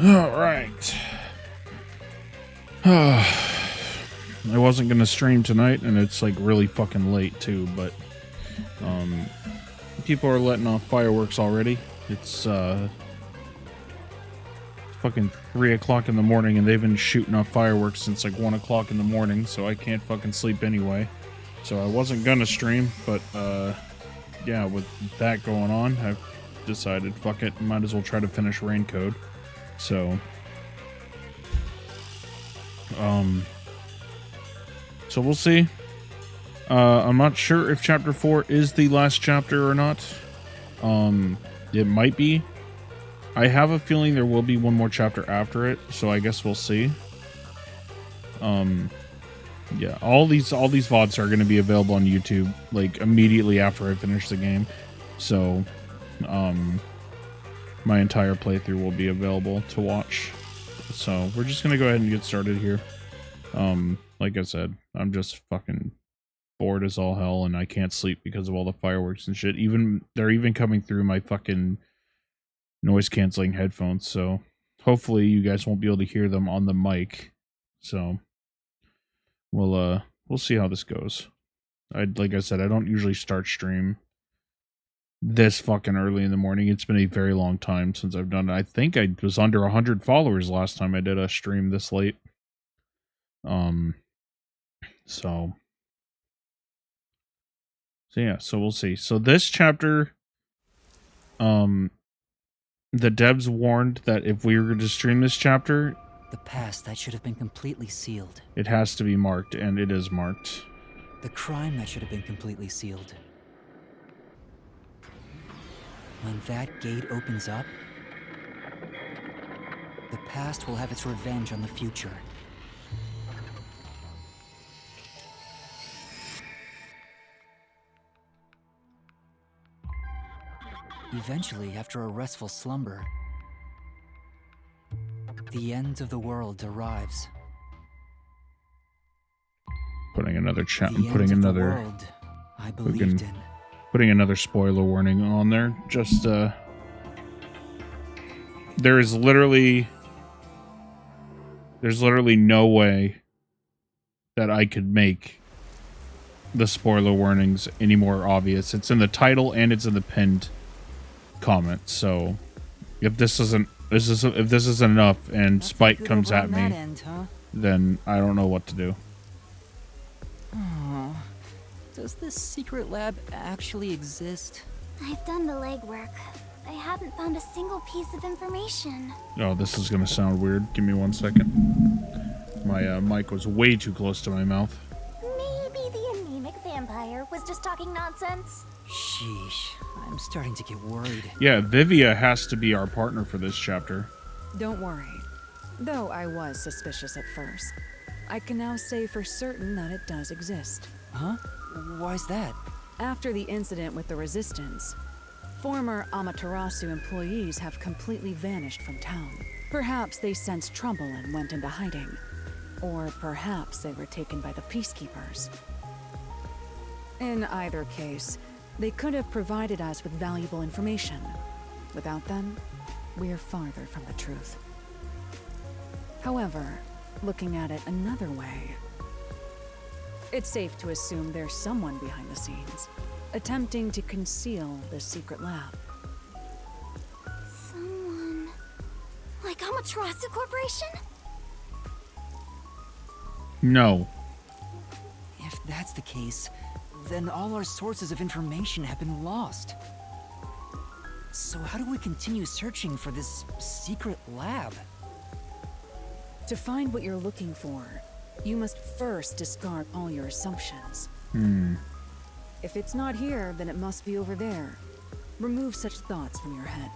All right. I wasn't gonna stream tonight, and it's like really fucking late too. But people are letting off fireworks already. It's fucking 3 o'clock in the morning, and they've been shooting off fireworks since like 1 o'clock in the morning. So I can't fucking sleep anyway. So I wasn't gonna stream, but yeah, with that going on, I've decided fuck it, might as well try to finish Rain Code. So so we'll see. I'm not sure if chapter 4 is the last chapter or not. It might be. I have a feeling there will be one more chapter after it, so I guess we'll see. Yeah, all these VODs are going to be available on YouTube like immediately after I finish the game. So my entire playthrough will be available to watch. So we're just going to go ahead and get started here. Like I said, I'm just fucking bored as all hell, and I can't sleep because of all the fireworks and shit. They're even coming through my fucking noise canceling headphones, so hopefully you guys won't be able to hear them on the mic. So we'll see how this goes. Like I said, I don't usually start stream this fucking early in the morning. It's been a very long time since I've done it. I think I was under 100 followers last time I did a stream this late. So yeah, so we'll see. So this chapter, the devs warned that if we were to stream this chapter, the past that should have been completely sealed. It has to be marked, and it is marked. The crime that should have been completely sealed. When that gate opens up, the past will have its revenge on the future. Eventually, after a restful slumber, the end of the world arrives. Putting another chat. The Putting end of another. The world I believed in. Putting another spoiler warning on there. Just there's literally no way that I could make the spoiler warnings any more obvious. It's in the title and it's in the pinned comment. So if this isn't enough and Spike comes at me, then I don't know what to do. Oh, does this secret lab actually exist? I've done the legwork. I haven't found a single piece of information. Oh, this is gonna sound weird. Give me 1 second. My mic was way too close to my mouth. Maybe the anemic vampire was just talking nonsense. Sheesh, I'm starting to get worried. Yeah, Vivia has to be our partner for this chapter. Don't worry. Though I was suspicious at first, I can now say for certain that it does exist. Huh? Why's that? After the incident with the Resistance, former Amaterasu employees have completely vanished from town. Perhaps they sensed trouble and went into hiding. Or perhaps they were taken by the Peacekeepers. In either case, they could have provided us with valuable information. Without them, we're farther from the truth. However, looking at it another way, it's safe to assume there's someone behind the scenes, attempting to conceal the secret lab. Someone... like Amaterasu Corporation? No. If that's the case, then all our sources of information have been lost. So how do we continue searching for this secret lab? To find what you're looking for, you must first discard all your assumptions. If it's not here, then it must be over there. Remove such thoughts from your head.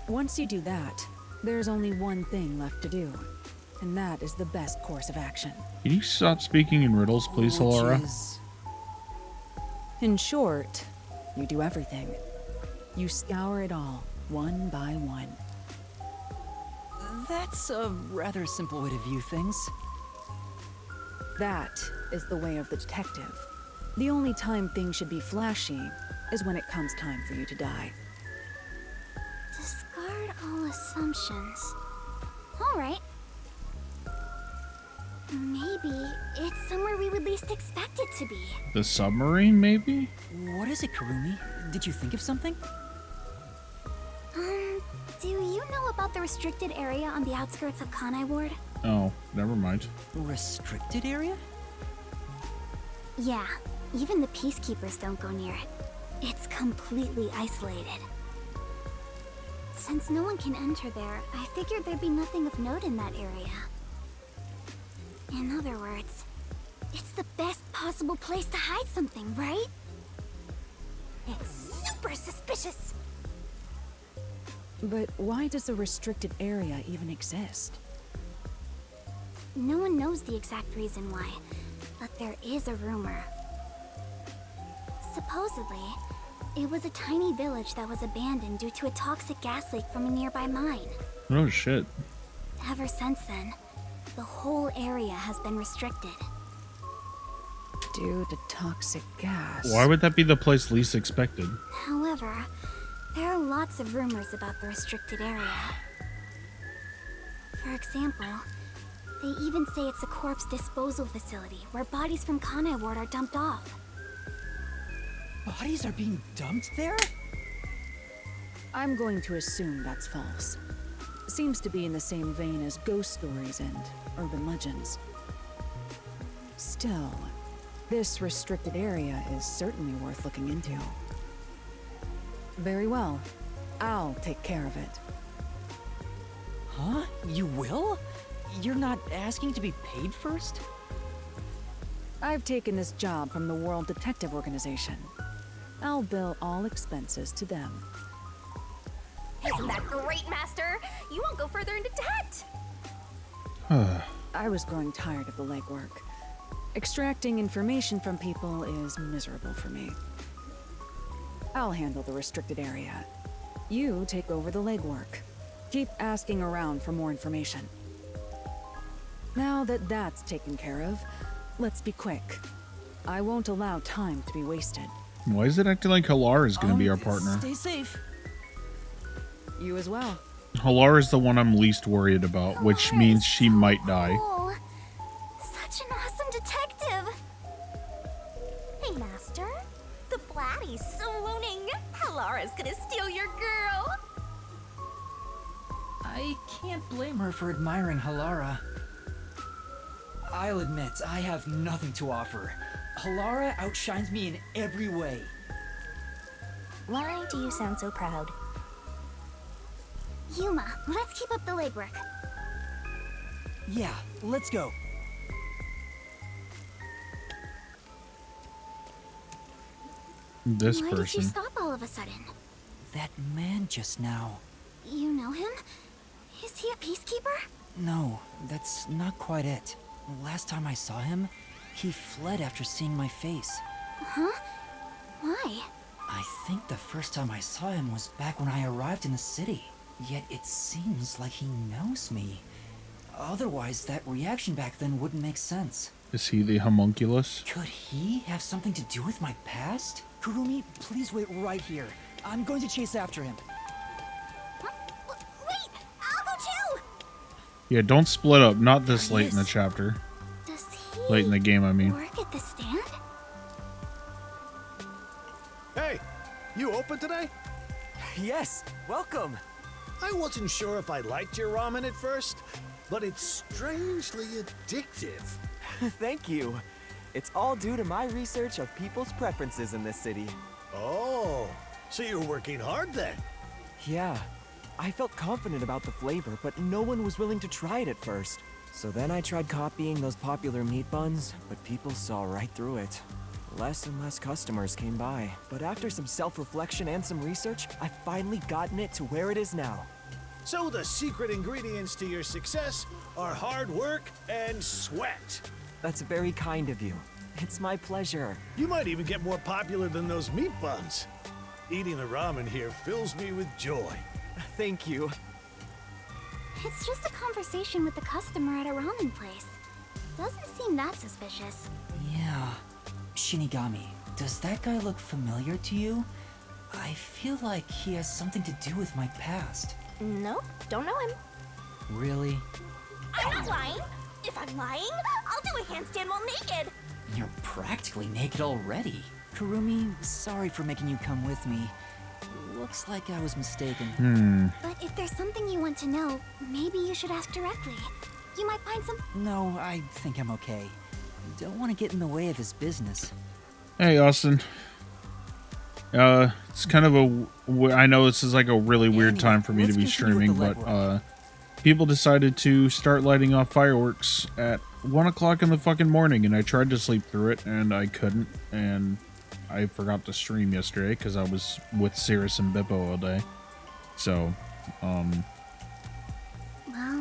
Once you do that, there's only one thing left to do, and that is the best course of action. Can you stop speaking in riddles, please, Halara? In short, you do everything. You scour it all, one by one. That's a rather simple way to view things. That is the way of the detective. The only time things should be flashy is when it comes time for you to die. Discard all assumptions. Alright. Maybe it's somewhere we would least expect it to be. The submarine, maybe? What is it, Karumi? Did you think of something? Do you know about the restricted area on the outskirts of Kanai Ward? Oh, never mind. Restricted area? Yeah, even the Peacekeepers don't go near it. It's completely isolated. Since no one can enter there, I figured there'd be nothing of note in that area. In other words, it's the best possible place to hide something, right? It's super suspicious! But why does a restricted area even exist? No one knows the exact reason why, but there is a rumor. Supposedly, it was a tiny village that was abandoned due to a toxic gas leak from a nearby mine. Oh, shit. Ever since then, the whole area has been restricted. Due to toxic gas. Why would that be the place least expected? However, there are lots of rumors about the restricted area. For example, they even say it's a corpse disposal facility where bodies from Kanai Ward are dumped off. Bodies are being dumped there? I'm going to assume that's false. Seems to be in the same vein as ghost stories and urban legends. Still, this restricted area is certainly worth looking into. Very well. I'll take care of it. Huh? You will? You're not asking to be paid first? I've taken this job from the World Detective Organization. I'll bill all expenses to them. Isn't that great, Master? You won't go further into debt! I was growing tired of the legwork. Extracting information from people is miserable for me. I'll handle the restricted area. You take over the legwork. Keep asking around for more information. Now that that's taken care of, let's be quick. I won't allow time to be wasted. Why is it acting like Halara is going to be our partner? Stay safe. You as well. Halara is the one I'm least worried about, which means she might die. Cool. Such an awesome detective. Master? The Flatty's swooning. Halara's gonna steal your girl. I can't blame her for admiring Halara. I'll admit, I have nothing to offer. Halara outshines me in every way. Why do you sound so proud? Yuma, let's keep up the legwork. Yeah, let's go. This Why did you person. stop all of a sudden? That man just now. You know him? Is he a peacekeeper? No, that's not quite it. Last time I saw him, he fled after seeing my face. Huh? Why? I think the first time I saw him was back when I arrived in the city. Yet it seems like he knows me. Otherwise, that reaction back then wouldn't make sense. Is he the homunculus? Could he have something to do with my past? Kurumi, please wait right here. I'm going to chase after him. Wait! I'll go too! Yeah, don't split up. Not this late in the Yes. chapter. Does he Late in the game, I mean. work at the stand? Hey, you open today? Yes, welcome. I wasn't sure if I liked your ramen at first, but it's strangely addictive. Thank you. It's all due to my research of people's preferences in this city. Oh, so you're working hard then? Yeah, I felt confident about the flavor, but no one was willing to try it at first. So then I tried copying those popular meat buns, but people saw right through it. Less and less customers came by. But after some self-reflection and some research, I've finally gotten it to where it is now. So the secret ingredients to your success are hard work and sweat. That's very kind of you. It's my pleasure. You might even get more popular than those meat buns. Eating the ramen here fills me with joy. Thank you. It's just a conversation with the customer at a ramen place. Doesn't seem that suspicious. Yeah. Shinigami, does that guy look familiar to you? I feel like he has something to do with my past. Nope, don't know him. Really? I'm not lying. If I'm lying, I'll do a handstand while naked. You're practically naked already. Kurumi, sorry for making you come with me. Looks like I was mistaken. But if there's something you want to know, maybe you should ask directly. You might find some. No, I think I'm okay. Don't want to get in the way of his business. Hey, Austin. It's kind of I know this is like a really weird Anyway, time for me to let's be continue with streaming, the but people decided to start lighting off fireworks at 1 o'clock in the fucking morning, and I tried to sleep through it, and I couldn't, and I forgot to stream yesterday because I was with Cirrus and Bippo all day. So, Well,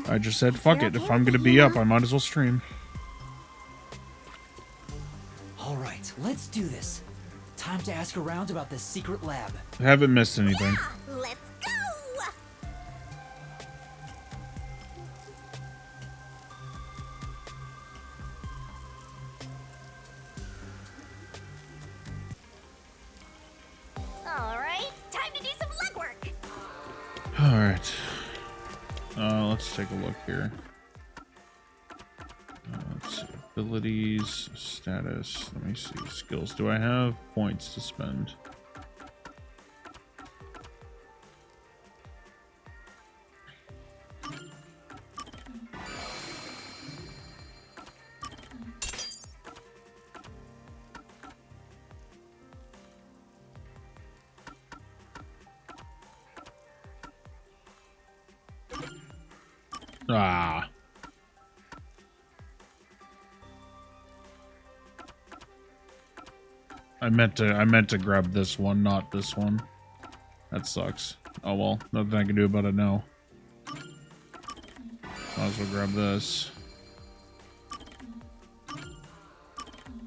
I just said, fuck you're it. If okay I'm with gonna it, be Yuma? up, I might as well stream. All right, let's do this. Time to ask around about this secret lab. I haven't missed anything. Let's go! Alright, time to do some legwork! All right. Let's take a look here. Let's see. Abilities, status. Let me see. Skills. Do I have points to spend? Ah. I meant to grab this one, not this one. That sucks. Oh well, nothing I can do about it now. Might as well grab this.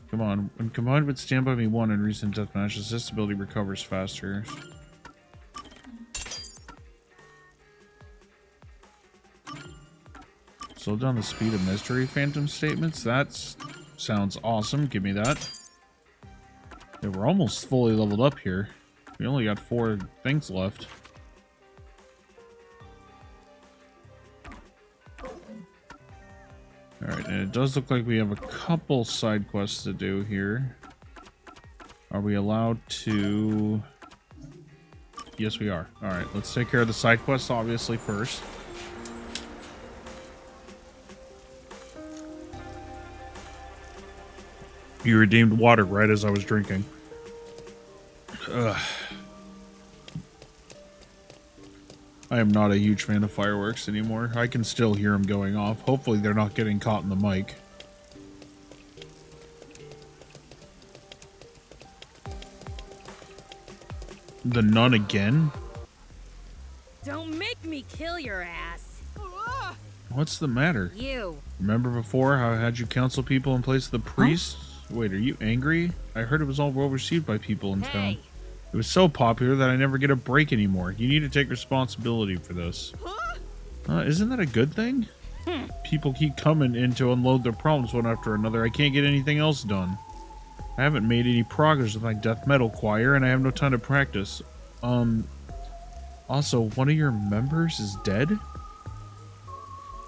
Come on. When combined with Stand By Me 1 and recent death matches, this ability recovers faster. Slow down the speed of mystery phantom statements. That sounds awesome. Give me that. Yeah, we're almost fully leveled up here. We only got 4 things left. Alright, and it does look like we have a couple side quests to do here. Are we allowed to... Yes, we are. Alright, let's take care of the side quests, obviously, first. You redeemed water right as I was drinking. Ugh. I am not a huge fan of fireworks anymore. I can still hear them going off. Hopefully they're not getting caught in the mic. The nun again? Don't make me kill your ass. What's the matter? You. Remember before how I had you counsel people in place of the priests? Huh? Wait, are you angry? I heard it was all well received by people in town. It was so popular that I never get a break anymore. You need to take responsibility for this. Isn't that a good thing? People keep coming in to unload their problems one after another. I can't get anything else done. I haven't made any progress with my death metal choir, and I have no time to practice. Also, one of your members is dead?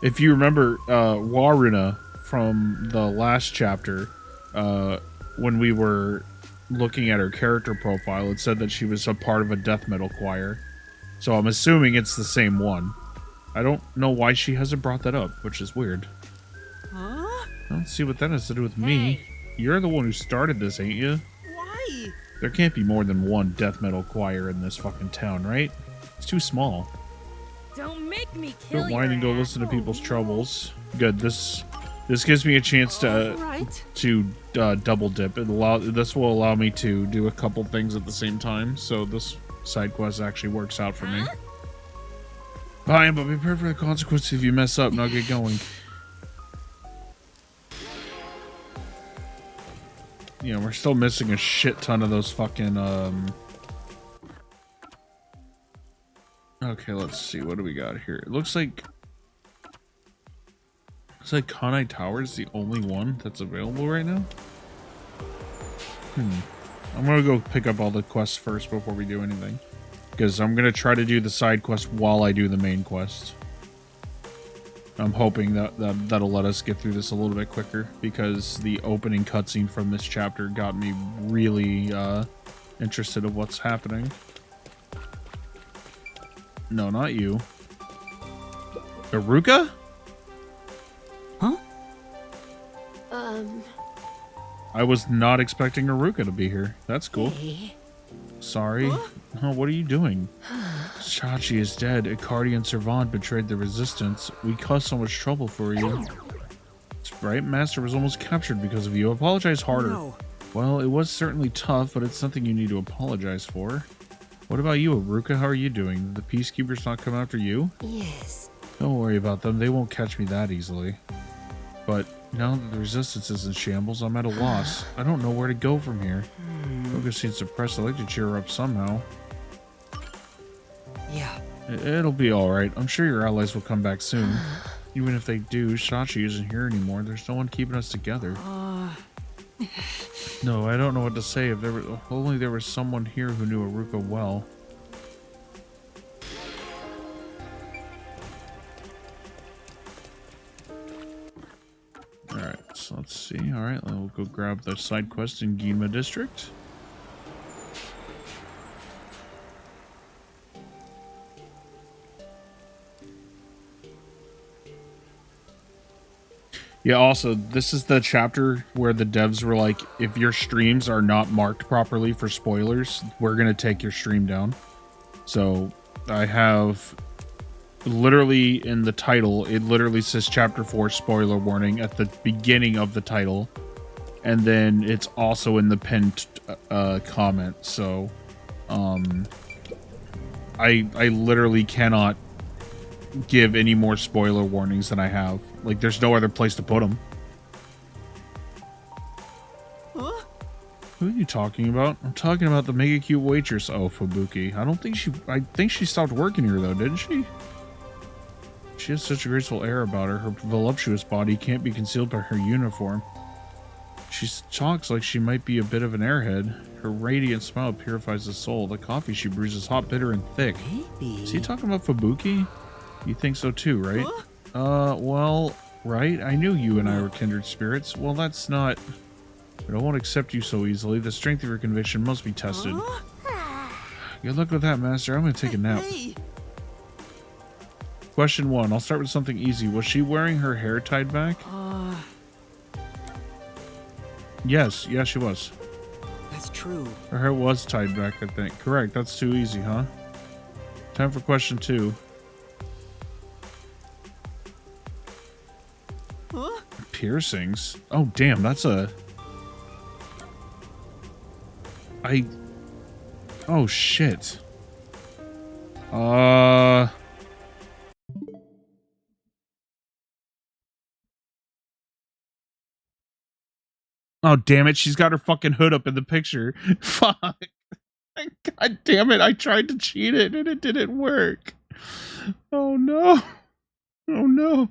If you remember, Waruna from the last chapter, when we were looking at her character profile, it said that she was a part of a death metal choir. So I'm assuming it's the same one. I don't know why she hasn't brought that up, which is weird. Huh? I don't see what that has to do with me. You're the one who started this, ain't you? Why? There can't be more than one death metal choir in this fucking town, right? It's too small. Don't make me kill Don't whine and go listen to people's troubles. Good. This gives me a chance to double dip. This will allow me to do a couple things at the same time. So this side quest actually works out for me. Fine, but be prepared for the consequences if you mess up. Now get going. You know, we're still missing a shit ton of those fucking Okay, let's see. What do we got here? It looks like Kanai Tower is the only one that's available right now. I'm gonna go pick up all the quests first before we do anything, because I'm gonna try to do the side quest while I do the main quest. I'm hoping that'll let us get through this a little bit quicker, because the opening cutscene from this chapter got me really interested in what's happening. No, not you. Iruka? Huh? I was not expecting Iruka to be here. That's cool. Hey. Sorry. Oh, what are you doing? Shachi is dead. Icardi and Servant betrayed the resistance. We caused so much trouble for you. That's right. Master was almost captured because of you. Apologize harder. No. Well, it was certainly tough, but it's nothing you need to apologize for. What about you, Iruka? How are you doing? Did the Peacekeepers not come after you? Yes. Don't worry about them. They won't catch me that easily. But now that the resistance is in shambles, I'm at a loss. I don't know where to go from here. Iruka seems suppressed. I'd like to cheer her up somehow. Yeah. It'll be alright. I'm sure your allies will come back soon. Even if they do, Shachi isn't here anymore. There's no one keeping us together. No, I don't know what to say. If only there was someone here who knew Iruka well. Alright, so let's see. Alright, we'll go grab the side quest in Ginma District. Yeah, also, this is the chapter where the devs were like, if your streams are not marked properly for spoilers, we're going to take your stream down. So I have literally in the title, it literally says chapter 4 spoiler warning at the beginning of the title. And then it's also in the pinned comment. So I literally cannot give any more spoiler warnings than I have. Like, there's no other place to put them. Huh? Who are you talking about? I'm talking about the mega cute waitress. Oh, Fubuki. I think she stopped working here though, didn't she? She has such a graceful air about her. Her voluptuous body can't be concealed by her uniform. She talks like she might be a bit of an airhead. Her radiant smile purifies the soul. The coffee she brews is hot, bitter, and thick. Maybe. Is he talking about Fubuki? You think so too, right? Huh? Well, right. I knew you and I were kindred spirits. Well, that's not... But I won't accept you so easily. The strength of your conviction must be tested. Good luck with that, Master. I'm going to take a nap. Question 1. I'll start with something easy. Was she wearing her hair tied back? Yes. Yeah, she was. That's true. Her hair was tied back, I think. Correct. That's too easy, huh? Time for question 2. Piercings? Oh, damn. That's a... Oh, shit. Oh, damn it. She's got her fucking hood up in the picture. Fuck. God damn it. I tried to cheat it and it didn't work. Oh, no. Oh, no.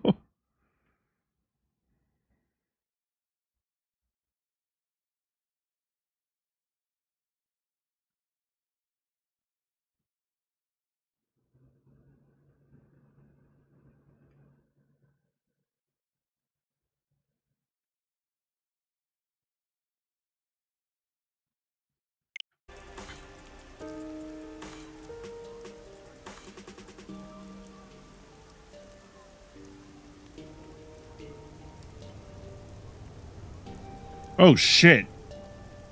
Oh, shit.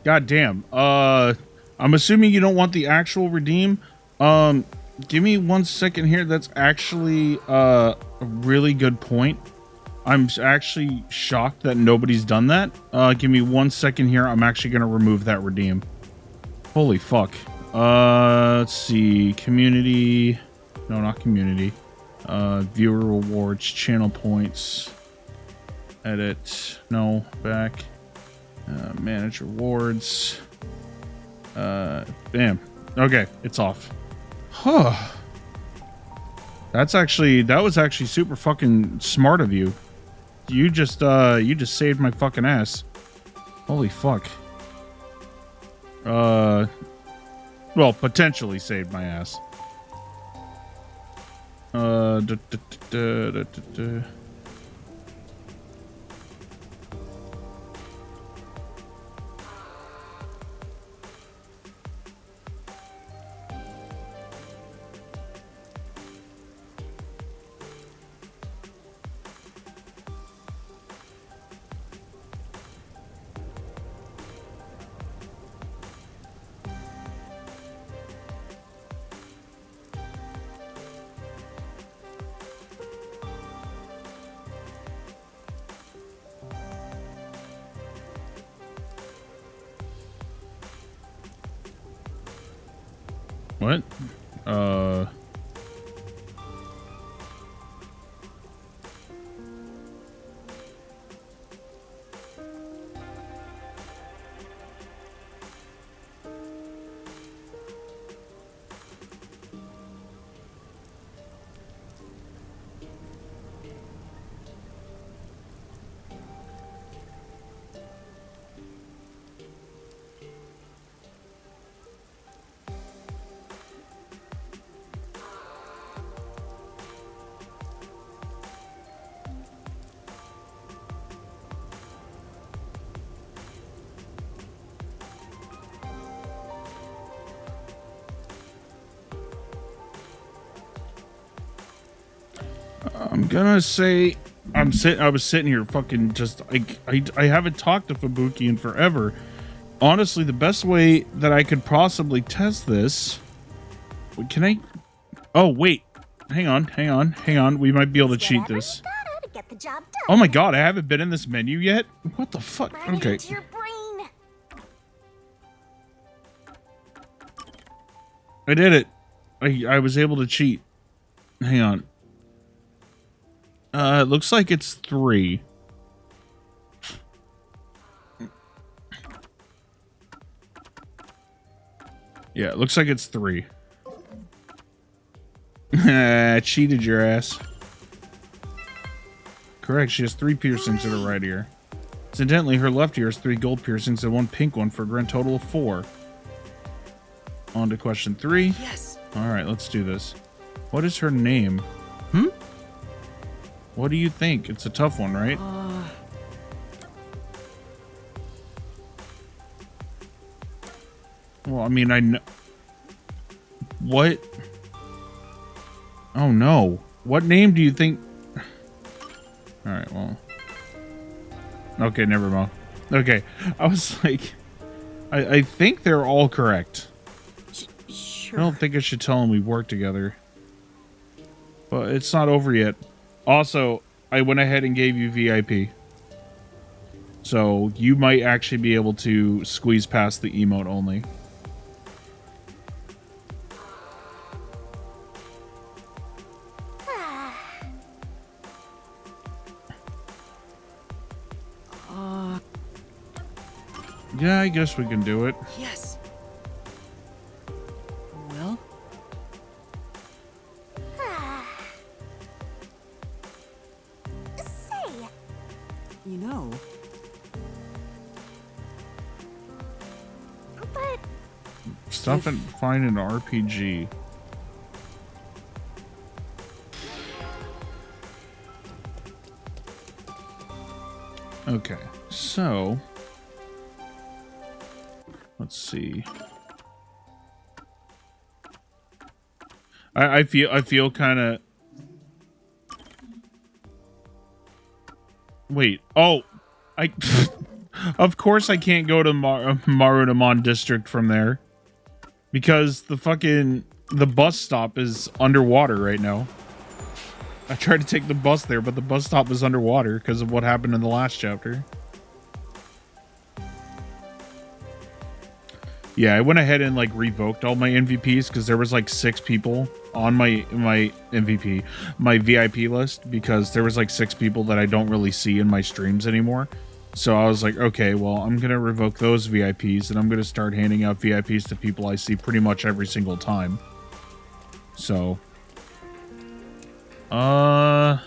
God damn. I'm assuming you don't want the actual redeem. Give me 1 second here. That's actually a really good point. I'm actually shocked that nobody's done that. Give me 1 second here. I'm actually going to remove that redeem. Holy fuck. Let's see. Community. No, not community. Viewer rewards, channel points. Edit. No, back. Manage rewards. Bam. Okay, it's off. Huh. That was actually super fucking smart of you. You just saved my fucking ass. Holy fuck. Well, potentially saved my ass. What? I'm gonna say I was sitting here fucking just I haven't talked to Fubuki in forever. Honestly, the best way that I could possibly test this, can I? Oh wait, hang on. We might be able to cheat this. To get the job done. Oh my god, I haven't been in this menu yet. What the fuck? Burn it Okay. into your brain. I did it. I was able to cheat. Hang on. It looks like it's 3. Yeah, it looks like it's 3. Cheated your ass. Correct, she has 3 piercings in her right ear. Incidentally, her left ear has 3 gold piercings and 1 pink one for a grand total of 4. On to question 3. Yes. Alright, let's do this. What is her name? What do you think? It's a tough one, right? Well, I mean, I know. What? Oh no. What name do you think? Alright, well. Okay, never mind. Okay, I was like, I think they're all correct. Sure. I don't think I should tell them we work together. But it's not over yet. Also, I went ahead and gave you VIP. So you might actually be able to squeeze past the emote only. Yeah, I guess we can do it. Yes. Well, Say, you know, but Stuff and find an RPG. Okay, so let's see. I feel kind of. Wait. Oh, I. Of course I can't go to Marunamon District from there, because the bus stop is underwater right now. I tried to take the bus there, but the bus stop is underwater because of what happened in the last chapter. Yeah, I went ahead and like revoked all my MVPs because there was like 6 people on my VIP list, because there was like 6 people that I don't really see in my streams anymore. So I was like, okay, well, I'm going to revoke those VIPs and I'm going to start handing out VIPs to people I see pretty much every single time. So, oh,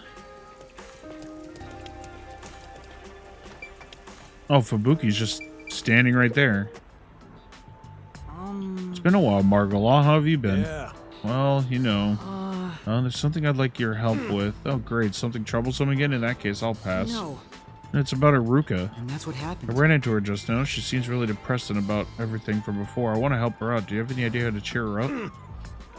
Fubuki's just standing right there. It's been a while, Margola. How have you been? Yeah. Well, you know, there's something I'd like your help with. Oh, great. Something troublesome again? In that case, I'll pass. no. It's about Iruka. And that's what I happened. ran into her just now. She seems really depressed and about everything from before. I want to help her out. Do you have any idea how to cheer her up?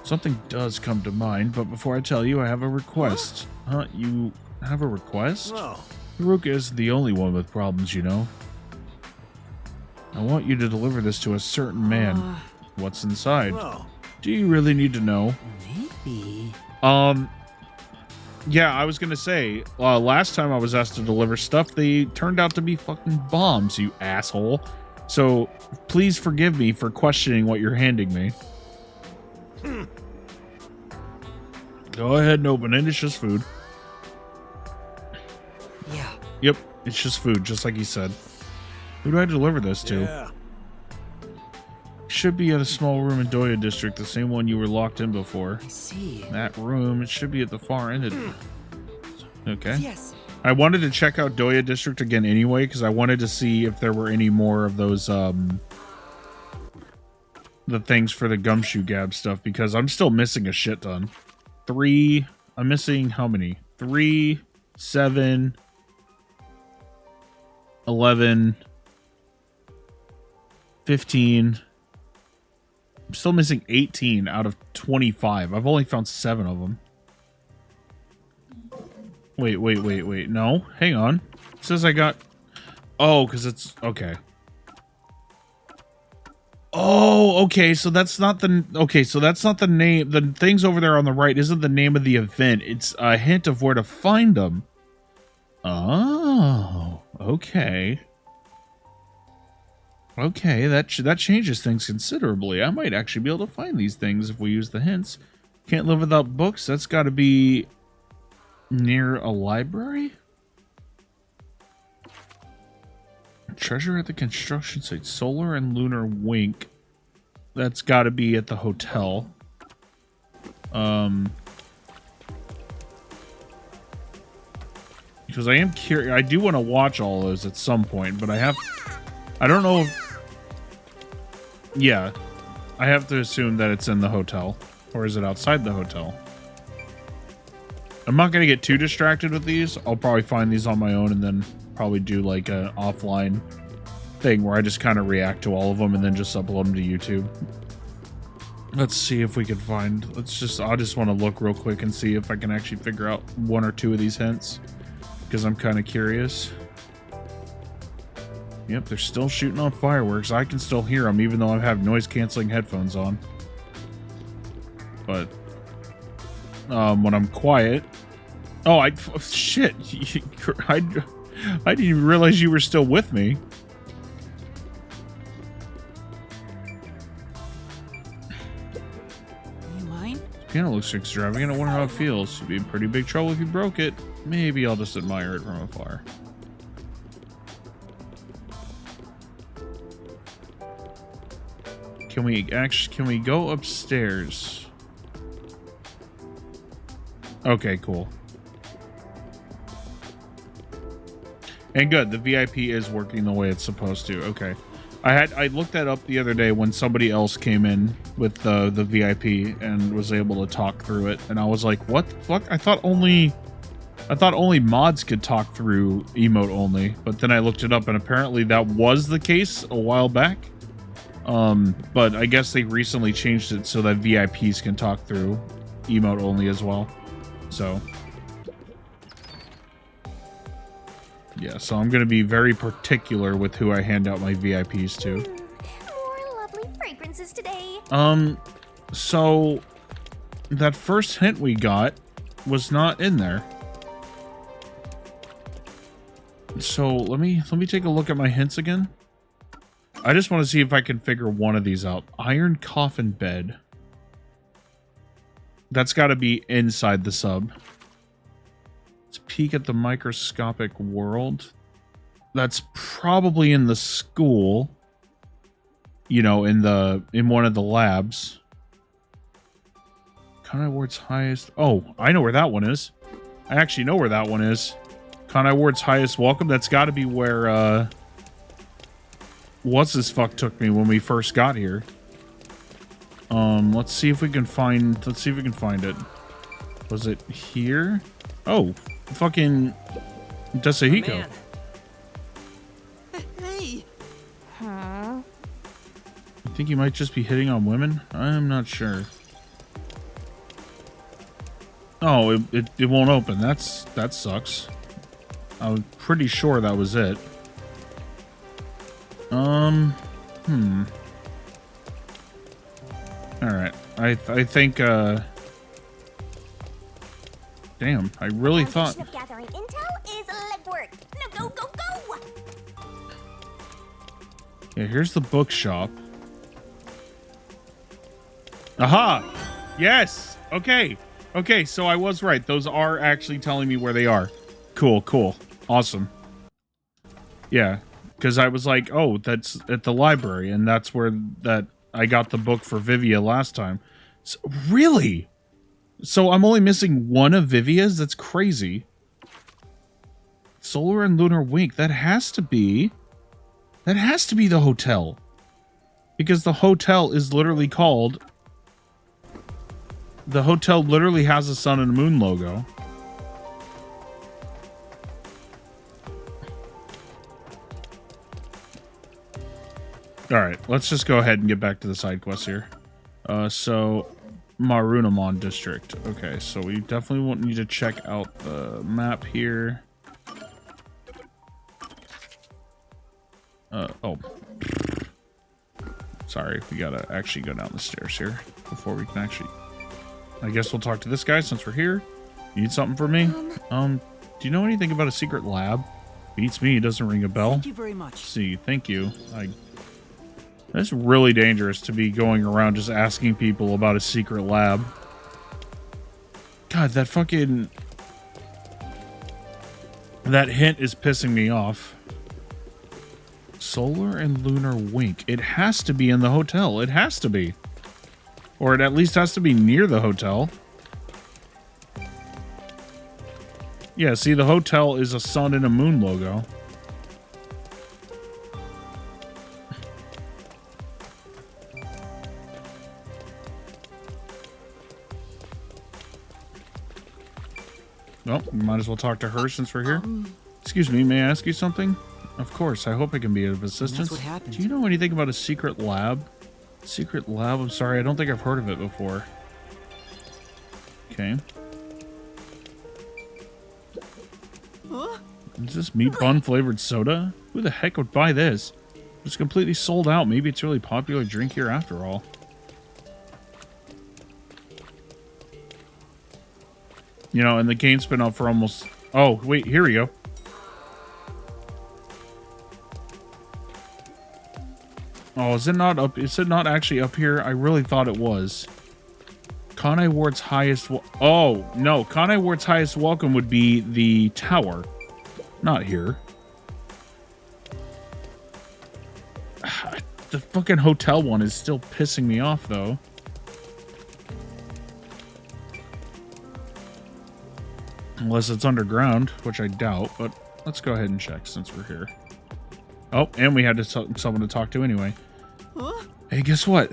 Something does come to mind, but before I tell you, I have a request. Huh? You have a request? No. Iruka isn't the only one with problems, you know. I want you to deliver this to a certain man. What's inside? No. Do you really need to know? Maybe. Yeah, I was gonna say, last time I was asked to deliver stuff, they turned out to be fucking bombs, you asshole. So, please forgive me for questioning what you're handing me. Go ahead and open it, it's just food. Yeah. Yep, it's just food, just like he said. Who do I deliver this to? Yeah. Should be at a small room in Doya District, the same one you were locked in before. I see. That room, it should be at the far end of... Okay. Yes. I wanted to check out Doya District again anyway, because I wanted to see if there were any more of those, the things for the Gumshoe Gab stuff, because I'm still missing a shit ton. 3, I'm missing how many? 3, 7, 11, 15... I'm still missing 18 out of 25. I've only found 7 of them. Wait. No, hang on. It says I got... Oh, because it's... Okay. Oh, okay, so that's not the... Okay, so that's not the name... The things over there on the right isn't the name of the event. It's a hint of where to find them. Oh, okay. Okay, that changes things considerably. I might actually be able to find these things if we use the hints. Can't live without books. That's got to be near a library? Treasure at the construction site. Solar and Lunar Wink. That's got to be at the hotel. Because I am curious. I do want to watch all those at some point, but I don't know if... Yeah, I have to assume that it's in the hotel. Or is it outside the hotel? I'm not going to get too distracted with these. I'll probably find these on my own and then probably do like an offline thing where I just kind of react to all of them and then just upload them to YouTube. Let's see if we can find. I just want to look real quick and see if I can actually figure out one or two of these hints, because I'm kind of curious. Yep, they're still shooting off fireworks. I can still hear them even though I have noise canceling headphones on. But when I'm quiet, oh, shit! I didn't even realize you were still with me. Piano looks extravagant. I wonder how it feels. It'd be in pretty big trouble if you broke it. Maybe I'll just admire it from afar. Can we go upstairs? Okay, cool. And good, the VIP is working the way it's supposed to. Okay. I looked that up the other day when somebody else came in with the VIP and was able to talk through it, and I was like, what the fuck? I thought only mods could talk through emote only, but then I looked it up and apparently that was the case a while back. But I guess they recently changed it so that VIPs can talk through emote only as well. So yeah, so I'm going to be very particular with who I hand out my VIPs to. More lovely fragrances today. So that first hint we got was not in there. So let me take a look at my hints again. I just want to see if I can figure one of these out. Iron coffin bed. That's got to be inside the sub. Let's peek at the microscopic world. That's probably in the school. You know, in one of the labs. Conai Ward's highest. Oh, I know where that one is. I actually know where that one is. Conai Ward's highest welcome. That's got to be where what's this fuck took me when we first got here. Let's see if we can find it. Was it here? Oh, fucking Desahiko. Hey. Huh? I think you might just be hitting on women. I'm not sure. Oh, it won't open. That sucks. I'm pretty sure that was it. All right. I think damn, I really thought. Of gathering intel is legwork. Now go. Yeah, here's the bookshop. Aha! Yes! Okay, so I was right. Those are actually telling me where they are. Cool. Awesome. Yeah, because I was like, oh, that's at the library, and that's where I got the book for Vivia last time. So, really? So I'm only missing one of Vivia's? That's crazy. Solar and Lunar Wink. That has to be the hotel. Because the hotel is literally called... The hotel literally has a sun and a moon logo. Alright, let's just go ahead and get back to the side quest here. So, Marunamon District. Okay, so we definitely won't need to check out the map here. Oh. Sorry, we gotta actually go down the stairs here before we can actually... I guess we'll talk to this guy since we're here. You need something from me? Do you know anything about a secret lab? Beats me, it doesn't ring a bell. Thank you very much. See, thank you. That's really dangerous to be going around just asking people about a secret lab. God, that fucking... That hint is pissing me off. Solar and Lunar Wink. It has to be in the hotel. It has to be. Or it at least has to be near the hotel. Yeah, see, the hotel is a sun and a moon logo. Well, we might as well talk to her since we're here. Excuse me, may I ask you something? Of course, I hope I can be of assistance. what happened. Do you know anything about a secret lab? Secret lab? I'm sorry, I don't think I've heard of it before. Okay. Is this meat bun flavored soda? Who the heck would buy this? It's completely sold out. Maybe it's a really popular drink here after all. You know, and the game's been out for almost... Oh, wait, here we go. Oh, is it not up? Is it not actually up here? I really thought it was. Kanai Ward's highest... Oh, no. Kanai Ward's highest welcome would be the tower. Not here. The fucking hotel one is still pissing me off, though. Unless it's underground, which I doubt, but let's go ahead and check since we're here. Oh, and we had someone to talk to anyway. Huh? Hey, guess what?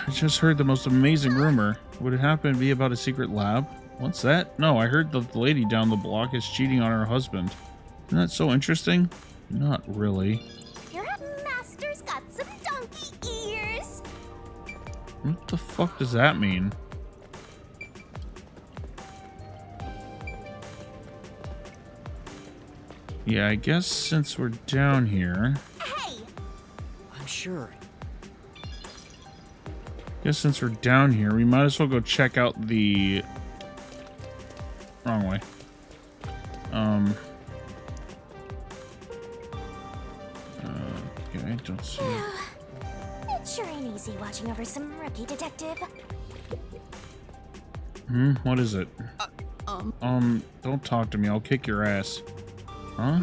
I just heard the most amazing rumor. Would it happen to be about a secret lab? What's that? No, I heard the lady down the block is cheating on her husband. Isn't that so interesting? Not really. Your master's got some donkey ears. What the fuck does that mean? Yeah, I guess since we're down here... Hey! I'm sure. Guess since we're down here, we might as well go check out the... Wrong way. Okay, don't see it. It sure ain't easy watching over some rookie detective. What is it? Don't talk to me. I'll kick your ass. Huh?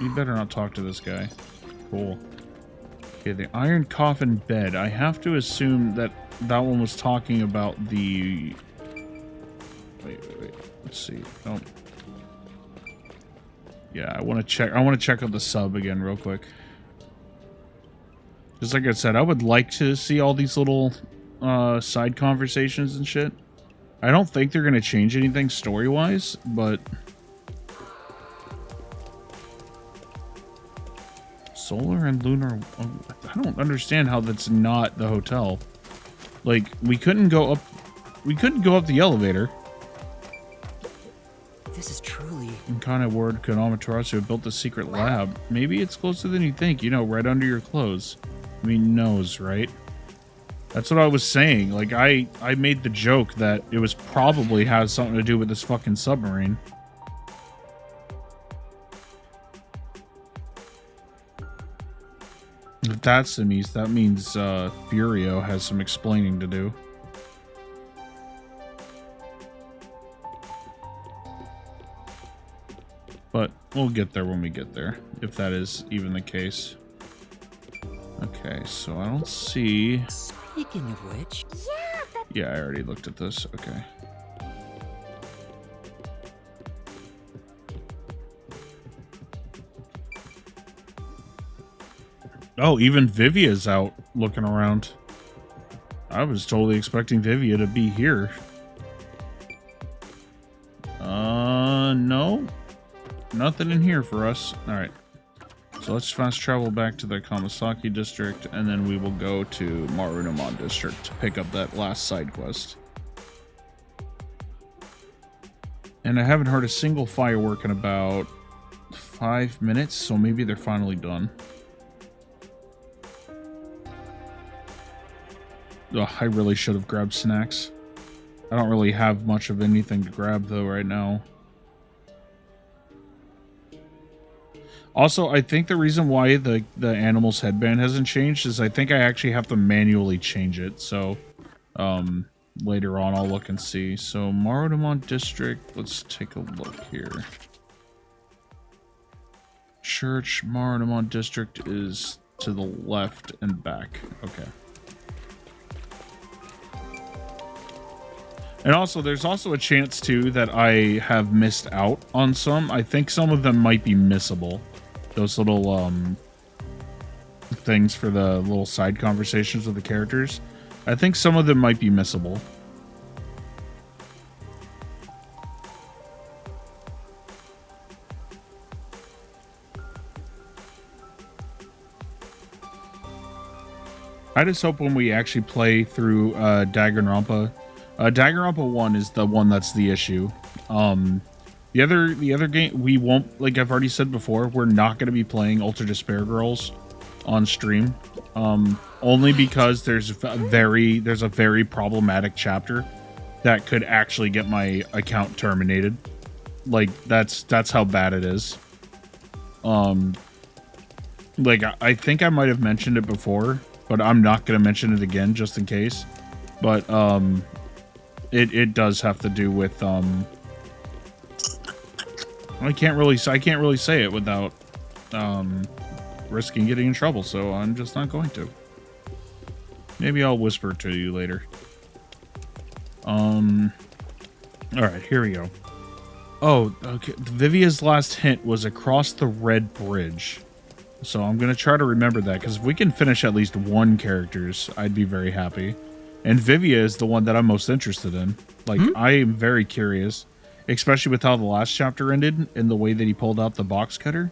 You better not talk to this guy. Cool. Okay, the iron coffin bed. I have to assume that that one was talking about the... Wait. Let's see. Oh. Yeah, I want to check out the sub again real quick. Just like I said, I would like to see all these little side conversations and shit. I don't think they're going to change anything story-wise, but... Solar and lunar... I don't understand how that's not the hotel. Like, we couldn't go up the elevator. This is truly... In Kanai Ward, Amaterasu built a secret lab. Maybe it's closer than you think, you know, right under your clothes. I mean, nose, right? That's what I was saying. Like, I made the joke that it was probably has something to do with this fucking submarine. If that's the means, that means Furio has some explaining to do. But we'll get there when we get there, if that is even the case. Okay, so I don't see... Speaking of which... Yeah, I already looked at this. Okay. Oh, even Vivia's out looking around. I was totally expecting Vivia to be here. No. Nothing in here for us. Alright. So let's fast travel back to the Kamasaki district, and then we will go to Marunouman district to pick up that last side quest. And I haven't heard a single firework in about 5 minutes, so maybe they're finally done. Ugh, I really should have grabbed snacks. I don't really have much of anything to grab though right now. Also, I think the reason why the animal's headband hasn't changed is I think I actually have to manually change it. So, later on I'll look and see. So, Marunouman district, let's take a look here. Church, Marunouman district is to the left and back. Okay. And also, there's also a chance, too, that I have missed out on some. I think some of them might be missable. Those little, things for the little side conversations with the characters. I think some of them might be missable. I just hope when we actually play through Danganronpa, Danganronpa 1 is the one that's the issue. The other game, we won't, like I've already said before, we're not going to be playing Ultra Despair Girls on stream. Only because there's a very problematic chapter that could actually get my account terminated. Like that's how bad it is. Like I think I might have mentioned it before, but I'm not going to mention it again just in case. But it does have to do with I can't really say it without risking getting in trouble, so I'm just not going to. Maybe I'll whisper to you later. All right, here we go. Oh, okay. Vivia's last hint was across the Red Bridge. So I'm going to try to remember that, because if we can finish at least one characters, I'd be very happy. And Vivia is the one that I'm most interested in. Like, I am very curious, especially with how the last chapter ended and the way that he pulled out the box cutter.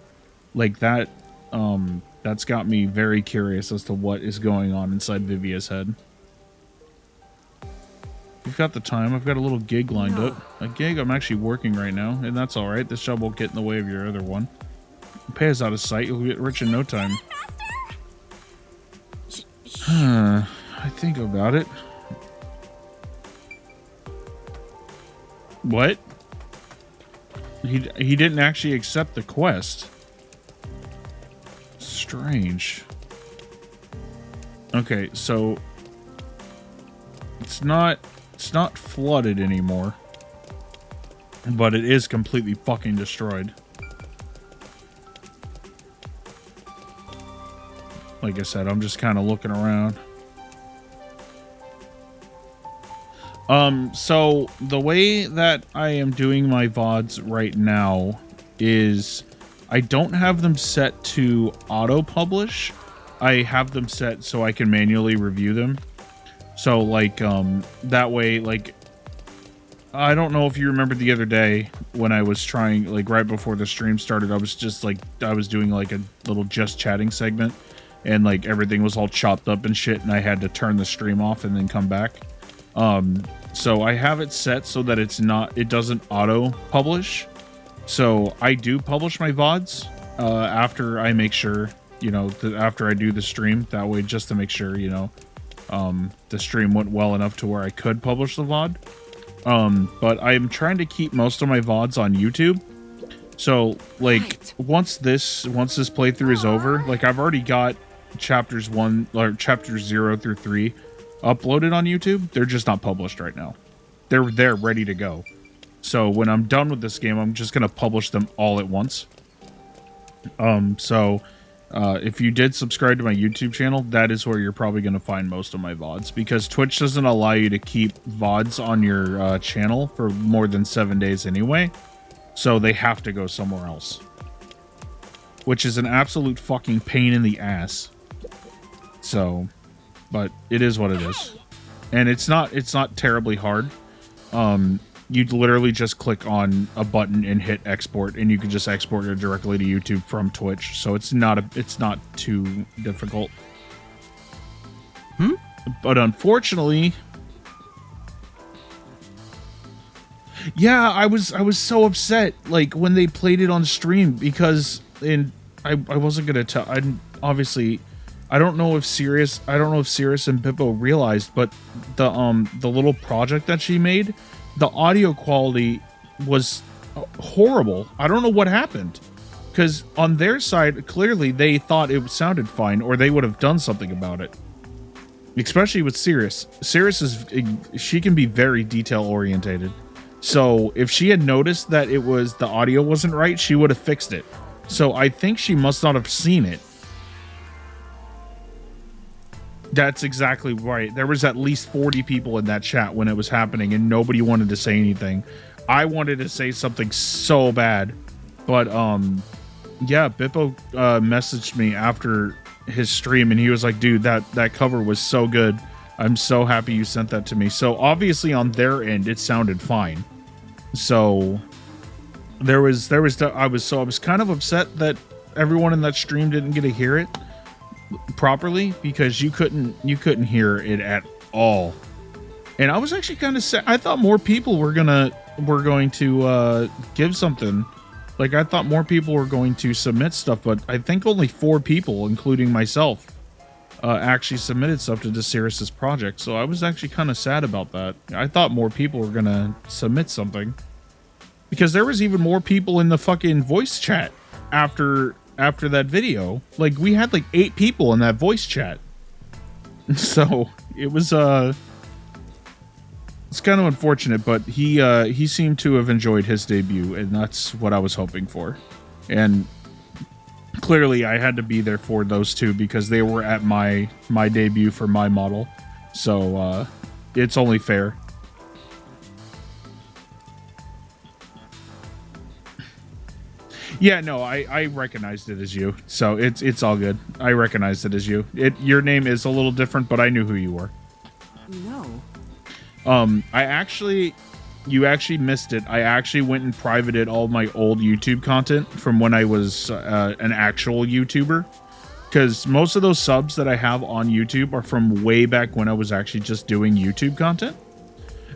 Like, that, that's got me very curious as to what is going on inside Vivia's head. We've got the time. I've got a little gig lined up. A gig I'm actually working right now, and that's all right. This job won't get in the way of your other one. Pay us out of sight. You'll get rich in no time. I think about it. What? He didn't actually accept the quest. Strange. Okay, so it's not flooded anymore, but it is completely fucking destroyed. Like I said, I'm just kind of looking around. So the way that I am doing my VODs right now is I don't have them set to auto-publish. I have them set so I can manually review them. So, like, that way, like, I don't know if you remember the other day when I was trying, like, right before the stream started, I was just, like, I was doing, like, a little just chatting segment, and, like, everything was all chopped up and shit, and I had to turn the stream off and then come back. So I have it set so that it doesn't auto-publish. So I do publish my VODs, after I make sure, you know, after I do the stream, that way just to make sure, you know, the stream went well enough to where I could publish the VOD. But I'm trying to keep most of my VODs on YouTube. So, like, once this playthrough is over, like, I've already got chapters 0 through 3 uploaded on YouTube. They're just not published right now. They're ready to go. So when I'm done with this game, I'm just gonna publish them all at once. If you did subscribe to my YouTube channel, that is where you're probably going to find most of my VODs, because Twitch doesn't allow you to keep VODs on your channel for more than 7 days anyway. So they have to go somewhere else, which is an absolute fucking pain in the ass. So, but it is what it is. And it's not terribly hard. You literally just click on a button and hit export, and you can just export it directly to YouTube from Twitch. So it's not too difficult. But unfortunately, yeah, I was so upset, like, when they played it on stream, because I wasn't gonna tell. Obviously, I don't know if Sirius and Bippo realized, but the little project that she made, the audio quality was horrible. I don't know what happened, because on their side, clearly they thought it sounded fine, or they would have done something about it. Especially with Sirius. Sirius she can be very detail orientated. So if she had noticed that the audio wasn't right, she would have fixed it. So I think she must not have seen it. That's exactly right. There was at least 40 people in that chat when it was happening, and nobody wanted to say anything. I wanted to say something so bad, but yeah, Bippo messaged me after his stream, and he was like, "Dude, that cover was so good. I'm so happy you sent that to me." So obviously on their end, it sounded fine. So I was kind of upset that everyone in that stream didn't get to hear it. properly because you couldn't hear it at all. And I was actually kind of sad. I thought more people were going to give something. Like, I thought more people were going to submit stuff, but I think only 4 people, including myself, actually submitted stuff to Desirus' project. So I was actually kind of sad about that. I thought more people were gonna submit something, because there was even more people in the fucking voice chat after that video. Like, we had like 8 people in that voice chat. So it was it's kind of unfortunate, but he seemed to have enjoyed his debut, and that's what I was hoping for. And clearly I had to be there for those 2 because they were at my debut for my model. So it's only fair. Yeah, no, I recognized it as you, so it's all good. I recognized it as you. Your name is a little different, but I knew who you were. No. You actually missed it. I actually went and privated all my old YouTube content from when I was an actual YouTuber, because most of those subs that I have on YouTube are from way back when I was actually just doing YouTube content.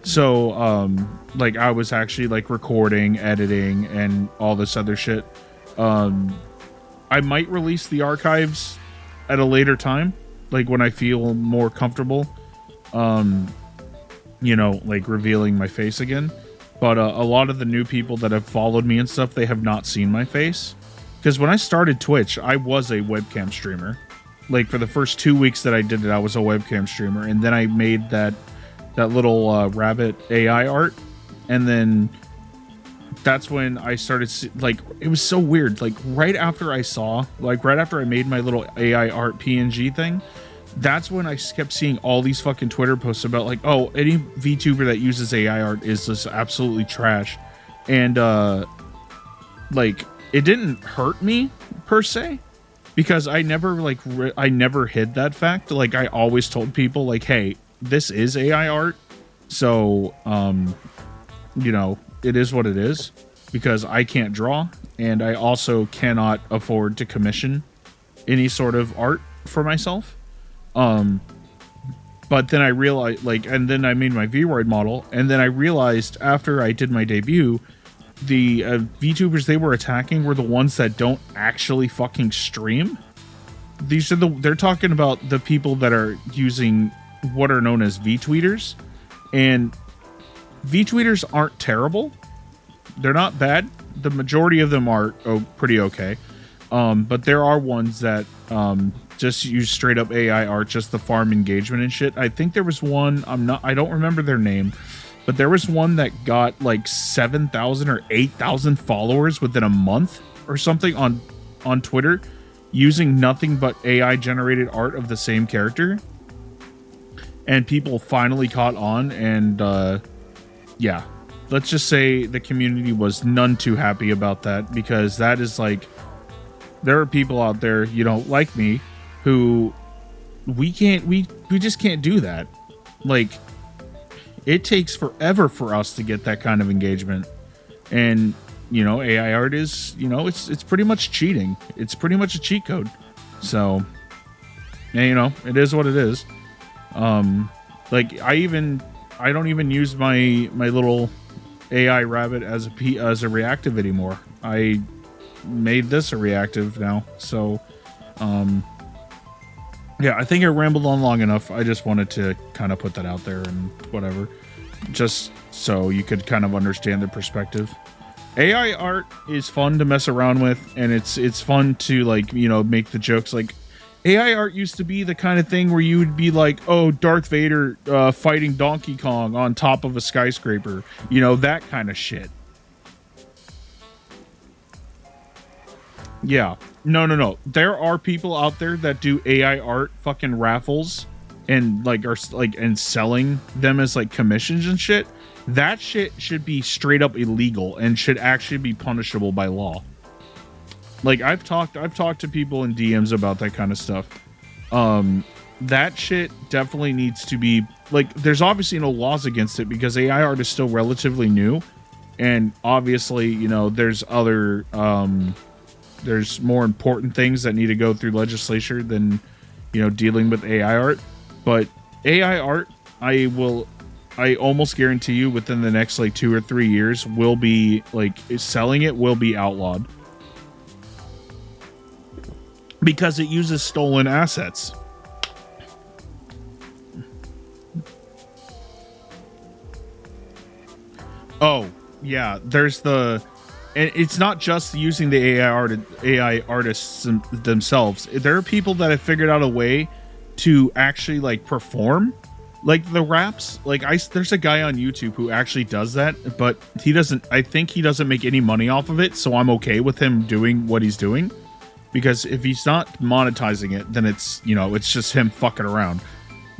So, like, I was actually like recording, editing, and all this other shit. I might release the archives at a later time, like when I feel more comfortable. You know, like revealing my face again. But a lot of the new people that have followed me and stuff, they have not seen my face. Because when I started Twitch, I was a webcam streamer. Like, for the first 2 weeks that I did it, I was a webcam streamer. And then I made that little rabbit AI art. And then that's when I started, like, it was so weird. Like, right after I made my little AI art PNG thing, that's when I kept seeing all these fucking Twitter posts about, like, oh, any VTuber that uses AI art is just absolutely trash. And like, it didn't hurt me per se, because I never I never hid that fact. Like, I always told people, like, hey, this is AI art, so you know, it is what it is, because I can't draw, and I also cannot afford to commission any sort of art for myself. But then I realized, like, and then I made my Vroid model, and then I realized after I did my debut, the VTubers they were attacking were the ones that don't actually fucking stream. These are they're talking about the people that are using what are known as VTweeters, and VTweeters aren't terrible. They're not bad. The majority of them are pretty okay. But there are ones that just use straight up AI art, just the farm engagement and shit. I think there was one, I don't remember their name, but there was one that got like 7,000 or 8,000 followers within a month or something on Twitter, using nothing but AI generated art of the same character. And people finally caught on, and yeah, let's just say the community was none too happy about that, because that is like, there are people out there, you know, like me, who we just can't do that. Like, it takes forever for us to get that kind of engagement. And, you know, AI art is, you know, it's pretty much cheating. It's pretty much a cheat code. So, and, you know, it is what it is. Like, I don't even use my little AI rabbit as a reactive anymore. I made this a reactive now. So, yeah, I think I rambled on long enough. I just wanted to kind of put that out there and whatever, just so you could kind of understand the perspective. AI art is fun to mess around with, and it's fun to, like, you know, make the jokes. Like, AI art used to be the kind of thing where you would be like, oh, Darth Vader fighting Donkey Kong on top of a skyscraper, you know, that kind of shit. Yeah. No. There are people out there that do AI art fucking raffles and like are like and selling them as like commissions and shit. That shit should be straight up illegal and should actually be punishable by law. Like, I've talked to people in DMs about that kind of stuff. That shit definitely needs to be, like, there's obviously no laws against it because AI art is still relatively new, and obviously, you know, there's other there's more important things that need to go through legislature than you know, dealing with AI art. But AI art, I almost guarantee you within the next like 2 or 3 years will be like selling it will be outlawed because it uses stolen assets. Oh yeah, there's the, and it's not just using the AI artists themselves. There are people that have figured out a way to actually like perform like the raps. Like there's a guy on YouTube who actually does that, but he doesn't, I think he doesn't make any money off of it. So I'm okay with him doing what he's doing, because if he's not monetizing it, then it's, you know, it's just him fucking around,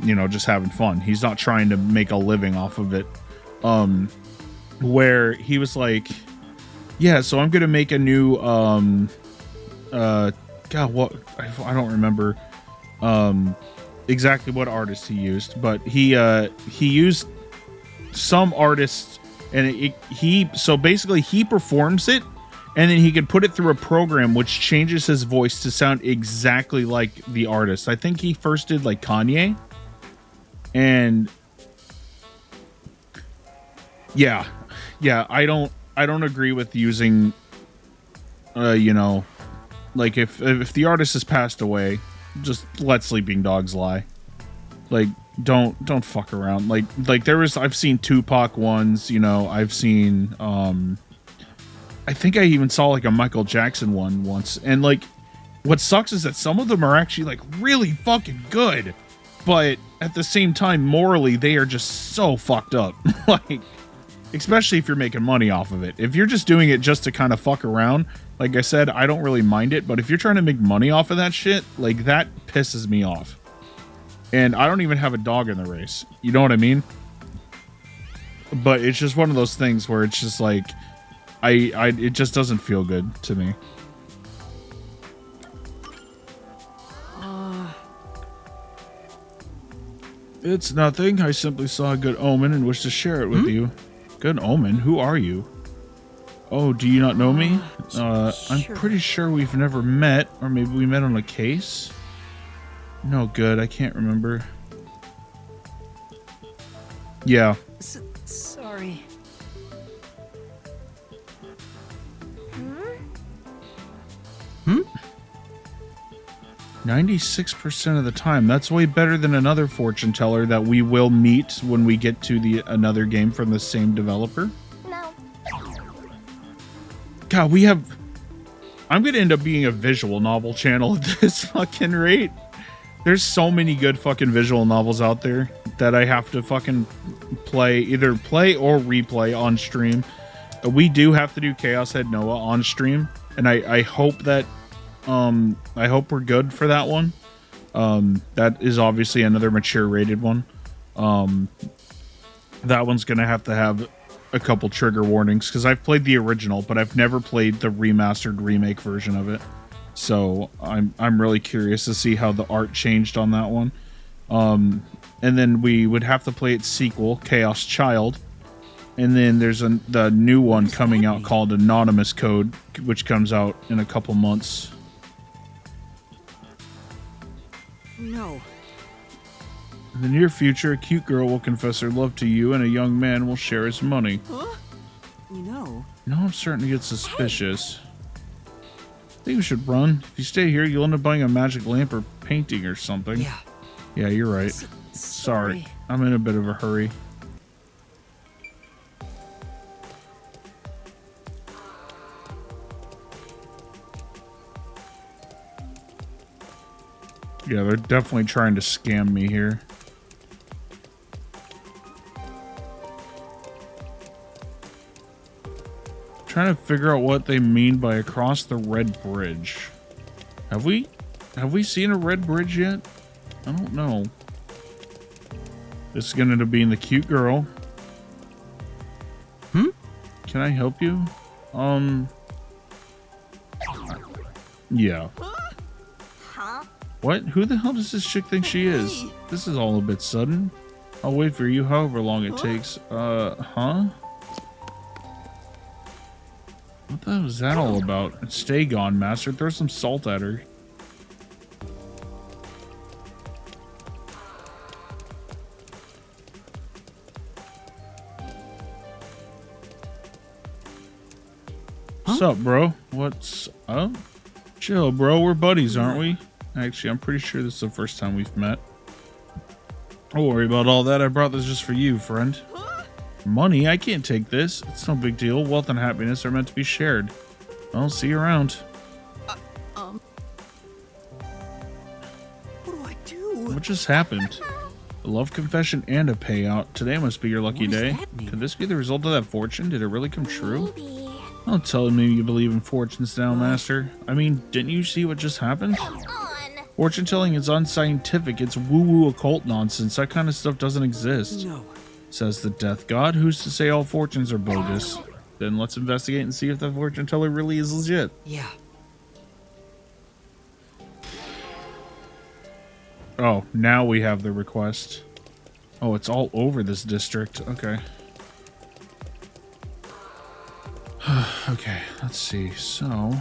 you know, just having fun. He's not trying to make a living off of it. Where he was like, yeah, so I'm gonna make a new God, what, I don't remember exactly what artist he used, but he used some artist, and so basically he performs it, and then he could put it through a program which changes his voice to sound exactly like the artist. I think he first did like Kanye, and yeah, I don't agree with using you know, like if the artist has passed away, just let sleeping dogs lie. Like don't fuck around. Like I've seen Tupac ones, you know, I've seen I think I even saw like a Michael Jackson one once, and like what sucks is that some of them are actually like really fucking good, but at the same time morally they are just so fucked up. Like, especially if you're making money off of it. If you're just doing it just to kind of fuck around, like I said, I don't really mind it. But if you're trying to make money off of that shit, like that pisses me off. And I don't even have a dog in the race. You know what I mean? But it's just one of those things where it's just like, it just doesn't feel good to me. It's nothing. I simply saw a good omen and wish to share it with you. Good omen? Who are you? Oh, do you not know me? I'm pretty sure we've never met, or maybe we met on a case? No good, I can't remember. Yeah. Sorry. 96% of the time. That's way better than another fortune teller that we will meet when we get to another game from the same developer. No. God, I'm gonna end up being a visual novel channel at this fucking rate. There's so many good fucking visual novels out there that I have to fucking either play or replay on stream. We do have to do Chaos Head Noah on stream, and I hope that I hope we're good for that one. That is obviously another mature rated one. That one's gonna have to have a couple trigger warnings, because I've played the original, but I've never played the remastered remake version of it. So I'm really curious to see how the art changed on that one. And then we would have to play its sequel, Chaos Child. And then there's the new one coming out called Anonymous Code, which comes out in a couple months. No. In the near future, a cute girl will confess her love to you, and a young man will share his money. Huh? You know. No, I'm starting to get suspicious. I think we should run. If you stay here, you'll end up buying a magic lamp or painting or something. Yeah. Yeah, you're right. Sorry. I'm in a bit of a hurry. Yeah, they're definitely trying to scam me here. Trying to figure out what they mean by across the red bridge. Have we seen a red bridge yet? I don't know. This is gonna end up being the cute girl. Can I help you? Yeah. Huh? What? Who the hell does this chick think she is? This is all a bit sudden. I'll wait for you however long it takes. Huh? What the hell was that all about? Stay gone, master. Throw some salt at her. What's up, bro? What's up? Chill, bro. We're buddies, aren't we? Actually, I'm pretty sure this is the first time we've met. Don't worry about all that. I brought this just for you, friend. Money? I can't take this. It's no big deal. Wealth and happiness are meant to be shared. I'll see you around. What do I do? What just happened? A love confession and a payout. Today must be your lucky What does day. that mean? Could this be the result of that fortune? Did it really come true? Maybe. Don't tell me you believe in fortunes now, Master. I mean, didn't you see what just happened? On. Fortune telling is unscientific. It's woo-woo occult nonsense. That kind of stuff doesn't exist. No. Says the death god. Who's to say all fortunes are bogus? Then let's investigate and see if the fortune teller really is legit. Yeah. Oh, now we have the request. Oh, it's all over this district. Okay. Okay, let's see. So...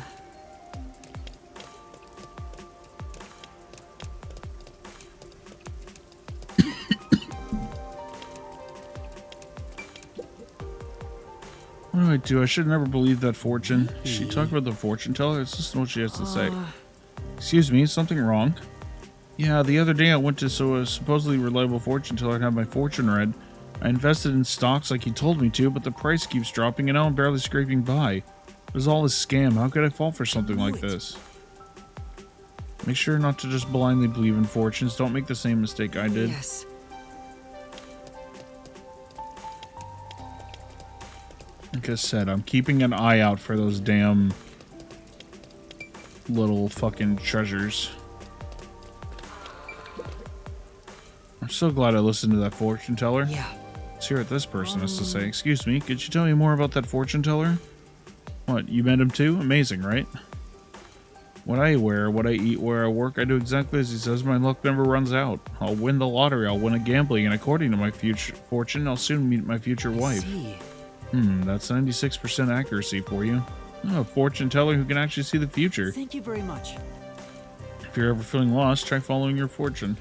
what do I do? I should never believe that fortune. She talked about the fortune teller? Let's listen to what she has to say. Excuse me, is something wrong? Yeah, the other day I went to a supposedly reliable fortune teller and had my fortune read. I invested in stocks like he told me to, but the price keeps dropping and now I'm barely scraping by. It was all a scam. How could I fall for something like this? Make sure not to just blindly believe in fortunes. Don't make the same mistake I did. Yes. Like I said, I'm keeping an eye out for those damn little fucking treasures. I'm so glad I listened to that fortune teller. Yeah. Let's hear what this person has to say. Excuse me, could you tell me more about that fortune teller? What, you met him too? Amazing, right? What I wear, what I eat, where I work, I do exactly as he says. My luck never runs out. I'll win the lottery, I'll win a gambling, and according to my future fortune, I'll soon meet my future wife. See. That's 96% accuracy for you. Oh, a fortune teller who can actually see the future. Thank you very much. If you're ever feeling lost, try following your fortune.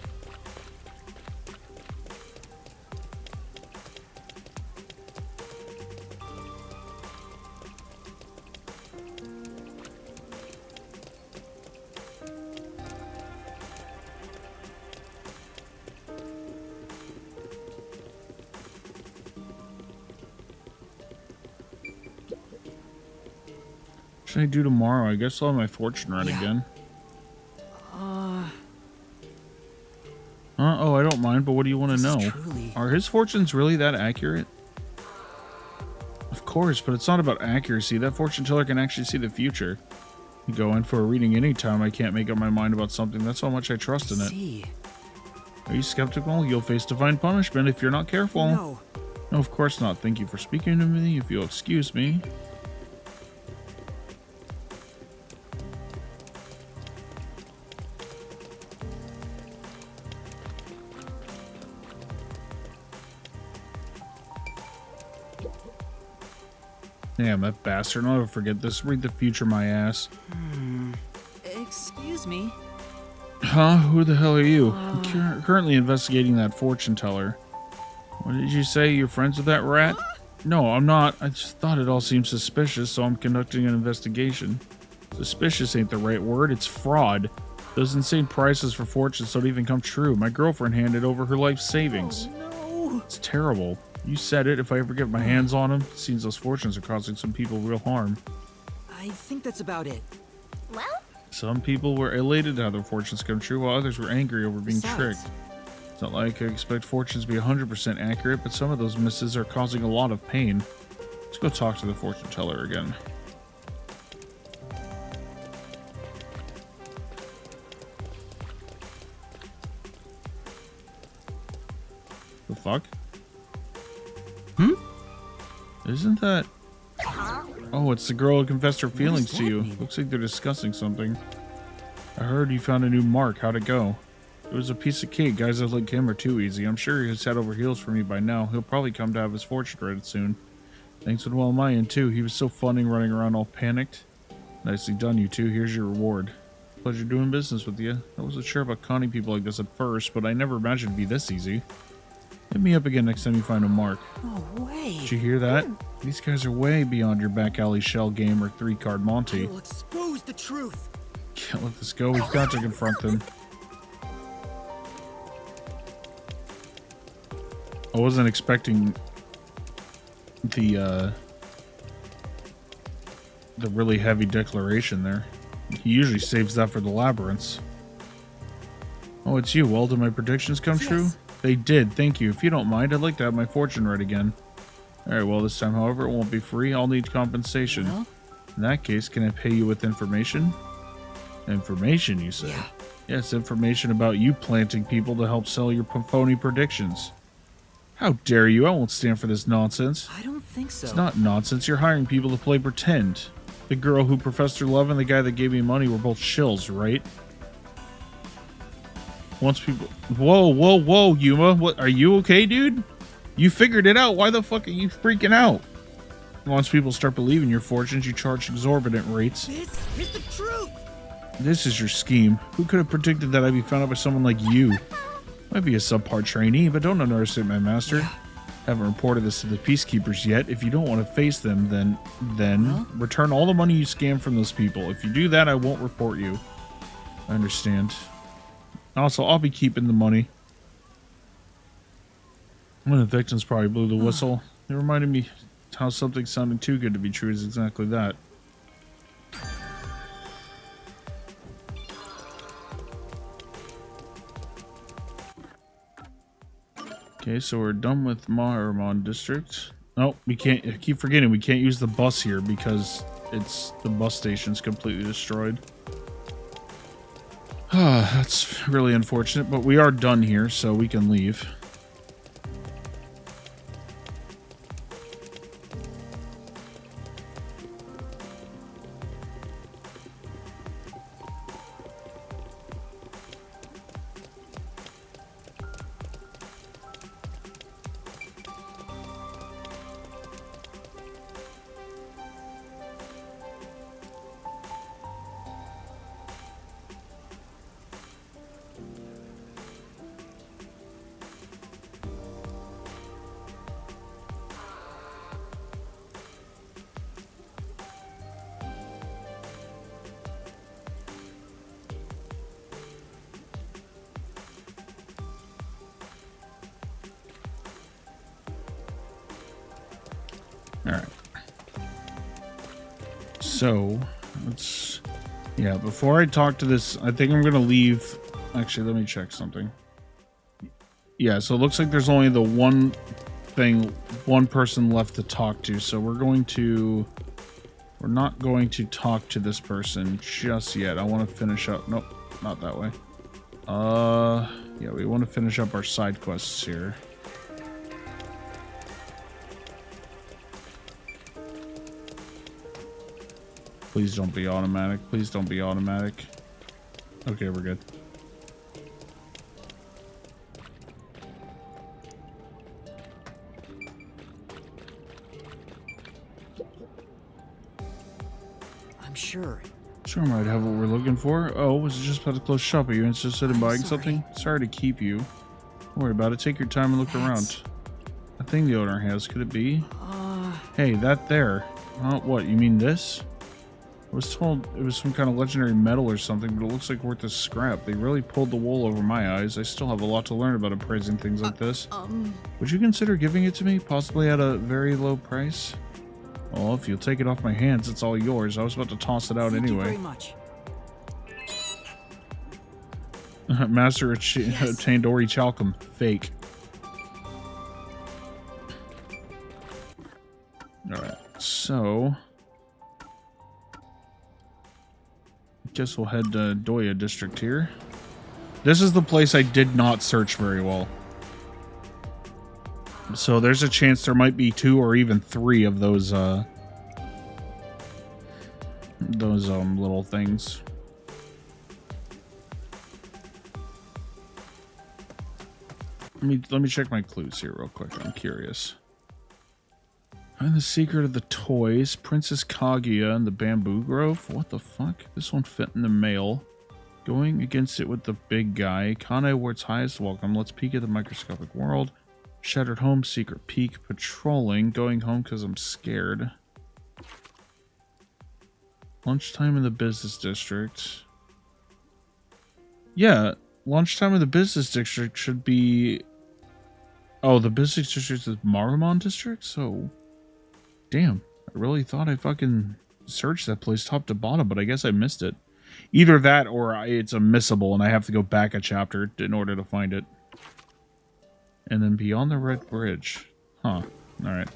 What should I do tomorrow? I guess I'll have my fortune read again. Oh, I don't mind, but what do you want to This is know? truly- Are his fortunes really that accurate? Of course, but it's not about accuracy. That fortune teller can actually see the future. You go in for a reading anytime I can't make up my mind about something. That's how much I trust in it. See. Are you skeptical? You'll face divine punishment if you're not careful. No. No, of course not. Thank you for speaking to me. If you'll excuse me. Damn, that bastard. I'll never forget this. Read the future, my ass. Excuse me. Huh? Who the hell are you? I'm currently investigating that fortune teller. What did you say? You're friends with that rat? No, I'm not. I just thought it all seemed suspicious, so I'm conducting an investigation. Suspicious ain't the right word. It's fraud. Those insane prices for fortunes don't even come true. My girlfriend handed over her life savings. No. It's terrible. You said it. If I ever get my hands on them, it seems those fortunes are causing some people real harm. I think that's about it. Well, Some people were elated to have their fortunes come true, while others were angry over being Besides- tricked. It's not like I expect fortunes to be 100% accurate, but some of those misses are causing a lot of pain. Let's go talk to the fortune teller again. The fuck? Isn't that... Oh, it's the girl who confessed her feelings to that you. mean? Looks like they're discussing something. I heard you found a new mark. How'd it go? It was a piece of cake. Guys that like him are too easy. I'm sure he's head over heels for me by now. He'll probably come to have his fortune read soon. Thanks went well on my end, too. He was so funny running around all panicked. Nicely done, you two. Here's your reward. Pleasure doing business with you. I wasn't sure about conning people like this at first, but I never imagined it'd be this easy. Hit me up again next time you find a mark. No way. Did you hear that? These guys are way beyond your back alley shell game or 3-card Monty. I'll expose the truth. Can't let this go. We've got to confront them. I wasn't expecting the really heavy declaration there. He usually saves that for the labyrinths. Oh, it's you. Well, did my predictions come true? They did. Thank you. If you don't mind, I'd like to have my fortune read again. Alright, well, this time, however, it won't be free. I'll need compensation. Huh? In that case, can I pay you with information? Information, you say? Yeah. Yes, information about you planting people to help sell your phony predictions. How dare you? I won't stand for this nonsense. I don't think so. It's not nonsense. You're hiring people to play pretend. The girl who professed her love and the guy that gave me money were both shills, right? Once people... Whoa, Yuma. What? Are you okay, dude? You figured it out. Why the fuck are you freaking out? Once people start believing your fortunes, you charge exorbitant rates. This is the truth. This is your scheme. Who could have predicted that I'd be found out by someone like you? Might be a subpar trainee, but don't underestimate my master. Haven't reported this to the peacekeepers yet. If you don't want to face them, then return all the money you scammed from those people. If you do that, I won't report you. I understand. Also, I'll be keeping the money. One of the victims probably blew the whistle. It reminded me how something sounding too good to be true is exactly that. Okay, so we're done with Maharaman district. Oh, we can't. I keep forgetting we can't use the bus here because the bus station's completely destroyed. That's really unfortunate, but we are done here, so we can leave. Alright. So, yeah, before I talk to this, I think I'm going to leave. Actually, let me check something. Yeah, so it looks like there's only the one person left to talk to. So we're not going to talk to this person just yet. I want to finish up. Nope, not that way. Yeah, we want to finish up our side quests here. Please don't be automatic. Please don't be automatic. Okay, we're good. I'm sure. Sure might have what we're looking for. Oh, was it just about to close shop? Are you interested in buying something? Sorry to keep you. Don't worry about it. Take your time and look around. A thing the owner has. Could it be? Hey, that there. What? You mean this? I was told it was some kind of legendary metal or something, but it looks like worth a scrap. They really pulled the wool over my eyes. I still have a lot to learn about appraising things like this. Would you consider giving it to me? Possibly at a very low price? Well, if you'll take it off my hands, it's all yours. I was about to toss it out Thank anyway. you very much. Master obtained Ori Chalcum. Fake. Alright, so... guess we'll head to Doya district here. This is the place I did not search very well. So there's a chance there might be 2 or even 3 of those little things. Let me check my clues here real quick. I'm curious. Find the secret of the toys. Princess Kaguya and the Bamboo Grove. What the fuck? This one fit in the mail. Going against it with the big guy. Kanai Ward's highest welcome. Let's peek at the microscopic world. Shattered home, secret peek, patrolling, going home because I'm scared. Lunchtime in the business district. Yeah, lunchtime in the business district should be... Oh, the business district is Marmon district? So, damn. I really thought I fucking searched that place top to bottom, but I guess I missed it. Either that or it's a missable and I have to go back a chapter in order to find it. And then beyond the Red Bridge. Huh. Alright.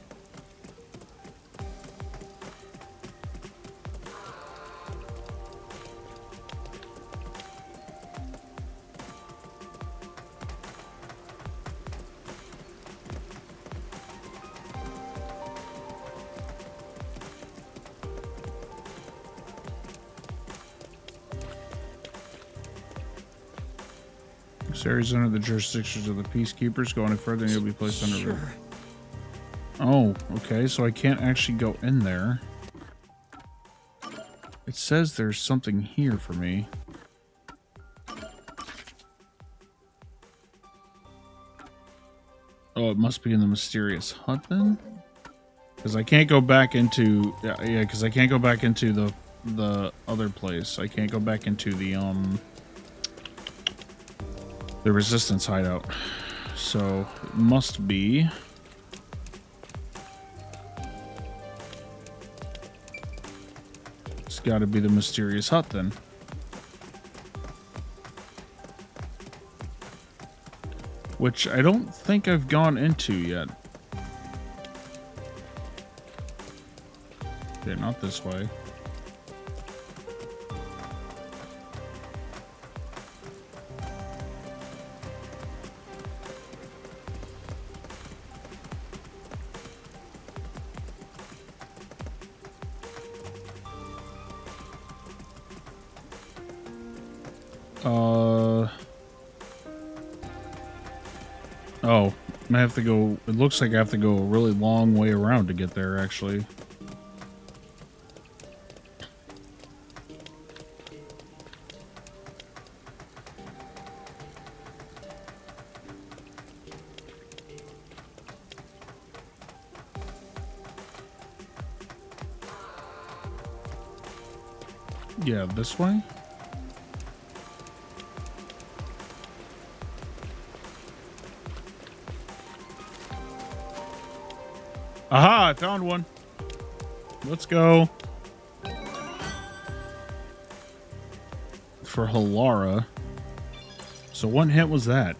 This area is under the jurisdictions of the Peacekeepers. Go any further and you'll be placed under... Sure. Oh, okay, so I can't actually go in there. It says there's something here for me. Oh, it must be in the mysterious hut then? Because I can't go back into... Yeah, because I can't go back into the other place. I can't go back into the resistance hideout. So, it must be... It's gotta be the mysterious hut then. Which I don't think I've gone into yet. Okay, not this way. Oh, I have to go... It looks like I have to go a really long way around to get there, actually. Yeah, this way? Aha, I found one. Let's go. For Halara. So what hint was that?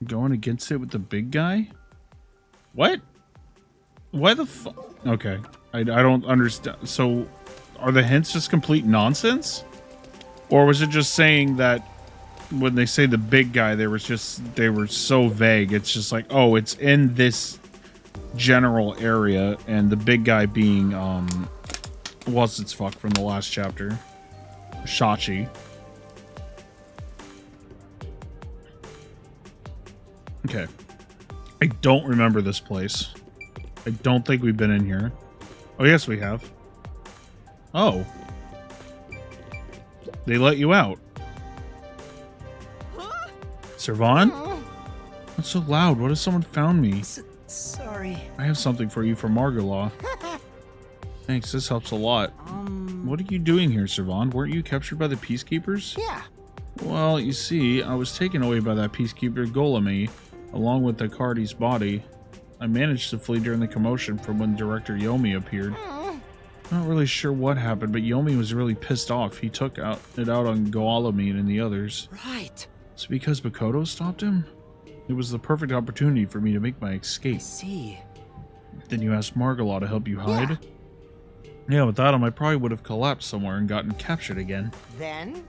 Going against it with the big guy? What? Why the fuck? Okay. I don't understand. So are the hints just complete nonsense? Or was it just saying that when they say the big guy, they were so vague. It's just like, oh, it's in this general area, and the big guy being what's its fuck from the last chapter, Shachi. Okay, I don't remember this place. I don't think we've been in here. Oh, yes, we have. Oh. They let you out. Servan? What's so loud? What if someone found me? Sorry. I have something for you from Margalaw. Thanks, this helps a lot. What are you doing here, Servan? Weren't you captured by the Peacekeepers? Yeah. Well, you see, I was taken away by that Peacekeeper Golemy, along with Akardi's body. I managed to flee during the commotion from when Director Yomi appeared. Not really sure what happened, but Yomi was really pissed off. He took it out on Goalamine and the others. Right. It's because Makoto stopped him? It was the perfect opportunity for me to make my escape. I see. Then you asked Margalaw to help you hide? Yeah, without him I probably would have collapsed somewhere and gotten captured again. Then?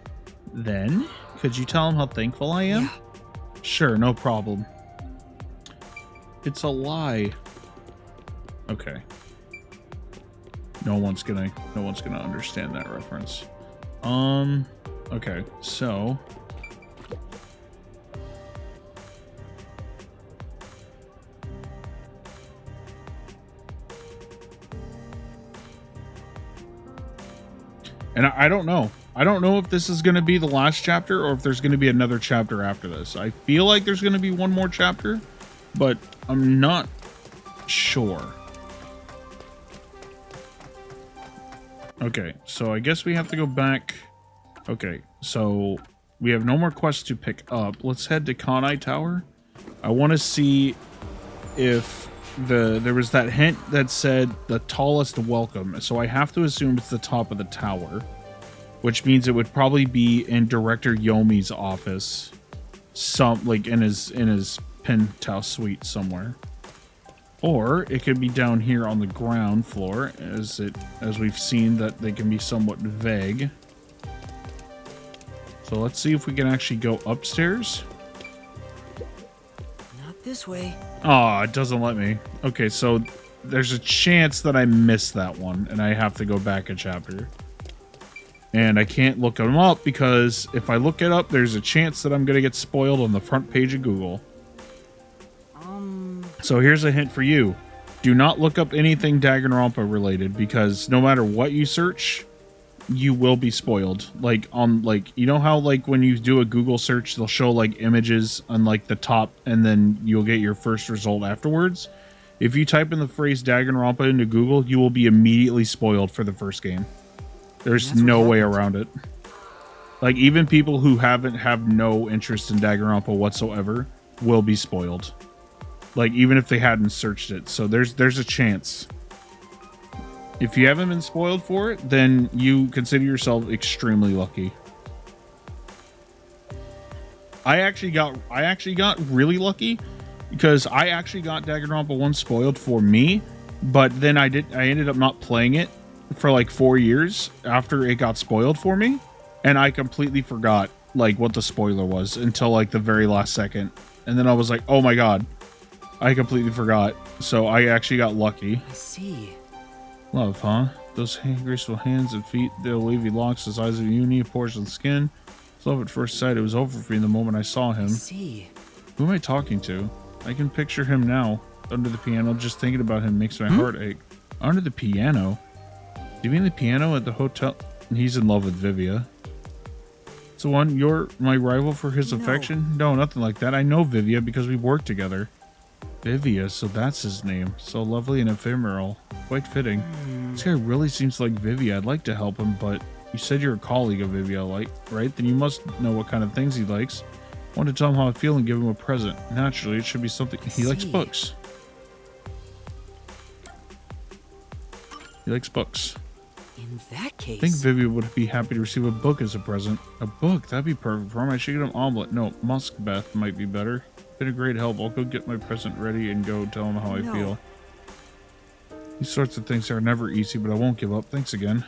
Then? Could you tell him how thankful I am? Yeah. Sure, no problem. It's a lie. Okay. No one's gonna understand that reference. Okay, so And I don't know. I don't know if this is going to be the last chapter or if there's going to be another chapter after this. I feel like there's going to be one more chapter, but I'm not sure. Okay, so I guess we have to go back. Okay, so we have no more quests to pick up. Let's head to Kanai Tower. I want to see if there was that hint that said the tallest welcome. So I have to assume it's the top of the tower, which means it would probably be in Director Yomi's office, like in his penthouse suite somewhere. Or it could be down here on the ground floor, as we've seen that they can be somewhat vague. So let's see if we can actually go upstairs. Not this way. Oh, it doesn't let me. Okay, so there's a chance that I missed that one, and I have to go back a chapter. And I can't look them up because if I look it up, there's a chance that I'm going to get spoiled on the front page of Google. So here's a hint for you. Do not look up anything Danganronpa related, because no matter what you search, you will be spoiled. Like you know how like when you do a Google search, they'll show like images on like the top and then you'll get your first result afterwards. If you type in the phrase Danganronpa into Google, you will be immediately spoiled for the first game. There's no way around it. Like even people who have no interest in Danganronpa whatsoever will be spoiled. Like even if they hadn't searched it. So there's a chance. If you haven't been spoiled for it, then you consider yourself extremely lucky. I actually got really lucky because I actually got Danganronpa 1 spoiled for me, but then I ended up not playing it for like 4 years after it got spoiled for me, and I completely forgot like what the spoiler was until like the very last second, and then I was like, oh my god, I completely forgot. So I actually got lucky. I see. Love, huh? Those graceful hands and feet, they'll wavy locks the size of uni, porcelain skin. It's love at first sight. It was over for me the moment I saw him. I see. Who am I talking to? I can picture him now. Under the piano, just thinking about him makes my heart ache. Under the piano? Do you mean the piano at the hotel? He's in love with Vivia. So one, you're my rival for his affection? No, nothing like that. I know Vivia because we work together. Vivia, so that's his name. So lovely and ephemeral. Quite fitting. This guy really seems like Vivia. I'd like to help him, but you said you're a colleague of Vivia, right? Then you must know what kind of things he likes. I want to tell him how I feel and give him a present. Naturally, it should be something. He likes books. He likes books. In that case, I think Vivia would be happy to receive a book as a present. A book? That'd be perfect for him. I should get him omelet. No, Muskbeth might be better. Been a great help. I'll go get my present ready and go tell him how I feel. These sorts of things are never easy, but I won't give up. Thanks again.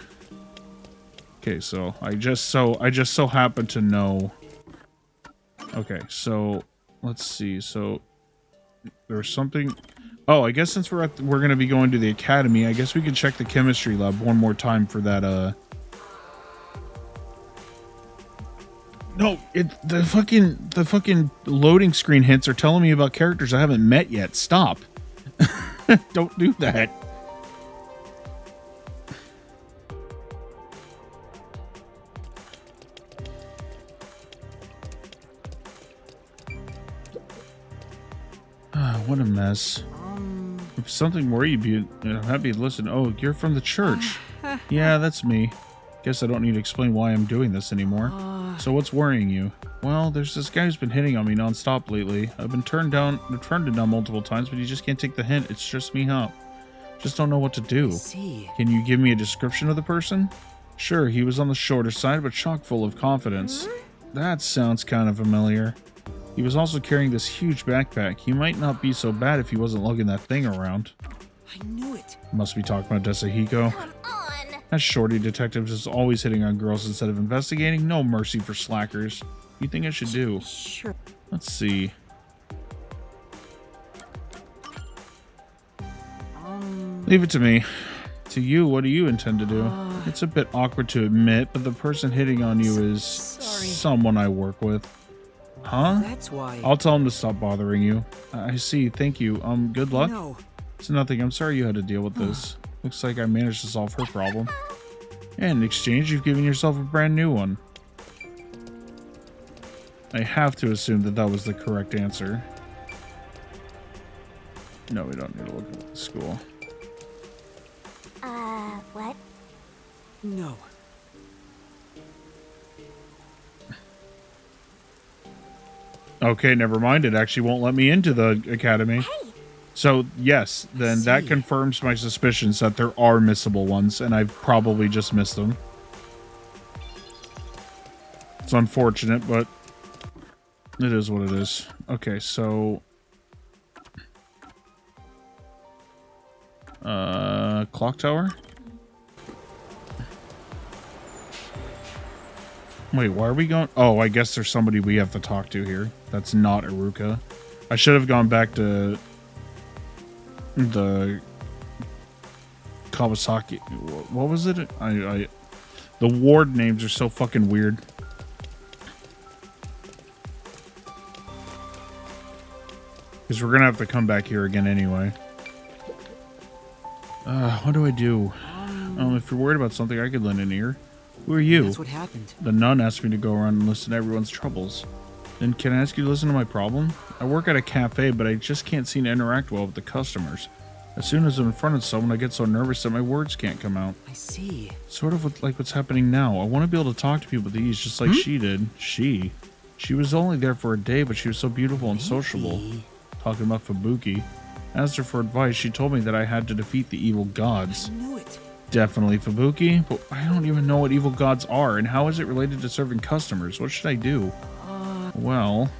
Okay, so I just so happen to know. Okay, so let's see. So there's something. Oh, I guess since we're going to be going to the academy, I guess we can check the chemistry lab one more time for that. No, the fucking loading screen hints are telling me about characters I haven't met yet. Stop. Don't do that. What a mess. If something were you'd be happy to listen. Oh, you're from the church. Yeah, that's me. Guess I don't need to explain why I'm doing this anymore. So what's worrying you? Well, there's this guy who's been hitting on me nonstop lately. I've been turned down multiple times, but you just can't take the hint. It's just me up. Just don't know what to do. Can you give me a description of the person? Sure, he was on the shorter side, but chock full of confidence. That sounds kind of familiar. He was also carrying this huge backpack. He might not be so bad if he wasn't lugging that thing around. I knew it. Must be talking about Desahiko. Come on. That shorty detective is always hitting on girls instead of investigating. No mercy for slackers. What do you think I should do? Sure. Let's see. Leave it to me. To you, what do you intend to do? It's a bit awkward to admit, but the person hitting on you is someone I work with. Huh? That's why. I'll tell him to stop bothering you. I see. Thank you. Good luck? No. It's nothing. I'm sorry you had to deal with this. Looks like I managed to solve her problem. And in exchange, you've given yourself a brand new one. I have to assume that that was the correct answer. No, we don't need to look at the school. What? No. Okay, never mind. It actually won't let me into the academy. Hey! So, yes, then that confirms my suspicions that there are missable ones, and I've probably just missed them. It's unfortunate, but it is what it is. Okay, so... clock tower? Wait, why are we going? Oh, I guess there's somebody we have to talk to here. That's not Iruka. I should have gone back to the Kawasaki. What was it? The ward names are so fucking weird. Because we're gonna have to come back here again anyway. What do I do? If you're worried about something, I could lend an ear. Who are you? That's what happened. The nun asked me to go around and listen to everyone's troubles. Then can I ask you to listen to my problem? I work at a cafe, but I just can't seem to interact well with the customers. As soon as I'm in front of someone, I get so nervous that my words can't come out. I see. Sort of like what's happening now. I want to be able to talk to people with ease, just like she did. She was only there for a day, but she was so beautiful and sociable. Talking about Fubuki. Asked her for advice. She told me that I had to defeat the evil gods. I knew it. Definitely Fubuki, but I don't even know what evil gods are, and how is it related to serving customers? What should I do? Well...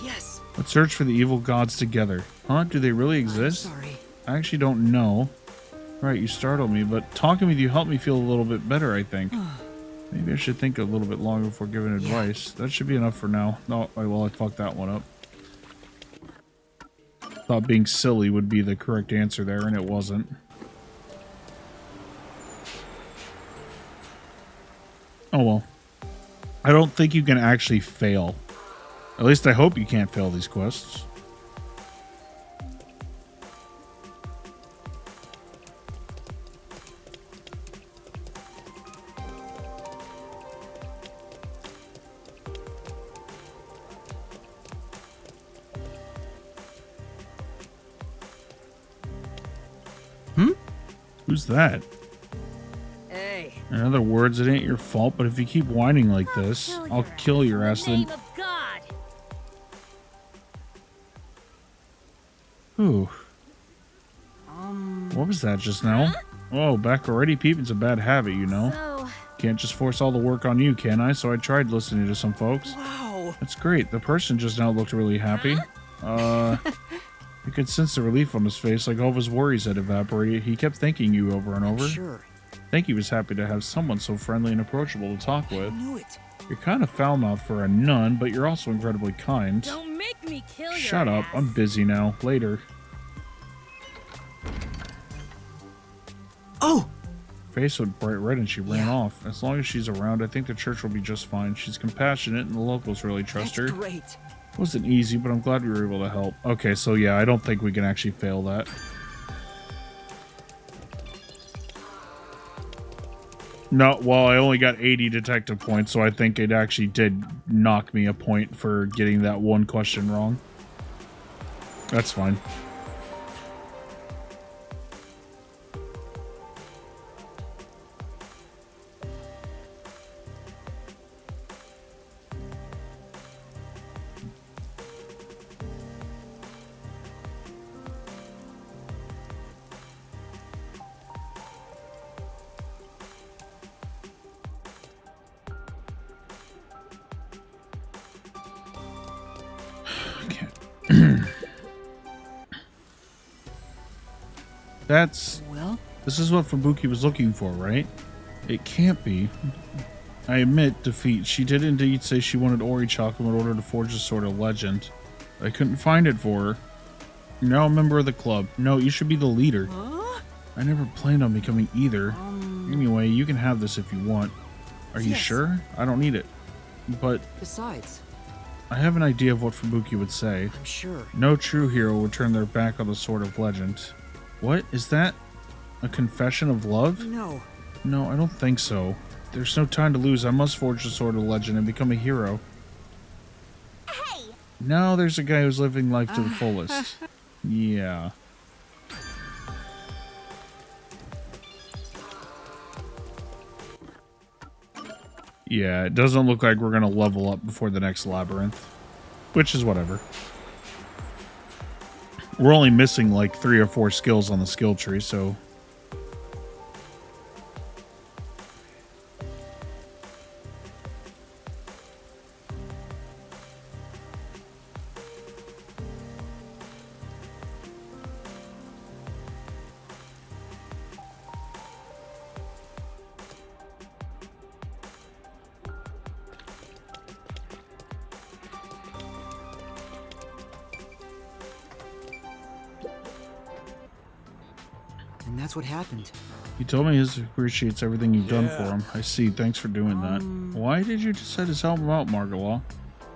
Yes. Let's search for the evil gods together. Huh? Do they really exist? I'm sorry. I actually don't know. Right, you startled me, but talking with you helped me feel a little bit better, I think. Maybe I should think a little bit longer before giving advice. That should be enough for now. No, well, I fucked that one up. Thought being silly would be the correct answer there, and it wasn't. Oh well. I don't think you can actually fail. At least I hope you can't fail these quests. Who's that? Hey. In other words, it ain't your fault, but if you keep whining like this, I'll kill your ass then. In the name of God. Ooh. What was that just now? Oh, back already? Peeping's a bad habit, you know. So, Can't just force all the work on you, can I? So I tried listening to some folks. Wow. That's great. The person just now looked really happy. You could sense the relief on his face, like all of his worries had evaporated. He kept thanking you over and over. Sure. I think he was happy to have someone so friendly and approachable to talk with. I knew it. You're kind of foul-mouthed for a nun, but you're also incredibly kind. don't make me kill your Shut up. ass. I'm busy now. Later. Oh! Face went bright red and she ran off. As long as she's around, I think the church will be just fine. She's compassionate and the locals really trust That's her. great. It wasn't easy, but I'm glad we were able to help. Okay, so yeah, I don't think we can actually fail that. No, well, I only got 80 detective points, so I think it actually did knock me a point for getting that one question wrong. That's fine. Well? This is what Fubuki was looking for, right? It can't be. I admit defeat. She did indeed say she wanted Ori chocolate in order to forge a sort of legend. I couldn't find it for her. You're now a member of the club. No, you should be the leader. Huh? I never planned on becoming either. Anyway, you can have this if you want. Are you Yes. sure? I don't need it. But Besides, I have an idea of what Fubuki would say. I'm sure. No true hero would turn their back on the Sword of Legend. What? Is that a confession of love? No. No, I don't think so. There's no time to lose. I must forge the Sword of Legend and become a hero. Hey! Now there's a guy who's living life to the fullest. Yeah. Yeah, it doesn't look like we're going to level up before the next labyrinth. Which is whatever. We're only missing like 3 or 4 skills on the skill tree, so... And that's what happened. He told me he appreciates everything you've done for him. I see. Thanks for doing that. Why did you decide to help him out, Margalaw?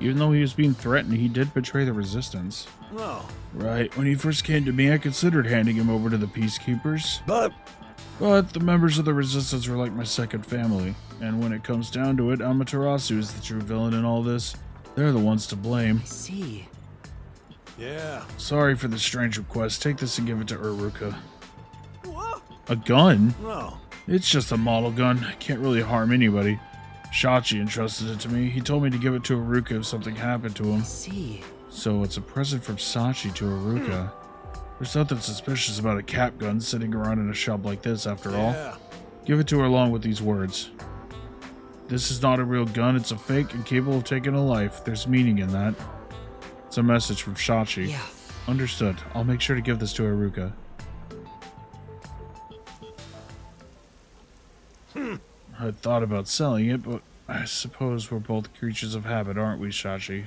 Even though he was being threatened, he did betray the Resistance. No. Right. When he first came to me, I considered handing him over to the Peacekeepers. But the members of the Resistance were like my second family. And when it comes down to it, Amaterasu is the true villain in all this. They're the ones to blame. I see. yeah. Sorry for the strange request. Take this and give it to Uruka. What? A gun? No. It's just a model gun. Can't really harm anybody. Shachi entrusted it to me. He told me to give it to Uruka if something happened to him. I see. So it's a present from Sachi to Uruka. There's nothing suspicious about a cap gun sitting around in a shop like this, after all. Yeah. Give it to her along with these words. This is not a real gun. It's a fake and capable of taking a life. There's meaning in that. It's a message from Shachi. Yeah. Understood. I'll make sure to give this to Uruka. I thought about selling it, but I suppose we're both creatures of habit, aren't we, Shachi?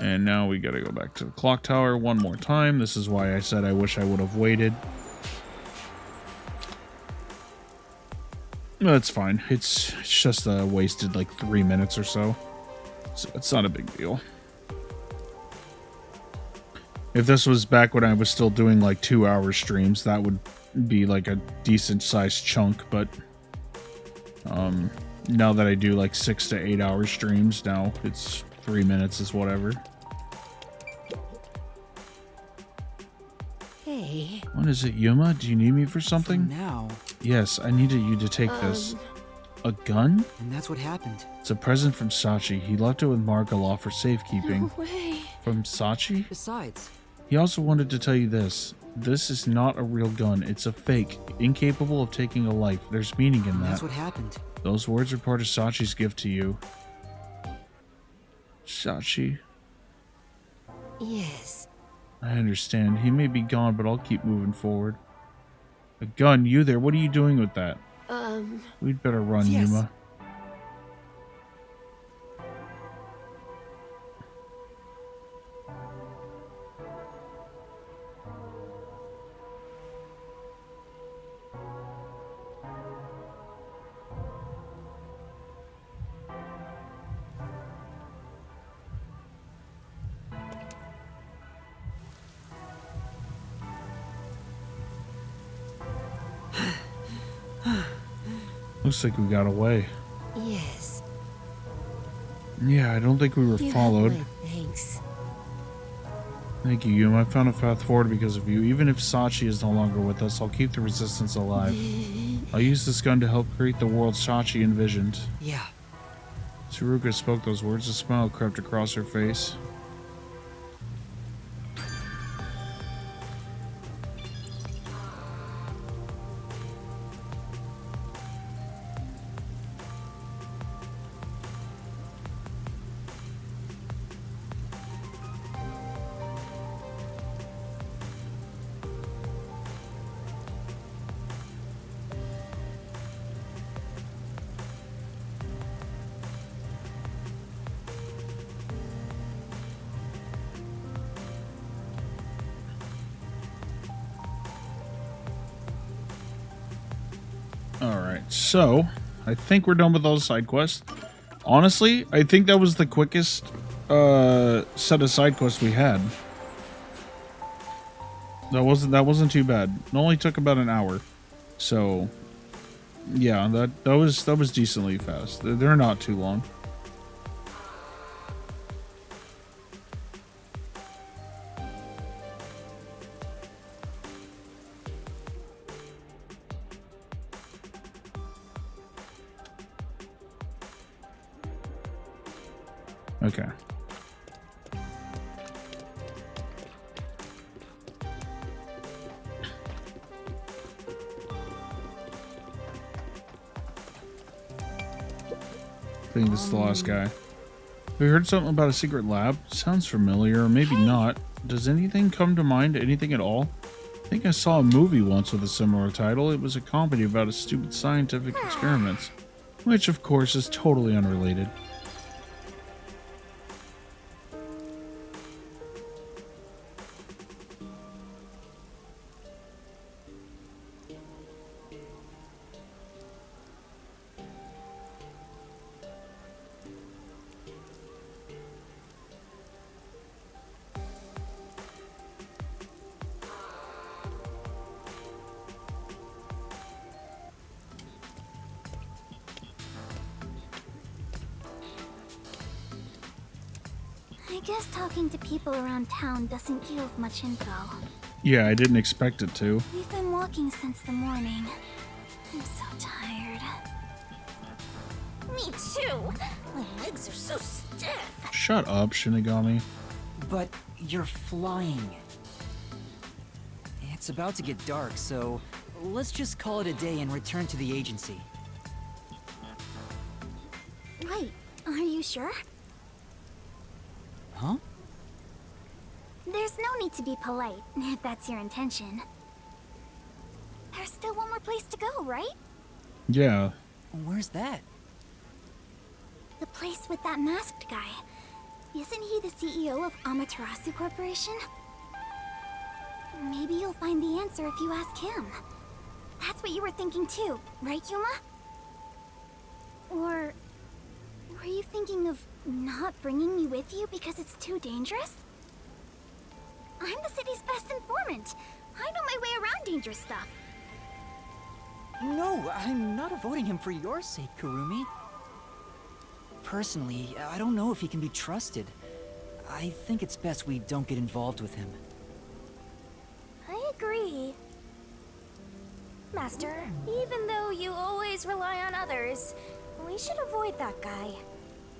And now we gotta go back to the clock tower one more time. This is why I said I wish I would have waited. No, it's fine. It's just wasted like 3 minutes or so. So it's not a big deal. If this was back when I was still doing like 2-hour streams, that would be like a decent sized chunk, but now that I do like 6 to 8 hour streams, now it's 3 minutes is whatever. Hey. What is it, Yuma? Do you need me for something? Now. Yes, I needed you to take this. A gun? And that's what happened. It's a present from Sachi. He left it with Margalaw for safekeeping. No way. From Sachi? Besides, He also wanted to tell you this. This is not a real gun. It's a fake, incapable of taking a life. There's meaning in and that. that's what happened. Those words are part of Sachi's gift to you. Sachi, Yes. I understand. He may be gone, but I'll keep moving forward. A gun? You there? What are you doing with that? We'd better run, Yes. Yuma. Looks like we got away. Yes. Yeah, I don't think we were You have followed. my thanks. Thank you, Yuma. I found a path forward because of you. Even if Sachi is no longer with us, I'll keep the resistance alive. I'll use this gun to help create the world Sachi envisioned. Yeah. Tsuruka spoke those words. A smile crept across her face. Alright, so I think we're done with all the side quests. Honestly, I think that was the quickest set of side quests we had. That wasn't too bad. It only took about an hour. So yeah, that was decently fast. They're not too long. Okay. I think this is the last guy. We heard something about a secret lab. Sounds familiar, or maybe not. Does anything come to mind? Anything at all? I think I saw a movie once with a similar title. It was a comedy about a stupid scientific experiments, which of course is totally unrelated. I guess talking to people around town doesn't yield much info. Yeah, I didn't expect it to. We've been walking since the morning. I'm so tired. Me too. My legs are so stiff. Shut up, Shinigami. But you're flying. It's about to get dark, so let's just call it a day and return to the agency. Wait, are you sure? Huh? There's no need to be polite, if that's your intention. There's still one more place to go, right? Yeah. Where's that? The place with that masked guy. Isn't he the CEO of Amaterasu Corporation? Maybe you'll find the answer if you ask him. That's what you were thinking too, right, Yuma? Or were you thinking of not bringing me with you because it's too dangerous? I'm the city's best informant. I know my way around dangerous stuff. No, I'm not avoiding him for your sake, Kurumi. Personally, I don't know if he can be trusted. I think it's best we don't get involved with him. I agree. Master, even though you always rely on others, we should avoid that guy.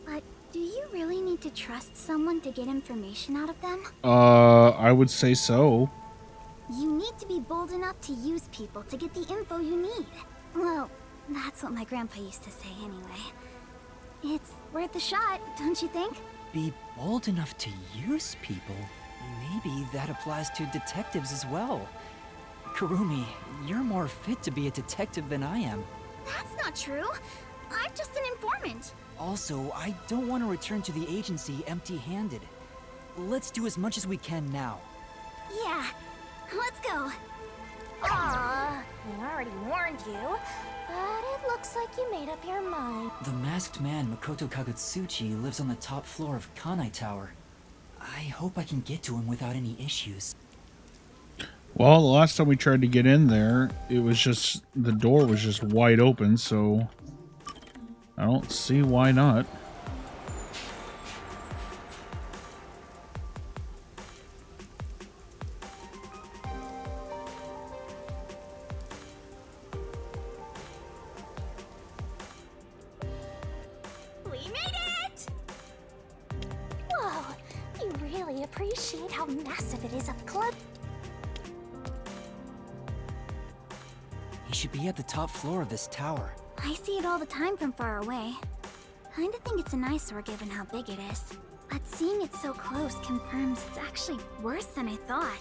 But do you really need to trust someone to get information out of them? I would say so. You need to be bold enough to use people to get the info you need. Well, that's what my grandpa used to say anyway. It's worth a shot, don't you think? Be bold enough to use people? Maybe that applies to detectives as well. Kurumi, you're more fit to be a detective than I am. That's not true. I'm just an informant. Also, I don't want to return to the agency empty-handed. Let's do as much as we can now. Yeah, let's go. Aww, I already warned you, but it looks like you made up your mind. The masked man Makoto Kagutsuchi lives on the top floor of Kanai Tower. I hope I can get to him without any issues. Well, the last time we tried to get in there, it was just, the door was just wide open, so I don't see why not. We made it! Whoa, you really appreciate how massive it is up close. He should be at the top floor of this tower. I see it all the time from far away. Kinda think it's an eyesore given how big it is. But seeing it so close confirms it's actually worse than I thought.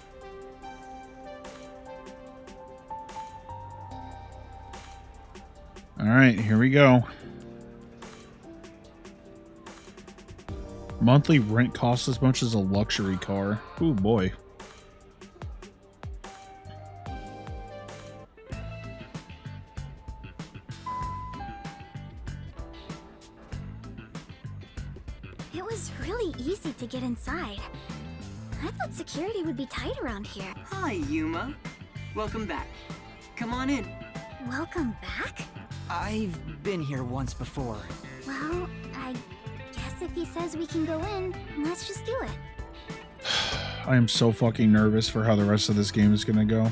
Alright, here we go. Monthly rent costs as much as a luxury car. Ooh, boy. really easy to get inside. I thought security would be tight around here. Hi, Yuma. Welcome back. Come on in. Welcome back? I've been here once before. Well, I guess if he says we can go in, let's just do it. I am so fucking nervous for how the rest of this game is gonna go.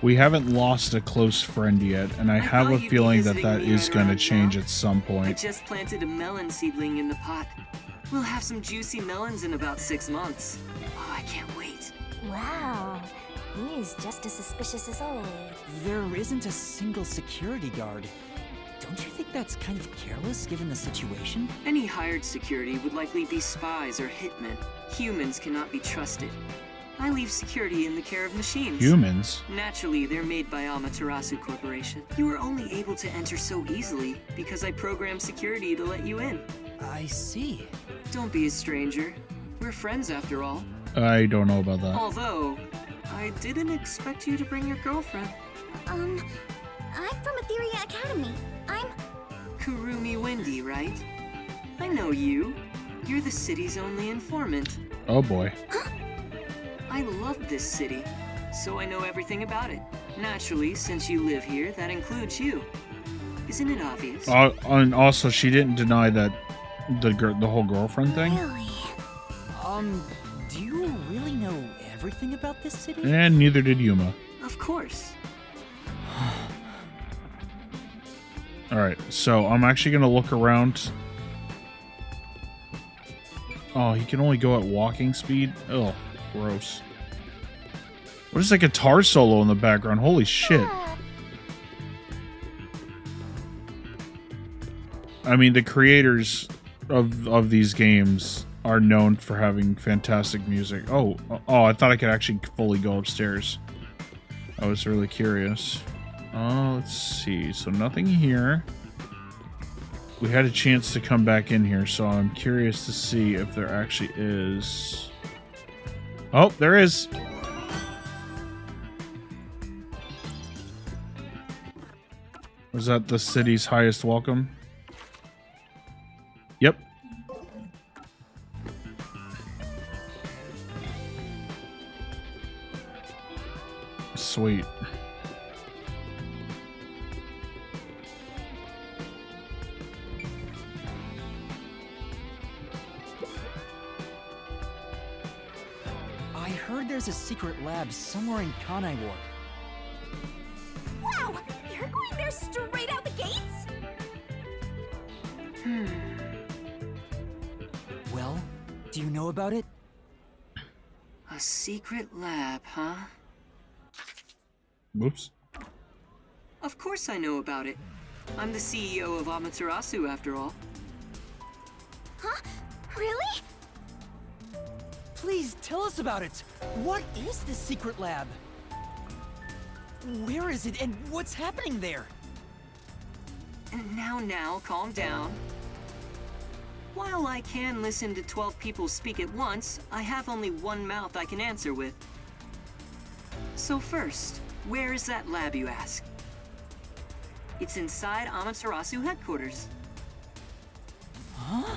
We haven't lost a close friend yet, and I have thought a you'd be feeling that visiting that me is right gonna around change now. at some I point. just planted a melon seedling in the pot. We'll have some juicy melons in about 6 months. Oh, I can't wait. Wow. He's just as suspicious as always. There isn't a single security guard. Don't you think that's kind of careless given the situation? Any hired security would likely be spies or hitmen. Humans cannot be trusted. I leave security in the care of machines. Humans? Naturally, they're made by Amaterasu Corporation. You were only able to enter so easily because I programmed security to let you in. I see. Don't be a stranger. We're friends after all. I don't know about that. Although, I didn't expect you to bring your girlfriend. I'm from Etheria Academy. I'm... Kurumi Wendy, right? I know you. You're the city's only informant. Oh boy. I love this city, so I know everything about it. Naturally, since you live here, that includes you. Isn't it obvious? And also, she didn't deny that the whole girlfriend thing. Really? Do you really know everything about this city? And neither did Yuma. Of course. Alright, so I'm actually gonna look around. Oh, he can only go at walking speed? Oh, gross. What is that guitar solo in the background? Holy shit. I mean, the creators of these games are known for having fantastic music. Oh, I thought I could actually fully go upstairs. I was really curious. Let's see. So nothing here. We had a chance to come back in here, so I'm curious to see if there actually is. Oh, there is. Was that the city's highest welcome? Yep. Sweet. I heard there's a secret lab somewhere in Kanai Ward. Wow! You're going there straight out the gates? Well, do you know about it? A secret lab, huh? Whoops. Of course I know about it. I'm the CEO of Amaterasu, after all. Huh? Really? Please tell us about it. What is this secret lab? Where is it and what's happening there? And now, calm down. While I can listen to 12 people speak at once, I have only one mouth I can answer with. So first, where is that lab, you ask? It's inside Amaterasu headquarters. Huh?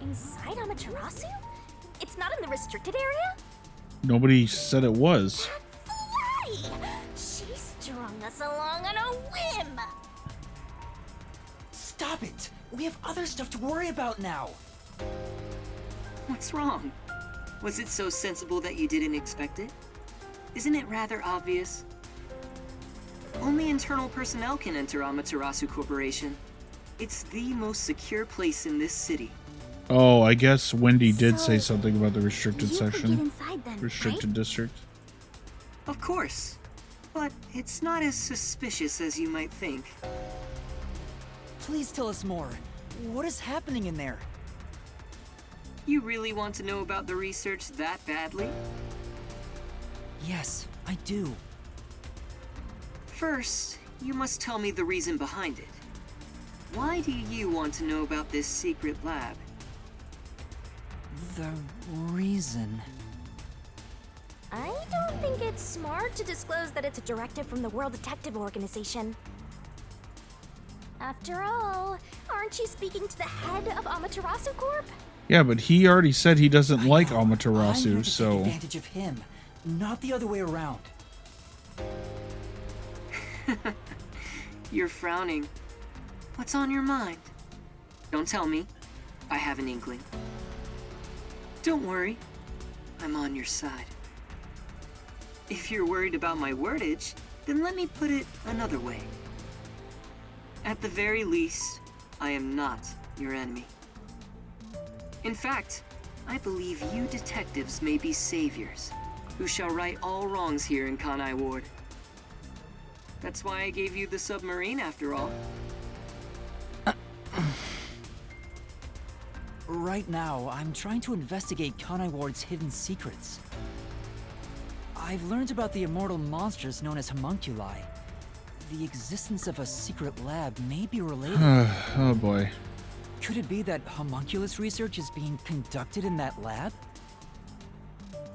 Inside Amaterasu? It's not in the restricted area? Nobody said it was. Why? She strung us along on a whim! Stop it! We have other stuff to worry about now. What's wrong? Was it so sensible that you didn't expect it? Isn't it rather obvious? Only internal personnel can enter Amaterasu Corporation. It's the most secure place in this city. Oh, I guess Wendy did So, say something about the restricted You could section. get inside then, Restricted right? district. Of course. But it's not as suspicious as you might think. Please tell us more. What is happening in there? You really want to know about the research that badly? Yes, I do. First, you must tell me the reason behind it. Why do you want to know about this secret lab? The reason... I don't think it's smart to disclose that it's a directive from the World Detective Organization. After all, our Aren't you speaking to the head of Amaterasu Corp? Yeah, but he already said he doesn't like I'm here Amaterasu, to take so... advantage of him, not the other way around. You're frowning. What's on your mind? Don't tell me. I have an inkling. Don't worry. I'm on your side. If you're worried about my wordage, then let me put it another way. At the very least, I am not your enemy. In fact, I believe you detectives may be saviors, who shall right all wrongs here in Kanai Ward. That's why I gave you the submarine, after all. Right now, I'm trying to investigate Kanai Ward's hidden secrets. I've learned about the immortal monsters known as homunculi. The existence of a secret lab may be related. Oh boy. Could it be that homunculus research is being conducted in that lab?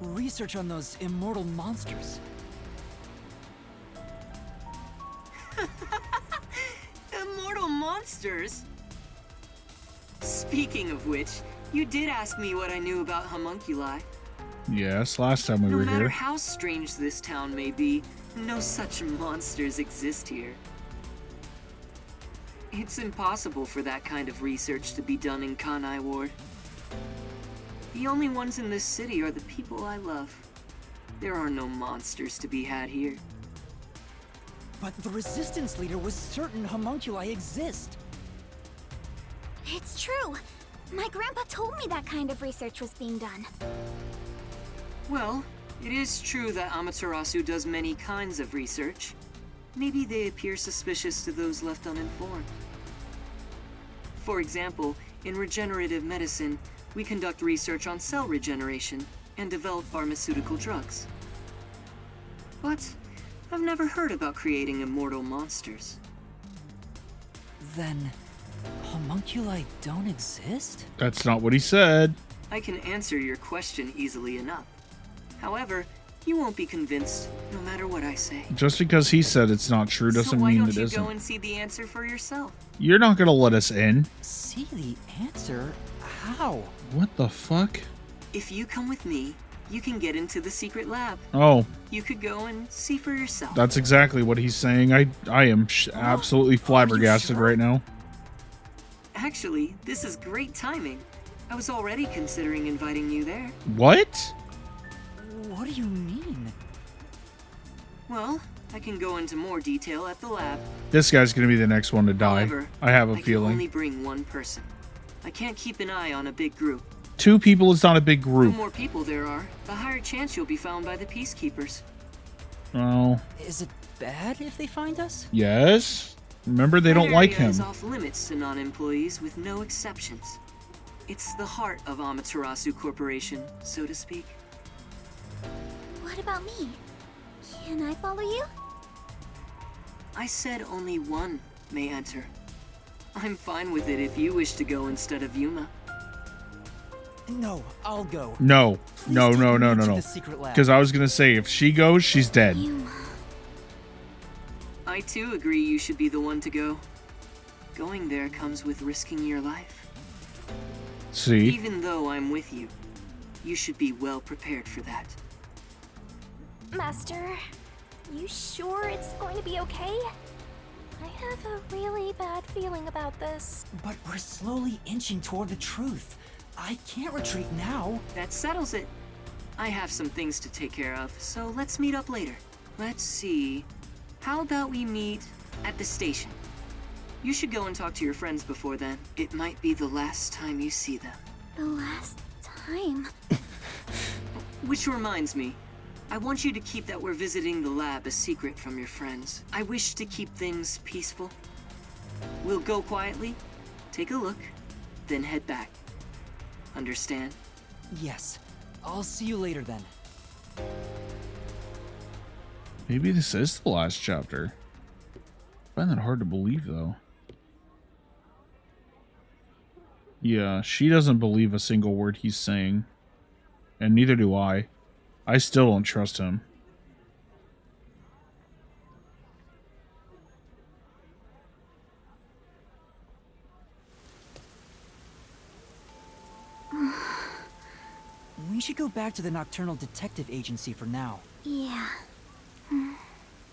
Research on those immortal monsters. Immortal monsters? Speaking of which, you did ask me what I knew about homunculi. Yes, last time we No were matter here. how strange this town may be, no such monsters exist here. It's impossible for that kind of research to be done in Kanai Ward. The only ones in this city are the people I love. There are no monsters to be had here. But the resistance leader was certain homunculi exist. It's true. My grandpa told me that kind of research was being done. Well, it is true that Amaterasu does many kinds of research. Maybe they appear suspicious to those left uninformed. For example, in regenerative medicine, we conduct research on cell regeneration and develop pharmaceutical drugs. But I've never heard about creating immortal monsters. Then, homunculi don't exist? That's not what he said. I can answer your question easily enough. However, you won't be convinced no matter what I say. Just because he said it's not true So doesn't why mean don't it you isn't. go and see the answer for yourself? You're not gonna let us in. See the answer? How? What the fuck? If you come with me, you can get into the secret lab. Oh, You could go and see for yourself. that's exactly what he's saying. I am absolutely flabbergasted sure? right now. Actually, this is great timing. I was already considering inviting you there. What? What do you mean? Well, I can go into more detail at the lab. This guy's gonna be the next one to die. However, I have a I can feeling. only bring one person. I can't keep an eye on a big group. 2 people is not a big The group. more people there are, the higher chance you'll be found by the peacekeepers. Oh, Is it bad if they find us? yes. Remember, they That don't like area is him. off limits to non-employees with no exceptions. It's the heart of Amaterasu Corporation, so to speak. What about me? Can I follow you? I said only one may enter. I'm fine with it if you wish to go instead of Yuma. No, I'll go. No, Please no, take no, me no, no, to no. the secret lab. Because I was gonna say, if she goes, she's dead. I too agree you should be the one to go. Going there comes with risking your life. See? Even though I'm with you, you should be well prepared for that. Master, you sure it's going to be okay? I have a really bad feeling about this. But we're slowly inching toward the truth. I can't retreat now. That settles it. I have some things to take care of, so let's meet up later. Let's see. How about we meet at the station? You should go and talk to your friends before then. It might be the last time you see them. The last time. Which reminds me, I want you to keep that we're visiting the lab a secret from your friends. I wish to keep things peaceful. We'll go quietly, take a look, then head back. Understand? Yes. I'll see you later then. Maybe this is the last chapter. I find that hard to believe, though. Yeah, she doesn't believe a single word he's saying. And neither do I. I still don't trust him. We should go back to the Nocturnal Detective Agency for now. Yeah.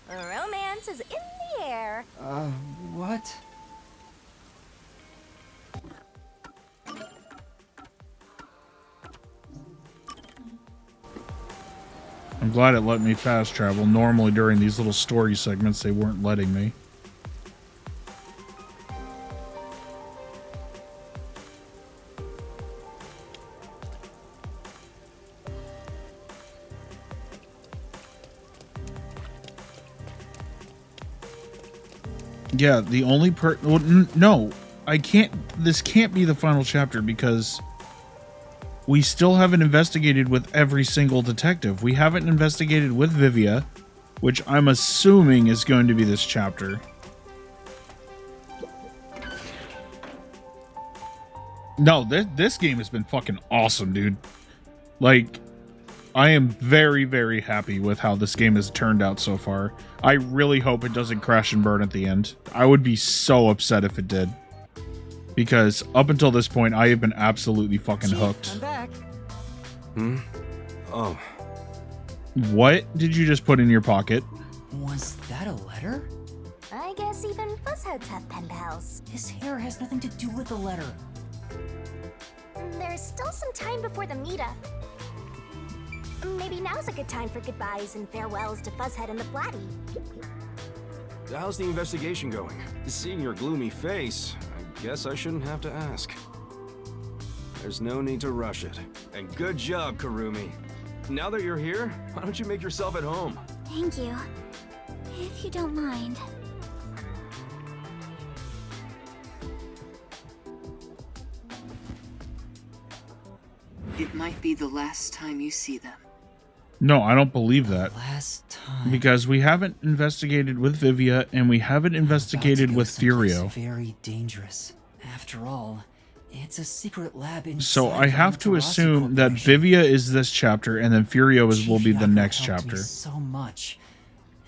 Romance is in the air. What? I'm glad it let me fast travel. Normally during these little story segments, they weren't letting me. Yeah, the only no, I can't. This can't be the final chapter because we still haven't investigated with every single detective. We haven't investigated with Vivia, which I'm assuming is going to be this chapter. No, this game has been fucking awesome, dude. Like, I am very, very happy with how this game has turned out so far. I really hope it doesn't crash and burn at the end. I would be so upset if it did. Because up until this point, I have been absolutely fucking hooked. I'm back. Oh. What did you just put in your pocket? Was that a letter? I guess even Fuzzheads have pen pals. His hair has nothing to do with the letter. There's still some time before the meetup. Maybe now's a good time for goodbyes and farewells to Fuzzhead and the Flatty. How's the investigation going? Seeing your gloomy face, I guess I shouldn't have to ask. There's no need to rush it. And good job, Kurumi. Now that you're here, why don't you make yourself at home? Thank you. If you don't mind. It might be the last time you see them. No, I don't believe that. Last time. Because we haven't investigated with Vivia and we haven't investigated with Furio. Very dangerous. After all, it's a secret lab inside. So I have to Amaterasu assume that Corporation. Vivia is this chapter and then Furio will be the Chief next Yako helped chapter. me so much,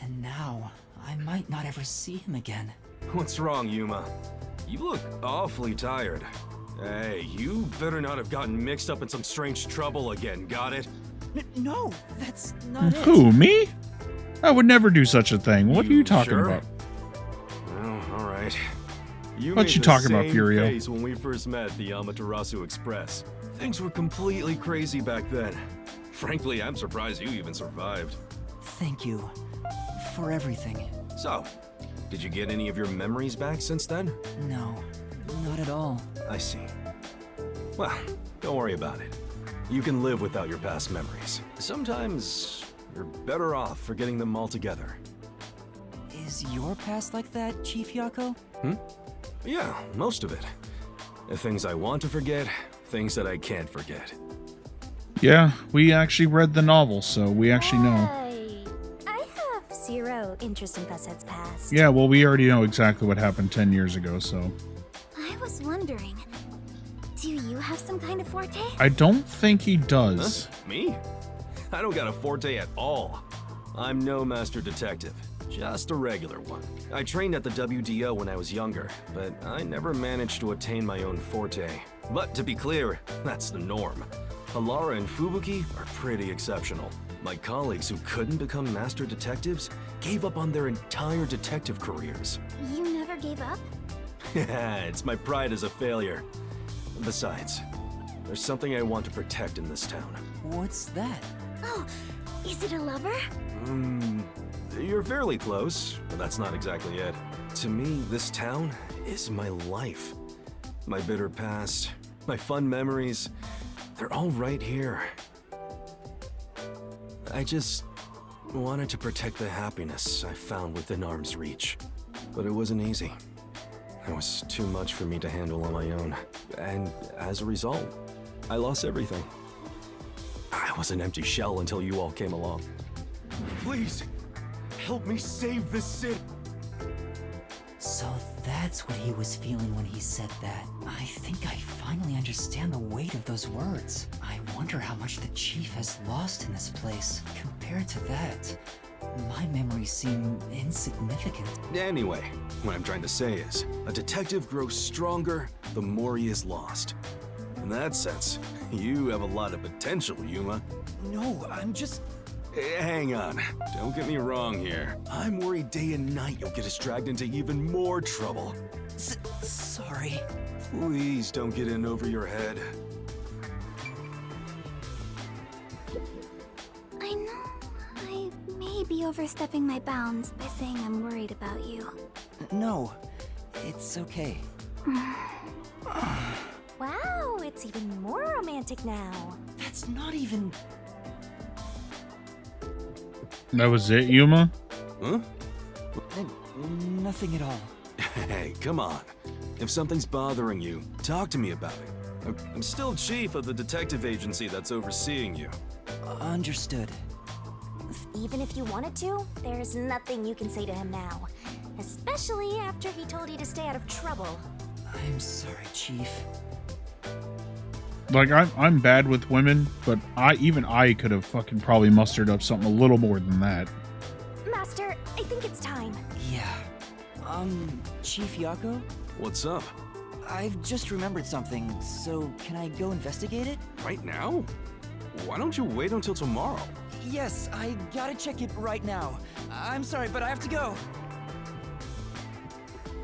and now I might not ever see him again. What's wrong, Yuma? You look awfully tired. Hey, you better not have gotten mixed up in some strange trouble again, got it? No, that's not it. Who, me? I would never do such a thing. What are you talking sure? about? Oh, all right. You What made you the talking about, same Furio? face when we first met at the Amaterasu Express. Things were completely crazy back then. Frankly, I'm surprised you even survived. Thank you for everything. So, did you get any of your memories back since then? No, not at all. I see. Well, don't worry about it. You can live without your past memories. Sometimes you're better off forgetting them altogether. Is your past like that, Chief Yako? Yeah, most of it. The things I want to forget, things that I can't forget. Yeah, we actually read the novel, so we actually know. I have zero interest in Fuzzhead's past. Yeah, well, we already know exactly what happened 10 years ago, so. I was wondering, do you have some kind of forte? I don't think he does. Huh? Me? I don't got a forte at all. I'm no master detective, just a regular one. I trained at the WDO when I was younger, but I never managed to attain my own forte. But to be clear, that's the norm. Halara and Fubuki are pretty exceptional. My colleagues who couldn't become master detectives gave up on their entire detective careers. You never gave up? It's my pride as a failure. Besides, there's something I want to protect in this town. What's that? Oh, is it a lover? You're fairly close, but that's not exactly it. To me, this town is my life. My bitter past, my fun memories, they're all right here. I just wanted to protect the happiness I found within arm's reach. But it wasn't easy. It was too much for me to handle on my own. And as a result, I lost everything. I was an empty shell until you all came along. Please, help me save this city. So that's what he was feeling when he said that. I think I finally understand the weight of those words. I wonder how much the Chief has lost in this place. Compared to that, my memories seem insignificant. Anyway, what I'm trying to say is, a detective grows stronger the more he is lost. In that sense, you have a lot of potential, Yuma. No, I'm just... Hang on. Don't get me wrong here. I'm worried day and night you'll get us dragged into even more trouble. Sorry. Please don't get in over your head. I know I may be overstepping my bounds by saying I'm worried about you. No, it's okay. Wow, it's even more romantic now. That's not even... That was it, Yuma? Huh? Nothing at all. Hey, come on. If something's bothering you, talk to me about it. I'm still chief of the detective agency that's overseeing you. Understood. Even if you wanted to, there's nothing you can say to him now. Especially after he told you to stay out of trouble. I'm sorry, Chief. Like, I'm bad with women, but I could have fucking probably mustered up something a little more than that. Master, I think it's time. Yeah. Chief Yako? What's up? I've just remembered something, so can I go investigate it? Right now? Why don't you wait until tomorrow? Yes, I gotta check it right now. I'm sorry, but I have to go.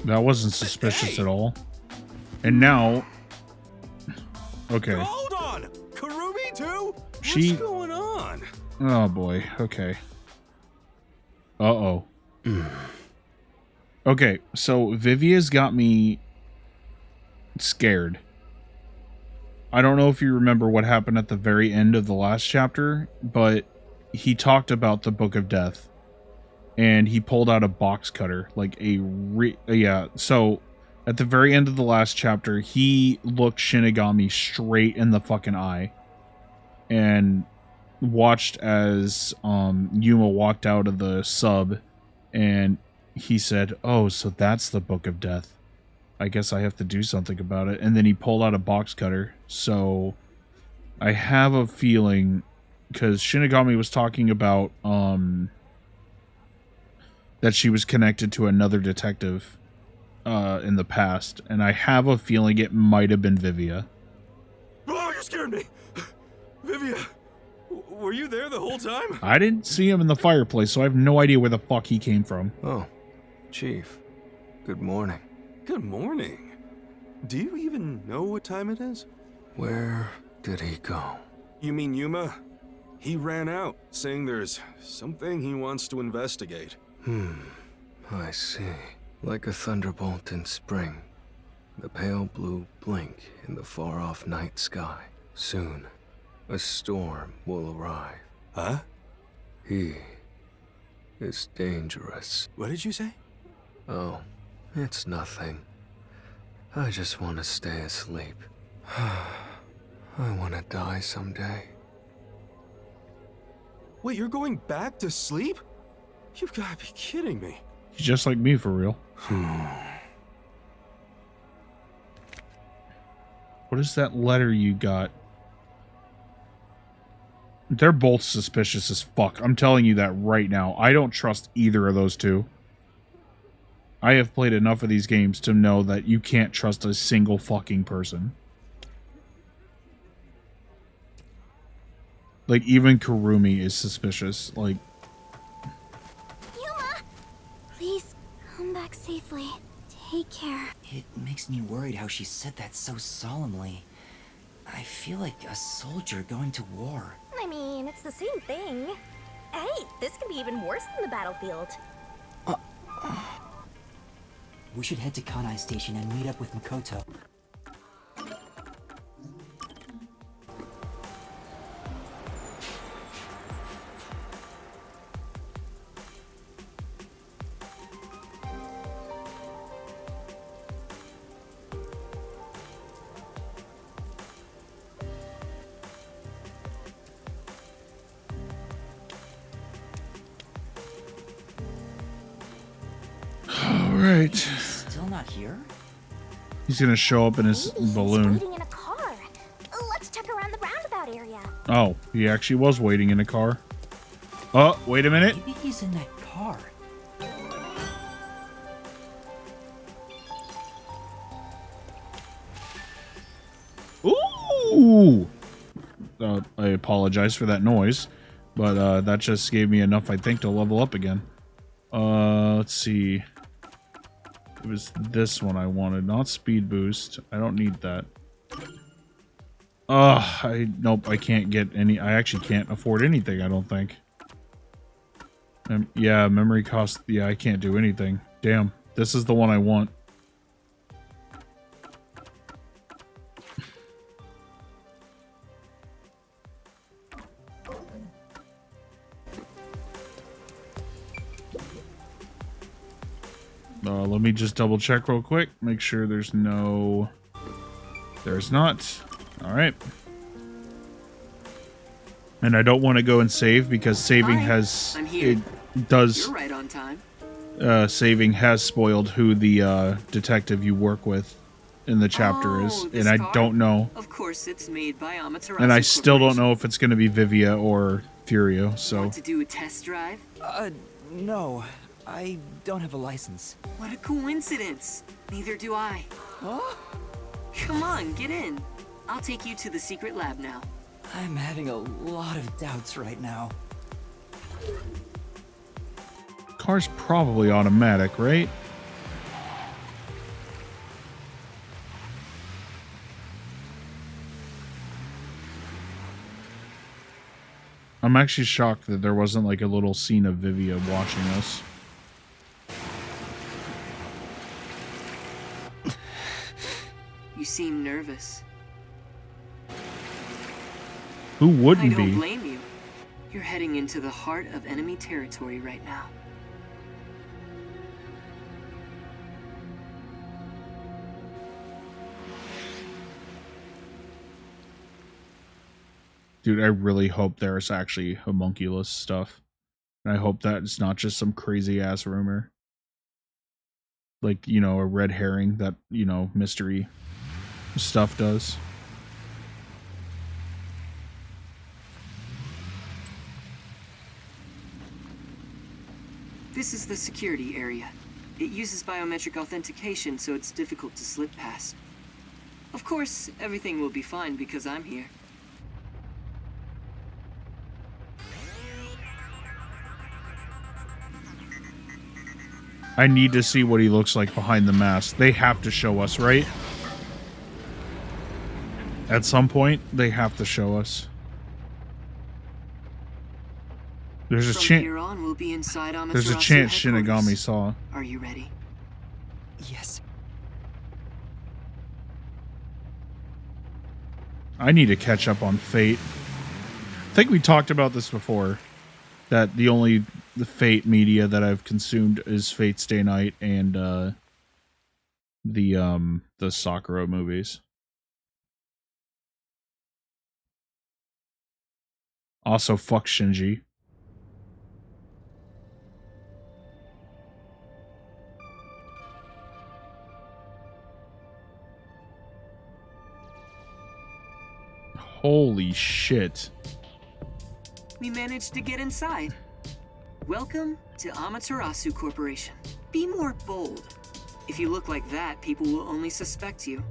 That wasn't suspicious at all. And now... Okay. Hold on! Kurumi too? She... What's going on? Oh boy, okay. Uh-oh. Okay, so Vivia's got me scared. I don't know if you remember what happened at the very end of the last chapter, but he talked about the Book of Death. And he pulled out a box cutter, like yeah, so at the very end of the last chapter, he looked Shinigami straight in the fucking eye and watched as Yuma walked out of the sub, and he said, "Oh, so that's the Book of Death. I guess I have to do something about it." And then he pulled out a box cutter. So I have a feeling, because Shinigami was talking about that she was connected to another detective in the past, and I have a feeling it might have been Vivia. Oh, you scared me! Vivia, were you there the whole time? I didn't see him in the fireplace, so I have no idea where the fuck he came from. Oh, Chief. Good morning. Good morning. Do you even know what time it is? Where did he go? You mean Yuma? He ran out, saying there's something he wants to investigate. I see. Like a thunderbolt in spring. The pale blue blink in the far-off night sky. Soon, a storm will arrive. Huh? He is dangerous. What did you say? Oh, it's nothing. I just want to stay asleep. I want to die someday. Wait, you're going back to sleep? You've got to be kidding me. He's just like me, for real. What is that letter you got? They're both suspicious as fuck. I'm telling you that right now. I don't trust either of those two. I have played enough of these games to know that you can't trust a single fucking person. Like, even Kurumi is suspicious. Like... Yuma! Please, come back safely. Take care. It makes me worried how she said that so solemnly. I feel like a soldier going to war. I mean, it's the same thing. Hey, this can be even worse than the battlefield. We should head to Kanai Station and meet up with Makoto. Alright. Still not here? He's gonna show up in his balloon. He's waiting in a car. Let's check around the roundabout area. Oh, he actually was waiting in a car. Oh, wait a minute. Maybe he's in that car. Ooh! I apologize for that noise, but that just gave me enough, I think, to level up again. Let's see. It was this one I wanted, not speed boost. I don't need that. Nope, I can't get any. I actually can't afford anything, I don't think. Yeah, memory cost. Yeah, I can't do anything. Damn, this is the one I want. Let me just double check real quick. Make sure there's no... There's not. Alright. And I don't want to go and save because saving has... I'm here. It does... You're right on time. Saving has spoiled who the detective you work with in the chapter is. And I don't know. Of course, it's made by Amaterasu. And I still don't know if it's going to be Vivia or Furio, so... Want to do a test drive? No. I don't have a license. What a coincidence. Neither do I. Huh? Come on, get in. I'll take you to the secret lab now. I'm having a lot of doubts right now. Car's probably automatic, right? I'm actually shocked that there wasn't like a little scene of Vivia watching us. You seem nervous. Who wouldn't I don't be? blame you. You're heading into the heart of enemy territory right now. Dude, I really hope there's actually homunculus stuff. And I hope that it's not just some crazy ass rumor. Like, you know, a red herring that, you know, mystery stuff does. This is the security area. It uses biometric authentication, so it's difficult to slip past. Of course, everything will be fine because I'm here. I need to see what he looks like behind the mask. They have to show us, right? At some point, they have to show us. There's a chance. Here on, we'll be inside There's a Amaterasu chance headquarters. Shinigami saw. Are you ready? Yes. I need to catch up on Fate. I think we talked about this before. That the Fate media that I've consumed is Fate Stay Night and the Sakura movies. Also, fuck Shinji. Holy shit. We managed to get inside. Welcome to Amaterasu Corporation. Be more bold. If you look like that, people will only suspect you.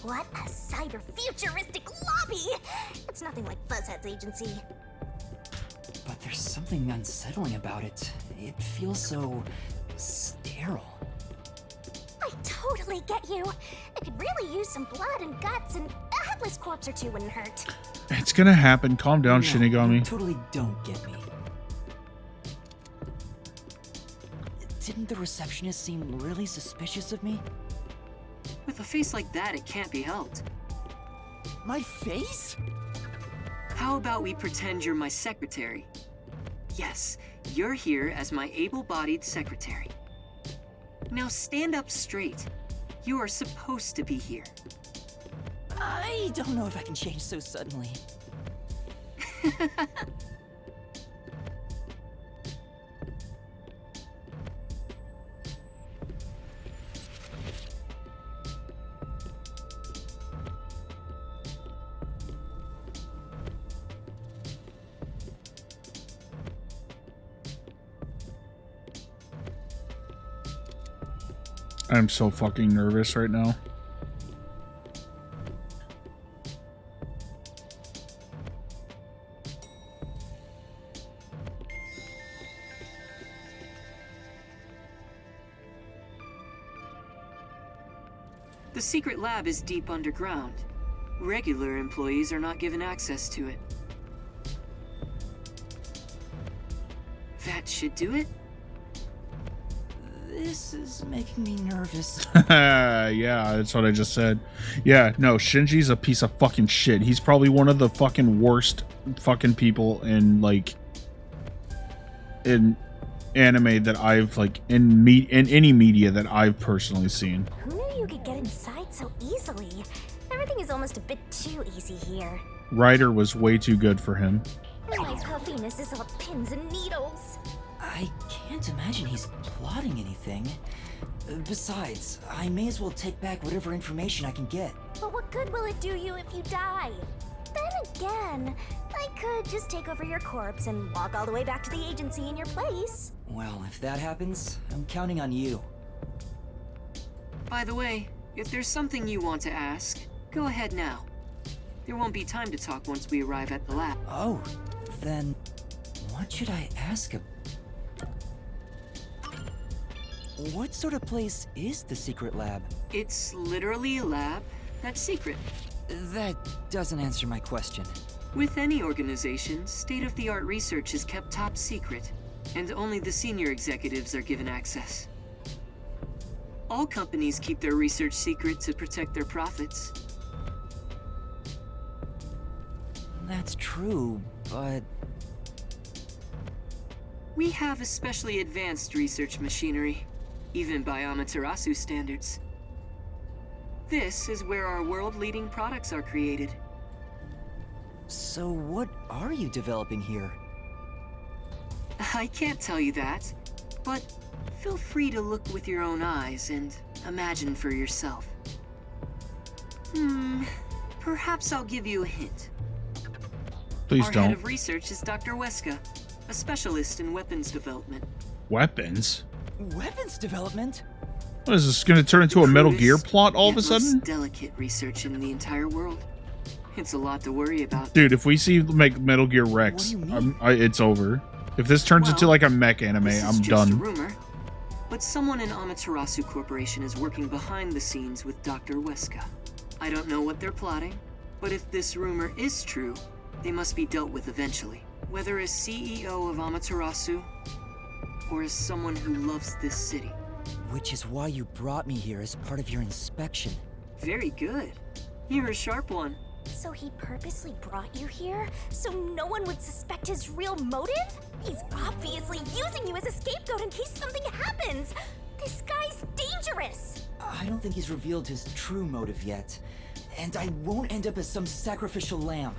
What a cyber-futuristic lobby! It's nothing like Buzzhead's agency. But there's something unsettling about it. It feels so sterile. I totally get you. I could really use some blood and guts, and a headless corpse or two wouldn't hurt. It's gonna happen. Calm down, No, Shinigami. you totally don't get me. Didn't the receptionist seem really suspicious of me? With a face like that, it can't be helped. My face? How about we pretend you're my secretary? Yes, you're here as my able-bodied secretary. Now stand up straight. You are supposed to be here. I don't know if I can change so suddenly. I'm so fucking nervous right now. The secret lab is deep underground. Regular employees are not given access to it. That should do it. This is making me nervous. Yeah, that's what I just said. Yeah, no, Shinji's a piece of fucking shit. He's probably one of the fucking worst fucking people in, like, in anime that I've, like, in any media that I've personally seen. Who knew you could get inside so easily? Everything is almost a bit too easy here. Ryder was way too good for him. My puffiness is all pins and needles. I can't imagine he's plotting anything. Besides, I may as well take back whatever information I can get. But what good will it do you if you die? Then again, I could just take over your corpse and walk all the way back to the agency in your place. Well, if that happens, I'm counting on you. By the way, if there's something you want to ask, go ahead now. There won't be time to talk once we arrive at the lab. Oh, then what should I ask about? What sort of place is the secret lab? It's literally a lab that's secret. That doesn't answer my question. With any organization, state-of-the-art research is kept top secret, and only the senior executives are given access. All companies keep their research secret to protect their profits. That's true, but... We have especially advanced research machinery, even by Amaterasu standards. This is where our world-leading products are created. So what are you developing here? I can't tell you that, but feel free to look with your own eyes and imagine for yourself. Perhaps I'll give you a hint. Please Our don't. head of research is Dr. Weska, a specialist in weapons development. Weapons? Weapons development? What is this going to turn into a Metal Gear plot all of a Yet sudden? most delicate research in the entire world. It's a lot to worry about. Dude, if we see like Metal Gear Rex, it's over. If this turns into like a mech anime, This is I'm just done. a rumor, but someone in Amaterasu Corporation is working behind the scenes with Dr. Weska. I don't know what they're plotting, but if this rumor is true, they must be dealt with eventually. Whether as CEO of Amaterasu, or as someone who loves this city. Which is why you brought me here as part of your inspection. Very good. You're a sharp one. So he purposely brought you here? So no one would suspect his real motive? He's obviously using you as a scapegoat in case something happens! This guy's dangerous! I don't think he's revealed his true motive yet. And I won't end up as some sacrificial lamb.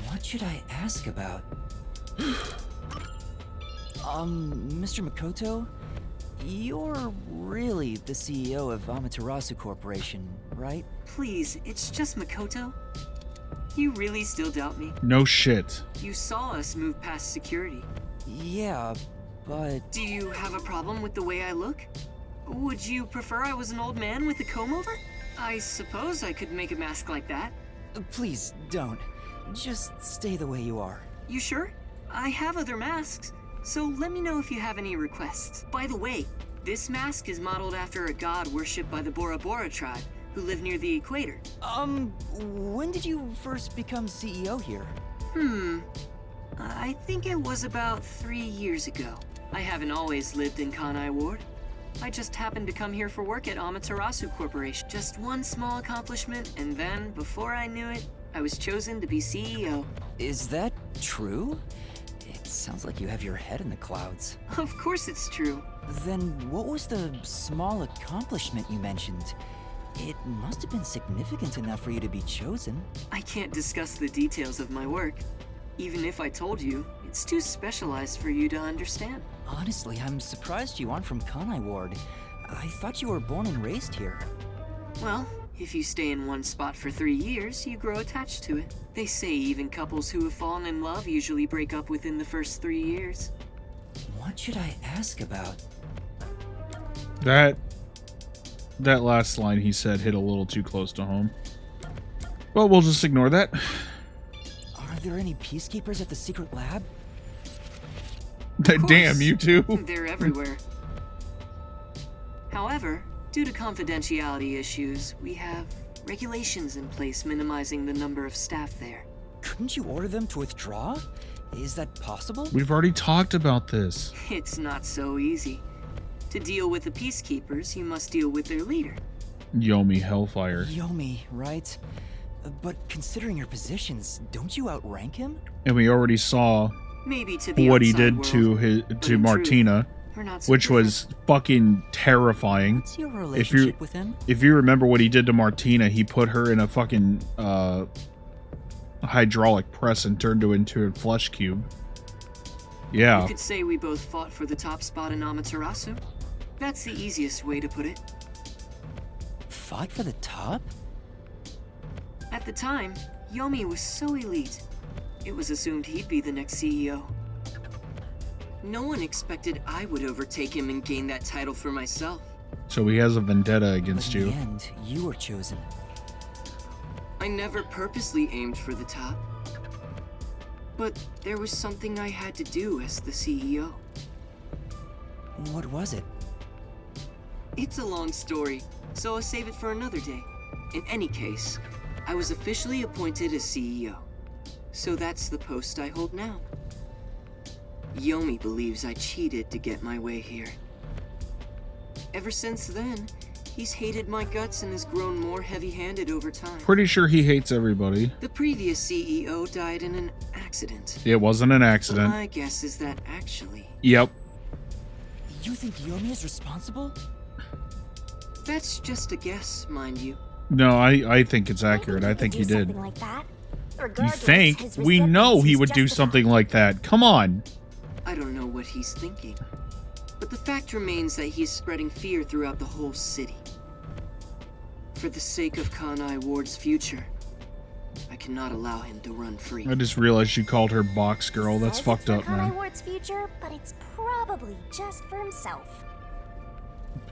What should I ask about? Mr. Makoto? You're really the CEO of Amaterasu Corporation, right? Please, it's just Makoto. You really still doubt me? No shit. You saw us move past security. Yeah, but... Do you have a problem with the way I look? Would you prefer I was an old man with a comb over? I suppose I could make a mask like that. Please, don't. Just stay the way you are. You sure? I have other masks, so let me know if you have any requests. By the way, this mask is modeled after a god worshipped by the Bora Bora tribe, who live near the equator. When did you first become CEO here? I think it was about 3 years ago. I haven't always lived in Kanai Ward. I just happened to come here for work at Amaterasu Corporation. Just one small accomplishment, and then, before I knew it, I was chosen to be CEO. Is that true? It sounds like you have your head in the clouds. Of course it's true. Then what was the small accomplishment you mentioned? It must have been significant enough for you to be chosen. I can't discuss the details of my work. Even if I told you, it's too specialized for you to understand. Honestly, I'm surprised you aren't from Kanai Ward. I thought you were born and raised here. Well, if you stay in one spot for 3 years, you grow attached to it. They say even couples who have fallen in love usually break up within the first 3 years. What should I ask about? That last line he said hit a little too close to home. Well, we'll just ignore that. Are there any peacekeepers at the secret lab? Damn, you too. They're everywhere. However, Due to confidentiality issues, we have regulations in place minimizing the number of staff there. Couldn't you order them to withdraw? Is that possible? We've already talked about this. It's not so easy. To deal with the peacekeepers, you must deal with their leader. Yomi Hellfire. Yomi, right? But considering your positions, don't you outrank him? And we already saw Maybe to the what he outside did world, to but in Martina, truth, we're not so which different. was fucking terrifying. What's your relationship with him? If you remember what he did to Martina, he put her in a fucking hydraulic press and turned her into a flesh cube. Yeah. You could say we both fought for the top spot in Amaterasu. That's the easiest way to put it. Fought for the top? At the time, Yomi was so elite, it was assumed he'd be the next CEO. No one expected I would overtake him and gain that title for myself. So he has a vendetta against But in you. the end, you were chosen. I never purposely aimed for the top. But there was something I had to do as the CEO. What was it? It's a long story, so I'll save it for another day. In any case, I was officially appointed as CEO. So that's the post I hold now. Yomi believes I cheated to get my way here. Ever since then, he's hated my guts and has grown more heavy-handed over time. Pretty sure he hates everybody. The previous CEO died in an accident. It wasn't an accident. My guess is that actually... Yep. You think Yomi is responsible? That's just a guess, mind you. No, I think it's accurate. I think he did. Like that. You Regardless, think? his We know resentment he is would do justified. something like that. Come on. I don't know what he's thinking. But the fact remains that he's spreading fear throughout the whole city. For the sake of Kanai Ward's future, I cannot allow him to run free. I just realized you called her box girl. That's Says fucked it's up, for Kanai man. Ward's future, but it's probably just for himself.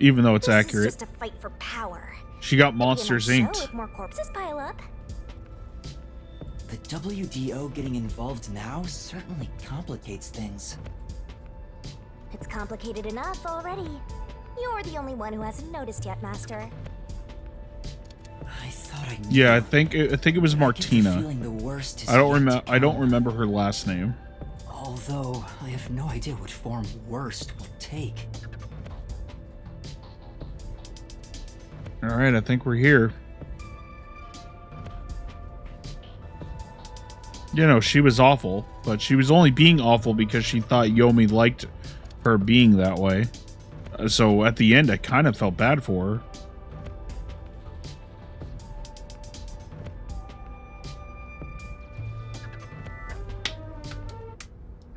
Even though it's This accurate. is just a fight for power. She got It'd be a Monsters nice show Inc. if more corpses pile up. The WDO getting involved now certainly complicates things. It's complicated enough already. You're the only one who hasn't noticed yet, Master. I thought I knew. Yeah, I think it was I get the Martina. feeling the worst is I don't yet to remember. I don't come. remember her last name. Although I have no idea what form worst will take. All right, I think we're here. You know, she was awful, but she was only being awful because she thought Yomi liked her being that way. So at the end, I kind of felt bad for her.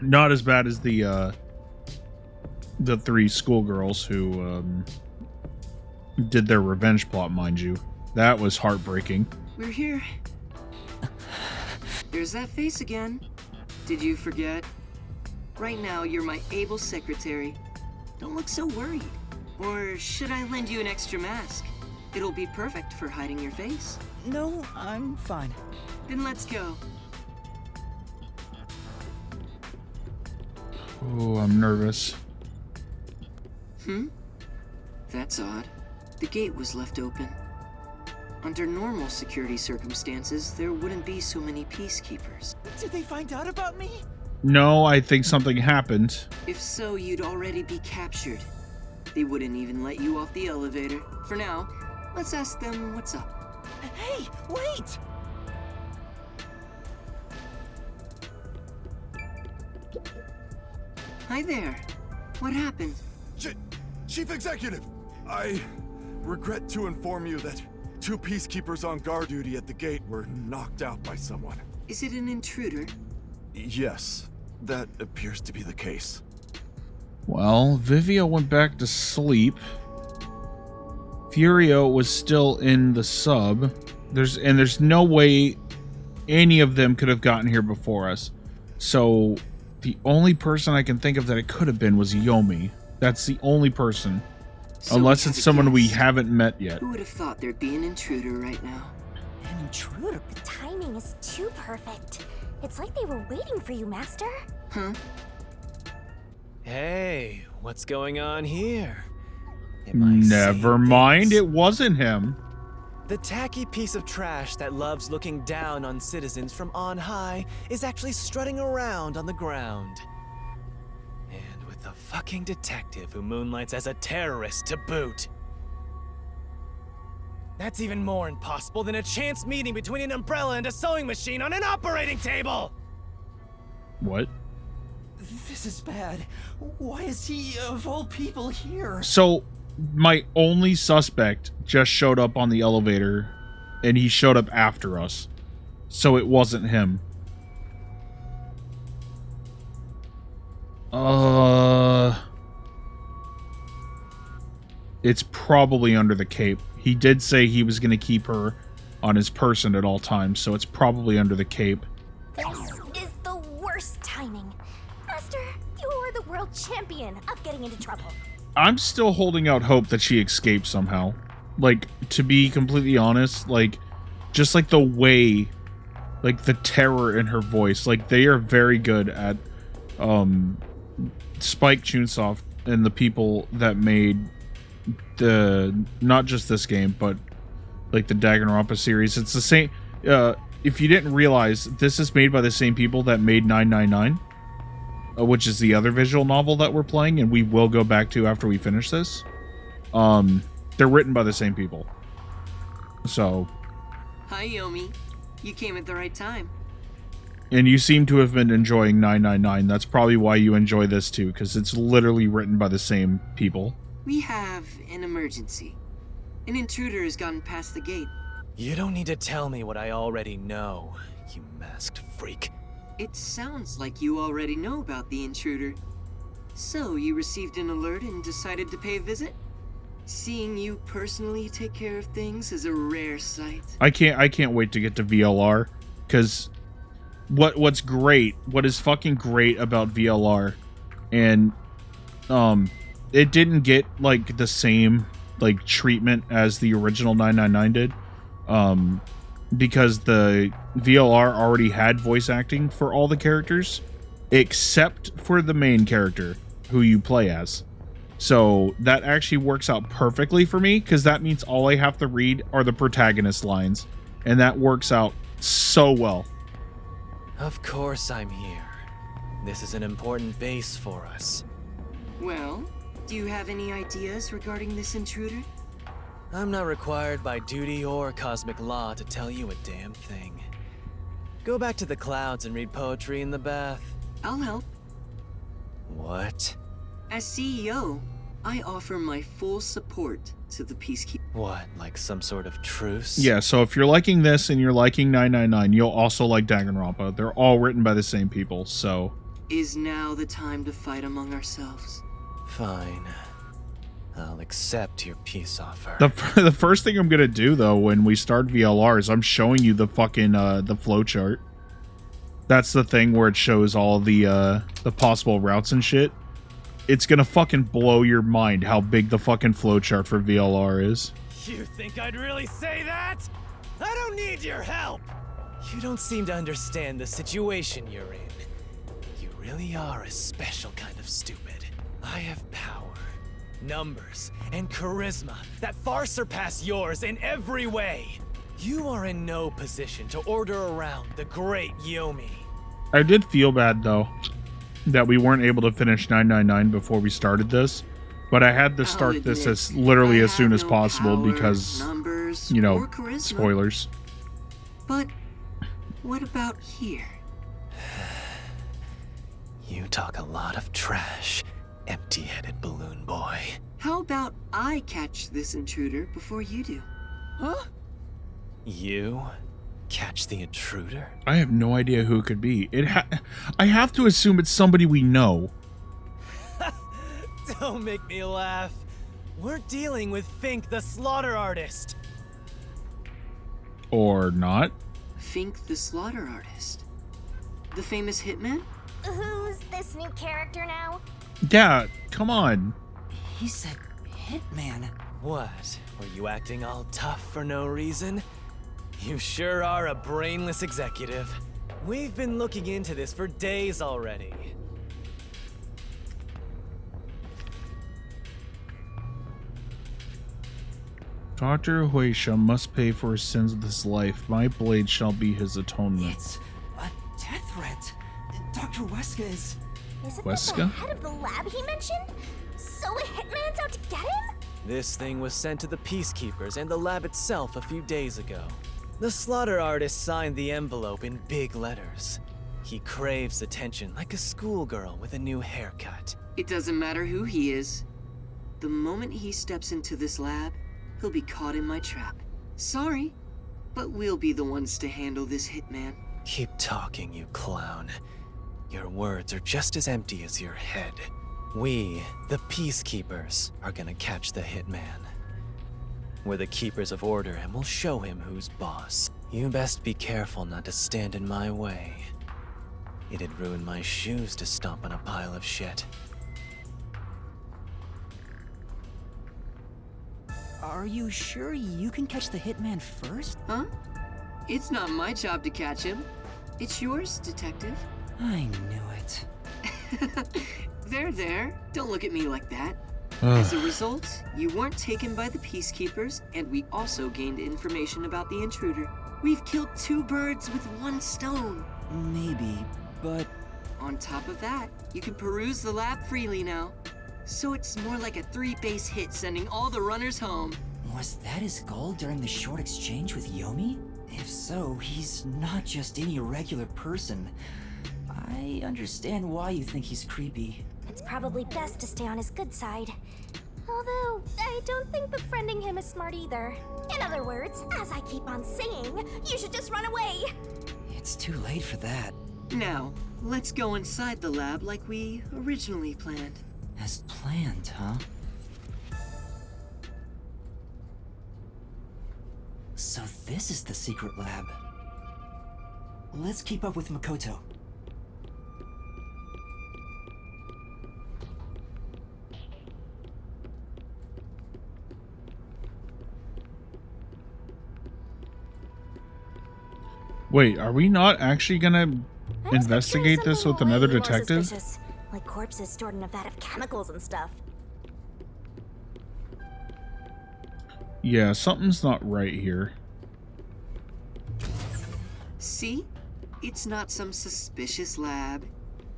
Not as bad as the three schoolgirls who did their revenge plot, mind you. That was heartbreaking. We're here. There's that face again. Did you forget? Right now, you're my able secretary. Don't look so worried. Or should I lend you an extra mask? It'll be perfect for hiding your face. No, I'm fine. Then let's go. Oh, I'm nervous. That's odd. The gate was left open. Under normal security circumstances, there wouldn't be so many peacekeepers. Did they find out about me? No, I think something happened. If so, you'd already be captured. They wouldn't even let you off the elevator. For now, let's ask them what's up. Hey, wait! Hi there. What happened? Chief Executive, I regret to inform you that 2 peacekeepers on guard duty at the gate were knocked out by someone. Is it an intruder? Yes, that appears to be the case. Well, Vivia went back to sleep. Furio was still in the sub. There's no way any of them could have gotten here before us. So the only person I can think of that it could have been was Yomi. That's the only person. So Unless we it's have a someone we guess. haven't met yet. Who would have thought there'd be an intruder right now? An intruder? The timing is too perfect. It's like they were waiting for you, Master. Huh? Hey, what's going on here? Am I Never saying mind, things? it wasn't him. The tacky piece of trash that loves looking down on citizens from on high is actually strutting around on the ground. And with the fucking detective who moonlights as a terrorist to boot. That's even more impossible than a chance meeting between an umbrella and a sewing machine on an operating table! What? This is bad. Why is he, of all people, here? So, my only suspect just showed up on the elevator, and he showed up after us. So it wasn't him. It's probably under the cape. He did say he was going to keep her on his person at all times, so it's probably under the cape. This is the worst timing. Master, you are the world champion of getting into trouble. I'm still holding out hope that she escaped somehow. Like, to be completely honest, like, just like the way, like the terror in her voice, like they are very good at, Spike Chunsoft and the people that made not just this game, but like the Danganronpa series. It's the same, if you didn't realize, this is made by the same people that made 999. Which is the other visual novel that we're playing, and we will go back to after we finish this. They're written by the same people. So. Hi, Yomi. You came at the right time. And you seem to have been enjoying 999. That's probably why you enjoy this too, because it's literally written by the same people. We have an emergency. An intruder has gotten past the gate. You don't need to tell me what I already know, you masked freak. It sounds like you already know about the intruder. So, you received an alert and decided to pay a visit? Seeing you personally take care of things is a rare sight. I can't wait to get to VLR, because what is fucking great about VLR, and it didn't get like the same like treatment as the original 999 did. Because the VLR already had voice acting for all the characters, except for the main character, who you play as. So that actually works out perfectly for me, because that means all I have to read are the protagonist lines, and that works out so well. Of course I'm here. This is an important base for us. Well, do you have any ideas regarding this intruder? I'm not required by duty or cosmic law to tell you a damn thing. Go back to the clouds and read poetry in the bath. I'll help. What? As CEO, I offer my full support to the Peacekeeper. What, like some sort of truce? Yeah, so if you're liking this and you're liking 999, you'll also like Danganronpa. They're all written by the same people, so... Is now the time to fight among ourselves? Fine. I'll accept your peace offer. The first thing I'm gonna do, though, when we start VLR is I'm showing you the fucking, the flowchart. That's the thing where it shows all the possible routes and shit. It's gonna fucking blow your mind how big the fucking flowchart for VLR is. You think I'd really say that? I don't need your help! You don't seem to understand the situation you're in. You really are a special kind of stupid. I have power, numbers, and charisma that far surpass yours in every way. You are in no position to order around the great Yomi. I did feel bad, though, that we weren't able to finish 999 before we started this, but I had to start this as literally as soon as possible because, numbers, you know, or charisma. spoilers. But what about here? You talk a lot of trash, empty-headed balloon boy. How about I catch this intruder before you do? Huh? You catch the intruder? I have no idea who it could be. I have to assume it's somebody we know. Don't make me laugh. We're dealing with Fink the Slaughter Artist. Or not. Fink the Slaughter Artist? The famous hitman? Who's this new character now? Yeah, come on. He said hitman. What? Were you acting all tough for no reason? You sure are a brainless executive. We've been looking into this for days already. Dr. Huisha must pay for his sins of this life. My blade shall be his atonement. It's a death threat. Dr. Weska is... Isn't Weska? that the head of the lab he mentioned? So a hitman's out to get him? This thing was sent to the Peacekeepers and the lab itself a few days ago. The slaughter artist signed the envelope in big letters. He craves attention like a schoolgirl with a new haircut. It doesn't matter who he is. The moment he steps into this lab, he'll be caught in my trap. Sorry, but we'll be the ones to handle this hitman. Keep talking, you clown. Your words are just as empty as your head. We, the Peacekeepers, are gonna catch the hitman. We're the keepers of order and we'll show him who's boss. You best be careful not to stand in my way. It'd ruin my shoes to stomp on a pile of shit. Are you sure you can catch the hitman first? Huh? It's not my job to catch him. It's yours, Detective. I knew it. There. Don't look at me like that. As a result, you weren't taken by the Peacekeepers, and we also gained information about the intruder. We've killed 2 birds with 1 stone. Maybe, but... On top of that, you can peruse the lab freely now. So it's more like a 3-base hit, sending all the runners home. Was that his goal during the short exchange with Yomi? If so, he's not just any regular person. I understand why you think he's creepy. It's probably best to stay on his good side. Although, I don't think befriending him is smart either. In other words, as I keep on saying, you should just run away! It's too late for that. Now, let's go inside the lab like we originally planned. As planned, huh? So this is the secret lab. Let's keep up with Makoto. Wait, are we not actually gonna investigate this with another Way more detective? suspicious, like corpses stored in a vat of chemicals and stuff. Yeah, something's not right here. See? It's not some suspicious lab.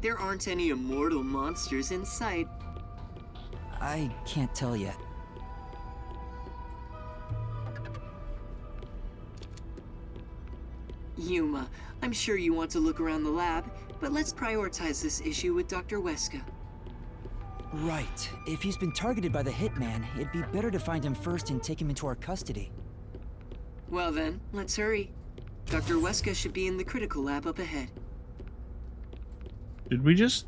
There aren't any immortal monsters in sight. I can't tell yet. Yuma, I'm sure you want to look around the lab, but let's prioritize this issue with Dr. Weska. Right. If he's been targeted by the hitman, it'd be better to find him first and take him into our custody. Well then, let's hurry. Dr. Weska should be in the critical lab up ahead. Did we just...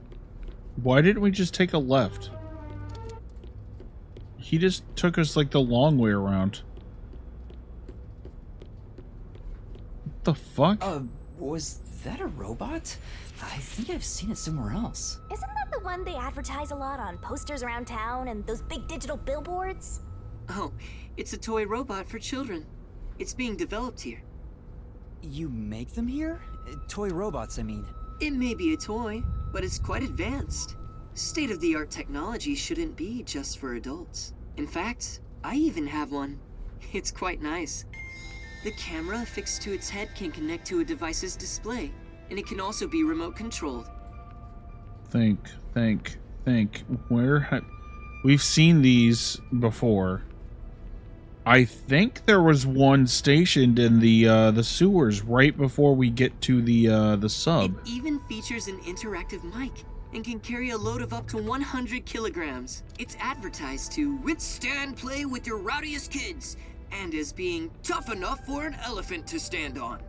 Why didn't we just take a left? He just took us like the long way around. What the fuck? Was that a robot? I think I've seen it somewhere else. Isn't that the one they advertise a lot on posters around town and those big digital billboards? Oh, it's a toy robot for children. It's being developed here. You make them here? Toy robots, I mean. It may be a toy, but it's quite advanced. State-of-the-art technology shouldn't be just for adults. In fact, I even have one. It's quite nice. The camera affixed to its head can connect to a device's display, and it can also be remote controlled. Think. We've seen these before. I think there was one stationed in the sewers right before we get to the sub. It even features an interactive mic and can carry a load of up to 100 kilograms. It's advertised to withstand play with your rowdiest kids and as being tough enough for an elephant to stand on.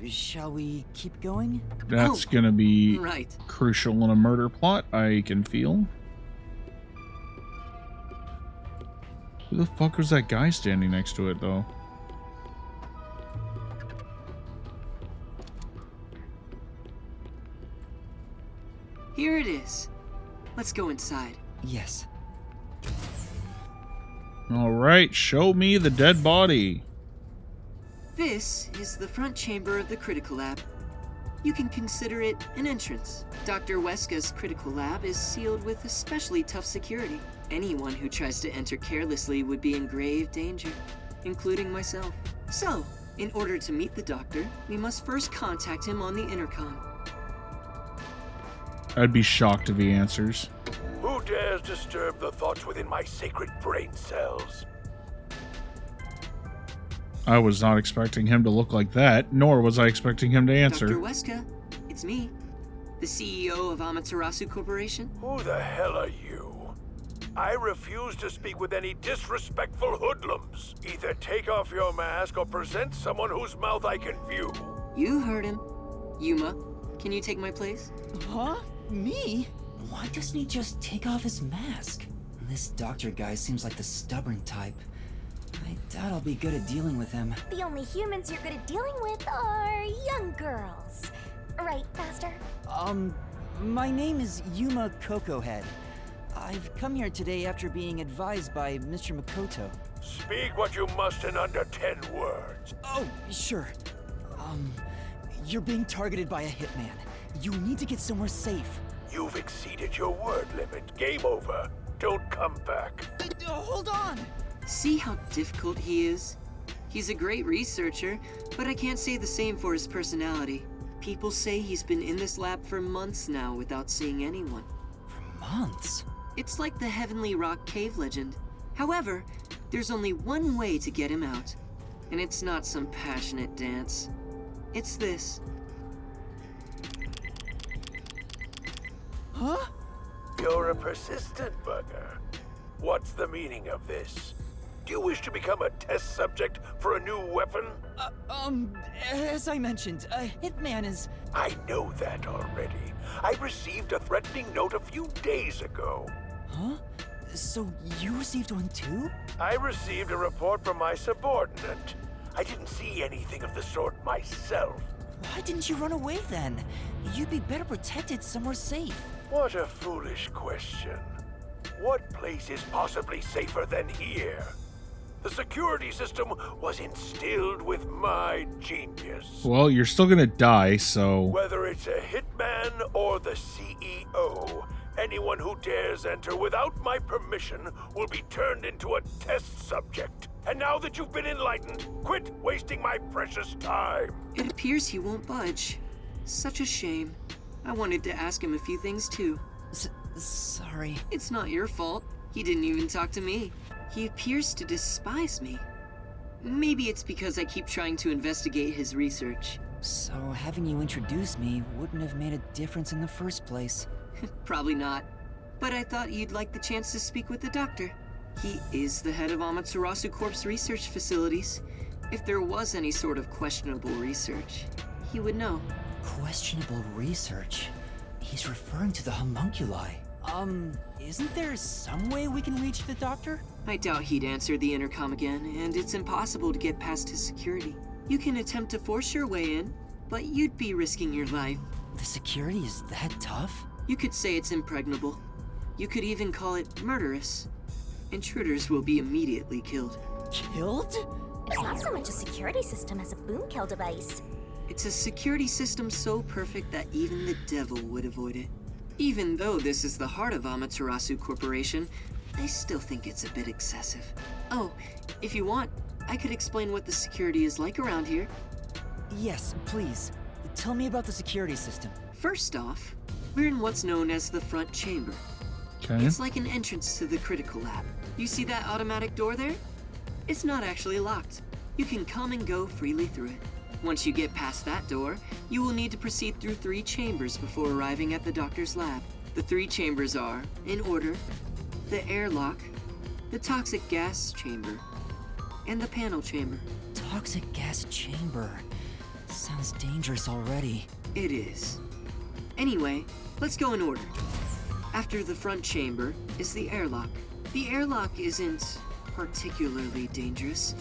Shall we keep going? That's gonna be right. Crucial in a murder plot, I can feel. Who the fuck was that guy standing next to it, though? Here it is. Let's go inside. Yes. Alright, show me the dead body. This is the front chamber of the critical lab. You can consider it an entrance. Dr. Weska's critical lab is sealed with especially tough security. Anyone who tries to enter carelessly would be in grave danger, including myself. So, in order to meet the doctor, we must first contact him on the intercom. I'd be shocked if he answers. Who dares disturb the thoughts within my sacred brain cells? I was not expecting him to look like that, nor was I expecting him to answer. Dr. Weska, it's me, the CEO of Amaterasu Corporation. Who the hell are you? I refuse to speak with any disrespectful hoodlums. Either take off your mask or present someone whose mouth I can view. You heard him. Yuma, can you take my place? Huh? Me? Why doesn't he just take off his mask? This doctor guy seems like the stubborn type. I doubt I'll be good at dealing with him. The only humans you're good at dealing with are young girls. Right, Master? My name is Yuma Cocohead. I've come here today after being advised by Mr. Makoto. Speak what you must in under 10 words. Oh, sure. You're being targeted by a hitman. You need to get somewhere safe. You've exceeded your word limit. Game over. Don't come back. Hold on! See how difficult he is? He's a great researcher, but I can't say the same for his personality. People say he's been in this lab for months now without seeing anyone. For months? It's like the Heavenly Rock Cave legend. However, there's only one way to get him out. And it's not some passionate dance. It's this. Huh? You're a persistent bugger. What's the meaning of this? Do you wish to become a test subject for a new weapon? As I mentioned, a hitman is... I know that already. I received a threatening note a few days ago. Huh? So you received one too? I received a report from my subordinate. I didn't see anything of the sort myself. Why didn't you run away then? You'd be better protected somewhere safe. What a foolish question. What place is possibly safer than here? The security system was instilled with my genius. Well, you're still gonna die, so... Whether it's a hitman or the CEO, anyone who dares enter without my permission will be turned into a test subject. And now that you've been enlightened, quit wasting my precious time. It appears he won't budge. Such a shame. I wanted to ask him a few things too. Sorry. It's not your fault. He didn't even talk to me. He appears to despise me. Maybe it's because I keep trying to investigate his research. So having you introduce me wouldn't have made a difference in the first place. Probably not. But I thought you'd like the chance to speak with the doctor. He is the head of Amaterasu Corp's research facilities. If there was any sort of questionable research, he would know. Questionable research? He's referring to the homunculi. Isn't there some way we can reach the doctor? I doubt he'd answer the intercom again, and it's impossible to get past his security. You can attempt to force your way in, but you'd be risking your life. The security is that tough? You could say it's impregnable. You could even call it murderous. Intruders will be immediately killed. Killed? It's not so much a security system as a boom kill device. It's a security system so perfect that even the devil would avoid it. Even though this is the heart of Amaterasu Corporation, I still think it's a bit excessive. Oh, if you want, I could explain what the security is like around here. Yes, please. Tell me about the security system. First off, we're in what's known as the front chamber. Okay. It's like an entrance to the critical lab. You see that automatic door there? It's not actually locked. You can come and go freely through it. Once you get past that door, you will need to proceed through 3 chambers before arriving at the doctor's lab. The 3 chambers are, in order, the airlock, the toxic gas chamber, and the panel chamber. Toxic gas chamber. Sounds dangerous already. It is. Anyway, let's go in order. After the front chamber is the airlock. The airlock isn't particularly dangerous.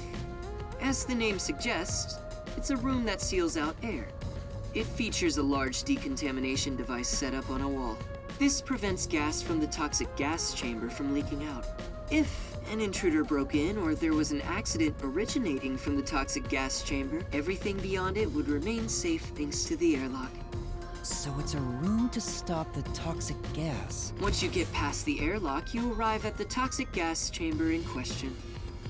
As the name suggests, it's a room that seals out air. It features a large decontamination device set up on a wall. This prevents gas from the toxic gas chamber from leaking out. If an intruder broke in or there was an accident originating from the toxic gas chamber, everything beyond it would remain safe thanks to the airlock. So it's a room to stop the toxic gas. Once you get past the airlock, you arrive at the toxic gas chamber in question.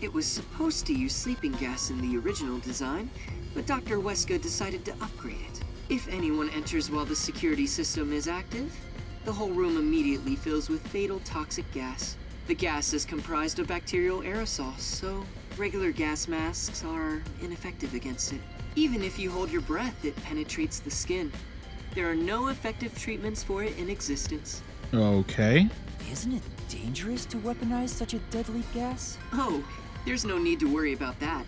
It was supposed to use sleeping gas in the original design, but Dr. Weska decided to upgrade it. If anyone enters while the security system is active, the whole room immediately fills with fatal toxic gas. The gas is comprised of bacterial aerosols, so regular gas masks are ineffective against it. Even if you hold your breath, it penetrates the skin. There are no effective treatments for it in existence. Okay. Isn't it dangerous to weaponize such a deadly gas? Oh, there's no need to worry about that.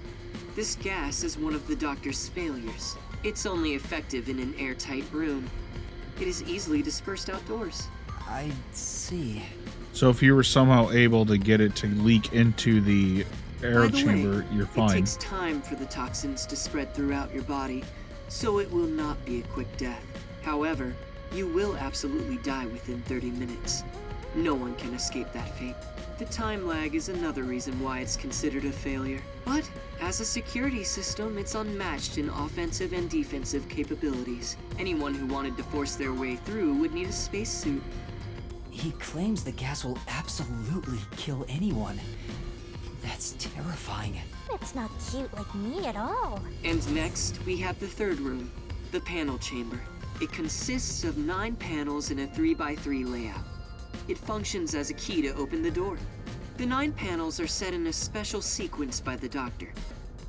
This gas is one of the doctor's failures. It's only effective in an airtight room. It is easily dispersed outdoors. I see. So if you were somehow able to get it to leak into the air By the chamber, way, you're fine. It takes time for the toxins to spread throughout your body, so it will not be a quick death. However, you will absolutely die within 30 minutes. No one can escape that fate. The time lag is another reason why it's considered a failure. But, as a security system, it's unmatched in offensive and defensive capabilities. Anyone who wanted to force their way through would need a spacesuit. He claims the gas will absolutely kill anyone. That's terrifying. It's not cute like me at all. And next, we have the third room, the panel chamber. It consists of 9 panels in a 3x3 layout. It functions as a key to open the door. The 9 panels are set in a special sequence by the doctor.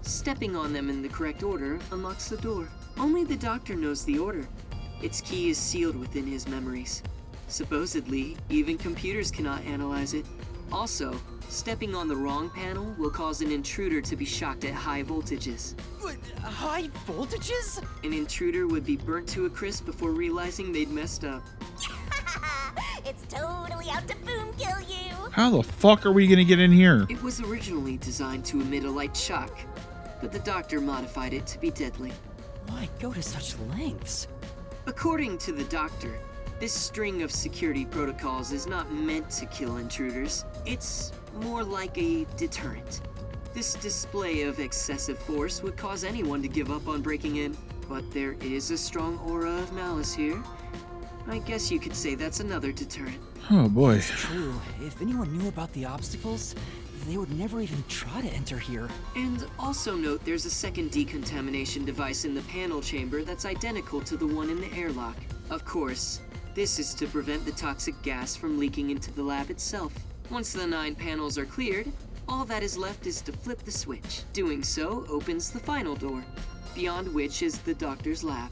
Stepping on them in the correct order unlocks the door. Only the doctor knows the order. Its key is sealed within his memories. Supposedly, even computers cannot analyze it. Also, stepping on the wrong panel will cause an intruder to be shocked at high voltages. High voltages? An intruder would be burnt to a crisp before realizing they'd messed up. It's totally out to boom kill you. How the fuck are we gonna get in here? It was originally designed to emit a light shock, but the doctor modified it to be deadly. Why go to such lengths? According to the doctor, this string of security protocols is not meant to kill intruders. It's more like a deterrent. This display of excessive force would cause anyone to give up on breaking in, but there is a strong aura of malice here. I guess you could say that's another deterrent. Oh boy. It's true. If anyone knew about the obstacles, they would never even try to enter here. And also note there's a second decontamination device in the panel chamber that's identical to the one in the airlock. Of course, this is to prevent the toxic gas from leaking into the lab itself. Once the 9 panels are cleared, all that is left is to flip the switch. Doing so opens the final door, beyond which is the doctor's lab.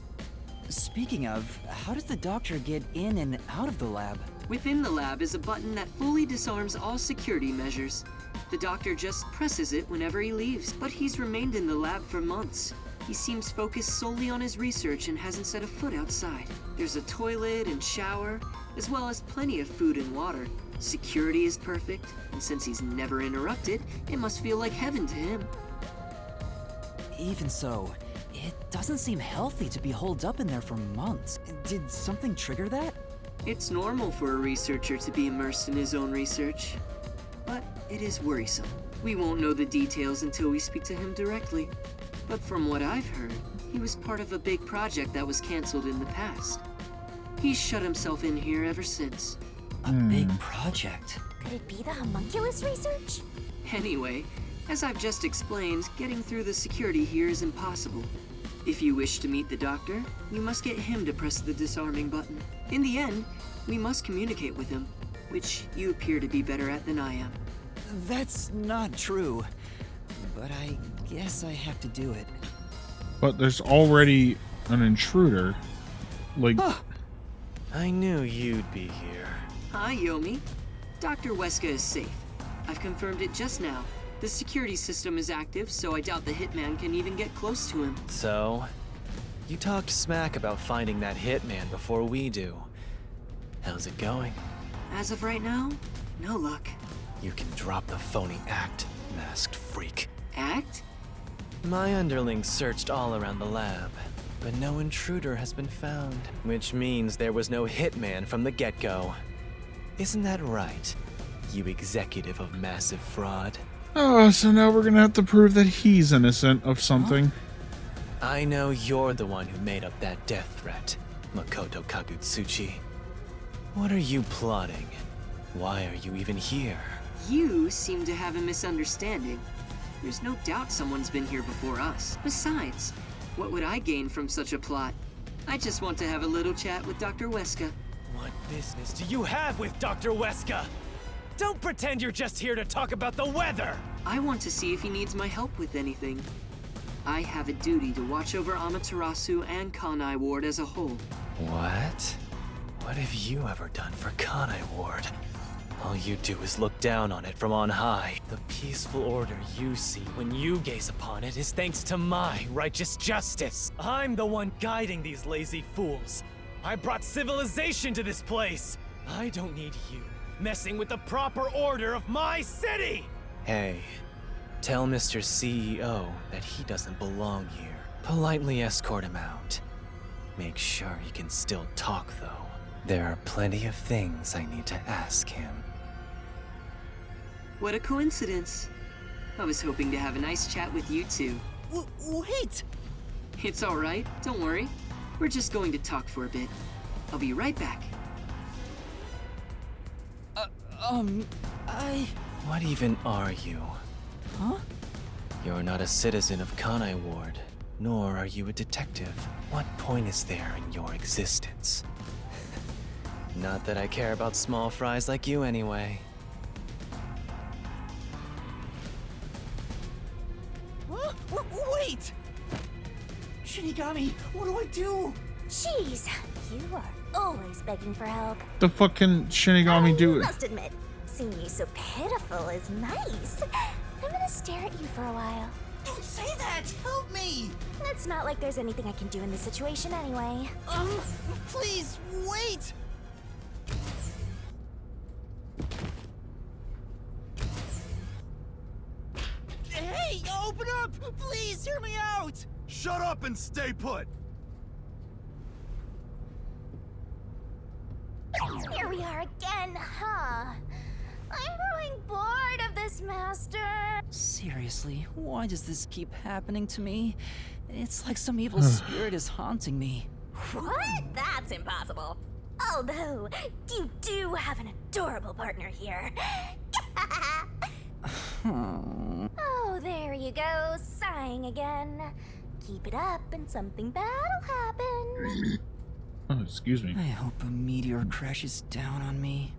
Speaking of, how does the doctor get in and out of the lab? Within the lab is a button that fully disarms all security measures. The doctor just presses it whenever he leaves, but he's remained in the lab for months. He seems focused solely on his research and hasn't set a foot outside. There's a toilet and shower, as well as plenty of food and water. Security is perfect, and since he's never interrupted, it must feel like heaven to him. Even so, it doesn't seem healthy to be holed up in there for months. Did something trigger that? It's normal for a researcher to be immersed in his own research, but it is worrisome. We won't know the details until we speak to him directly. But from what I've heard, he was part of a big project that was cancelled in the past. He's shut himself in here ever since. A big project? Could it be the homunculus research? Anyway, as I've just explained, getting through the security here is impossible. If you wish to meet the doctor, you must get him to press the disarming button. In the end, we must communicate with him, which you appear to be better at than I am. That's not true. But I guess I have to do it. But there's already an intruder. Like... I knew you'd be here. Hi, Yomi. Dr. Weska is safe. I've confirmed it just now. The security system is active, so I doubt the hitman can even get close to him. So, you talked smack about finding that hitman before we do. How's it going? As of right now, no luck. You can drop the phony act, masked freak. Act? My underlings searched all around the lab, but no intruder has been found, which means there was no hitman from the get-go. Isn't that right, you executive of massive fraud? Oh, so now we're gonna have to prove that he's innocent of something. I know you're the one who made up that death threat. Makoto Kagutsuchi. What are you plotting? Why are you even here? You seem to have a misunderstanding. There's no doubt someone's been here before us. Besides, what would I gain from such a plot? I just want to have a little chat with Dr. Weska. What business do you have with Dr. Weska? Don't pretend you're just here to talk about the weather! I want to see if he needs my help with anything. I have a duty to watch over Amaterasu and Kanai Ward as a whole. What? What have you ever done for Kanai Ward? All you do is look down on it from on high. The peaceful order you see when you gaze upon it is thanks to my righteous justice. I'm the one guiding these lazy fools. I brought civilization to this place. I don't need you messing with the proper order of my city! Hey, tell Mr. CEO that he doesn't belong here. Politely escort him out. Make sure he can still talk, though. There are plenty of things I need to ask him. What a coincidence. I was hoping to have a nice chat with you two. Wait! It's all right, don't worry. We're just going to talk for a bit. I'll be right back. What even are you? Huh? You're not a citizen of Kanai Ward, nor are you a detective. What point is there in your existence? Not that I care about small fries like you anyway. Wait! Shinigami, what do I do? Jeez, you are always begging for help. The fuck can Shinigami do? I must admit, seeing you so pitiful is nice. I'm gonna stare at you for a while. Don't say that! Help me! It's not like there's anything I can do in this situation anyway. Please, wait! Hey, open up! Please, hear me out! Shut up and stay put! Here we are again, huh? I'm growing bored of this, Master. Seriously, why does this keep happening to me? It's like some evil spirit is haunting me. What? That's impossible. Although, you do have an adorable partner here. Oh, there you go, sighing again. Keep it up and something bad'll happen. Oh, excuse me. I hope a meteor crashes down on me.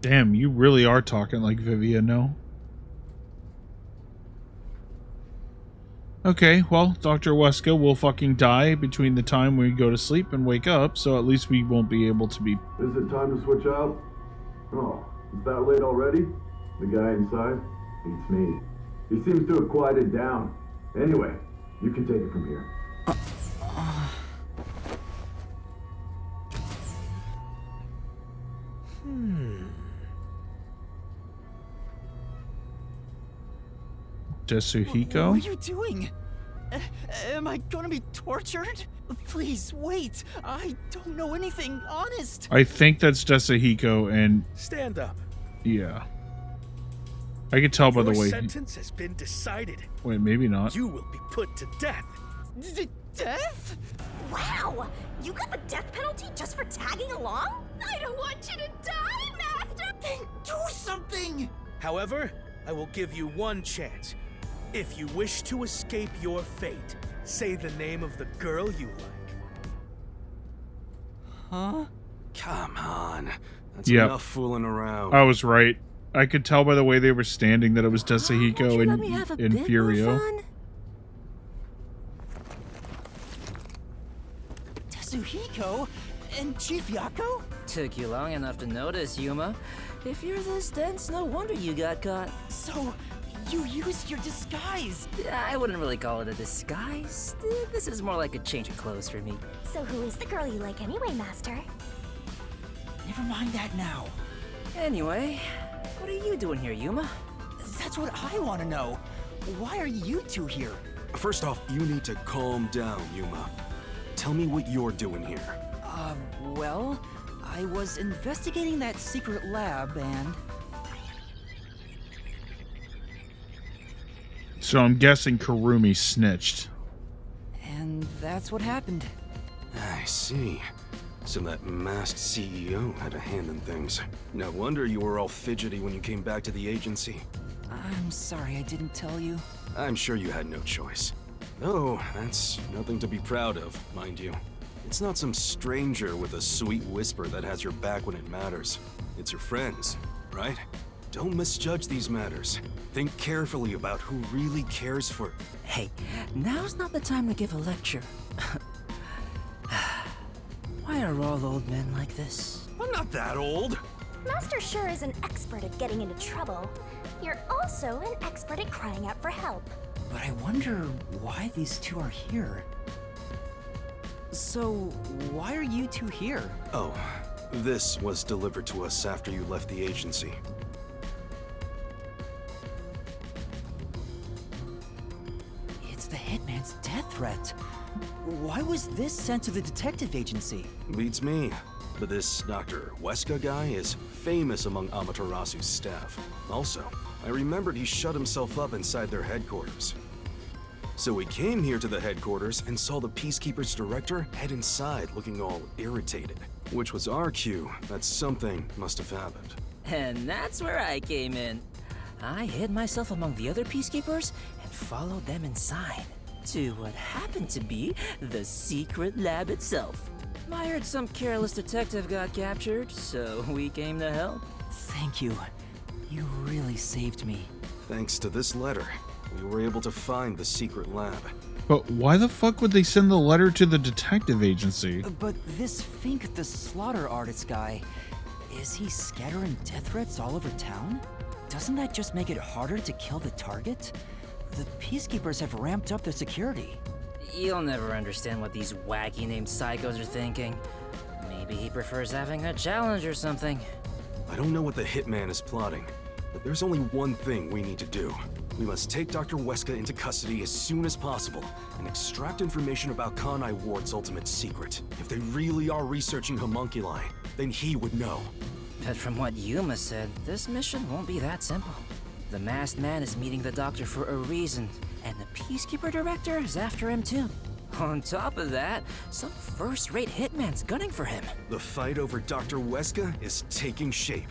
Damn, you really are talking like Vivia, no? Okay, well, Dr. Weska will fucking die between the time we go to sleep and wake up, so at least we won't be able to be... Is it time to switch out? Oh, is that late already? The guy inside? Beats me. He seems to have quieted down. Anyway, you can take it from here. Tetsuhiko? What are you doing? Am I gonna be tortured? Please, wait. I don't know anything, honest. I think that's Tetsuhiko and... Stand up. Yeah. I could tell by the way... Your sentence has been decided. Wait, maybe not. You will be put to death. Death? Wow! You got the death penalty just for tagging along? I don't want you to die, Master! Then do something! However, I will give you one chance. If you wish to escape your fate, say the name of the girl you like. Huh? Come on. That's Yep. enough fooling around. I was right. I could tell by the way they were standing that it was Tetsuhiko and Furio. Tetsuhiko? And Chief Yako? Took you long enough to notice, Yuma. If you're this dense, no wonder you got caught. So, you used your disguise. I wouldn't really call it a disguise. This is more like a change of clothes for me. So who is the girl you like anyway, Master? Never mind that now. Anyway, what are you doing here, Yuma? That's what I want to know. Why are you two here? First off, you need to calm down, Yuma. Tell me what you're doing here. Well, I was investigating that secret lab and... So I'm guessing Kurumi snitched. And that's what happened. I see. So that masked CEO had a hand in things. No wonder you were all fidgety when you came back to the agency. I'm sorry I didn't tell you. I'm sure you had no choice. Oh, that's nothing to be proud of, mind you. It's not some stranger with a sweet whisper that has your back when it matters. It's your friends, right? Don't misjudge these matters. Think carefully about who really cares for... Hey, now's not the time to give a lecture. Why are all old men like this? I'm not that old. Master sure is an expert at getting into trouble. You're also an expert at crying out for help. But I wonder why these two are here. So, why are you two here? Oh, this was delivered to us after you left the agency. It's the Hitman's death threat. Why was this sent to the detective agency? Beats me. But this Dr. Weska guy is famous among Amaterasu's staff. Also, I remembered he shut himself up inside their headquarters. So we came here to the headquarters and saw the Peacekeeper's director head inside looking all irritated. Which was our cue that something must have happened. And that's where I came in. I hid myself among the other Peacekeepers and followed them inside to what happened to be the secret lab itself. I heard some careless detective got captured, so we came to help. Thank you. You really saved me. Thanks to this letter, we were able to find the secret lab. But why the fuck would they send the letter to the detective agency? But this Fink the slaughter artist guy, is he scattering death threats all over town? Doesn't that just make it harder to kill the target? The Peacekeepers have ramped up their security. You'll never understand what these wacky named psychos are thinking. Maybe he prefers having a challenge or something. I don't know what the Hitman is plotting, but there's only one thing we need to do. We must take Dr. Weska into custody as soon as possible and extract information about Kanai Ward's ultimate secret. If they really are researching homunculi, then he would know. But from what Yuma said, this mission won't be that simple. The masked man is meeting the doctor for a reason, and the Peacekeeper director is after him too. On top of that, some first-rate hitman's gunning for him. The fight over Dr. Weska is taking shape.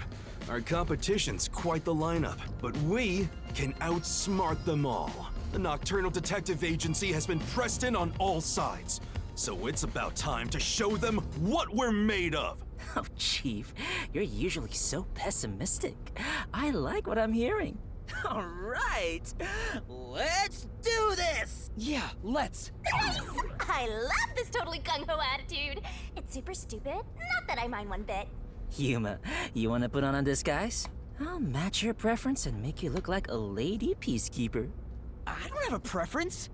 Our competition's quite the lineup, but we can outsmart them all. The Nocturnal Detective Agency has been pressed in on all sides, so it's about time to show them what we're made of. Oh, Chief, you're usually so pessimistic. I like what I'm hearing. All right, let's do this! Yeah, let's! Nice! I love this totally gung-ho attitude. It's super stupid, not that I mind one bit. Yuma, you want to put on a disguise? I'll match your preference and make you look like a lady Peacekeeper. I don't have a preference.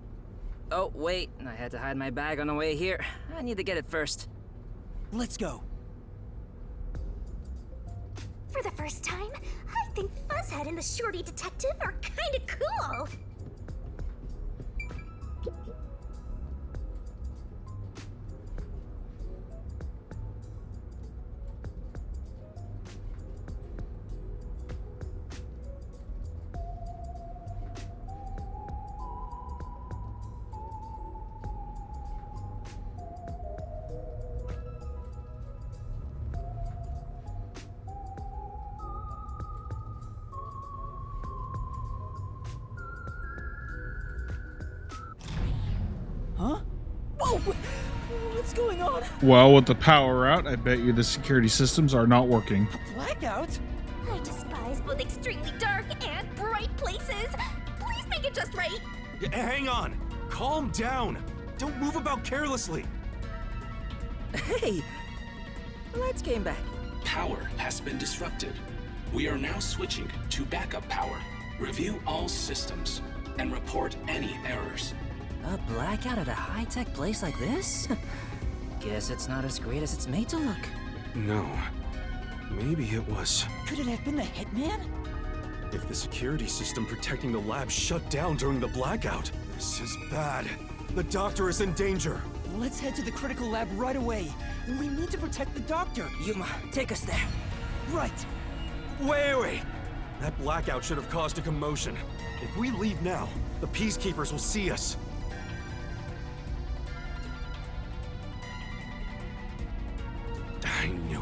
Oh, wait, I had to hide my bag on the way here. I need to get it first. Let's go. For the first time, I think Fuzzhead and the Shorty Detective are kinda cool. Huh? Whoa! What's going on? Well, with the power out, I bet you the security systems are not working. Blackout? I despise both extremely dark and bright places. Please make it just right. Hang on! Calm down! Don't move about carelessly! Hey! The lights came back. Power has been disrupted. We are now switching to backup power. Review all systems and report any errors. A blackout at a high-tech place like this? Guess it's not as great as it's made to look. No. Maybe it was. Could it have been the Hitman? If the security system protecting the lab shut down during the blackout, this is bad. The doctor is in danger. Let's head to the critical lab right away. We need to protect the doctor. Yuma, take us there. Right. Wait! That blackout should have caused a commotion. If we leave now, the Peacekeepers will see us.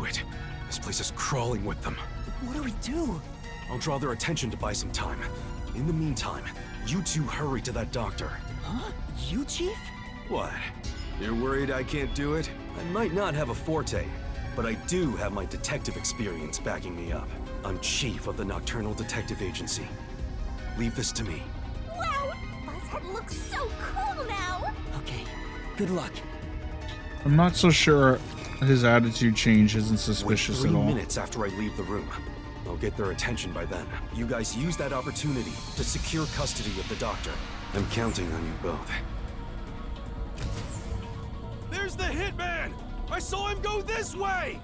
it. This place is crawling with them. What do we do? I'll draw their attention to buy some time. In the meantime, you two hurry to that doctor. Huh? You, Chief? What? You're worried I can't do it? I might not have a forte, but I do have my detective experience backing me up. I'm chief of the Nocturnal Detective Agency. Leave this to me. Wow! Buzzhead looks so cool now! Okay, good luck. I'm not so sure his attitude change isn't suspicious Wait at 3 all. minutes after I leave the room. I'll get their attention by then. You guys use that opportunity to secure custody of the doctor. I'm counting on you both. There's the hitman! I saw him go this way!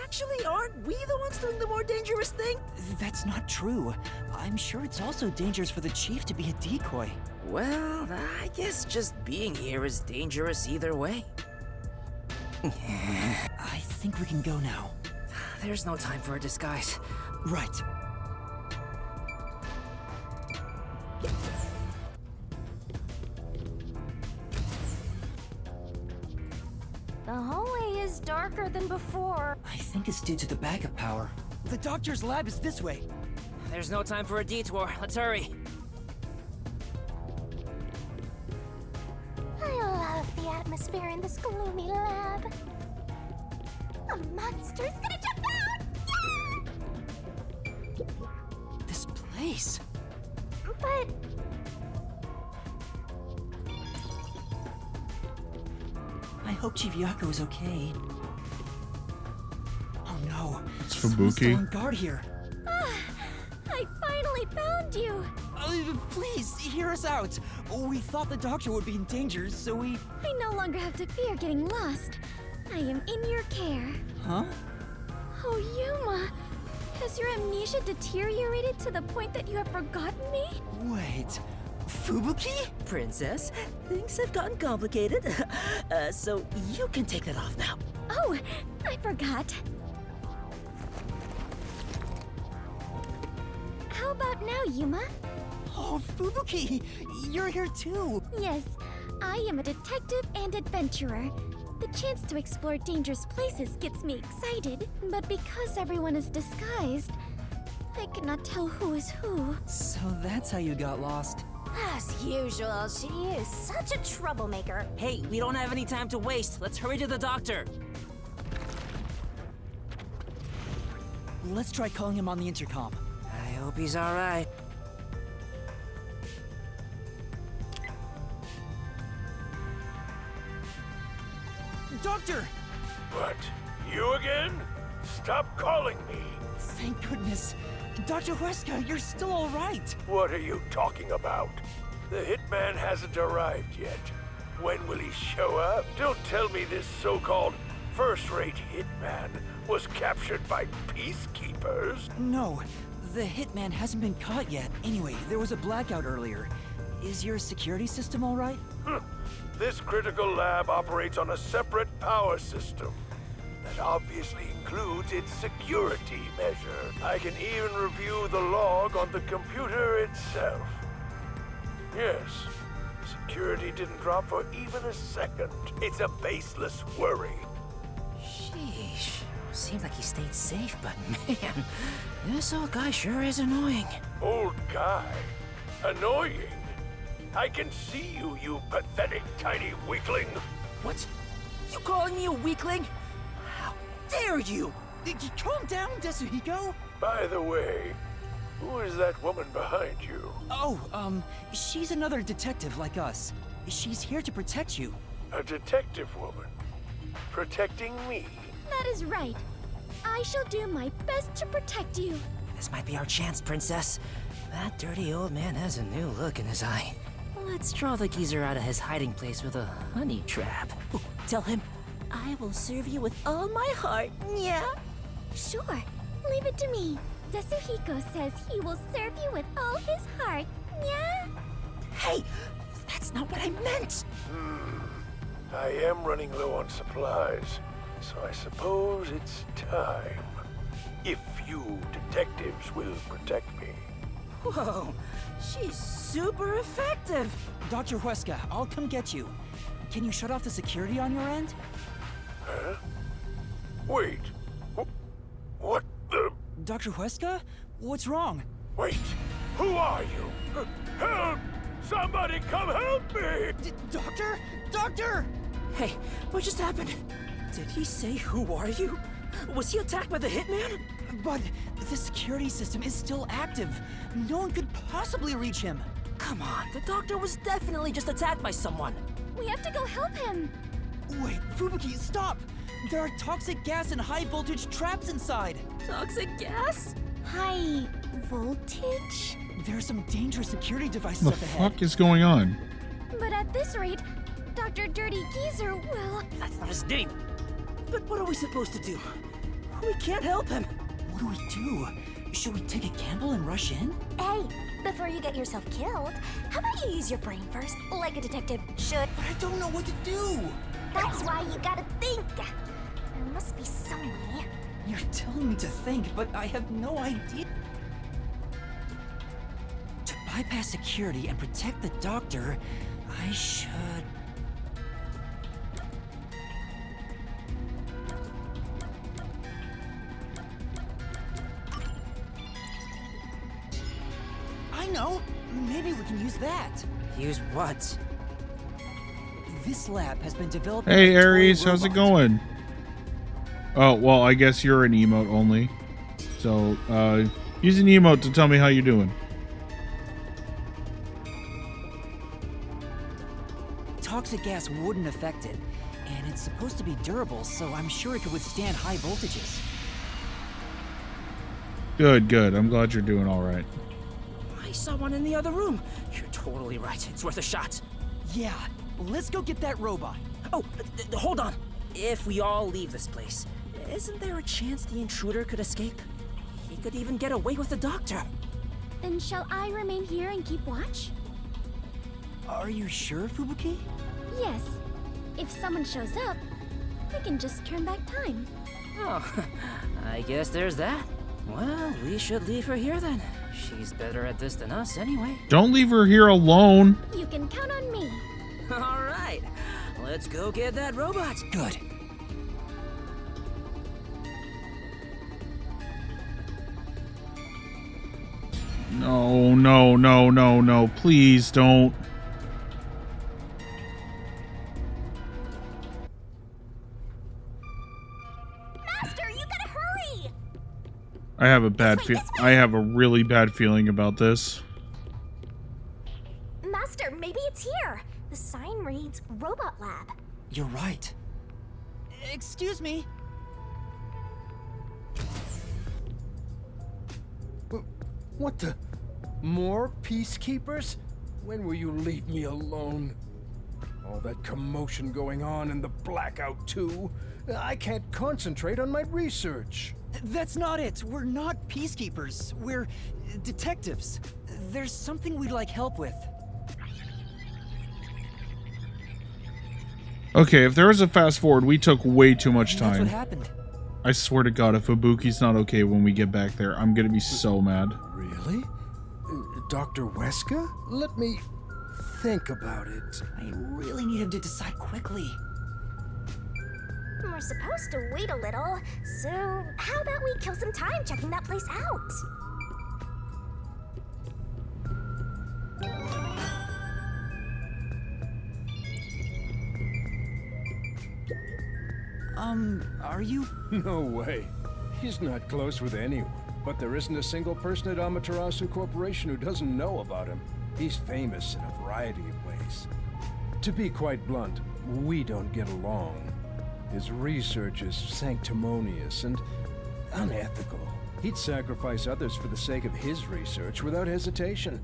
Actually, aren't we the ones doing the more dangerous thing? That's not true. I'm sure it's also dangerous for the chief to be a decoy. Well, I guess just being here is dangerous either way. I think we can go now. There's no time for a disguise. Right. The hallway is darker than before. I think it's due to the backup power. The doctor's lab is this way. There's no time for a detour. Let's hurry. I love the atmosphere in this gloomy lab. A monster's gonna jump out! Yeah! This place. But I hope Chief Yako is okay. Oh no. It's Someone's still Fubuki. on guard here. I finally found you! Please, hear us out. We thought the doctor would be in danger, so we... I no longer have to fear getting lost. I am in your care. Huh? Oh, Yuma! Has your amnesia deteriorated to the point that you have forgotten me? Wait. Fubuki? Princess, things have gotten complicated. So you can take that off now. Oh, I forgot. How about now, Yuma? Oh, Fubuki! You're here too! Yes, I am a detective and adventurer. The chance to explore dangerous places gets me excited, but because everyone is disguised, I cannot tell who is who. So that's how you got lost. as usual, she is such a troublemaker. Hey, we don't have any time to waste. Let's hurry to the doctor. Let's try calling him on the intercom. I hope he's all right. Doctor! What? You again? Stop calling me. Thank goodness. Dr. Huesca, you're still all right. What are you talking about? The hitman hasn't arrived yet. When will he show up? Don't tell me this so-called first-rate hitman was captured by peacekeepers. No, the hitman hasn't been caught yet. Anyway, there was a blackout earlier. Is your security system all right? This critical lab operates on a separate power system that obviously includes its security measure. I can even review the log on the computer itself. Yes, security didn't drop for even a second. It's a baseless worry. Sheesh. Seems like he stayed safe, but man, this old guy sure is annoying. Old guy? Annoying? I can see you, you pathetic tiny weakling. What? You calling me a weakling? How dare you? Calm down, Desuhiko. By the way, who is that woman behind you? Oh, she's another detective like us. She's here to protect you. A detective woman? Protecting me? That is right. I shall do my best to protect you. This might be our chance, Princess. That dirty old man has a new look in his eye. Let's draw the geezer out of his hiding place with a honey trap. Ooh, tell him, I will serve you with all my heart, yeah? Sure, leave it to me. Desuhiko says he will serve you with all his heart, yeah? Hey, that's not what I meant! I am running low on supplies, so I suppose it's time. If you detectives will protect me. Whoa, She's super effective. Dr. Huesca, I'll come get you. Can you shut off the security on your end? Huh? Wait. What the? Dr. Huesca? What's wrong? Wait. Who are you? Help! Somebody come help me! Doctor? Doctor! Hey, what just happened? Did he say who are you? Was he attacked by the hitman? But the security system is still active. No one could possibly reach him. Come on, the doctor was definitely just attacked by someone. We have to go help him. Wait, Fubuki, stop! There are toxic gas and high voltage traps inside. Toxic gas? High voltage? There are some dangerous security devices What up the ahead. fuck is going on? But at this rate, Dr. Dirty Geezer will... That's not his name. But what are we supposed to do? We can't help him. What do we do? Should we take a gamble and rush in? Hey, before you get yourself killed, how about you use your brain first, like a detective should? But I don't know what to do. That's why you gotta think. There must be some way. You're telling me to think, but I have no idea. To bypass security and protect the doctor, I should... I know! Maybe we can use that. Use what? This lab has been developed... Hey, by a toy Aries, how's it robot. going? Oh, well, I guess you're an emote only. So, use an emote to tell me how you're doing. Toxic gas wouldn't affect it, and it's supposed to be durable, so I'm sure it could withstand high voltages. Good, good. I'm glad you're doing all right. I saw one in the other room. You're totally right. It's worth a shot. Yeah, let's go get that robot. Oh, hold on. If we all leave this place, isn't there a chance the intruder could escape? He could even get away with the doctor. Then shall I remain here and keep watch? Are you sure, Fubuki? Yes. If someone shows up, we can just turn back time. Oh, I guess there's that. Well, we should leave her here then. She's better at this than us anyway. Don't leave her here alone. You can count on me. All right, let's go get that robot. Good. No, no, no, no, no. Please don't. Master, you gotta hurry! I have a bad feel. I have a really bad feeling about this. Master, maybe it's here. The sign reads Robot Lab. You're right. Excuse me. What the? More peacekeepers? When will you leave me alone? All that commotion going on and the blackout too. I can't concentrate on my research. That's not it. We're not peacekeepers. We're detectives. There's something we'd like help with. Okay, if there was a fast forward, we took way too much That's time. what happened. I swear to God, if Ibuki's not okay when we get back there, I'm gonna be so mad. Really? Dr. Weska? Let me think about it. I really need him to decide quickly. We're supposed to wait a little, so how about we kill some time checking that place out? Are you? No way. He's not close with anyone. But there isn't a single person at Amaterasu Corporation who doesn't know about him. He's famous in a variety of ways. To be quite blunt, we don't get along. His research is sanctimonious and unethical. He'd sacrifice others for the sake of his research without hesitation.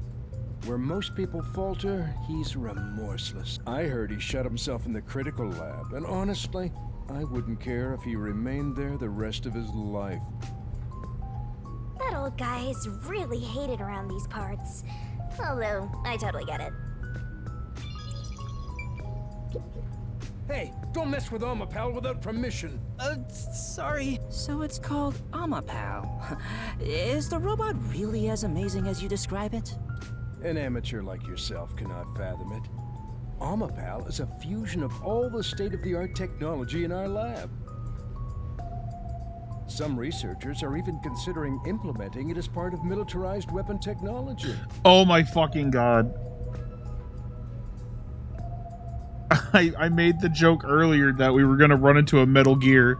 Where most people falter, he's remorseless. I heard he shut himself in the critical lab, and honestly, I wouldn't care if he remained there the rest of his life. That old guy is really hated around these parts. Although, I totally get it. Hey, don't mess with Amapal without permission. Sorry. So it's called Amapal. Is the robot really as amazing as you describe it? An amateur like yourself cannot fathom it. Amapal is a fusion of all the state-of-the-art technology in our lab. Some researchers are even considering implementing it as part of militarized weapon technology. Oh my fucking god. I made the joke earlier that we were gonna run into a Metal Gear.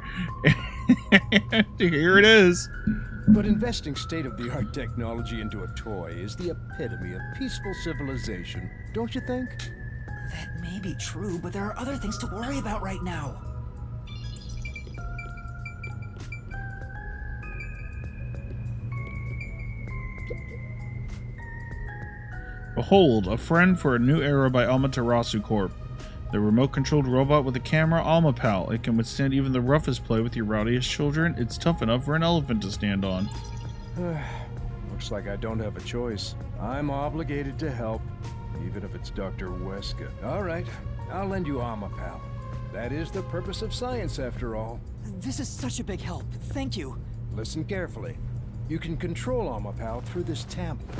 Here it is. But investing state-of-the-art technology into a toy is the epitome of peaceful civilization, don't you think? That may be true, but there are other things to worry about right now. Behold, a friend for a new era by Amaterasu Corp. The remote-controlled robot with a camera, Amapal. It can withstand even the roughest play with your rowdiest children. It's tough enough for an elephant to stand on. Looks like I don't have a choice. I'm obligated to help, even if it's Dr. Weska. All right, I'll lend you Amapal. That is the purpose of science, after all. This is such a big help. Thank you. Listen carefully. You can control Amapal through this tablet.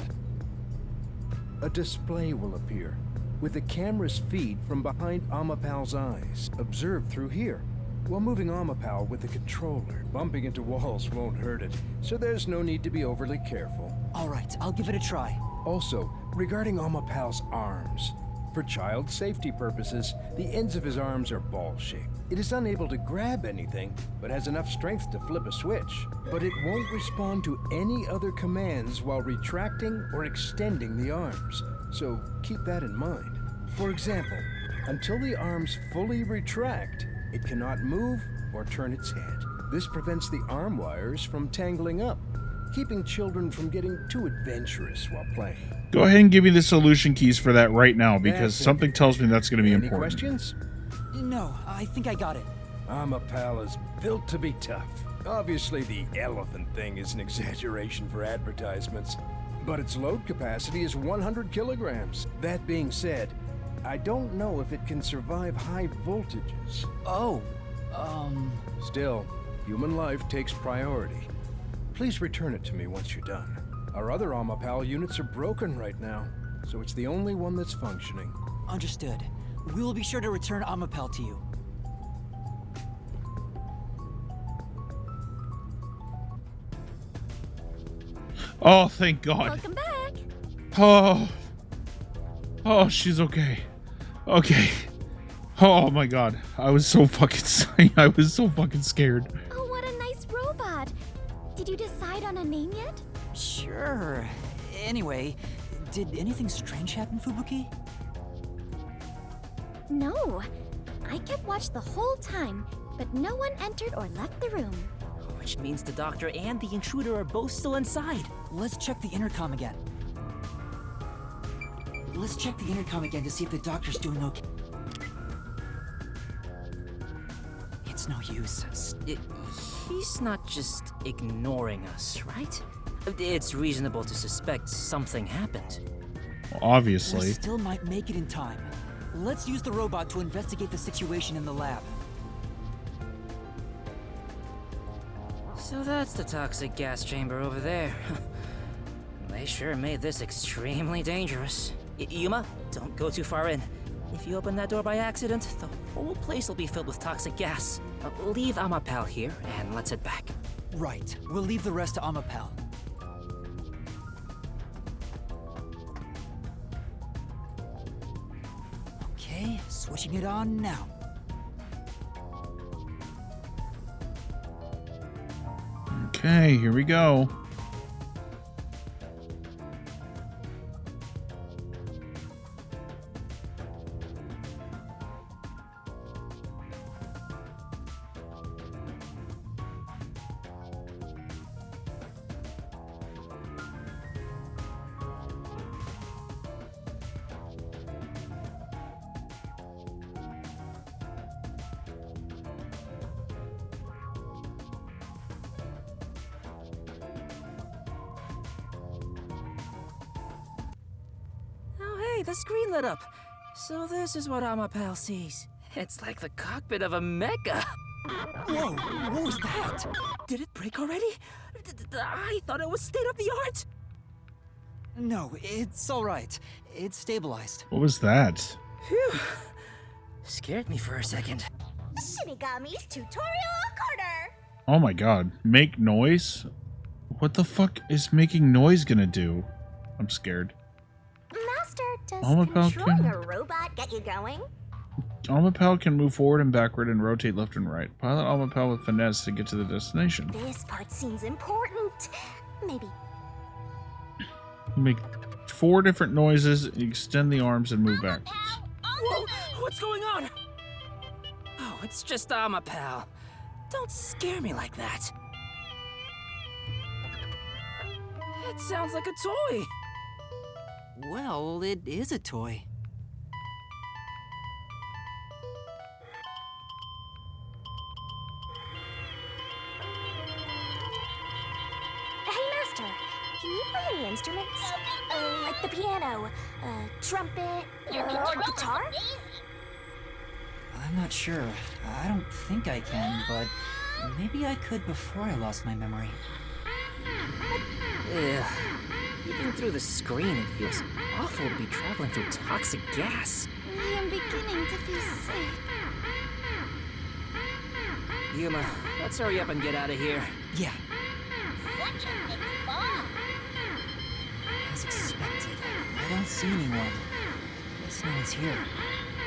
A display will appear, with the camera's feed from behind Amapal's eyes, observed through here. While moving Amapal with the controller, bumping into walls won't hurt it, so there's no need to be overly careful. All right, I'll give it a try. Also, regarding Amapal's arms, for child safety purposes, the ends of his arms are ball-shaped. It is unable to grab anything, but has enough strength to flip a switch. But it won't respond to any other commands while retracting or extending the arms, so keep that in mind. For example, until the arms fully retract, it cannot move or turn its head. This prevents the arm wires from tangling up, keeping children from getting too adventurous while playing. Go ahead and give me the solution keys for that right now, because something tells me that's going to be important. Any questions? No, I think I got it. Amapal is built to be tough. Obviously, the elephant thing is an exaggeration for advertisements, but its load capacity is 100 kilograms. That being said, I don't know if it can survive high voltages. Oh, Still, human life takes priority. Please return it to me once you're done. Our other Amapal units are broken right now, so it's the only one that's functioning. Understood. We will be sure to return Amapal to you. Oh, thank God. Welcome back. Oh, she's okay. Okay. Oh my God. I was so fucking I was so fucking scared. Oh, what a nice robot. Did you decide on a name yet? Sure. Anyway, did anything strange happen, Fubuki? No. I kept watch the whole time, but no one entered or left the room. Which means the doctor and the intruder are both still inside. Let's check the intercom again. Let's check the intercom again to see if the doctor's doing okay. It's no use. He's not just ignoring us, right? It's reasonable to suspect something happened. Well, obviously. We still might make it in time. Let's use the robot to investigate the situation in the lab. So that's the toxic gas chamber over there. They sure made this extremely dangerous. Yuma, don't go too far in. If you open that door by accident, the whole place will be filled with toxic gas. Leave Amapal here, and let's head back. Right. We'll leave the rest to Amapal. Okay, switching it on now. Okay, here we go. Hey, the screen lit up. So this is what Amapal sees. It's like the cockpit of a mecha. Whoa, what was that? Did it break already? I thought it was state of the art. No, it's alright. It's stabilized. What was that? Phew. Scared me for a second. Shinigami's tutorial corner. Oh my god. Make noise? What the fuck is making noise gonna do? I'm scared. Master, does Omapal controlling can- a robot get you going? Omapal can move forward and backward and rotate left and right. Pilot Omapal with finesse to get to the destination. This part seems important. Maybe. Make 4 different noises, extend the arms, and move backwards. Whoa! What's going on? Oh, it's just Omapal. Don't scare me like that. It sounds like a toy. Well, it is a toy. Hey, Master, can you play any instruments? Like the piano, trumpet, or guitar? I'm not sure. I don't think I can, but maybe I could before I lost my memory. Ugh. Even through the screen, it feels awful to be traveling through toxic gas. I am beginning to feel sick. Yuma, let's hurry up and get out of here. Yeah. As expected, I don't see anyone. Guess no one's here.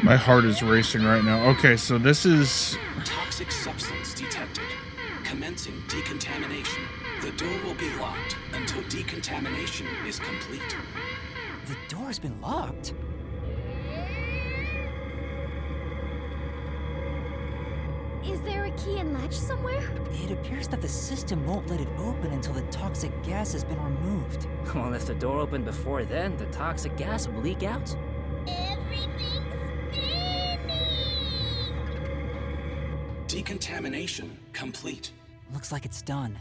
My heart is racing right now. Okay, so this is... Toxic substance detected. Commencing decontamination. The door will be locked until decontamination is complete. The door's been locked. Is there a key and latch somewhere? It appears that the system won't let it open until the toxic gas has been removed. Well, if the door opened before then, the toxic gas will leak out. Decontamination complete. Looks like it's done.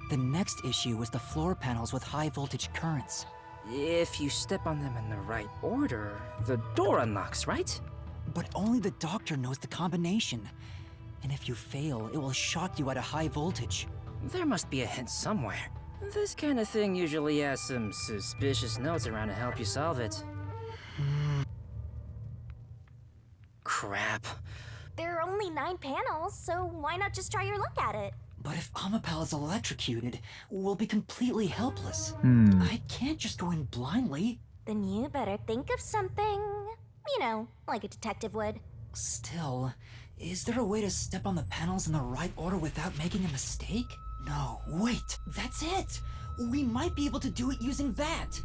The next issue was the floor panels with high voltage currents. If you step on them in the right order, the door unlocks, right? But only the doctor knows the combination. And if you fail, it will shock you at a high voltage. There must be a hint somewhere. This kind of thing usually has some suspicious notes around to help you solve it. Crap. There are only 9 panels, so why not just try your luck at it? But if Omapal is electrocuted, we'll be completely helpless. I can't just go in blindly. Then you better think of something, you know, like a detective would. Still, is there a way to step on the panels in the right order without making a mistake? No, wait, that's it! We might be able to do it using that!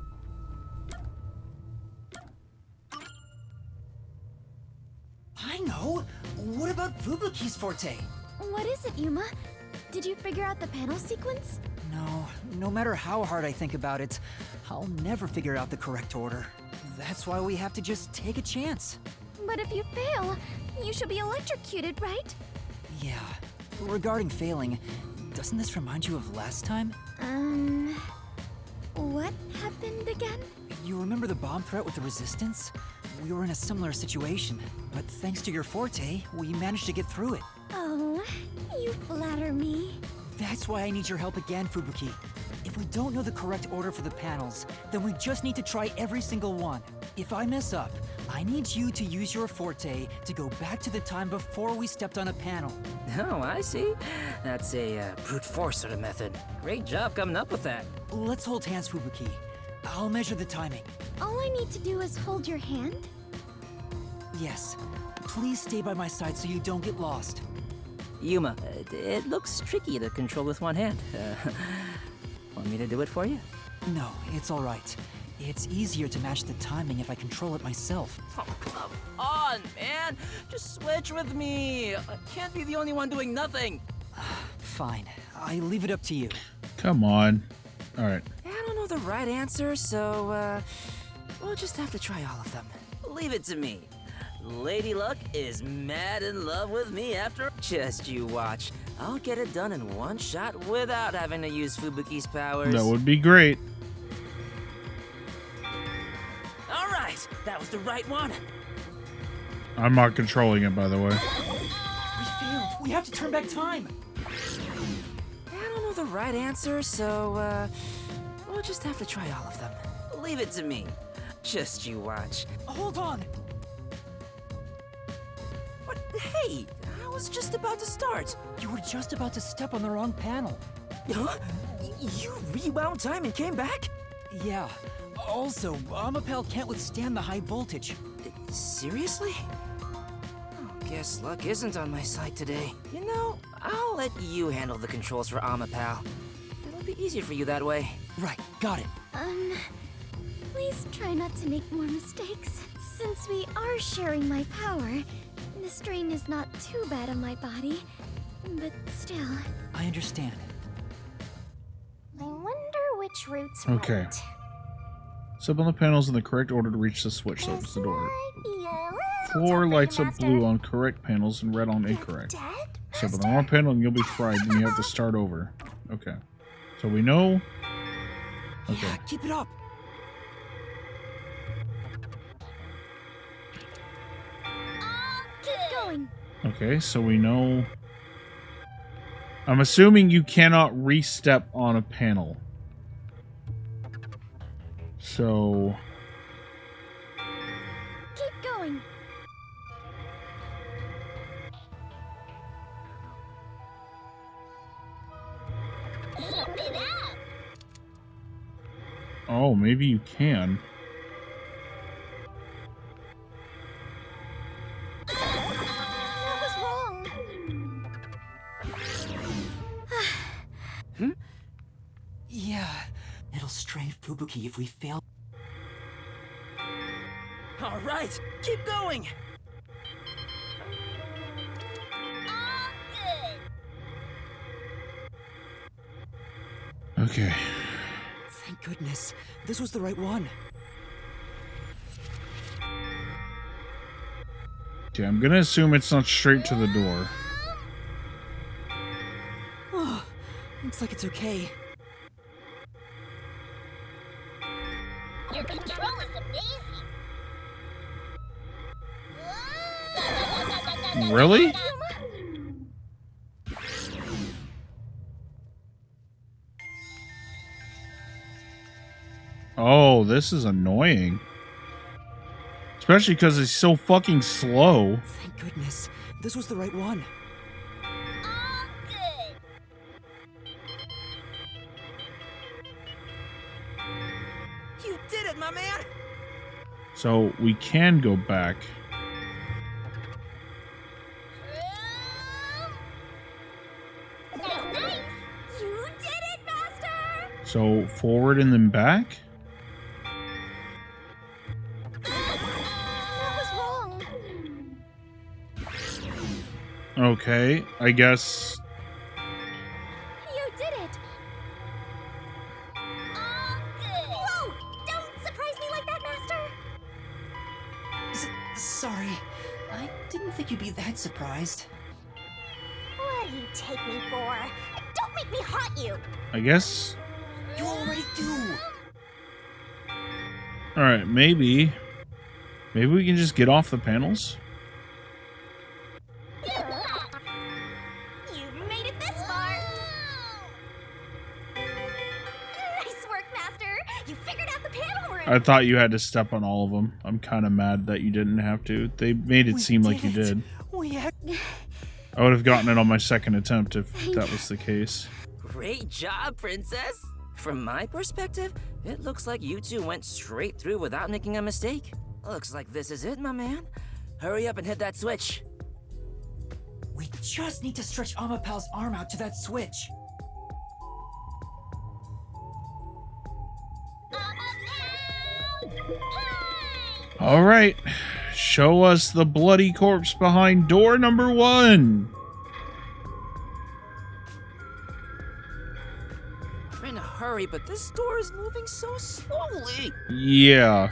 I know! What about Fubuki's forte? What is it, Yuma? Did you figure out the panel sequence? No, no matter how hard I think about it, I'll never figure out the correct order. That's why we have to just take a chance. But if you fail, you should be electrocuted, right? Yeah. Regarding failing, doesn't this remind you of last time? What happened again? You remember the bomb threat with the Resistance? We were in a similar situation, but thanks to your forte, we managed to get through it. Oh, you flatter me. That's why I need your help again, Fubuki. If we don't know the correct order for the panels, then we just need to try every single one. If I mess up, I need you to use your forte to go back to the time before we stepped on a panel. Oh, I see. That's a brute force sort of method. Great job coming up with that. Let's hold hands, Fubuki. I'll measure the timing. All I need to do is hold your hand? Yes. Please stay by my side so you don't get lost. Yuma, it looks tricky to control with one hand. Want me to do it for you? No, it's all right. It's easier to match the timing if I control it myself. Oh, come on, man! Just switch with me! I can't be the only one doing nothing! Fine. I leave it up to you. Come on. Alright. I don't know the right answer, so, we'll just have to try all of them. Leave it to me. Lady Luck is mad in love with me after. Just you watch. I'll get it done in one shot without having to use Fubuki's powers. That would be great. Alright, that was the right one. I'm not controlling it, by the way. We failed. We have to turn back time. I don't know the right answer, so, we'll just have to try all of them. Leave it to me. Just you watch. Hold on! What? Hey, I was just about to start. You were just about to step on the wrong panel. Huh? You rewound time and came back? Yeah. Also, Amapel can't withstand the high voltage. Seriously? Oh, guess luck isn't on my side today. You know, I'll let you handle the controls for Amapal. It'll be easier for you that way. Right, got it. Please try not to make more mistakes. Since we are sharing my power, the strain is not too bad on my body. But still. I understand. I wonder which routes Okay. right. Step on the panels in the correct order to reach the switch that opens the door. Yeah, Floor lights up blue on correct panels and red on incorrect. Step on the wrong panel and you'll be fried and you have to start over. Okay. So we know... Okay. Yeah, keep it up. Keep going. Okay, so we know... I'm assuming you cannot re-step on a panel. So... Keep going. Oh, maybe you can. That was wrong. Yeah, it'll strain Fubuki if we fail. All right, keep going. Okay. Thank goodness. This was the right one. Okay, I'm gonna assume it's not straight to the door. Oh, looks like it's okay. Your control is amazing. Really? Oh, this is annoying. Especially because it's so fucking slow. Thank goodness. This was the right one. You did it, my man. So we can go back. You did it, Master! So forward and then back? That was wrong. Okay, I guess. You did it. Whoa! Don't surprise me like that, Master! Sorry. I didn't think you'd be that surprised. What do you take me for? Don't make me haunt you! I guess. You already do! Alright, maybe. Maybe we can just get off the panels? You've made it this far! Nice work, Master! You figured out the panel room! I thought you had to step on all of them. I'm kind of mad that you didn't have to. They made it seem like you did. I would have gotten it on my second attempt if that was the case. Great job, Princess. From my perspective, it looks like you two went straight through without making a mistake. Looks like this is it, my man. Hurry up and hit that switch. We just need to stretch Amapal's arm out to that switch. All right, show us the bloody corpse behind door number 1. We're in a hurry, but this door is moving so slowly. Yeah.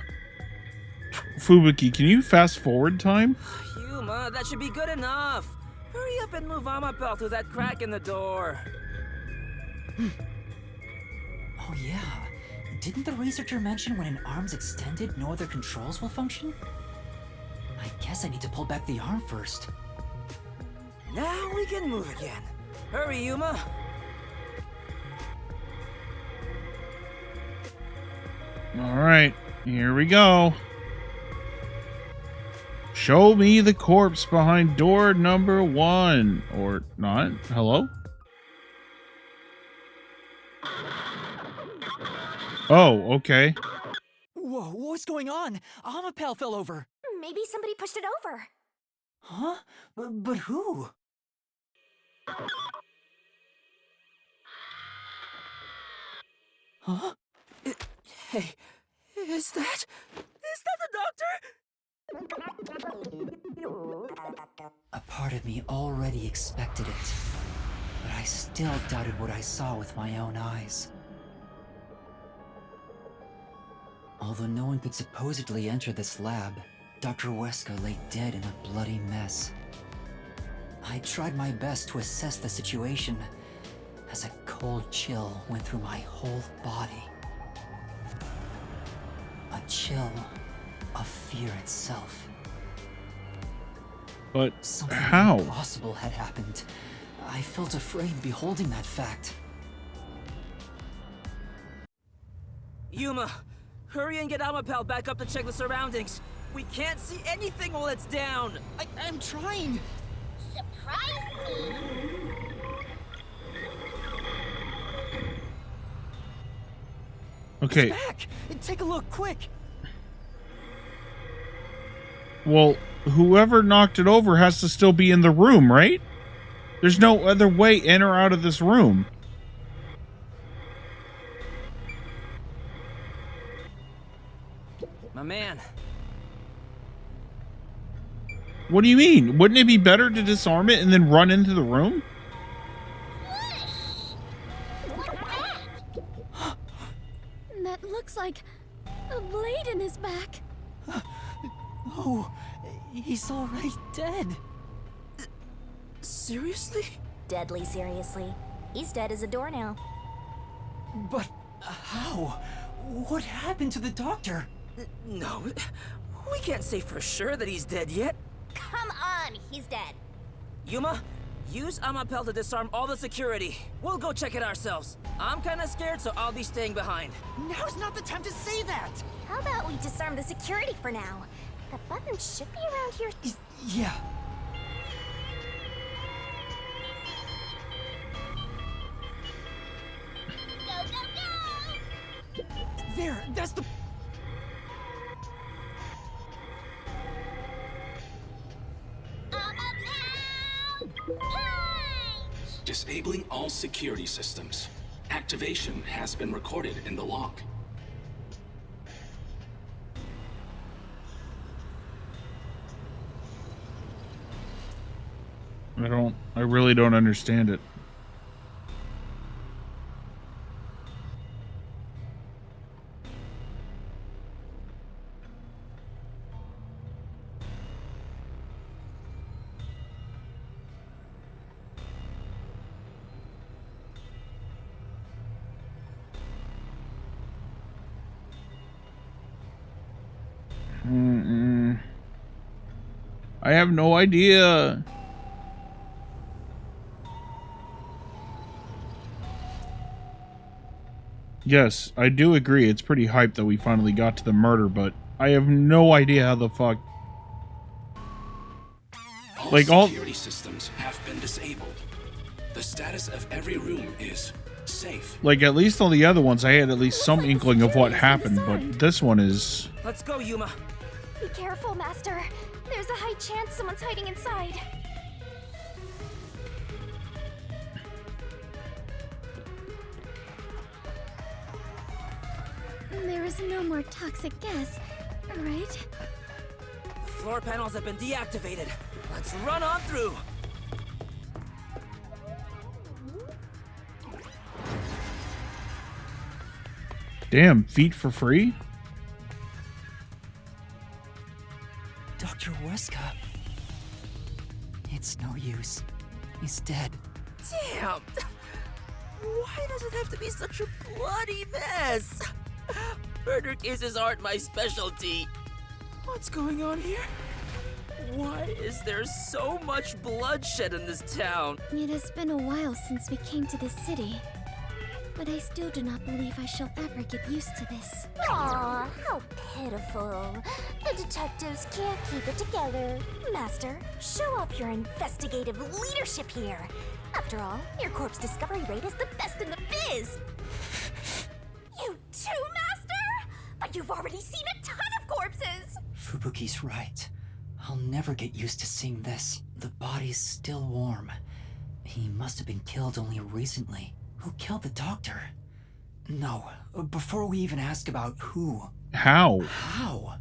Fubuki, can you fast forward time? Yuma, that should be good enough. Hurry up and move Amapel through that crack in the door. Oh yeah. Didn't the researcher mention when an arm's extended, no other controls will function? I guess I need to pull back the arm first. Now we can move again. Hurry, Yuma. Alright, here we go. Show me the corpse behind door number 1. Or not. Hello? Oh, okay. Whoa, what's going on? Amapel fell over. Maybe somebody pushed it over. Huh? But who? Huh? Hey, is that the doctor? A part of me already expected it, but I still doubted what I saw with my own eyes. Although no one could supposedly enter this lab, Dr. Wesker lay dead in a bloody mess. I tried my best to assess the situation as a cold chill went through my whole body. A chill of fear itself. But something how? impossible had happened. I felt afraid beholding that fact. Yuma, hurry and get Amapel back up to check the surroundings. We can't see anything while it's down. I'm trying. Surprise me! Okay. It's back! Take a look, quick! Well, whoever knocked it over has to still be in the room, right? There's no other way in or out of this room. My man. What do you mean? Wouldn't it be better to disarm it and then run into the room? That looks like a blade in his back. Oh, he's already dead. Seriously? Deadly seriously. He's dead as a doornail. But how? What happened to the doctor? No, we can't say for sure that he's dead yet. Come on, he's dead. Yuma, use Amapel to disarm all the security. We'll go check it ourselves. I'm kinda scared, so I'll be staying behind. Now's not the time to say that! How about we disarm the security for now? The button should be around here. Yeah. Go, go, go! There, that's the... Disabling all security systems. Activation has been recorded in the log. I really don't understand it. I have no idea. Yes, I do agree. It's pretty hype that we finally got to the murder, but I have no idea how the fuck. All security systems have been disabled. The status of every room is safe. Like, at least on the other ones, I had at least some inkling of what happened, but this one is... Let's go, Yuma. Be careful, Master. There's a high chance someone's hiding inside. There is no more toxic gas, right? The floor panels have been deactivated. Let's run on through. Damn, feet for free? Dr. Wesker. It's no use. He's dead. Damn! Why does it have to be such a bloody mess? Murder cases aren't my specialty. What's going on here? Why is there so much bloodshed in this town? It has been a while since we came to this city. but I still do not believe I shall ever get used to this. Aw, how pitiful. The detectives can't keep it together. Master, show off your investigative leadership here. After all, your corpse discovery rate is the best in the biz. You too, Master? But you've already seen a ton of corpses! Fubuki's right. I'll never get used to seeing this. The body's still warm. He must have been killed only recently. Who killed the doctor? No, before we even ask about who. How? How?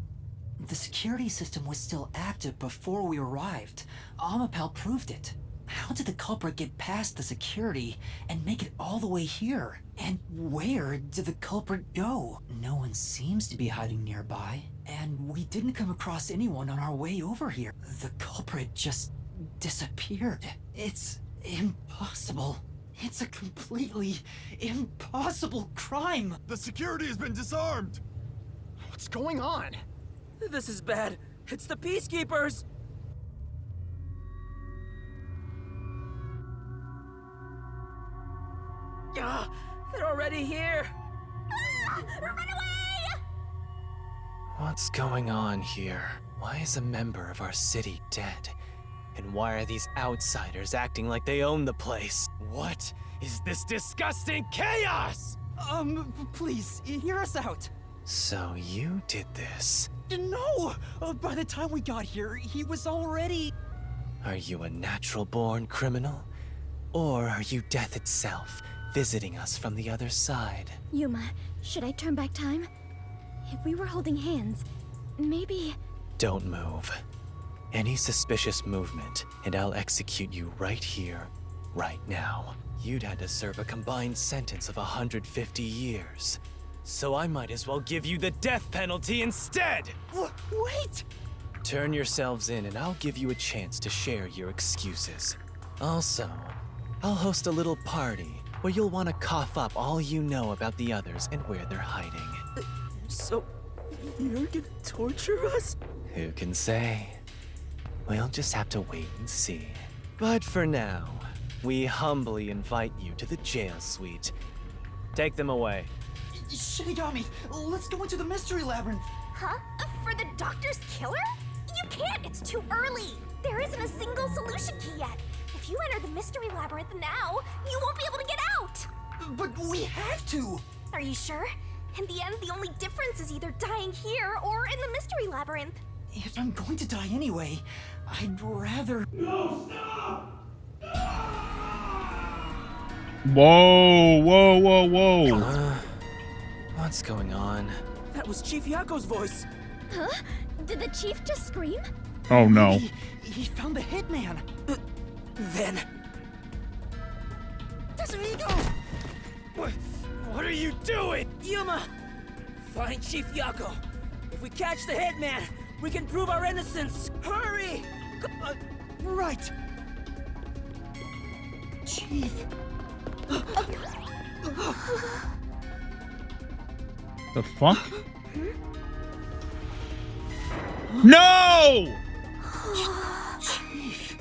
The security system was still active before we arrived. Amapel proved it. How did the culprit get past the security and make it all the way here? And where did the culprit go? No one seems to be hiding nearby, and we didn't come across anyone on our way over here. The culprit just disappeared. It's impossible. It's a completely impossible crime. The security has been disarmed. What's going on? This is bad. It's the Peacekeepers! Ah, they're already here! Ah, run away! What's going on here? Why is a member of our city dead? And why are these outsiders acting like they own the place? What is this disgusting chaos? Please, hear us out. So you did this. No! By the time we got here, he was already... Are you a natural-born criminal? Or are you death itself, visiting us from the other side? Yuma, should I turn back time? If we were holding hands, maybe... Don't move. Any suspicious movement, and I'll execute you right here, right now. You'd had to serve a combined sentence of 150 years. So I might as well give you the death penalty instead! Wait! Turn yourselves in and I'll give you a chance to share your excuses. Also, I'll host a little party where you'll want to cough up all you know about the others and where they're hiding. So, you're gonna torture us? Who can say? We'll just have to wait and see. But for now, we humbly invite you to the jail suite. Take them away. Shinigami, let's go into the mystery labyrinth. Huh? For the doctor's killer? You can't, it's too early. There isn't a single solution key yet. If you enter the mystery labyrinth now, you won't be able to get out. But we have to. Are you sure? In the end, the only difference is either dying here or in the mystery labyrinth. If I'm going to die anyway, I'd rather... No, stop! Whoa, whoa, whoa, whoa. What's going on? That was Chief Yako's voice. Huh? Did the chief just scream? Oh no. He found the hitman. Then... Tetsuhiko! What are you doing? Yuma! Find Chief Yako. If we catch the hitman, we can prove our innocence. Hurry! Right. Chief. The fuck? No! Chief.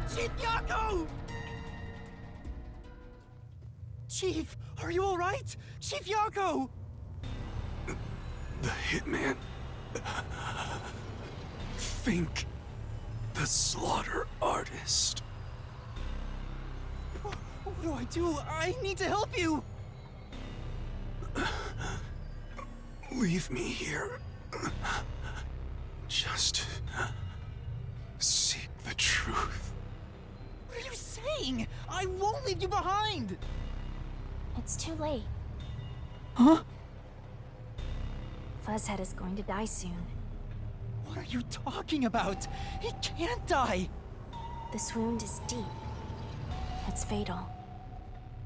Chief Yako! Chief, are you all right? Chief Yako! The hitman. Fink. The slaughter artist. What do I do? I need to help you! Leave me here. Just seek the truth. What are you saying? I won't leave you behind! It's too late. Huh? Fuzzhead is going to die soon. What are you talking about? He can't die! This wound is deep. It's fatal.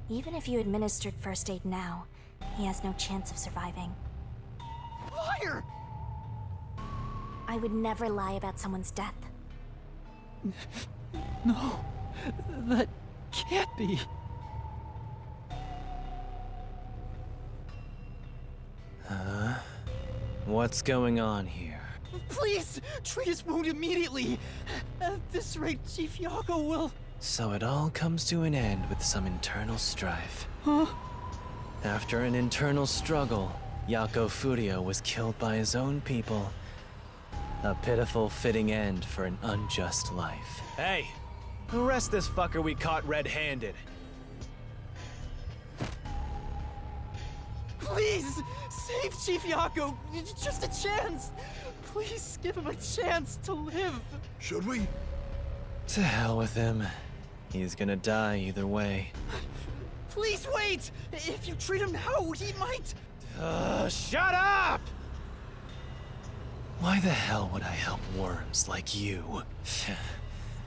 Even if you administered first aid now, he has no chance of surviving. Liar! I would never lie about someone's death. No, that can't be. What's going on here? Please, treat his wound immediately. At this rate, Chief Yako will... So it all comes to an end with some internal strife. Huh? After an internal struggle, Yako Furio was killed by his own people. A pitiful, fitting end for an unjust life. Hey, arrest this fucker we caught red-handed. Please, save Chief Yako. Just a chance. Please give him a chance to live. Should we? To hell with him. He's gonna die either way. Please wait! If you treat him now, he might... Shut up! Why the hell would I help worms like you?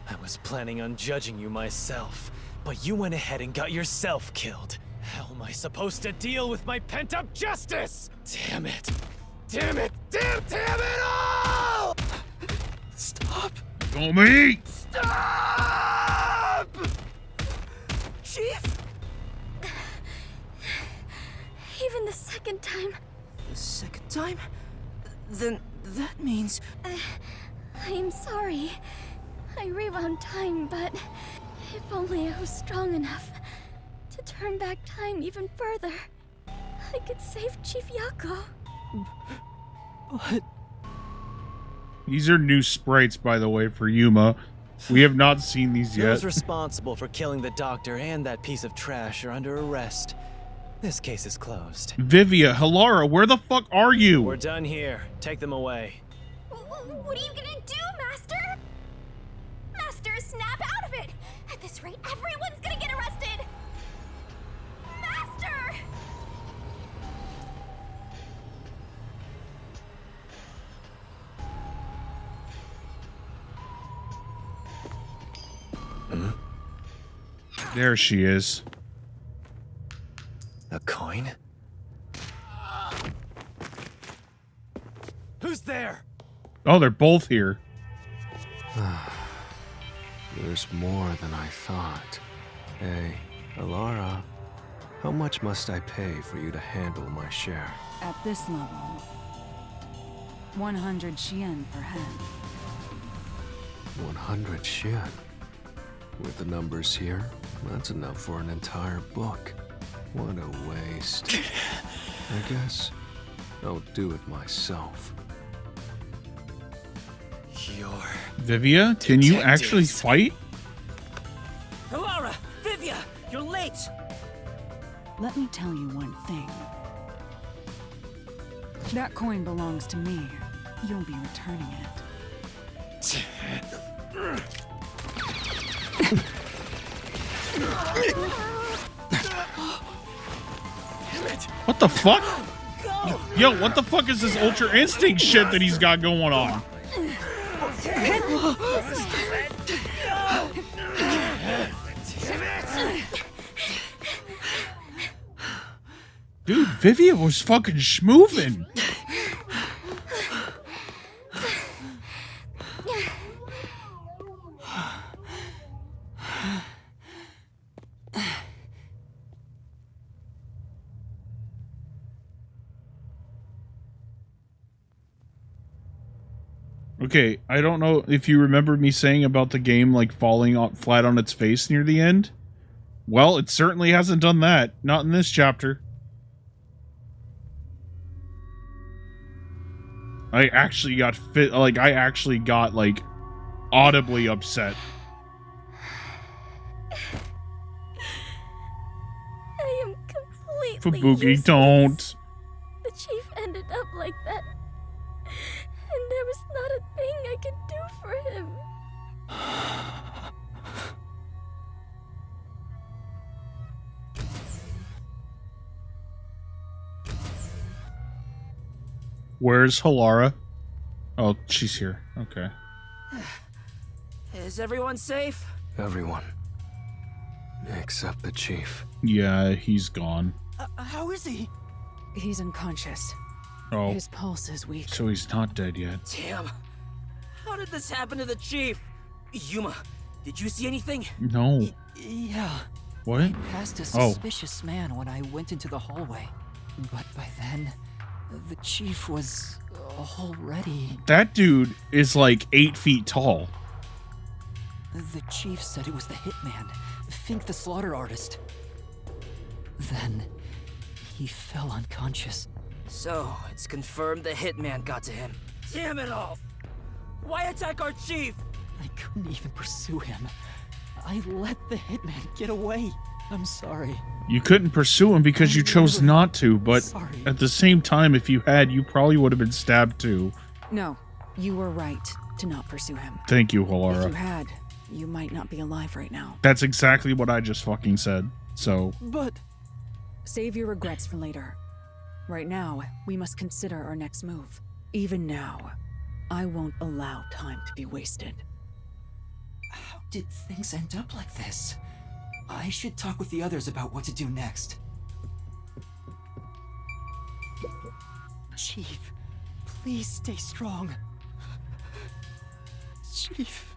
I was planning on judging you myself, but you went ahead and got yourself killed. How am I supposed to deal with my pent-up justice? Damn it! Damn it! Damn it all! Stop! Go me! Stop! Chief? Even the second time. The second time? Then that means... I am sorry. I rewound time, but if only I was strong enough to turn back time even further, I could save Chief Yako. But... These are new sprites, by the way, for Yuma. We have not seen these yet. Those responsible for killing the doctor and that piece of trash are under arrest. This case is closed. Vivia, Halara, where the fuck are you? We're done here. Take them away. What are you gonna do, Master? Master, snap out of it! At this rate, everyone's gonna get arrested! Master! There she is. A coin? Who's there? Oh, they're both here. There's more than I thought. Hey, Alara, how much must I pay for you to handle my share? At this level, 100 Shien per head. 100 Shien. With the numbers here, that's enough for an entire book. What a waste. I guess I'll do it myself. Vivia, can you actually fight? Halara! Vivia! You're late! Let me tell you one thing. That coin belongs to me. You'll be returning it. What the fuck? Yo, what the fuck is this Ultra Instinct shit that he's got going on? Dude, Vivia was fucking schmoovin'. Okay, I don't know if you remember me saying about the game like falling flat on its face near the end. Well, it certainly hasn't done that. Not in this chapter. I actually got audibly upset. I am completely Fubuki, useless. don't. The chief ended up like that. And there was not a thing I could do for him. Where's Halara? Oh, she's here. Okay. Is everyone safe? Everyone. Except the chief. Yeah, he's gone. How is he? He's unconscious. Oh. His pulse is weak. So he's not dead yet. Damn. How did this happen to the chief? Yuma, did you see anything? No. Yeah. What? I passed a suspicious man when I went into the hallway. But by then, The chief was already... That dude is like 8 feet tall. The chief said it was the hitman, Fink the slaughter artist. Then, he fell unconscious. So, it's confirmed the hitman got to him. Damn it all! Why attack our chief? I couldn't even pursue him. I let the hitman get away. I'm sorry. You couldn't pursue him because you chose not to, but Sorry. at the same time, if you had, you probably would have been stabbed too. No, you were right to not pursue him. Thank you, If you Halara. had, you might not be alive right now. That's exactly what I just fucking said. So, But... Save your regrets for later. Right now, we must consider our next move. Even now, I won't allow time to be wasted. How did things end up like this? I should talk with the others about what to do next. Chief, please stay strong. Chief.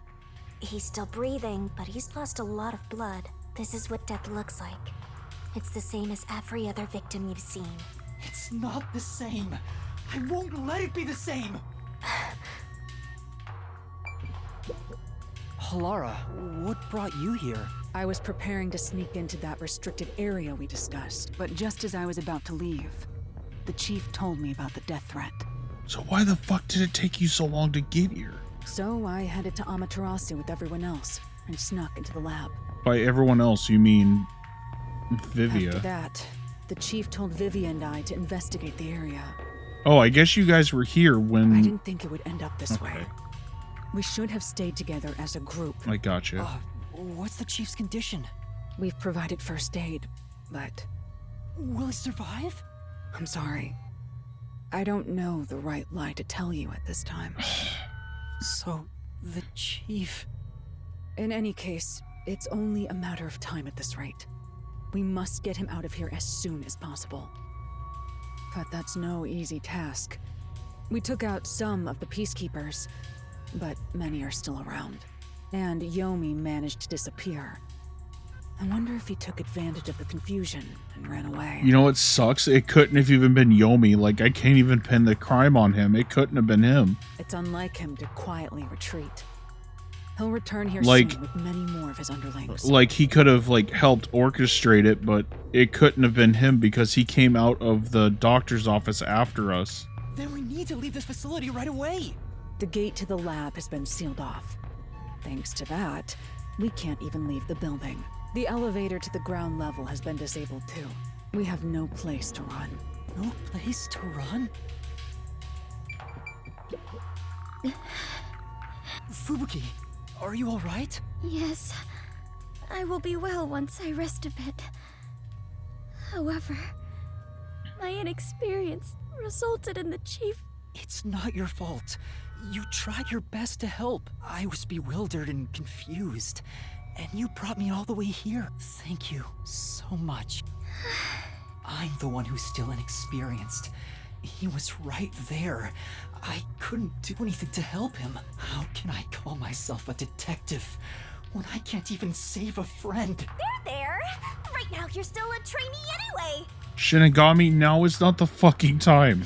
He's still breathing, but he's lost a lot of blood. This is what death looks like. It's the same as every other victim you've seen. It's not the same. I won't let it be the same. Halara, what brought you here? I was preparing to sneak into that restricted area we discussed, but just as I was about to leave, the chief told me about the death threat. so why the fuck did it take you so long to get here? So I headed to Amaterasu with everyone else and snuck into the lab. By everyone else, you mean After Vivia. that, the chief told Vivia and I to investigate the area. Oh, I guess you guys were here when... I didn't think it would end up this Okay. way. We should have stayed together as a group. I gotcha. What's the chief's condition? We've provided first aid, but Will he survive? I'm sorry. I don't know the right lie to tell you at this time. So, the chief... In any case, it's only a matter of time at this rate. We must get him out of here as soon as possible. But that's no easy task. We took out some of the peacekeepers, but many are still around. And Yomi managed to disappear. I wonder if he took advantage of the confusion and ran away. You know what sucks? It couldn't have even been Yomi. Like, I can't even pin the crime on him. It couldn't have been him. It's unlike him to quietly retreat. He'll return here Like- soon with many more of his underlings. Like, he could have, like, helped orchestrate it, but it couldn't have been him because he came out of the doctor's office after us. Then we need to leave this facility right away. The gate to the lab has been sealed off. Thanks to that, we can't even leave the building. The elevator to the ground level has been disabled too. We have no place to run. No place to run? Fubuki, are you alright? Yes, I will be well once I rest a bit. However, my inexperience resulted in the chief. It's not your fault. You tried your best to help. I was bewildered and confused. And you brought me all the way here. Thank you so much. I'm the one who's still inexperienced. He was right there. I couldn't do anything to help him. How can I call myself a detective when I can't even save a friend? There! Right now you're still a trainee anyway! Shinigami, now is not the fucking time.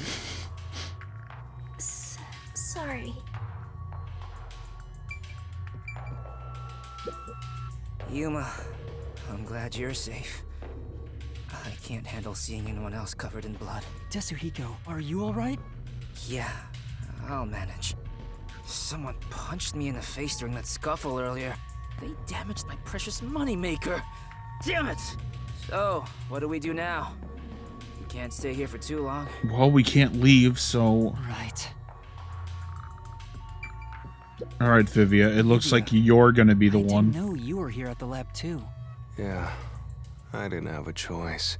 Sorry. Yuma, I'm glad you're safe. I can't handle seeing anyone else covered in blood. Tetsuhiko, are you alright? Yeah, I'll manage. Someone punched me in the face during that scuffle earlier. They damaged my precious moneymaker. Damn it! So, what do we do now? We can't stay here for too long. Well, we can't leave, so... Right. Alright, Vivia, it looks like you're gonna be the one. I know you were here at the lab too. Yeah, I didn't have a choice.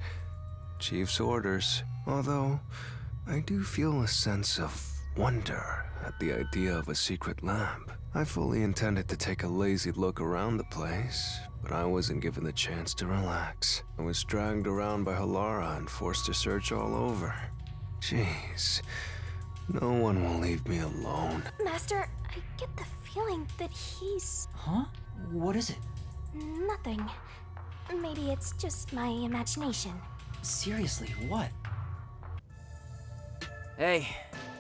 Chief's orders. Although, I do feel a sense of wonder at the idea of a secret lab. I fully intended to take a lazy look around the place, but I wasn't given the chance to relax. I was dragged around by Halara and forced to search all over. Jeez, no one will leave me alone. Master, I get the feeling that he's... Huh? What is it? Nothing. Maybe it's just my imagination. Seriously, what? Hey.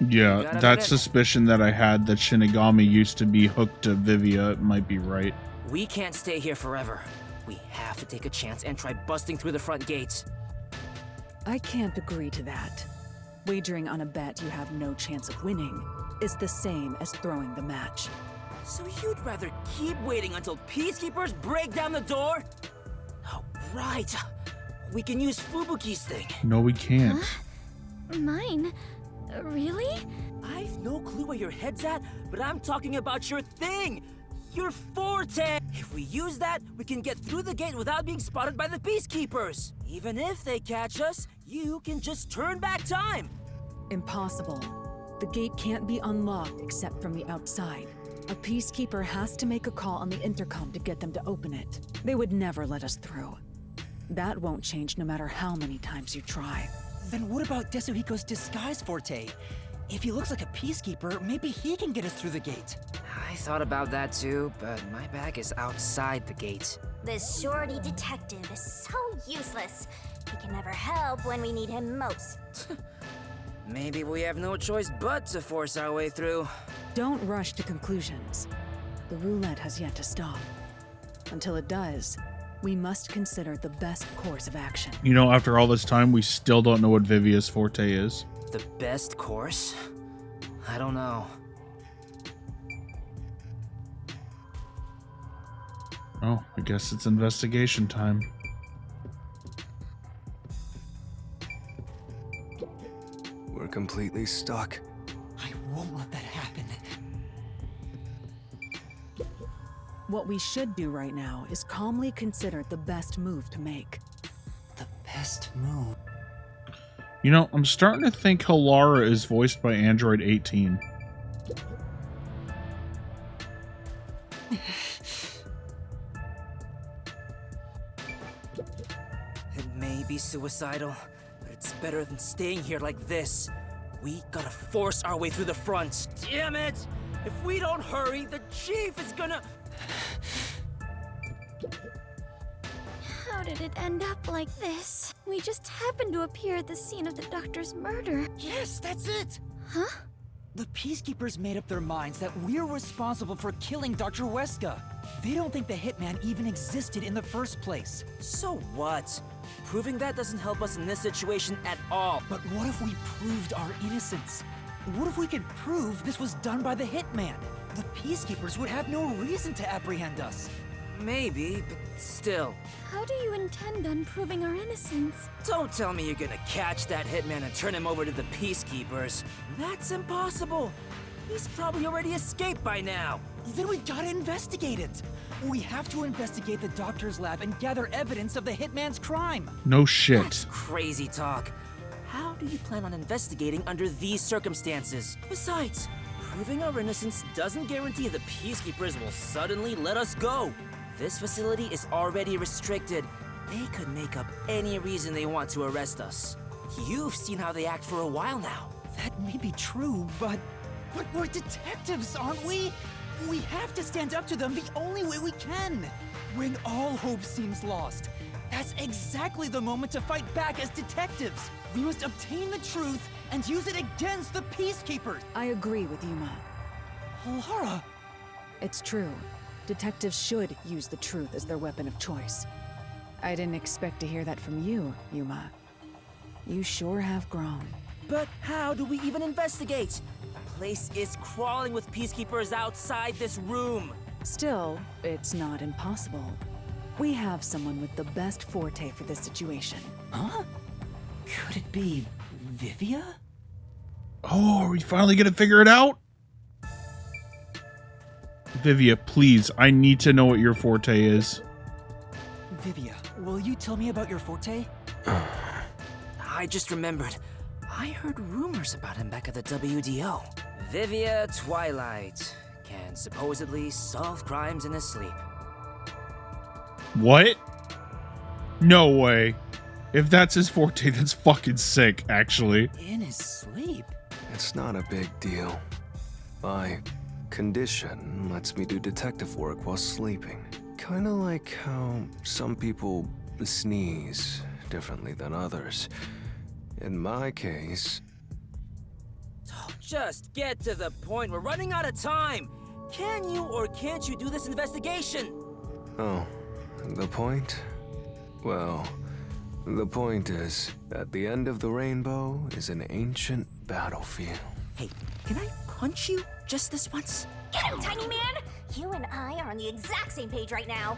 Yeah, gotta that admit it. suspicion that I had that Shinigami used to be hooked to Vivia might be right. We can't stay here forever. We have to take a chance and try busting through the front gates. I can't agree to that. Wagering on a bet you have no chance of winning is the same as throwing the match. So you'd rather keep waiting until peacekeepers break down the door? Oh, right. We can use Fubuki's thing. No, we can't. Mine? Really? I've no clue where your head's at, but I'm talking about your thing! Your forte! If we use that, we can get through the gate without being spotted by the peacekeepers. Even if they catch us, you can just turn back time. Impossible. The gate can't be unlocked except from the outside. A peacekeeper has to make a call on the intercom to get them to open it. They would never let us through. That won't change no matter how many times you try. Then what about Desuhiko's disguise forte? If he looks like a peacekeeper, maybe he can get us through the gate. I thought about that too, but my bag is outside the gate. This shorty detective is so useless. He can never help when we need him most. Maybe we have no choice but to force our way through. Don't rush to conclusions. The roulette has yet to stop. Until it does, we must consider the best course of action. You know, after all this time, we still don't know what Vivia's forte is. The best course? I don't know. Oh, I guess it's investigation time. We're completely stuck. I won't let that happen. What we should do right now is calmly consider the best move to make. The best move? You know, I'm starting to think Halara is voiced by Android 18. It may be suicidal, but it's better than staying here like this. We gotta force our way through the front. Damn it! If we don't hurry, the chief is gonna... How did it end up like this? We just happened to appear at the scene of the doctor's murder. Yes, that's it! Huh? The peacekeepers made up their minds that we're responsible for killing Dr. Weska. They don't think the hitman even existed in the first place. So what? Proving that doesn't help us in this situation at all. But what if we proved our innocence? What if we could prove this was done by the hitman? The peacekeepers would have no reason to apprehend us. Maybe, but still. How do you intend on proving our innocence? Don't tell me you're gonna catch that hitman and turn him over to the peacekeepers. That's impossible. He's probably already escaped by now. Then we gotta investigate it. We have to investigate the doctor's lab and gather evidence of the hitman's crime. No shit. That's crazy talk. How do you plan on investigating under these circumstances? Besides, proving our innocence doesn't guarantee the peacekeepers will suddenly let us go. This facility is already restricted. They could make up any reason they want to arrest us. You've seen how they act for a while now. That may be true, but we're detectives, aren't we? We have to stand up to them the only way we can. When all hope seems lost, that's exactly the moment to fight back as detectives. We must obtain the truth and use it against the peacekeepers. I agree with Yuma. Laura! It's true. Detectives should use the truth as their weapon of choice. I didn't expect to hear that from you, Yuma. You sure have grown. But how do we even investigate? The place is crawling with peacekeepers outside this room. Still, it's not impossible. We have someone with the best forte for this situation. Huh? Could it be Vivia? Oh, are we finally gonna figure it out? Vivia, please, I need to know what your forte is. Vivia, will you tell me about your forte? I just remembered. I heard rumors about him back at the WDO. Vivia Twilight can supposedly solve crimes in his sleep. What? No way. If that's his forte, that's fucking sick, actually. In his sleep? It's not a big deal. My condition lets me do detective work while sleeping. Kinda like how some people sneeze differently than others. In my case, Just get to the point. We're running out of time. Can you or can't you do this investigation? Oh, the point? Well, the point is, at the end of the rainbow is an ancient battlefield. Hey, can I punch you just this once? Get him, tiny man! You and I are on the exact same page right now.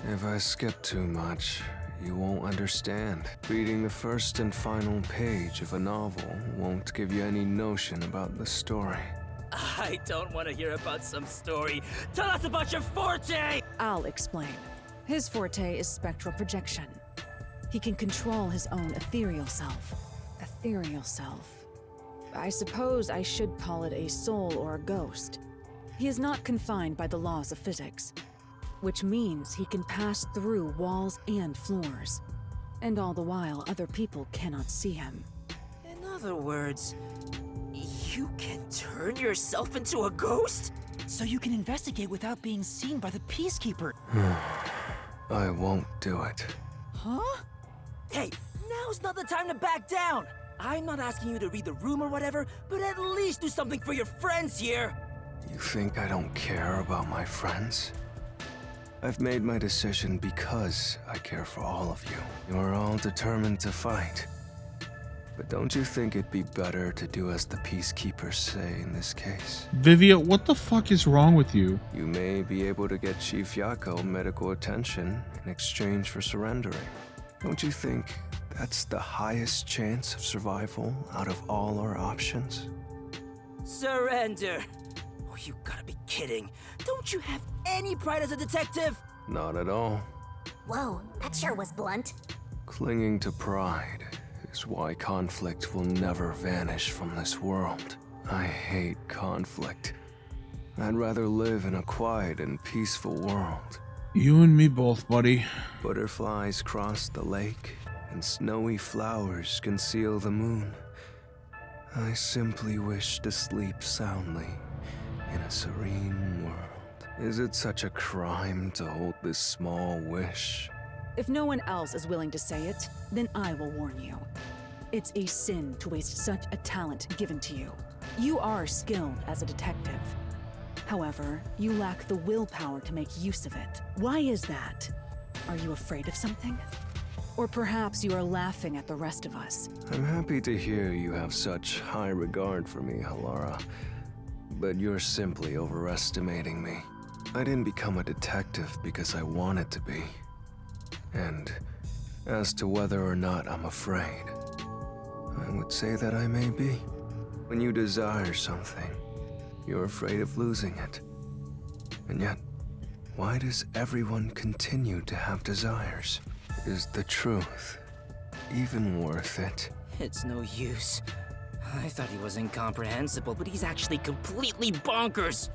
If I skip too much, you won't understand. Reading the first and final page of a novel won't give you any notion about the story. I don't want to hear about some story. Tell us about your forte! I'll explain. His forte is spectral projection. He can control his own ethereal self. Ethereal self. I suppose I should call it a soul or a ghost. He is not confined by the laws of physics, which means he can pass through walls and floors. And all the while, other people cannot see him. In other words, you can turn yourself into a ghost? So you can investigate without being seen by the Peacekeeper. I won't do it. Huh? Hey, now's not the time to back down! I'm not asking you to read the room or whatever, but at least do something for your friends here! You think I don't care about my friends? I've made my decision because I care for all of you. You're all determined to fight. But don't you think it'd be better to do as the Peacekeepers say in this case? Vivia, what the fuck is wrong with you? You may be able to get Chief Yako medical attention in exchange for surrendering. Don't you think that's the highest chance of survival out of all our options? Surrender? Oh, you gotta be kidding. Don't you have any pride as a detective? Not at all. Whoa, that sure was blunt. Clinging to pride is why conflict will never vanish from this world. I hate conflict. I'd rather live in a quiet and peaceful world. You and me both, buddy. Butterflies cross the lake, and snowy flowers conceal the moon. I simply wish to sleep soundly in a serene world. Is it such a crime to hold this small wish? If no one else is willing to say it, then I will warn you. It's a sin to waste such a talent given to you. You are skilled as a detective. However, you lack the willpower to make use of it. Why is that? Are you afraid of something? Or perhaps you are laughing at the rest of us. I'm happy to hear you have such high regard for me, Halara. But you're simply overestimating me. I didn't become a detective because I wanted to be. And as to whether or not I'm afraid, I would say that I may be. When you desire something, you're afraid of losing it. And yet, why does everyone continue to have desires? Is the truth even worth it? It's no use. I thought he was incomprehensible, but he's actually completely bonkers.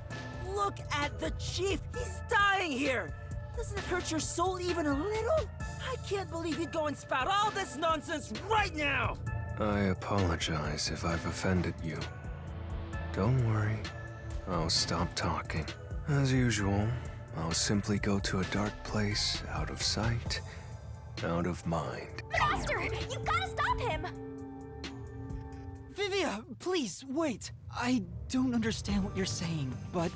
Look at the chief! He's dying here! Doesn't it hurt your soul even a little? I can't believe he'd go and spout all this nonsense right now! I apologize if I've offended you. Don't worry, I'll stop talking. As usual, I'll simply go to a dark place, out of sight, out of mind. Master, you gotta stop him! Vivia, please, wait. I don't understand what you're saying, but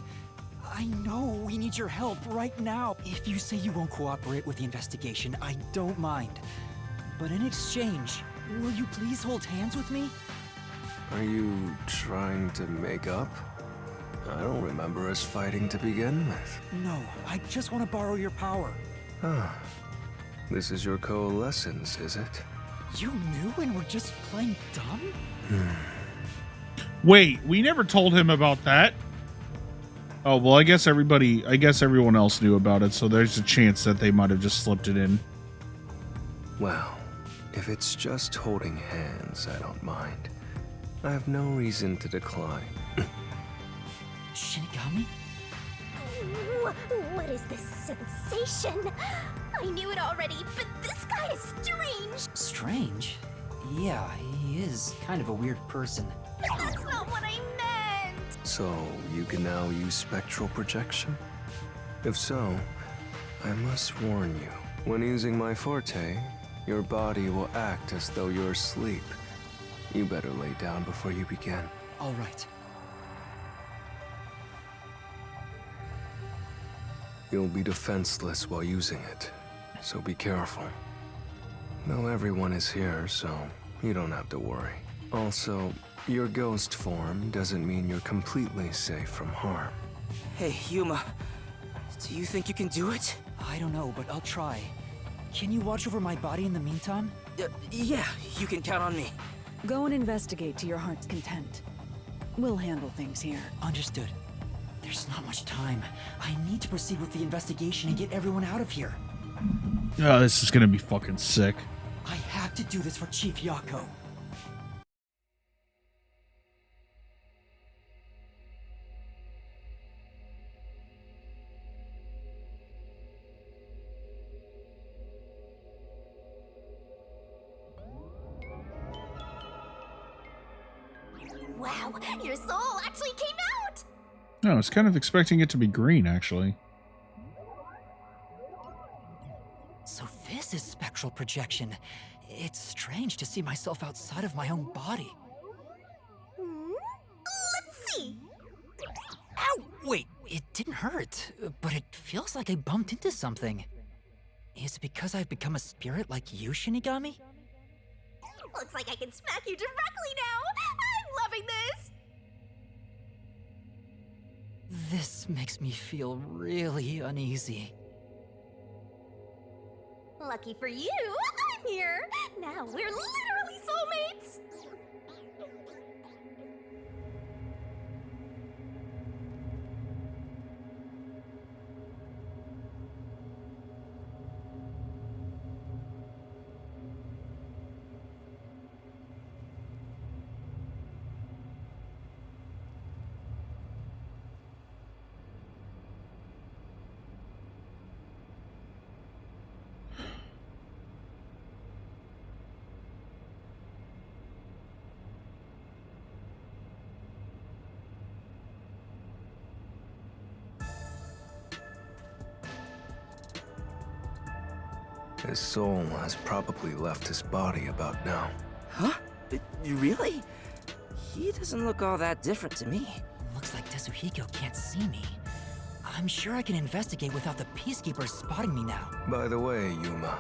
I know we need your help right now. If you say you won't cooperate with the investigation, I don't mind. But in exchange, will you please hold hands with me? Are you trying to make up? I don't remember us fighting to begin with. No, I just want to borrow your power. Ah, this is your coalescence, is it? You knew and were just playing dumb? Wait, we never told him about that. Oh, well, I guess everyone else knew about it, so there's a chance that they might have just slipped it in. Well, if it's just holding hands, I don't mind. I have no reason to decline. Shinigami? What is this sensation? I knew it already, but this guy is strange! Strange? Yeah, he is kind of a weird person. But that's not what I meant! So, you can now use spectral projection? If so, I must warn you. When using my forte, your body will act as though you're asleep, You better lay down before you begin. All right. You'll be defenseless while using it, so be careful. Though everyone is here, so you don't have to worry. Also, your ghost form doesn't mean you're completely safe from harm. Hey, Yuma. Do you think you can do it? I don't know, but I'll try. Can you watch over my body in the meantime? Yeah, you can count on me. Go and investigate to your heart's content. We'll handle things here. Understood. There's not much time. I need to proceed with the investigation and get everyone out of here. Oh, this is gonna be fucking sick. I have to do this for Chief Yako. Wow, your soul actually came out! No, I was kind of expecting it to be green, actually. So this is spectral projection. It's strange to see myself outside of my own body. Let's see. Ow! Wait, it didn't hurt, but it feels like I bumped into something. Is it because I've become a spirit like you, Shinigami? Looks like I can smack you directly now! I'm loving this! This makes me feel really uneasy. Lucky for you, I'm here! Now we're literally soulmates! His soul has probably left his body about now. Huh? Really? He doesn't look all that different to me. Looks like Tetsuhiko can't see me. I'm sure I can investigate without the Peacekeepers spotting me now. By the way, Yuma,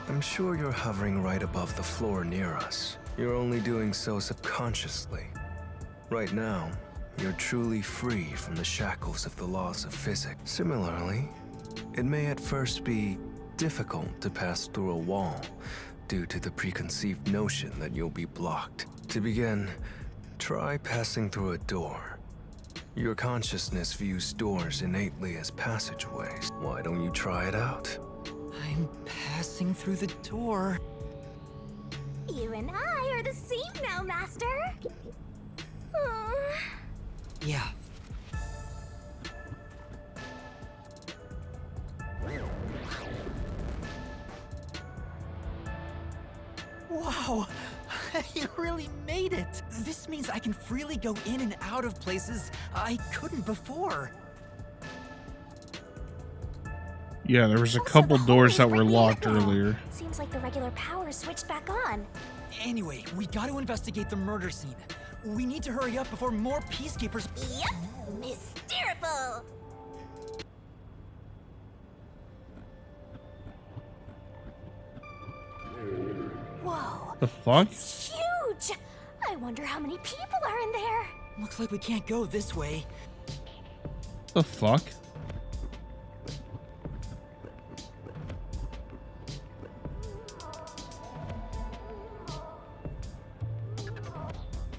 I'm sure you're hovering right above the floor near us. You're only doing so subconsciously. Right now, you're truly free from the shackles of the laws of physics. Similarly, it may at first be difficult to pass through a wall due to the preconceived notion that you'll be blocked. To begin, try passing through a door. Your consciousness views doors innately as passageways. Why don't you try it out? I'm passing through the door. You and I are the same now, Master. Yeah. Wow, you really made it. This means I can freely go in and out of places I couldn't before. Yeah, there was a couple doors that were locked earlier. Seems like the regular power switched back on. Anyway, we got to investigate the murder scene. We need to hurry up before more Peacekeepers... Yep, mysteriful. Whoa. The fuck? It's huge. I wonder how many people are in there. Looks like we can't go this way. The fuck?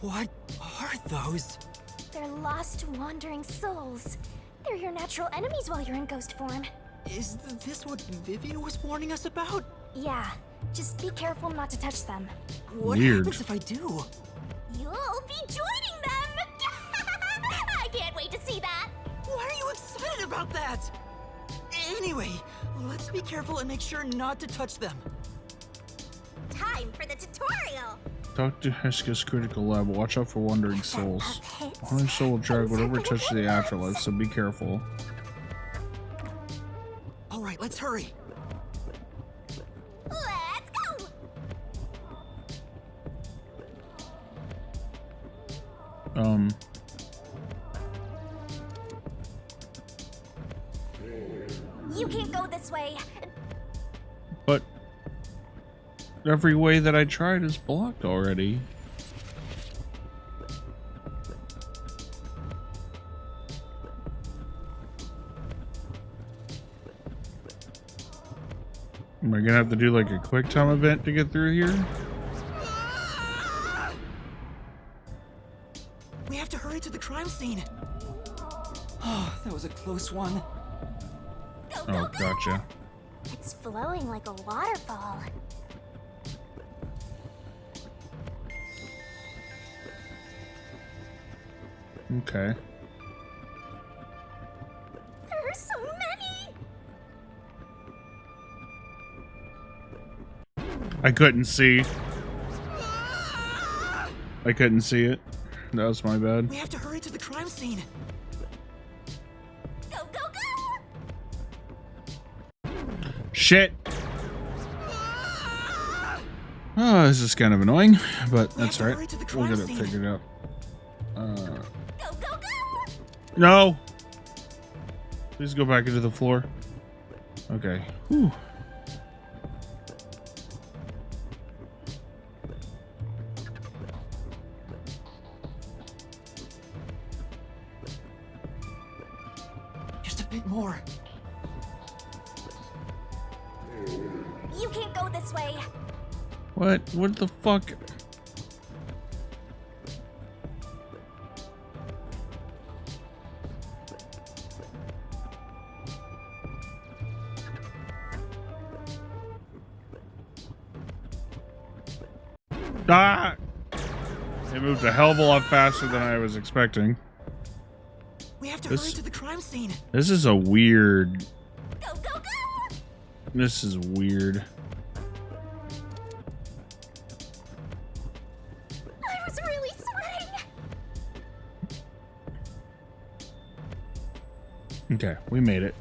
What are those? They're lost, wandering souls. They're your natural enemies while you're in ghost form. Is this what Vivia was warning us about? Yeah, just be careful not to touch them. What Weird. happens if I do? You'll be joining them! I can't wait to see that! Why are you excited about that? Anyway, let's be careful and make sure not to touch them. Time for the tutorial! Dr. Heska's critical lab. Watch out for wandering souls. Wandering soul will drag whatever touches the afterlife, so be careful. All right, let's hurry. Let's go! You can't go this way. But every way that I tried is blocked already. Am I gonna have to do like a quick time event to get through here? We have to hurry to the crime scene. Oh, that was a close one. Oh, gotcha. It's flowing like a waterfall. Okay. There are so many. I couldn't see. I couldn't see it. That was my bad. We have to hurry to the crime scene. Go, go, go! Shit. Oh, this is kind of annoying, but that's alright. We'll get it figured out. No! Please go back into the floor. Okay. Whew. Just a bit more. You can't go this way. What? What the fuck? Ah! It moved a hell of a lot faster than I was expecting. We have to hurry to the crime scene. This is a weird... Go, go, go! This is weird. I was really sweating. Okay, we made it.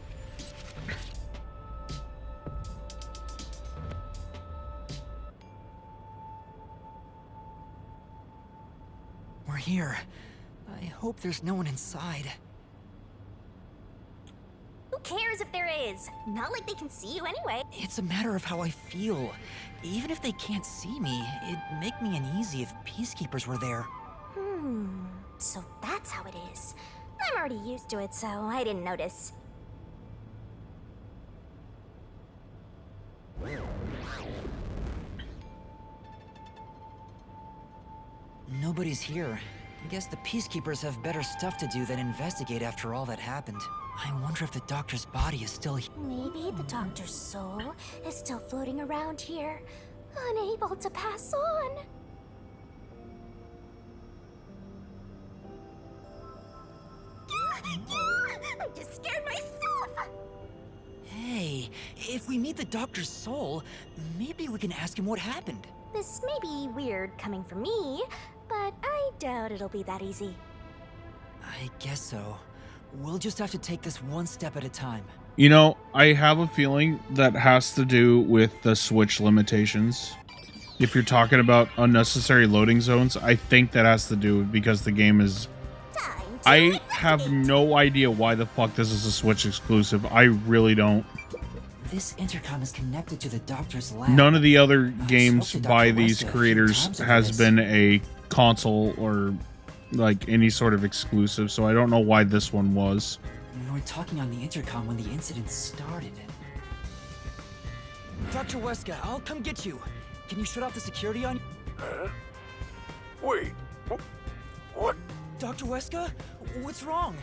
We're here. I hope there's no one inside. Who cares if there is? Not like they can see you anyway. It's a matter of how I feel. Even if they can't see me, it'd make me uneasy if peacekeepers were there. So that's how it is. I'm already used to it, so I didn't notice. Nobody's here. I guess the peacekeepers have better stuff to do than investigate after all that happened. I wonder if the doctor's body is still here. Maybe the doctor's soul is still floating around here, unable to pass on. I just scared myself! Hey, if we meet the doctor's soul, maybe we can ask him what happened. This may be weird coming from me, but I doubt it'll be that easy. I guess so. We'll just have to take this one step at a time. You know, I have a feeling that has to do with the Switch limitations. If you're talking about unnecessary loading zones, I think that has to do because the game is... I have no idea why the fuck this is a Switch exclusive. I really don't. This intercom is connected to the doctor's lab. None of the other games by these creators has been a console or like any sort of exclusive, so I don't know why this one was. We were talking on the intercom when the incident started. Dr. Weska, I'll come get you. Can you shut off the security on? Huh? Wait. What? Dr. Weska? What's wrong?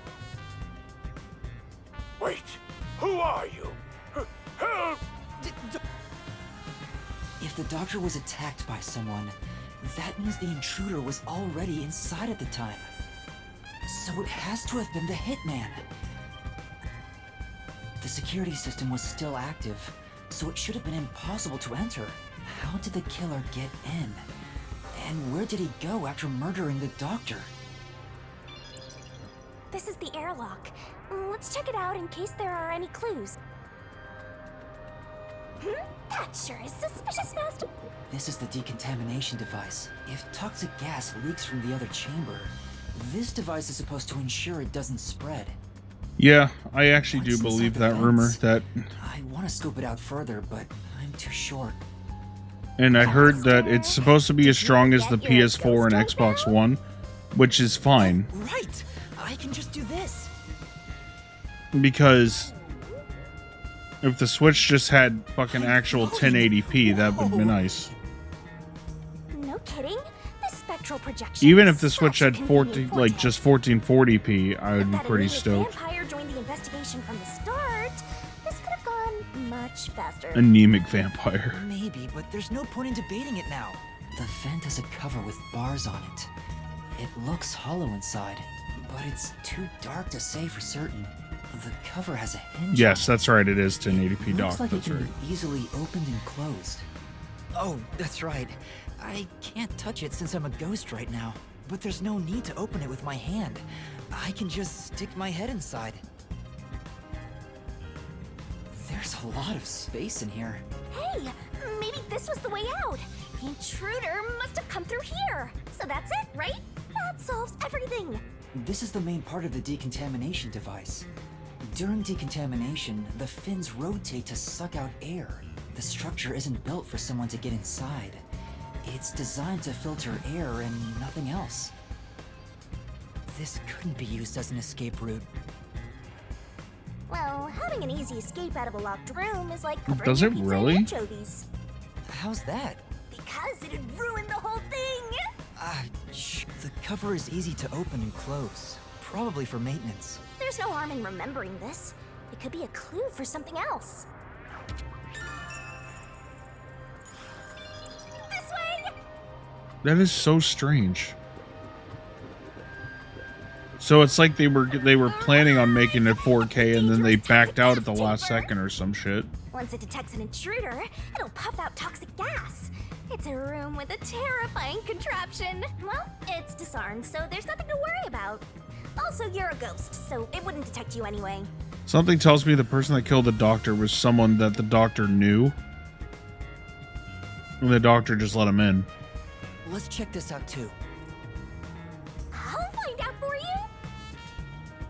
Wait. Who are you? Help! If the doctor was attacked by someone, that means the intruder was already inside at the time. So it has to have been the hitman. The security system was still active, so it should have been impossible to enter. How did the killer get in? And where did he go after murdering the doctor? This is the airlock. Let's check it out in case there are any clues. That sure is suspicious, Master. This is the decontamination device. If toxic gas leaks from the other chamber, This device is supposed to ensure it doesn't spread. Yeah, I actually do believe that rumor that, I want to scope it out further, but I'm too short. and I heard that it's supposed to be as strong as the PS4 and Xbox One, which is fine. Right! I can just do this. Because if the Switch just had fucking actual 1080p, that would be nice. No kidding. The spectral projection. Even if the Switch had 1440p, I would be pretty stoked. Vampire joined the investigation from the start. This could have gone much faster. Anemic vampire. Maybe, but there's no point in debating it now. The vent has a cover with bars on it. It looks hollow inside, but it's too dark to say for certain. The cover has a hinge. Yes, that's right. It is 1080p, Doc. Looks like That's it can right. be easily opened and closed. Oh, that's right. I can't touch it since I'm a ghost right now. But there's no need to open it with my hand. I can just stick my head inside. There's a lot of space in here. Hey, maybe this was the way out. The intruder must have come through here. So that's it, right? That solves everything. This is the main part of the decontamination device. During decontamination, the fins rotate to suck out air. The structure isn't built for someone to get inside. It's designed to filter air and nothing else. This couldn't be used as an escape route. Well, having an easy escape out of a locked room is like covering Does your it pizza really? in anchovies. How's that? Because it'd ruin the whole thing. The cover is easy to open and close. Probably for maintenance. There's no harm in remembering this. It could be a clue for something else. This way! That is so strange. So it's like they were planning on making it 4K and then they backed out at the last second or some shit. Once it detects an intruder, it'll puff out toxic gas. It's a room with a terrifying contraption. Well, it's disarmed, so there's nothing to worry about. Also, you're a ghost, so it wouldn't detect you anyway. Something tells me the person that killed the doctor was someone that the doctor knew. And the doctor just let him in. Let's check this out too. I'll find out for you.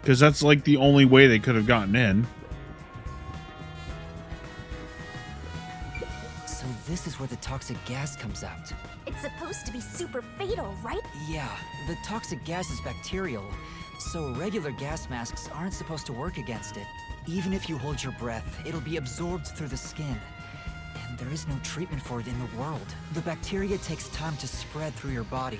Because that's like the only way they could have gotten in. So this is where the toxic gas comes out. It's supposed to be super fatal, right? Yeah, the toxic gas is bacterial, so regular gas masks aren't supposed to work against it. Even if you hold your breath, it'll be absorbed through the skin. And there is no treatment for it in the world. The bacteria takes time to spread through your body,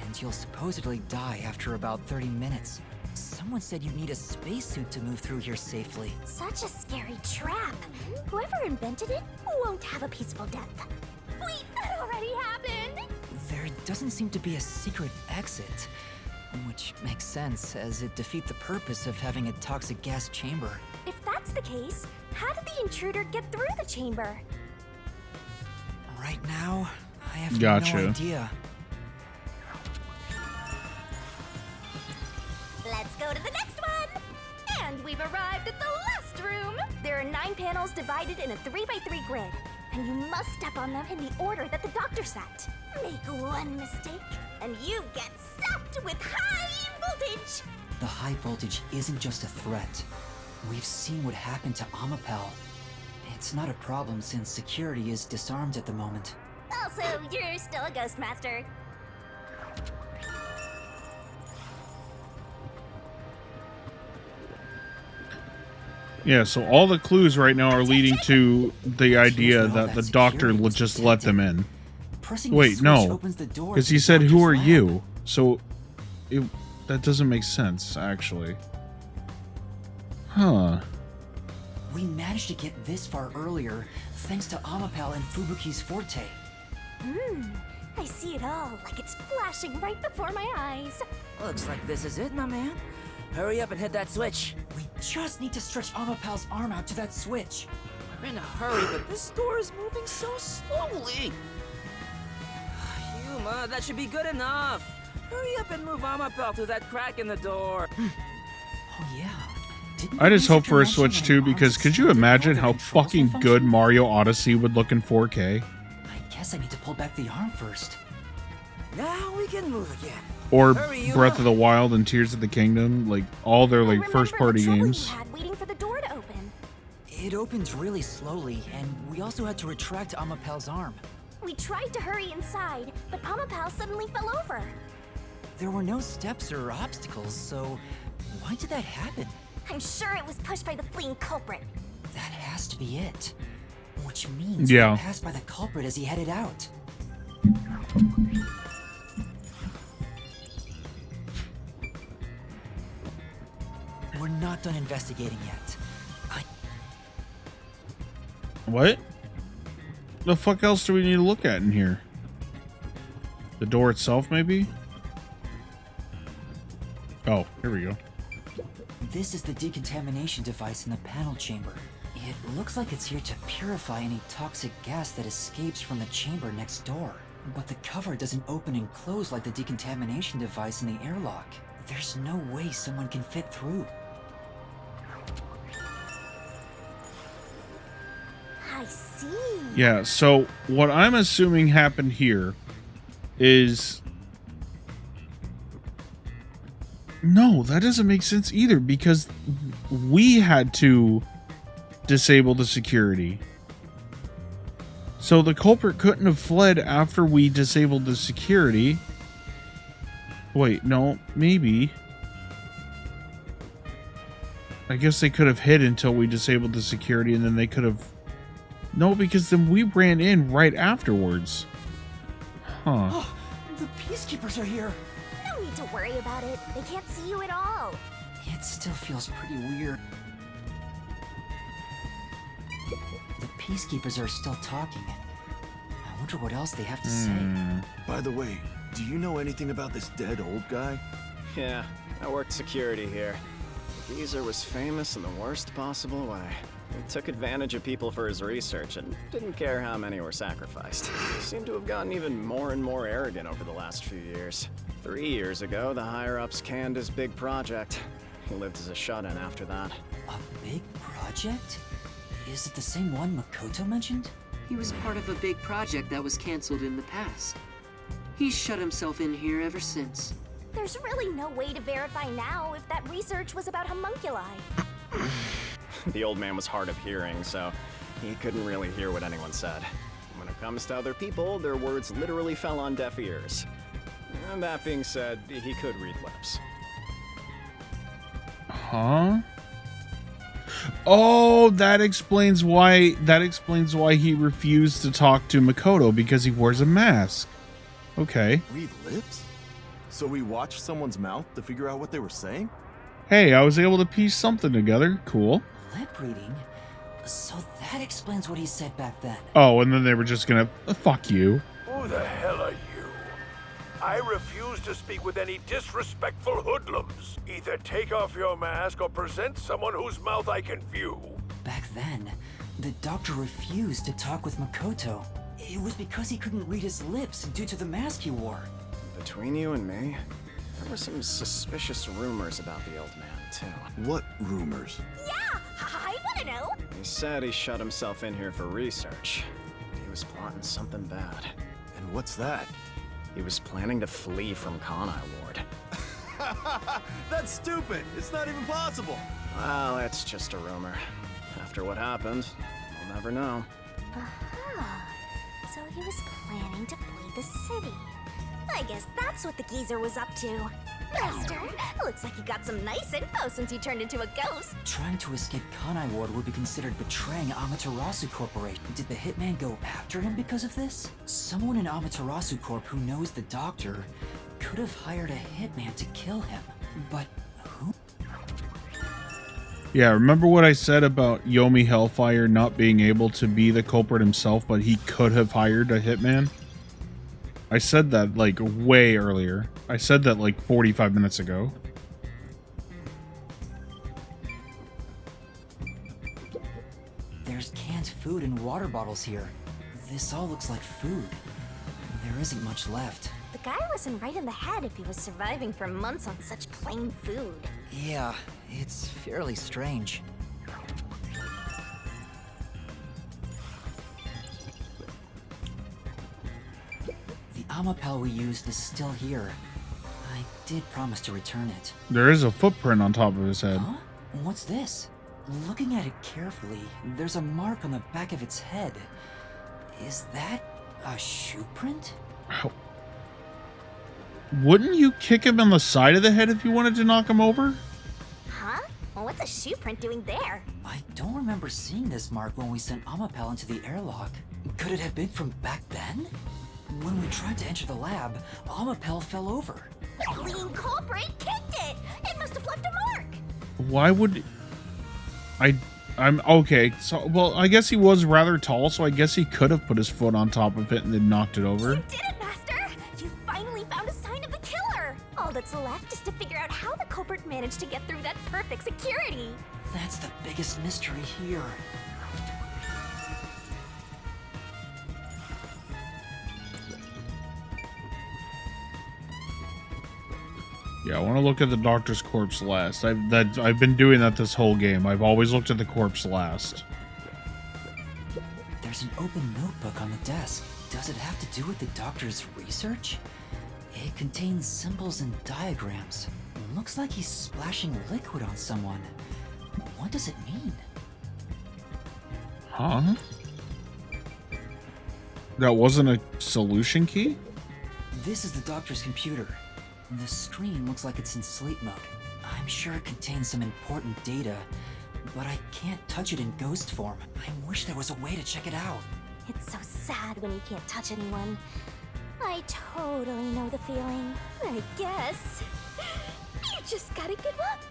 and you'll supposedly die after about 30 minutes. Someone said you need a spacesuit to move through here safely. Such a scary trap. Whoever invented it won't have a peaceful death. Wait, that already happened! There doesn't seem to be a secret exit, which makes sense, as it defeats the purpose of having a toxic gas chamber. If that's the case, how did the intruder get through the chamber? Right now, I have Gotcha. no idea. Let's go to the next one! And we've arrived at the last room! There are 9 panels divided in a 3x3 grid, and you must step on them in the order that the doctor set. Make one mistake, and you get zapped with high voltage! The high voltage isn't just a threat. We've seen what happened to Amapel. It's not a problem since security is disarmed at the moment. Also, you're still a ghost master. Yeah, so all the clues right now are leading to the idea that the doctor will just let them in. Pressing the Wait, switch no. opens the door Because to he the said, "Who doctor's are lab." you?" So that doesn't make sense, actually. Huh. We managed to get this far earlier thanks to Amapel and Fubuki's forte. I see it all like it's flashing right before my eyes. Looks like this is it, my man. Hurry up and hit that switch. We just need to stretch Amapel's arm out to that switch. We're in a hurry, but this door is moving so slowly. Yuma, that should be good enough. Hurry up and move Amapel through that crack in the door. Oh yeah. I just hope for a Switch too, because could you imagine how fucking good Mario Odyssey would look in 4K? I guess I need to pull back the arm first. Now we can move again. Or Hurry, Yuma. Breath of the Wild and Tears of the Kingdom, like all their like first party games. Waiting for the door to open. It opened really slowly, and we also had to retract Amapel's arm. We tried to hurry inside, but Amapel suddenly fell over. There were no steps or obstacles, so why did that happen? I'm sure it was pushed by the fleeing culprit. That has to be it. Which means Yeah. we passed by the culprit as he headed out. We're not done investigating yet. What? The fuck else do we need to look at in here? The door itself, maybe? Oh, here we go. This is the decontamination device in the panel chamber. It looks like it's here to purify any toxic gas that escapes from the chamber next door. But the cover doesn't open and close like the decontamination device in the airlock. There's no way someone can fit through. I see. Yeah, so what I'm assuming happened here is... No, that doesn't make sense either, because we had to disable the security. So the culprit couldn't have fled after we disabled the security. Wait, no, maybe. I guess they could have hid until we disabled the security, and then they could have... No, because then we ran in right afterwards. Huh. Oh, the peacekeepers are here. No need to worry about it. They can't see you at all. It still feels pretty weird. The peacekeepers are still talking. I wonder what else they have to say. By the way, do you know anything about this dead old guy? Yeah, I worked security here. The geezer was famous in the worst possible way. He took advantage of people for his research and didn't care how many were sacrificed. He seemed to have gotten even more and more arrogant over the last few years. 3 years ago, the higher-ups canned his big project. He lived as a shut-in after that. A big project? Is it the same one Makoto mentioned? He was part of a big project that was canceled in the past. He's shut himself in here ever since. There's really no way to verify now if that research was about homunculi. The old man was hard of hearing, so he couldn't really hear what anyone said. When it comes to other people, their words literally fell on deaf ears. And that being said, he could read lips. Huh? Oh, that explains why he refused to talk to Makoto, because he wears a mask. Okay. Read lips? So we watched someone's mouth to figure out what they were saying? Hey, I was able to piece something together. Cool. Lip reading? So that explains what he said back then. Oh, and then they were just gonna fuck you. Who the hell are you? I refuse to speak with any disrespectful hoodlums. Either take off your mask or present someone whose mouth I can view. Back then, the doctor refused to talk with Makoto. It was because he couldn't read his lips due to the mask he wore. Between you and me, there were some suspicious rumors about the old man, too. What rumors? Yeah, I want to know. He said he shut himself in here for research. He was plotting something bad. And what's that? He was planning to flee from Kanai Ward. That's stupid. It's not even possible. Well, it's just a rumor. After what happened, we'll never know. Aha. So he was planning to flee the city. I guess that's what the geezer was up to. Master, looks like you got some nice info since you turned into a ghost. Trying to escape Kanai Ward would be considered betraying Amaterasu Corporation. Did the hitman go after him because of this? Someone in Amaterasu Corp who knows the doctor could have hired a hitman to kill him. But who? Yeah, remember what I said about Yomi Hellfire not being able to be the culprit himself, but he could have hired a hitman? I said that like way earlier. I said that like 45 minutes ago. There's canned food and water bottles here. This all looks like food. There isn't much left. The guy wasn't right in the head if he was surviving for months on such plain food. Yeah, it's fairly strange. The Amapel we used is still here. I did promise to return it. There is a footprint on top of his head. Huh? What's this? Looking at it carefully, there's a mark on the back of its head. Is that a shoe print? How? Wouldn't you kick him on the side of the head if you wanted to knock him over? Huh? Well, what's a shoe print doing there? I don't remember seeing this mark when we sent Amapel into the airlock. Could it have been from back then? When we tried to enter the lab, Amapel fell over. The fleeing culprit kicked it! It must have left a mark! Why would... I'm okay. So, well, I guess he was rather tall, so I guess he could have put his foot on top of it and then knocked it over. You did it, Master! You finally found a sign of the killer! All that's left is to figure out how the culprit managed to get through that perfect security. That's the biggest mystery here. Yeah, I want to look at the doctor's corpse last. I've been doing that this whole game. I've always looked at the corpse last. There's an open notebook on the desk. Does it have to do with the doctor's research? It contains symbols and diagrams. Looks like he's splashing liquid on someone. What does it mean? Huh? That wasn't a solution key? This is the doctor's computer. The screen looks like it's in sleep mode. I'm sure it contains some important data, but I can't touch it in ghost form. I wish there was a way to check it out. It's so sad when you can't touch anyone. I totally know the feeling. I guess you just gotta give up.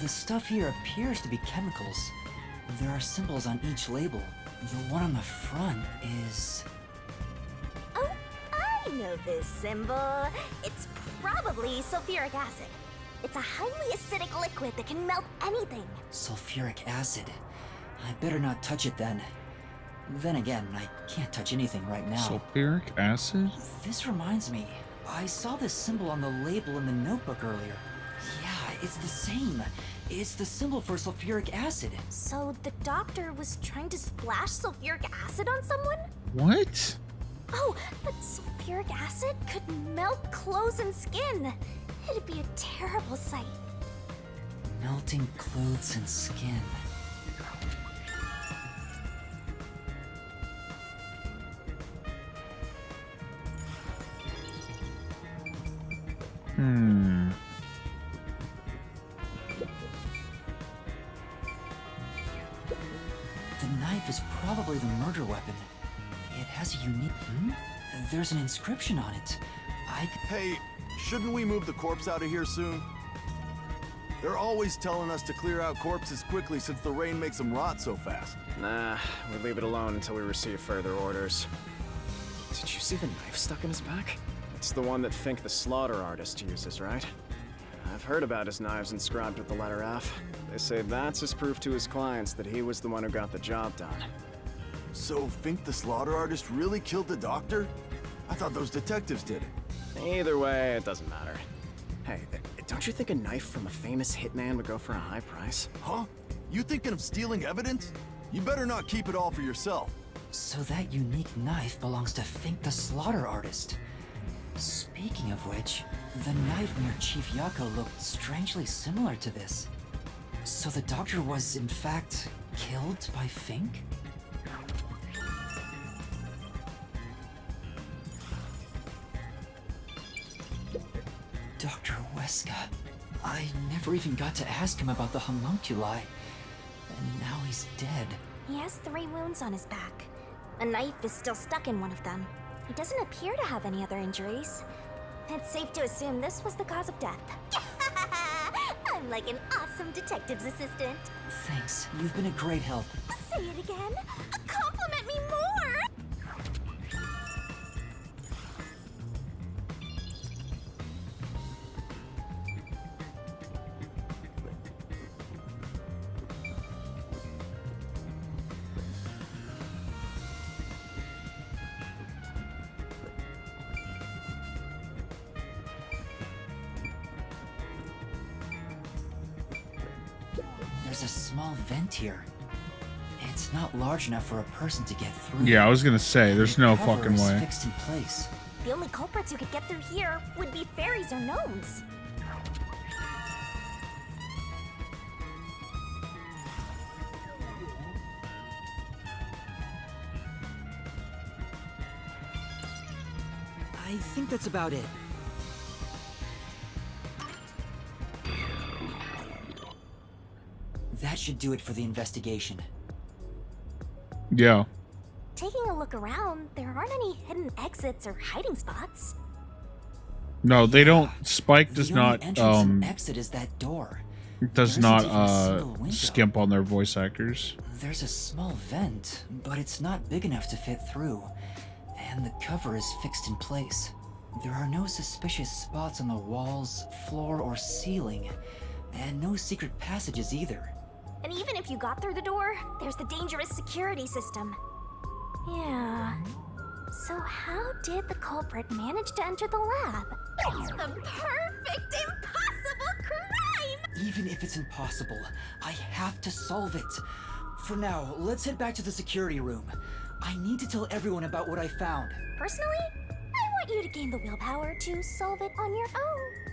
The stuff here appears to be chemicals. There are symbols on each label. The one on the front is... Oh, I know this symbol. It's probably sulfuric acid. It's a highly acidic liquid that can melt anything. Sulfuric acid. I better not touch it then. Then again, I can't touch anything right now. Sulfuric acid? This reminds me. I saw this symbol on the label in the notebook earlier. Yeah, it's the same. It's the symbol for sulfuric acid. So the doctor was trying to splash sulfuric acid on someone? What? Oh, but sulfuric acid could melt clothes and skin. It'd be a terrible sight. Melting clothes and skin. The knife is probably the murder weapon. It has a unique... There's an inscription on it. Hey, shouldn't we move the corpse out of here soon? They're always telling us to clear out corpses quickly since the rain makes them rot so fast. Nah, we leave it alone until we receive further orders. Did you see the knife stuck in his back? It's the one that Fink the slaughter artist uses, right? I've heard about his knives inscribed with the letter F. They say that's his proof to his clients that he was the one who got the job done. So Fink the slaughter artist really killed the doctor? I thought those detectives did it. Either way, it doesn't matter. Hey, don't you think a knife from a famous hitman would go for a high price? Huh? You thinking of stealing evidence? You better not keep it all for yourself. So that unique knife belongs to Fink the slaughter artist. Speaking of which, the knife near Chief Yako looked strangely similar to this. So the doctor was, in fact, killed by Fink? Dr. Weska. I never even got to ask him about the homunculi. And now he's dead. He has 3 wounds on his back. A knife is still stuck in one of them. He doesn't appear to have any other injuries. It's safe to assume this was the cause of death. I'm like an awesome detective's assistant. Thanks. You've been a great help. Say it again. Compliment me more! There's a small vent here. It's not large enough for a person to get through. Yeah, I was gonna say, there's The no cover fucking is way. fixed in place. The only culprits who could get through here would be fairies or gnomes. I think that's about it. That should do it for the investigation. Yeah. Taking a look around, there aren't any hidden exits or hiding spots. No, they don't. Spike does The only not entrance and exit is that door. does There not isn't even a single window. skimp on their voice actors. There's a small vent, but it's not big enough to fit through. And the cover is fixed in place. There are no suspicious spots on the walls, floor, or ceiling. And no secret passages either. And even if you got through the door, there's the dangerous security system. Yeah. So how did the culprit manage to enter the lab? It's the perfect impossible crime! Even if it's impossible, I have to solve it. For now, let's head back to the security room. I need to tell everyone about what I found. Personally, I want you to gain the willpower to solve it on your own.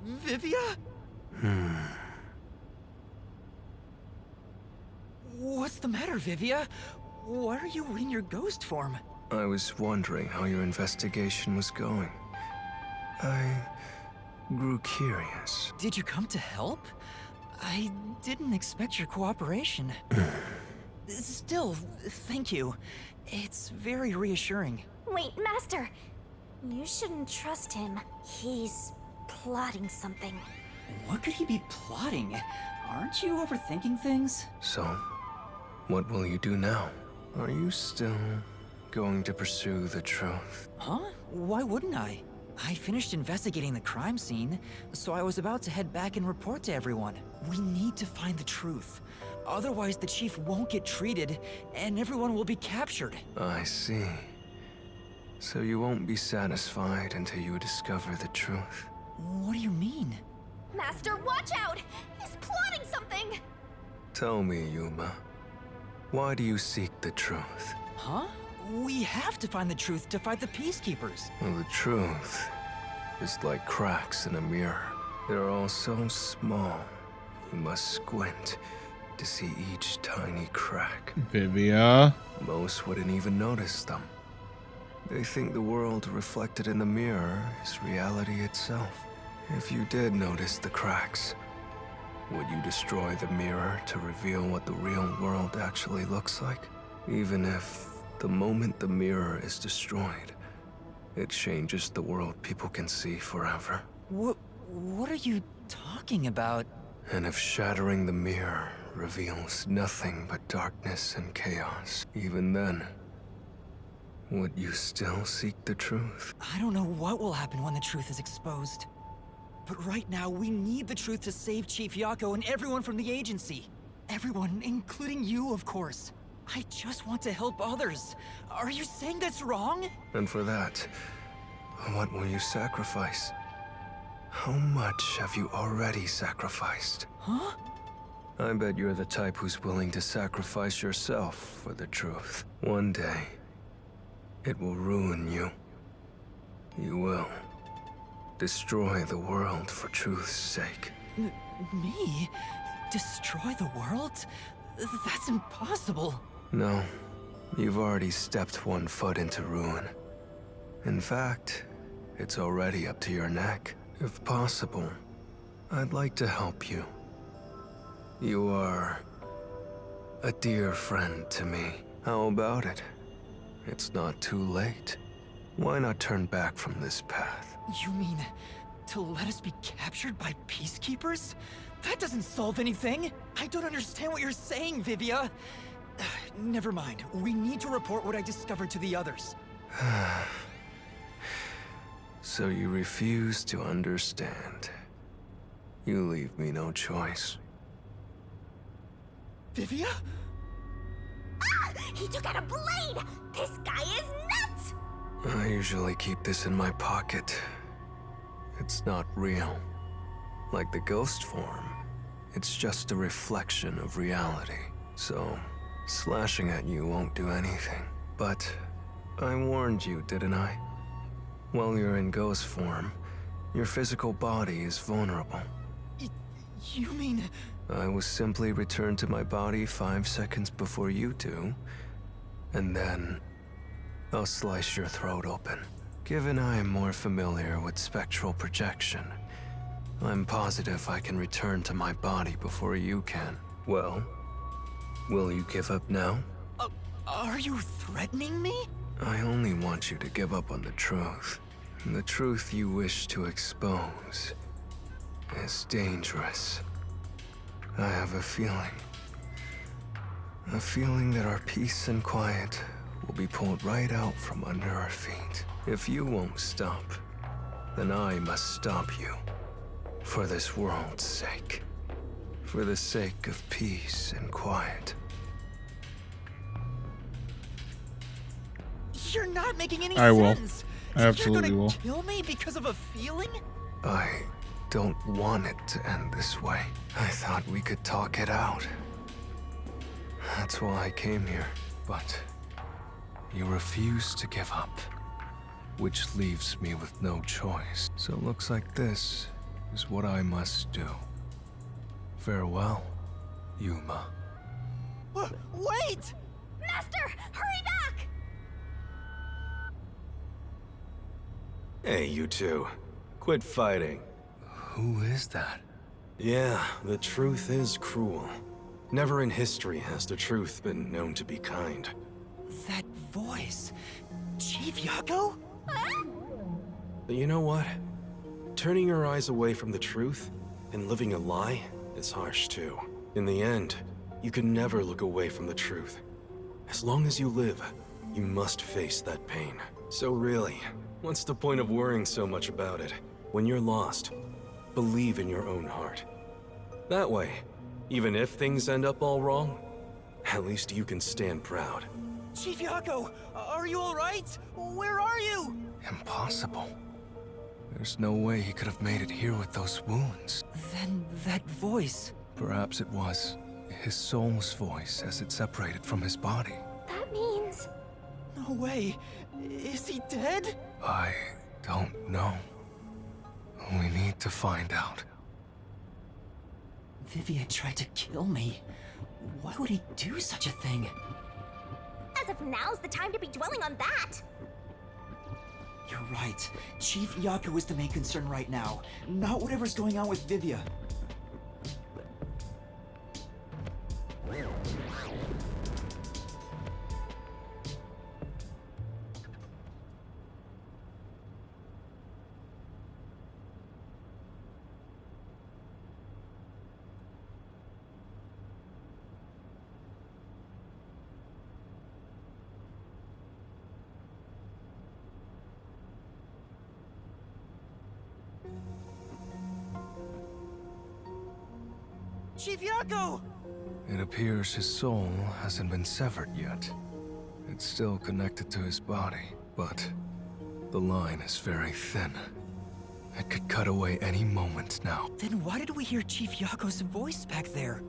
Vivia? What's the matter, Vivia? Why are you in your ghost form? I was wondering how your investigation was going. I grew curious. Did you come to help? I didn't expect your cooperation. Still, thank you. It's very reassuring. Wait, Master! You shouldn't trust him. He's plotting something. What could he be plotting? Aren't you overthinking things? So, what will you do now? Are you still going to pursue the truth? Huh? Why wouldn't I? I finished investigating the crime scene, so I was about to head back and report to everyone. We need to find the truth. Otherwise, the chief won't get treated, and everyone will be captured. I see. So you won't be satisfied until you discover the truth. What do you mean? Master, watch out! He's plotting something! Tell me, Yuma. Why do you seek the truth? Huh? We have to find the truth to fight the Peacekeepers. Well, the truth is like cracks in a mirror. They're all so small, you must squint to see each tiny crack. Vivia. Most wouldn't even notice them. They think the world reflected in the mirror is reality itself. If you did notice the cracks, would you destroy the mirror to reveal what the real world actually looks like? Even if the moment the mirror is destroyed, it changes the world people can see forever. What are you talking about? And if shattering the mirror reveals nothing but darkness and chaos, even then, would you still seek the truth? I don't know what will happen when the truth is exposed. But right now, we need the truth to save Chief Yako and everyone from the agency. Everyone, including you, of course. I just want to help others. Are you saying that's wrong? And for that, what will you sacrifice? How much have you already sacrificed? Huh? I bet you're the type who's willing to sacrifice yourself for the truth. One day, it will ruin you. You will destroy the world for truth's sake. Me? Destroy the world? That's impossible. No, you've already stepped one foot into ruin. In fact, it's already up to your neck. If possible, I'd like to help you. You are a dear friend to me. How about it? It's not too late. Why not turn back from this path? You mean to let us be captured by Peacekeepers? That doesn't solve anything. I don't understand what you're saying, Vivia. Never mind. We need to report what I discovered to the others. So you refuse to understand. You leave me no choice. Vivia? Ah! He took out a blade! This guy is nuts! I usually keep this in my pocket. It's not real. Like the ghost form, it's just a reflection of reality. So, slashing at you won't do anything. But I warned you, didn't I? While you're in ghost form, your physical body is vulnerable. You mean... I will simply return to my body 5 seconds before you do, and then I'll slice your throat open. Given I am more familiar with spectral projection, I'm positive I can return to my body before you can. Well, will you give up now? Are you threatening me? I only want you to give up on the truth. And the truth you wish to expose is dangerous. I have a feeling that our peace and quiet will be pulled right out from under our feet. If you won't stop, then I must stop you. For this world's sake. For the sake of peace and quiet. You're not making any I will. sense. I absolutely You're will. gonna kill me because of a feeling? I don't want it to end this way. I thought we could talk it out. That's why I came here. But you refuse to give up, which leaves me with no choice. So it looks like this is what I must do. Farewell, Yuma. Wait! Master, hurry back! Hey, you two. Quit fighting. Who is that? Yeah, the truth is cruel. Never in history has the truth been known to be kind. That voice... Chief Yako? But you know what? Turning your eyes away from the truth and living a lie is harsh too. In the end, you can never look away from the truth. As long as you live, you must face that pain. So really, what's the point of worrying so much about it? When you're lost, believe in your own heart. That way, even if things end up all wrong, at least you can stand proud. Chief Yako, are you alright? Where are you? Impossible. There's no way he could have made it here with those wounds. Then that voice... Perhaps it was his soul's voice as it separated from his body. That means... No way. Is he dead? I don't know. We need to find out. Vivia tried to kill me. Why would he do such a thing? As if now's the time to be dwelling on that! You're right. Chief Yako is the main concern right now, not whatever's going on with Vivia. Chief Yako! It appears his soul hasn't been severed yet. It's still connected to his body, but the line is very thin. It could cut away any moment now. Then why did we hear Chief Yako's voice back there?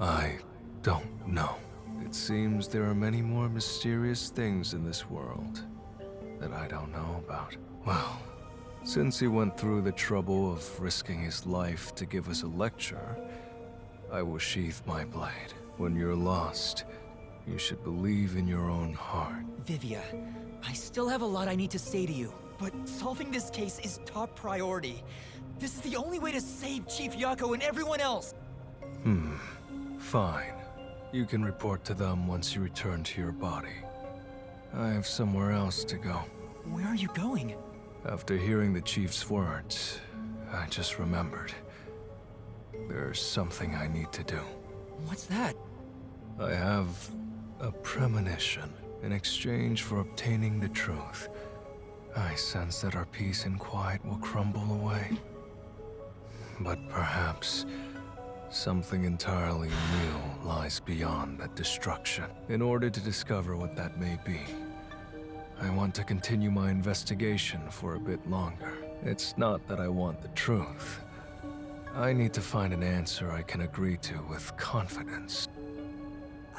I don't know. It seems there are many more mysterious things in this world that I don't know about. Well, since he went through the trouble of risking his life to give us a lecture, I will sheath my blade. When you're lost, you should believe in your own heart. Vivia, I still have a lot I need to say to you, but solving this case is top priority. This is the only way to save Chief Yako and everyone else. Fine. You can report to them once you return to your body. I have somewhere else to go. Where are you going? After hearing the Chief's words, I just remembered. There's something I need to do. What's that? I have A premonition in exchange for obtaining the truth. I sense that our peace and quiet will crumble away. But perhaps something entirely new lies beyond that destruction. In order to discover what that may be, I want to continue my investigation for a bit longer. It's not that I want the truth. I need to find an answer I can agree to with confidence.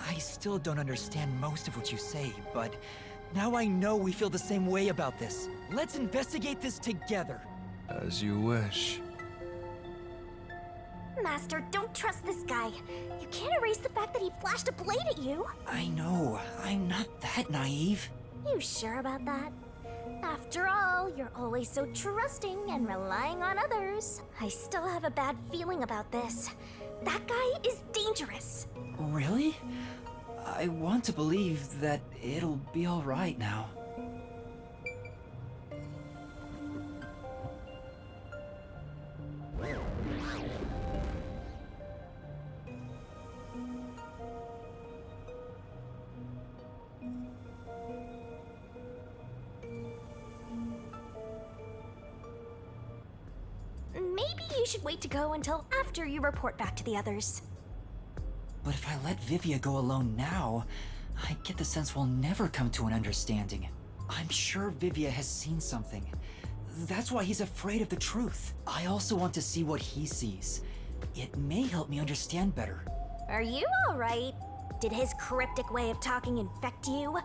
I still don't understand most of what you say, but now I know we feel the same way about this. Let's investigate this together. As you wish. Master, don't trust this guy. You can't erase the fact that he flashed a blade at you. I know. I'm not that naive. You sure about that? After all, you're always so trusting and relying on others. I still have a bad feeling about this. That guy is dangerous. Really? I want to believe that it'll be all right now. Maybe you should wait to go until after you report back to the others. But if I let Vivia go alone now, I get the sense we'll never come to an understanding. I'm sure Vivia has seen something. That's why he's afraid of the truth. I also want to see what he sees. It may help me understand better. Are you alright? Did his cryptic way of talking infect you?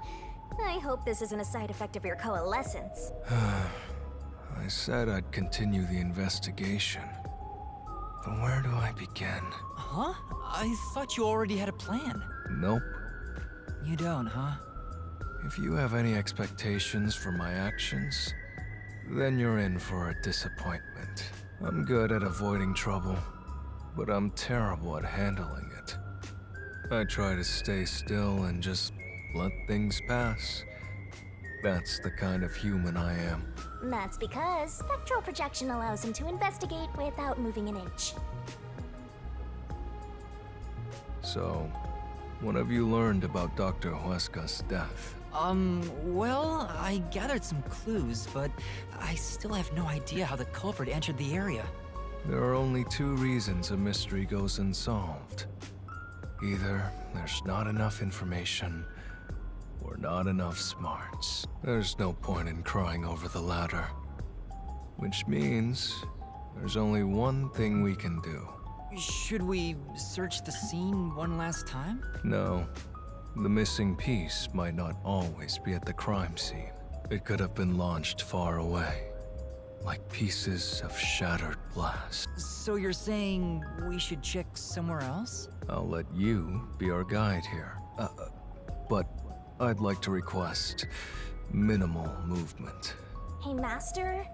I hope this isn't a side effect of your coalescence. I said I'd continue the investigation. But where do I begin? Huh? I thought you already had a plan. Nope. You don't, huh? If you have any expectations for my actions, then you're in for a disappointment. I'm good at avoiding trouble, but I'm terrible at handling it. I try to stay still and just let things pass. That's the kind of human I am. That's because spectral projection allows him to investigate without moving an inch. So, what have you learned about Dr. Huesca's death? Well, I gathered some clues, but I still have no idea how the culprit entered the area. There are only two reasons a mystery goes unsolved. Either there's not enough information, or not enough smarts. There's no point in crying over the latter. Which means there's only one thing we can do. Should we search the scene one last time? No. The missing piece might not always be at the crime scene. It could have been launched far away, like pieces of shattered glass. So you're saying we should check somewhere else? I'll let you be our guide here. But I'd like to request minimal movement. Hey, Master?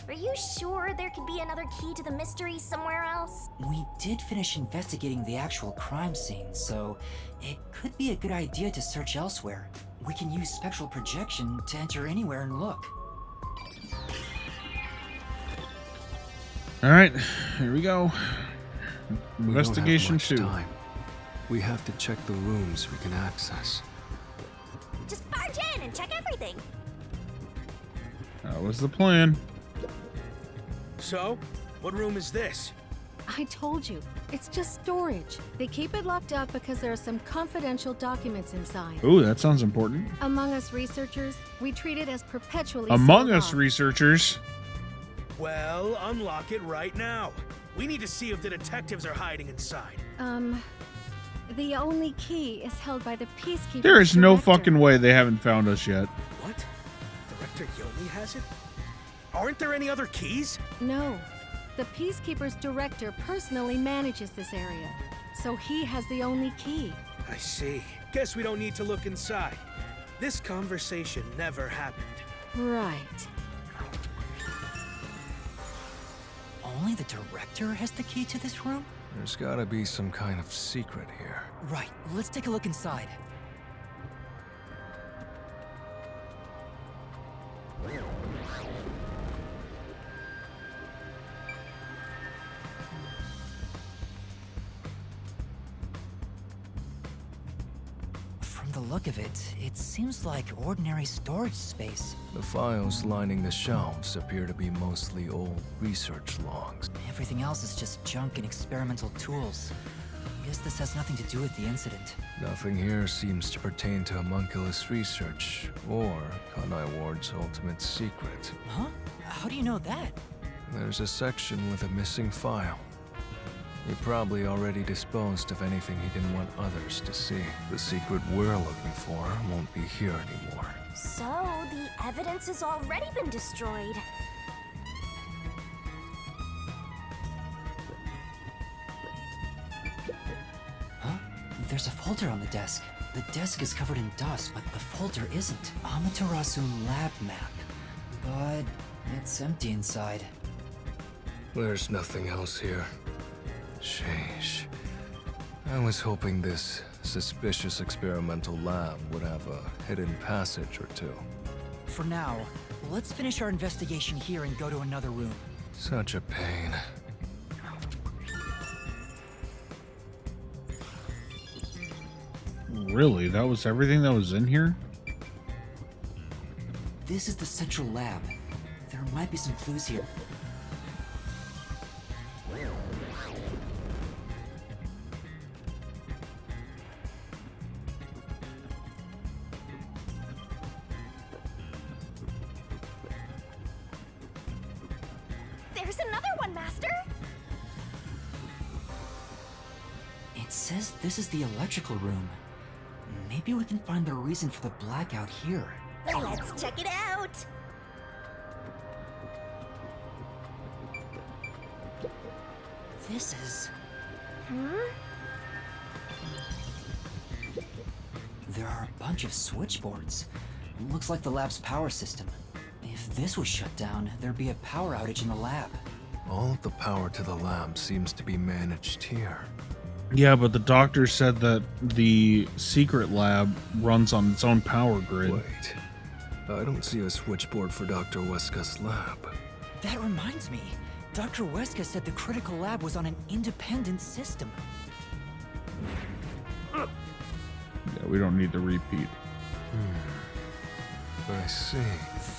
Are you sure there could be another key to the mystery somewhere else? We did finish investigating the actual crime scene, so it could be a good idea to search elsewhere. We can use spectral projection to enter anywhere and look. Alright, here we go. We Investigation don't have 2. much time. We have to check the rooms we can access. Just barge in and check everything. That was the plan. So, what room is this? I told you, it's just storage. They keep it locked up because there are some confidential documents inside. Ooh, that sounds important. Among us researchers, we treat it as perpetually Among sealed us off. researchers. Well, unlock it right now. We need to see if the detectives are hiding inside. The only key is held by the Peacekeeper. There is no director. fucking way they haven't found us yet. What? Director Yomi has it? Aren't there any other keys? No. The Peacekeeper's director personally manages this area, so he has the only key. I see. Guess we don't need to look inside. This conversation never happened. Right. Only the director has the key to this room? There's gotta be some kind of secret here. Right, let's take a look inside. From the look of it, it seems like ordinary storage space. The files lining the shelves appear to be mostly old research logs. Everything else is just junk and experimental tools. Guess this has nothing to do with the incident. Nothing here seems to pertain to homunculus research or Kanai Ward's ultimate secret. Huh? How do you know that? There's a section with a missing file. He probably already disposed of anything he didn't want others to see. The secret we're looking for won't be here anymore. So, the evidence has already been destroyed. Huh? There's a folder on the desk. The desk is covered in dust, but the folder isn't. Amaterasu lab map. But it's empty inside. There's nothing else here. Sheesh. I was hoping this suspicious experimental lab would have a hidden passage or two. For now, let's finish our investigation here and go to another room. Such a pain. Really? That was everything that was in here? This is the central lab. There might be some clues here. There's another one, Master! It says this is the electrical room. Maybe we can find the reason for the blackout here. Let's check it out! This is... There are a bunch of switchboards. Looks like the lab's power system. If this was shut down, there'd be a power outage in the lab. All of the power to the lab seems to be managed here. Yeah, but the doctor said that the secret lab runs on its own power grid. Wait. I don't see a switchboard for Dr. Weska's lab. That reminds me. Dr. Weska said the critical lab was on an independent system. Yeah, we don't need to repeat. I see.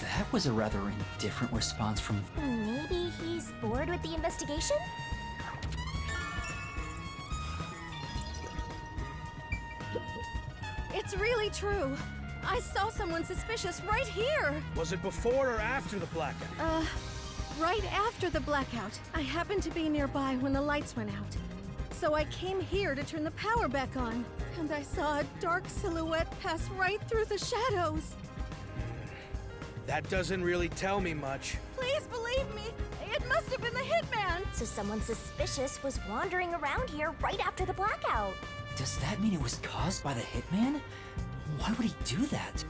That was a rather indifferent response from... Maybe he's bored with the investigation? It's really true. I saw someone suspicious right here. Was it before or after the blackout? Right after the blackout. I happened to be nearby when the lights went out. So I came here to turn the power back on. And I saw a dark silhouette pass right through the shadows. That doesn't really tell me much. Please believe me, it must have been the hitman. So someone suspicious was wandering around here right after the blackout. Does that mean it was caused by the hitman? Why would he do that?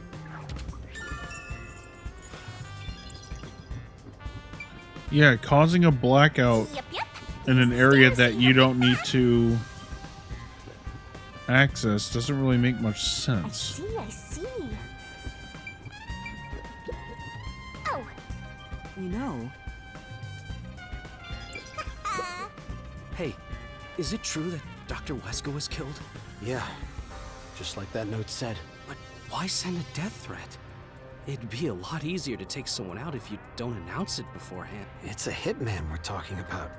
Yeah, causing a blackout in an area that you don't need to access doesn't really make much sense. I see. Oh. You know... Hey, is it true that Dr. Weska was killed? Yeah, just like that note said. But why send a death threat? It'd be a lot easier to take someone out if you don't announce it beforehand. It's a hitman we're talking about.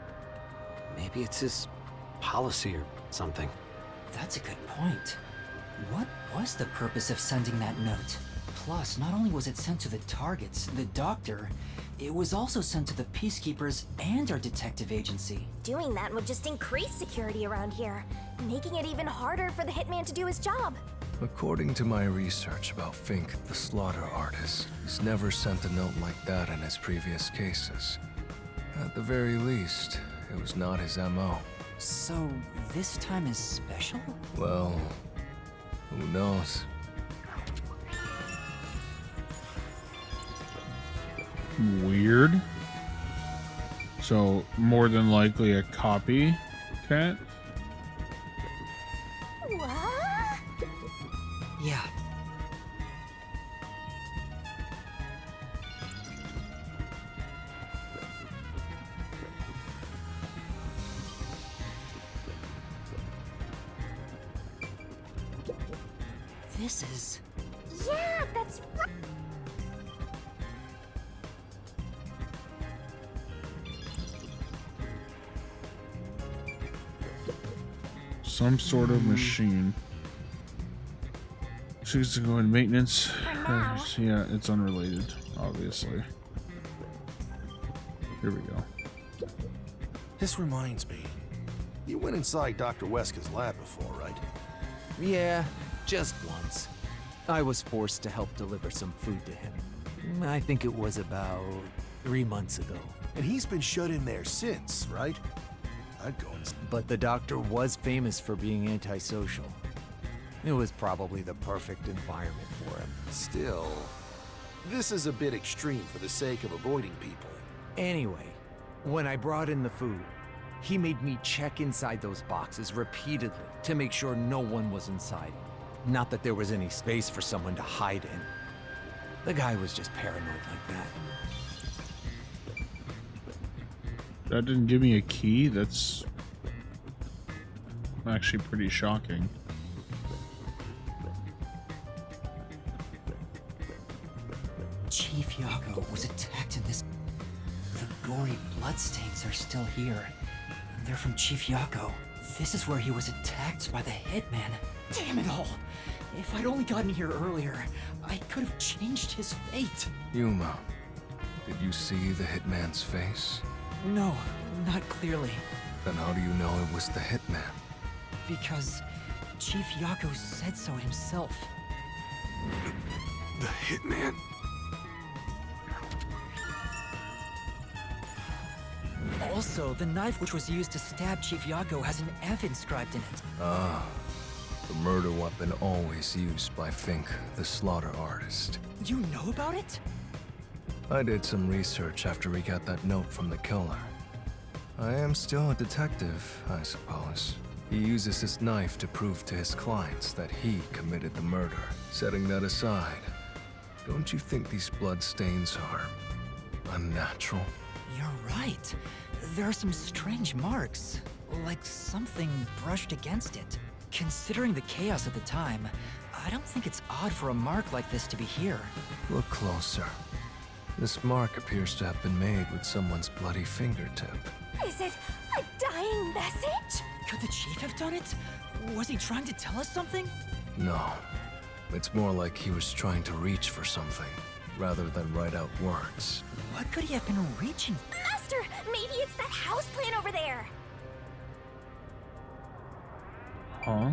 Maybe it's his policy or something. That's a good point. What was the purpose of sending that note? Plus, not only was it sent to the targets, the doctor, it was also sent to the Peacekeepers and our detective agency. Doing that would just increase security around here, making it even harder for the hitman to do his job. According to my research about Fink, the slaughter artist, he's never sent a note like that in his previous cases. At the very least, it was not his MO. So, this time is special? Well, who knows? Weird. So, more than likely a copy cat? What? Yeah. This is... Yeah, that's right. Some sort of machine. Choose to go in maintenance. Yeah, it's unrelated, obviously. Here we go. This reminds me. You went inside Dr. Wesker's lab before, right? Yeah, just once. I was forced to help deliver some food to him. I think it was about 3 months ago. And he's been shut in there since, right? I'd go and... But the doctor was famous for being antisocial. It was probably the perfect environment for him. Still, this is a bit extreme for the sake of avoiding people. Anyway, when I brought in the food, he made me check inside those boxes repeatedly to make sure no one was inside. Not that there was any space for someone to hide in. The guy was just paranoid like that. That didn't give me a key? That's actually pretty shocking. Chief Yako was attacked in this... The gory bloodstains are still here. They're from Chief Yako. This is where he was attacked by the hitman. Damn it all! If I'd only gotten here earlier, I could have changed his fate. Yuma, did you see the hitman's face? No, not clearly. Then how do you know it was the hitman? Because Chief Yako said so himself. The hitman? Also, the knife which was used to stab Chief Yako has an F inscribed in it. Ah, the murder weapon always used by Fink, the slaughter artist. You know about it? I did some research after we got that note from the killer. I am still a detective, I suppose. He uses his knife to prove to his clients that he committed the murder. Setting that aside, don't you think these bloodstains are unnatural? You're right. There are some strange marks, like something brushed against it. Considering the chaos of the time, I don't think it's odd for a mark like this to be here. Look closer. This mark appears to have been made with someone's bloody fingertip. Is it a dying message? Could the chief have done it? Was he trying to tell us something? No. It's more like he was trying to reach for something, rather than write out words. What could he have been reaching? Master, maybe it's that house plant over there. Huh?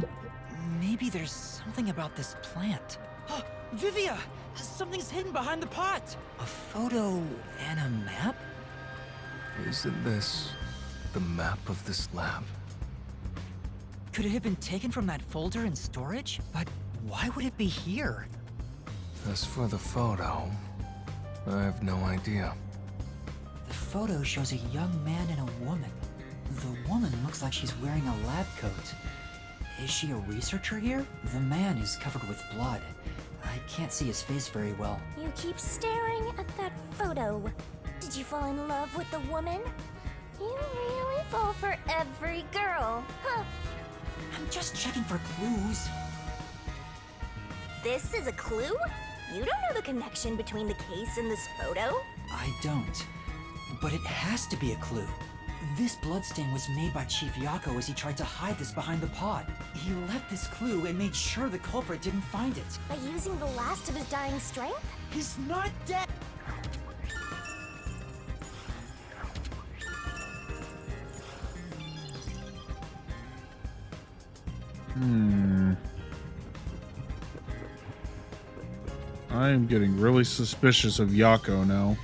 Maybe there's something about this plant. Oh, Vivia! Something's hidden behind the pot! A photo and a map? Isn't this the map of this lab? Could it have been taken from that folder in storage? But why would it be here? As for the photo, I have no idea. The photo shows a young man and a woman. The woman looks like she's wearing a lab coat. Is she a researcher here? The man is covered with blood. I can't see his face very well. You keep staring at that photo. Did you fall in love with the woman? You really fall for every girl, huh? I'm just checking for clues. This is a clue? You don't know the connection between the case and this photo? I don't. But it has to be a clue. This bloodstain was made by Chief Yako as he tried to hide this behind the pot. He left this clue and made sure the culprit didn't find it. By using the last of his dying strength? He's not dead! I am getting really suspicious of Yako now.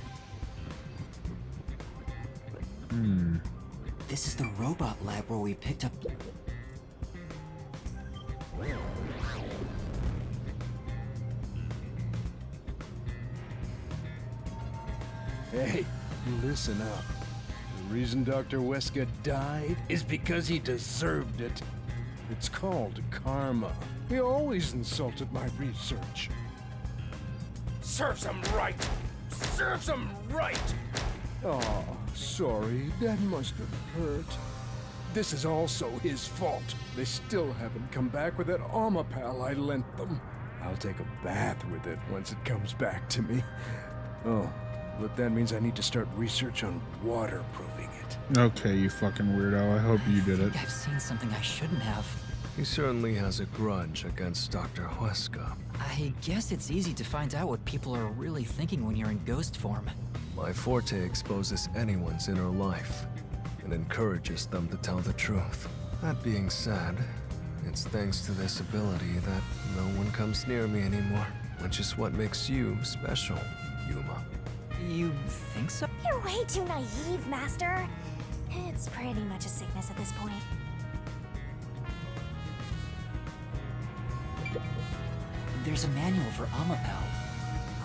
This is the robot lab where we picked up... Hey, listen up. The reason Dr. Wesker died is because he deserved it. It's called karma. He always insulted my research. Serves him right! Serves him right! Oh, sorry. That must have hurt. This is also his fault. They still haven't come back with that armor pal I lent them. I'll take a bath with it once it comes back to me. Oh, but that means I need to start research on waterproofing it. Okay, you fucking weirdo. I hope you did it. I've seen something I shouldn't have. He certainly has a grudge against Dr. Huesca. I guess it's easy to find out what people are really thinking when you're in ghost form. My forte exposes anyone's inner life and encourages them to tell the truth. That being said, it's thanks to this ability that no one comes near me anymore, which is what makes you special, Yuma. You think so? You're way too naive, Master. It's pretty much a sickness at this point. There's a manual for Amapal.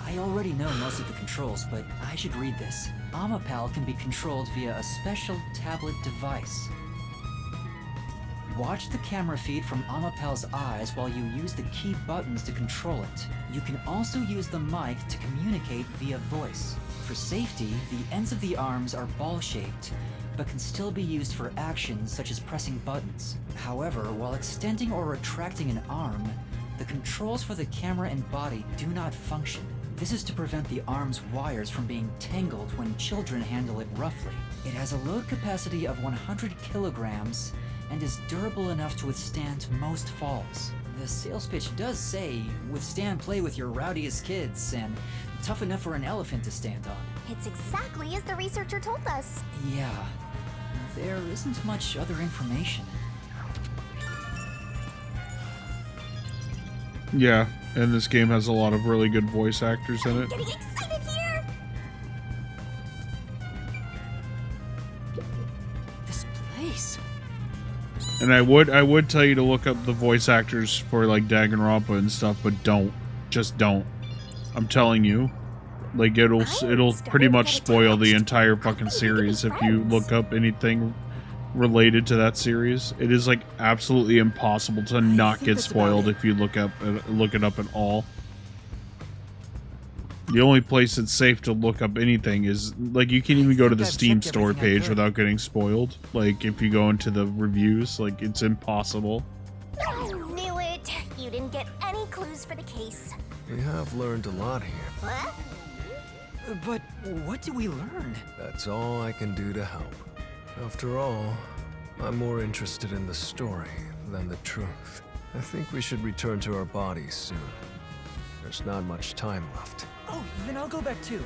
I already know most of the controls, but I should read this. Amapal can be controlled via a special tablet device. Watch the camera feed from Amapal's eyes while you use the key buttons to control it. You can also use the mic to communicate via voice. For safety, the ends of the arms are ball-shaped, but can still be used for actions such as pressing buttons. However, while extending or retracting an arm, the controls for the camera and body do not function. This is to prevent the arm's wires from being tangled when children handle it roughly. It has a load capacity of 100 kilograms and is durable enough to withstand most falls. The sales pitch does say, withstand play with your rowdiest kids, and tough enough for an elephant to stand on. It's exactly as the researcher told us. Yeah, there isn't much other information. Yeah, and this game has a lot of really good voice actors in it. Getting excited here! This place. And I would tell you to look up the voice actors for like Danganronpa and stuff, but don't. Just don't. I'm telling you. Like it'll pretty much spoil the entire fucking series if you look up anything related to that series. It is like absolutely impossible to not get spoiled if you look it up at all. The only place it's safe to look up anything is like you can't even go to the Steam store page without getting spoiled. Like if you go into the reviews, like it's impossible. I knew it! You didn't get any clues for the case. We have learned a lot here. What? But what do we learn? That's all I can do to help. After all, I'm more interested in the story than the truth. I think we should return to our bodies soon. There's not much time left. Oh, then I'll go back too.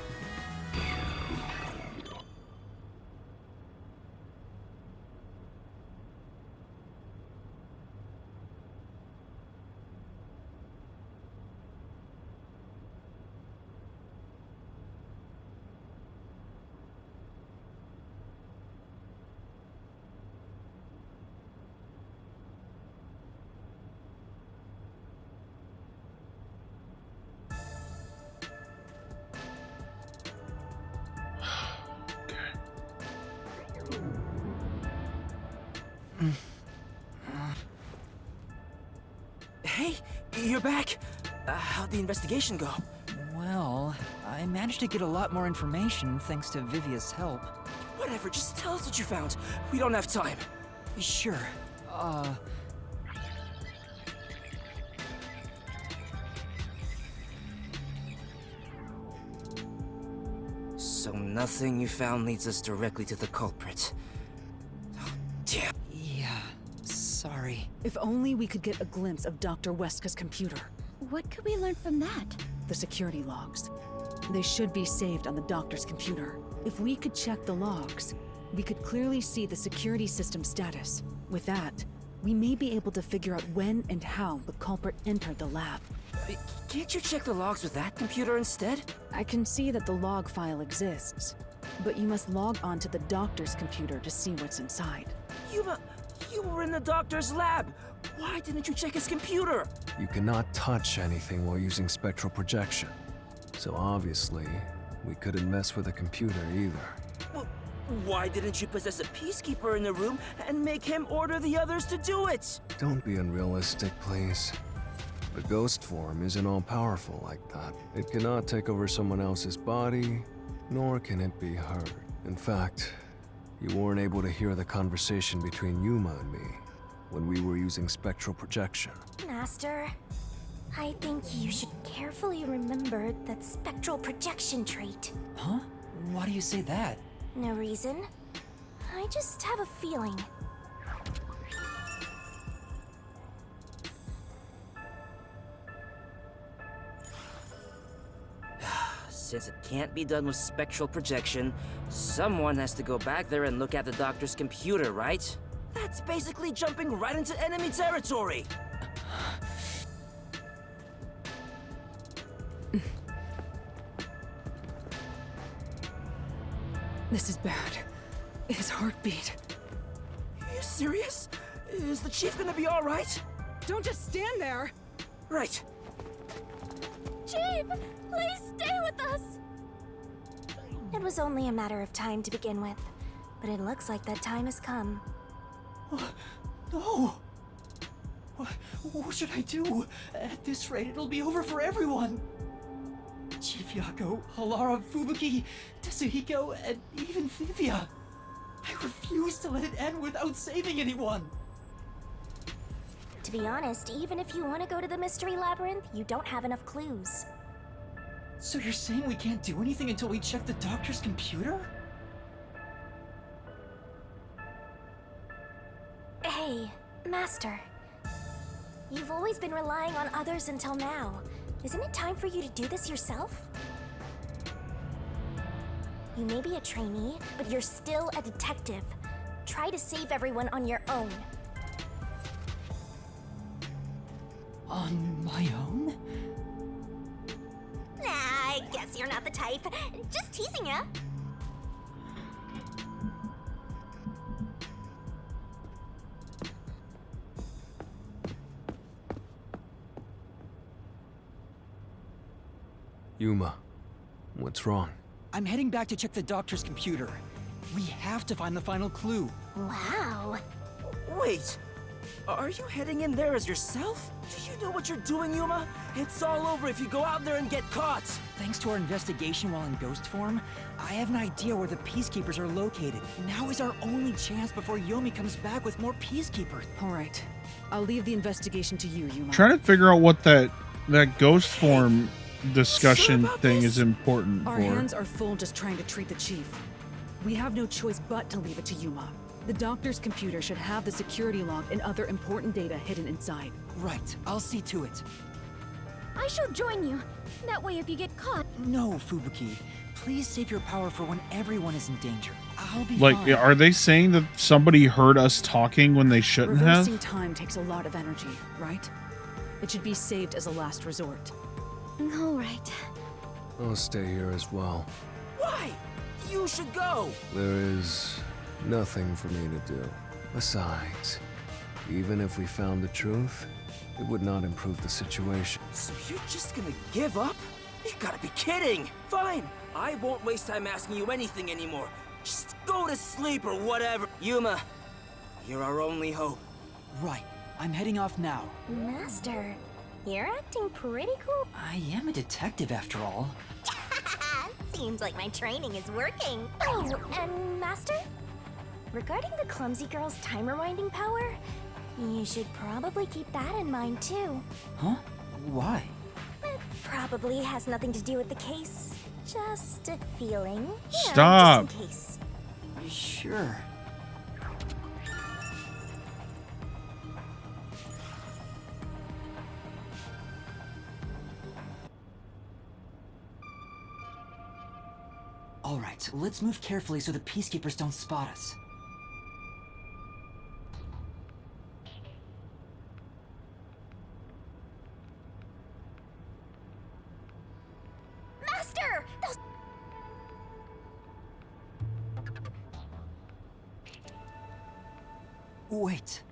Hey, you're back. How'd the investigation go? Well, I managed to get a lot more information thanks to Vivia's help. Whatever, just tell us what you found. We don't have time. Sure. So nothing you found leads us directly to the culprit. Oh, damn. Yeah, sorry. If only we could get a glimpse of Dr. Huesca's computer. What could we learn from that? The security logs. They should be saved on the doctor's computer. If we could check the logs, we could clearly see the security system status. With that, we may be able to figure out when and how the culprit entered the lab. Can't you check the logs with that computer instead? I can see that the log file exists, but you must log on to the doctor's computer to see what's inside. You were in the doctor's lab. Why didn't you check his computer? You cannot touch anything while using spectral projection. So obviously, we couldn't mess with a computer either. Well, why didn't you possess a peacekeeper in the room and make him order the others to do it? Don't be unrealistic, please. The ghost form isn't all-powerful like that. It cannot take over someone else's body, nor can it be heard. In fact, you weren't able to hear the conversation between Yuma and me when we were using spectral projection. Master, I think you should carefully remember that spectral projection trait. Huh? Why do you say that? No reason. I just have a feeling. Since it can't be done with spectral projection, someone has to go back there and look at the doctor's computer, right? That's basically jumping right into enemy territory! This is bad. His heartbeat. Are you serious? Is the chief gonna be alright? Don't just stand there! Right. Chief, please stay with us! It was only a matter of time to begin with, but it looks like that time has come. No! What should I do? At this rate, it'll be over for everyone! Chief Yako, Halara, Fubuki, Tetsuhiko, and even Thivia. I refuse to let it end without saving anyone! To be honest, even if you want to go to the Mystery Labyrinth, you don't have enough clues. So you're saying we can't do anything until we check the doctor's computer? Hey, Master. You've always been relying on others until now. Isn't it time for you to do this yourself? You may be a trainee, but you're still a detective. Try to save everyone on your own. On my own? Nah, I guess you're not the type. Just teasing ya. Yuma, what's wrong? I'm heading back to check the doctor's computer. We have to find the final clue. Wow. Wait! Are you heading in there as yourself? Do you know what you're doing, Yuma? It's all over if you go out there and get caught! Thanks to our investigation while in ghost form, I have an idea where the Peacekeepers are located. Now is our only chance before Yomi comes back with more Peacekeepers. Alright. I'll leave the investigation to you, Yuma. Trying to figure out what that ghost form discussion thing is important Our for. hands are full just trying to treat the chief. We have no choice but to leave it to Yuma. The doctor's computer should have the security log and other important data hidden inside. Right, I'll see to it. I shall join you. That way if you get caught... No, Fubuki. Please save your power for when everyone is in danger. I'll be Like, fine. are they saying that somebody heard us talking when they shouldn't Reversing have? time takes a lot of energy, right? It should be saved as a last resort. All right. I'll stay here as well. Why? You should go! There is nothing for me to do. Besides, even if we found the truth, it would not improve the situation. So you're just gonna give up? You gotta be kidding! Fine, I won't waste time asking you anything anymore. Just go to sleep or whatever. Yuma, you're our only hope. Right, I'm heading off now. Master, you're acting pretty cool. I am a detective after all. Seems like my training is working. Oh, and Master? Regarding the clumsy girl's time rewinding power, you should probably keep that in mind too. Huh? Why? It probably has nothing to do with the case. Just a feeling. Yeah, Stop. Just in case. Sure. All right, let's move carefully so the Peacekeepers don't spot us. Master! Those... Wait.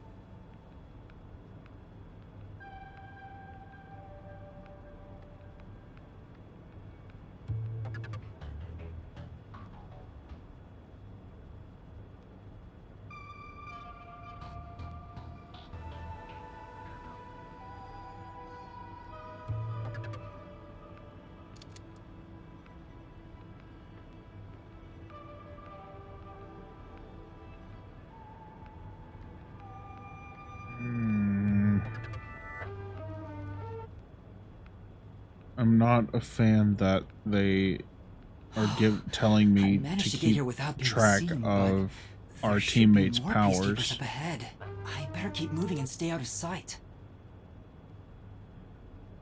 I'm not a fan that they are telling me managed to to get keep here without being track seen, but of our there should be teammates' more peacekeepers powers. up ahead. I better keep moving and stay out of sight.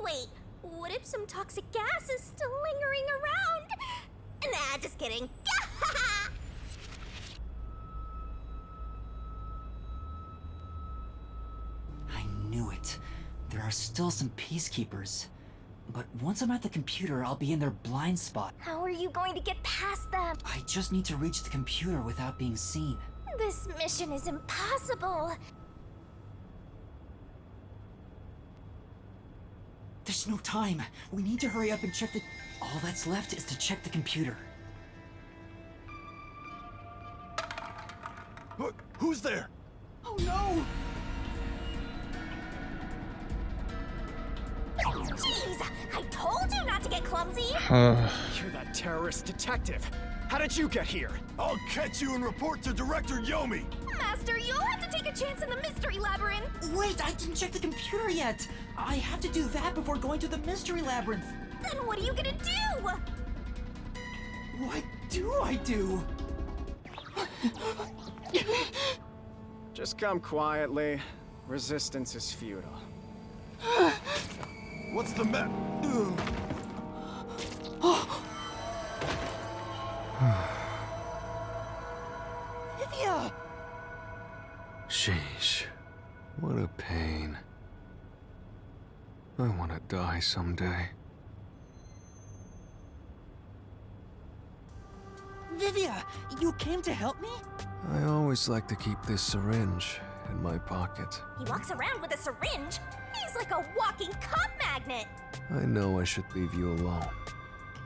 Wait, what if some toxic gas is still lingering around? Nah, just kidding. I knew it. There are still some peacekeepers. But once I'm at the computer, I'll be in their blind spot. How are you going to get past them? I just need to reach the computer without being seen. This mission is impossible. There's no time. We need to hurry up and check the... All that's left is to check the computer. Who's there? Oh no! Jeez, I told you not to get clumsy. You're that terrorist detective. How did you get here? I'll catch you and report to Director Yomi. Master, you'll have to take a chance in the mystery labyrinth. Wait, I didn't check the computer yet. I have to do that before going to the mystery labyrinth. Then what are you gonna do? What do I do? Just come quietly. Resistance is futile. What's the matter? Vivia! Sheesh. What a pain. I want to die someday. Vivia, you came to help me? I always like to keep this syringe in my pocket. He walks around with a syringe. He's like a walking cop magnet. I know I should leave you alone,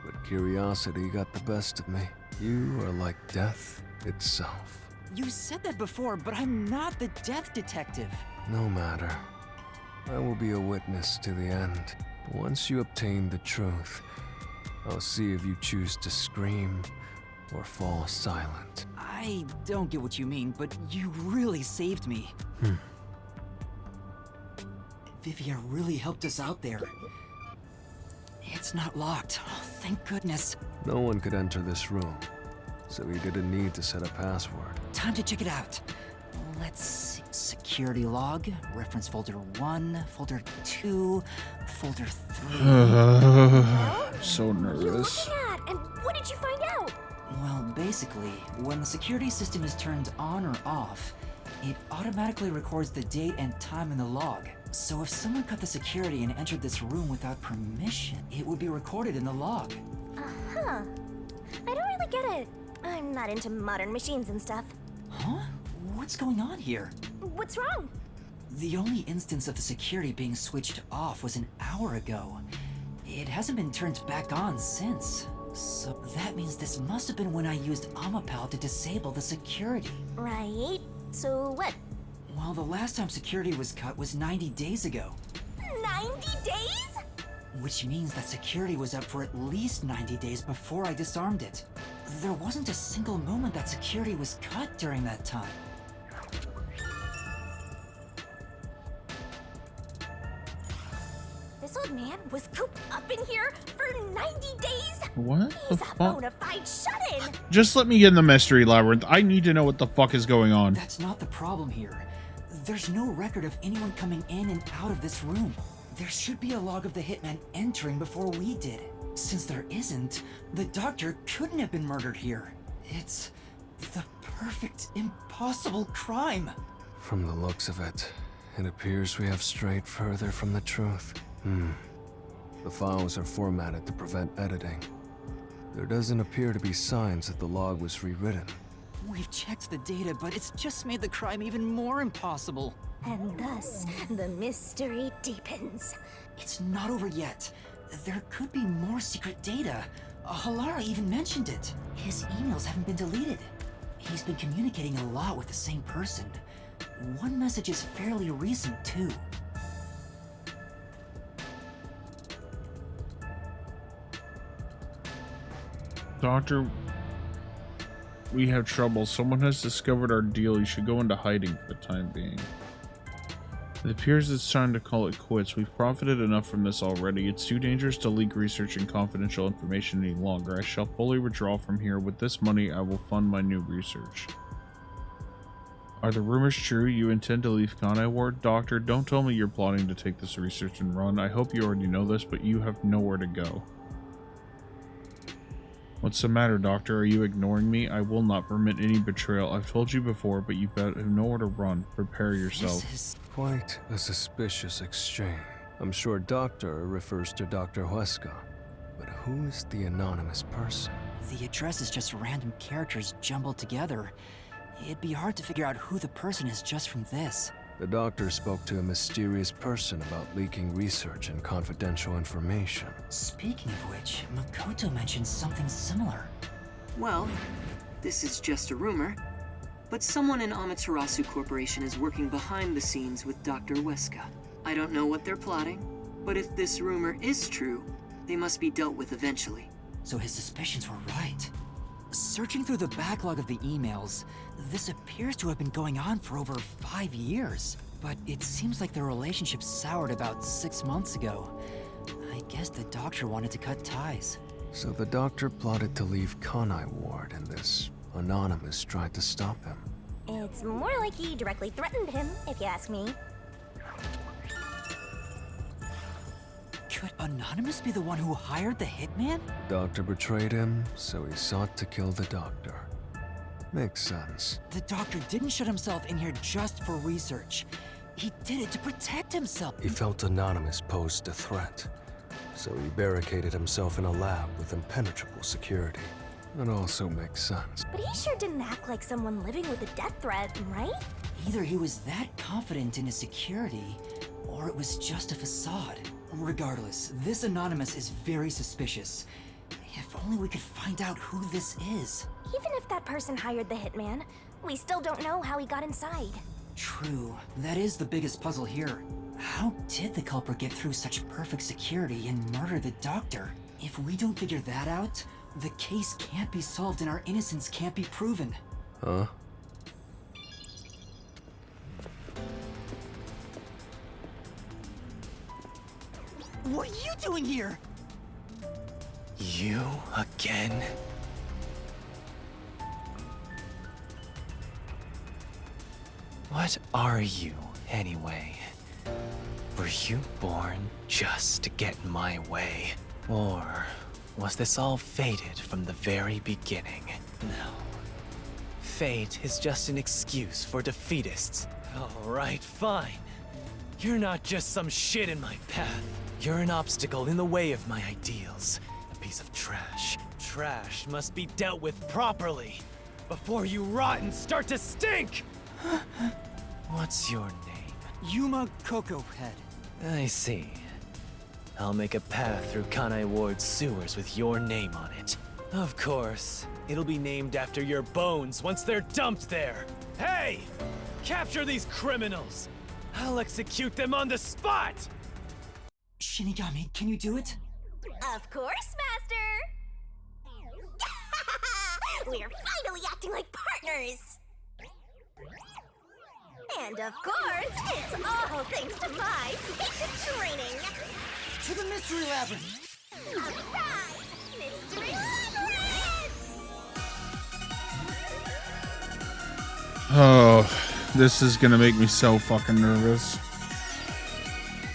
but curiosity got the best of me. You are like death itself. You said that before, but I'm not the death detective. No matter. I will be a witness to the end. Once you obtain the truth, I'll see if you choose to scream or fall silent. I don't get what you mean, but you really saved me. Vivia really helped us out there. It's not locked. Oh, thank goodness. No one could enter this room, so he didn't need to set a password. Time to check it out. Let's see. Security log, reference folder 1, folder 2, folder 3. I'm so nervous. And what did you find out? Well, basically, when the security system is turned on or off, it automatically records the date and time in the log. So if someone cut the security and entered this room without permission, it would be recorded in the log. Uh-huh. I don't really get it. I'm not into modern machines and stuff. Huh? What's going on here? What's wrong? The only instance of the security being switched off was an hour ago. It hasn't been turned back on since. So that means this must have been when I used Amapal to disable the security. Right. So what? Well, the last time security was cut was 90 days ago. 90 days? Which means that security was up for at least 90 days before I disarmed it. There wasn't a single moment that security was cut during that time. This old man was cooped up in here for 90 days? What the He's a fuck? bona fide shut-in! Just let me get in the mystery labyrinth. I need to know what the fuck is going on. That's not the problem here. There's no record of anyone coming in and out of this room. There should be a log of the hitman entering before we did. Since there isn't, the doctor couldn't have been murdered here. It's the perfect, impossible crime. From the looks of it, it appears we have strayed further from the truth. The files are formatted to prevent editing. There doesn't appear to be signs that the log was rewritten. We've checked the data, but it's just made the crime even more impossible. And thus, the mystery deepens. It's not over yet. There could be more secret data. Halara even mentioned it. His emails haven't been deleted. He's been communicating a lot with the same person. One message is fairly recent, too. Doctor, we have trouble. Someone has discovered our deal. You should go into hiding for the time being. It appears it's time to call it quits. We've profited enough from this already. It's too dangerous to leak research and confidential information any longer. I shall fully withdraw from here. With this money, I will fund my new research. Are the rumors true? You intend to leave Kanai Ward? Doctor, don't tell me you're plotting to take this research and run. I hope you already know this, but you have nowhere to go. What's the matter, Doctor? Are you ignoring me? I will not permit any betrayal. I've told you before, but you better have nowhere to run. Prepare yourself. This is quite a suspicious exchange. I'm sure Doctor refers to Dr. Huesca, but who is the anonymous person? The address is just random characters jumbled together. It'd be hard to figure out who the person is just from this. The doctor spoke to a mysterious person about leaking research and confidential information. Speaking of which, Makoto mentioned something similar. Well, this is just a rumor, but someone in Amaterasu Corporation is working behind the scenes with Dr. Huesca. I don't know what they're plotting, but if this rumor is true, they must be dealt with eventually. So his suspicions were right. Searching through the backlog of the emails, this appears to have been going on for over 5 years. But it seems like their relationship soured about 6 months ago. I guess the doctor wanted to cut ties. So the doctor plotted to leave Kanai Ward, and this anonymous tried to stop him. It's more like he directly threatened him, if you ask me. Could Anonymous be the one who hired the hitman? Doctor betrayed him, so he sought to kill the doctor. Makes sense. The doctor didn't shut himself in here just for research. He did it to protect himself. He felt Anonymous posed a threat, so he barricaded himself in a lab with impenetrable security. That also makes sense. But he sure didn't act like someone living with a death threat, right? Either he was that confident in his security, or it was just a facade. Regardless, this Anonymous is very suspicious. If only we could find out who this is. Even if that person hired the hitman, we still don't know how he got inside. True. That is the biggest puzzle here. How did the culprit get through such perfect security and murder the doctor? If we don't figure that out, the case can't be solved and our innocence can't be proven. Huh? What are you doing here? You again? What are you, anyway? Were you born just to get in my way? Or was this all fated from the very beginning? No. Fate is just an excuse for defeatists. Alright, fine. You're not just some shit in my path. You're an obstacle in the way of my ideals. A piece of trash. Trash must be dealt with properly before you rot and start to stink! What's your name? Yuma Cocohead. I see. I'll make a path through Kanai Ward's sewers with your name on it. Of course, it'll be named after your bones once they're dumped there. Hey! Capture these criminals! I'll execute them on the spot! Shinigami, can you do it? Of course, Master! We're finally acting like partners! And of course, it's all thanks to my patient training! To the Mystery Labyrinth! Alright! Mystery Labyrinth! Oh, this is gonna make me so fucking nervous.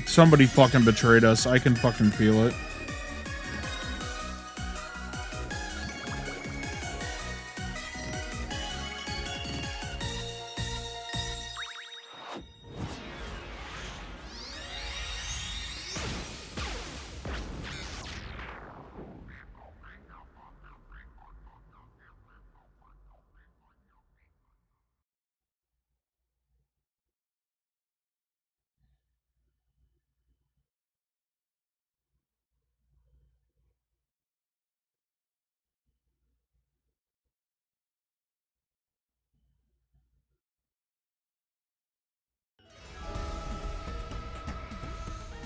Somebody fucking betrayed us. I can fucking feel it.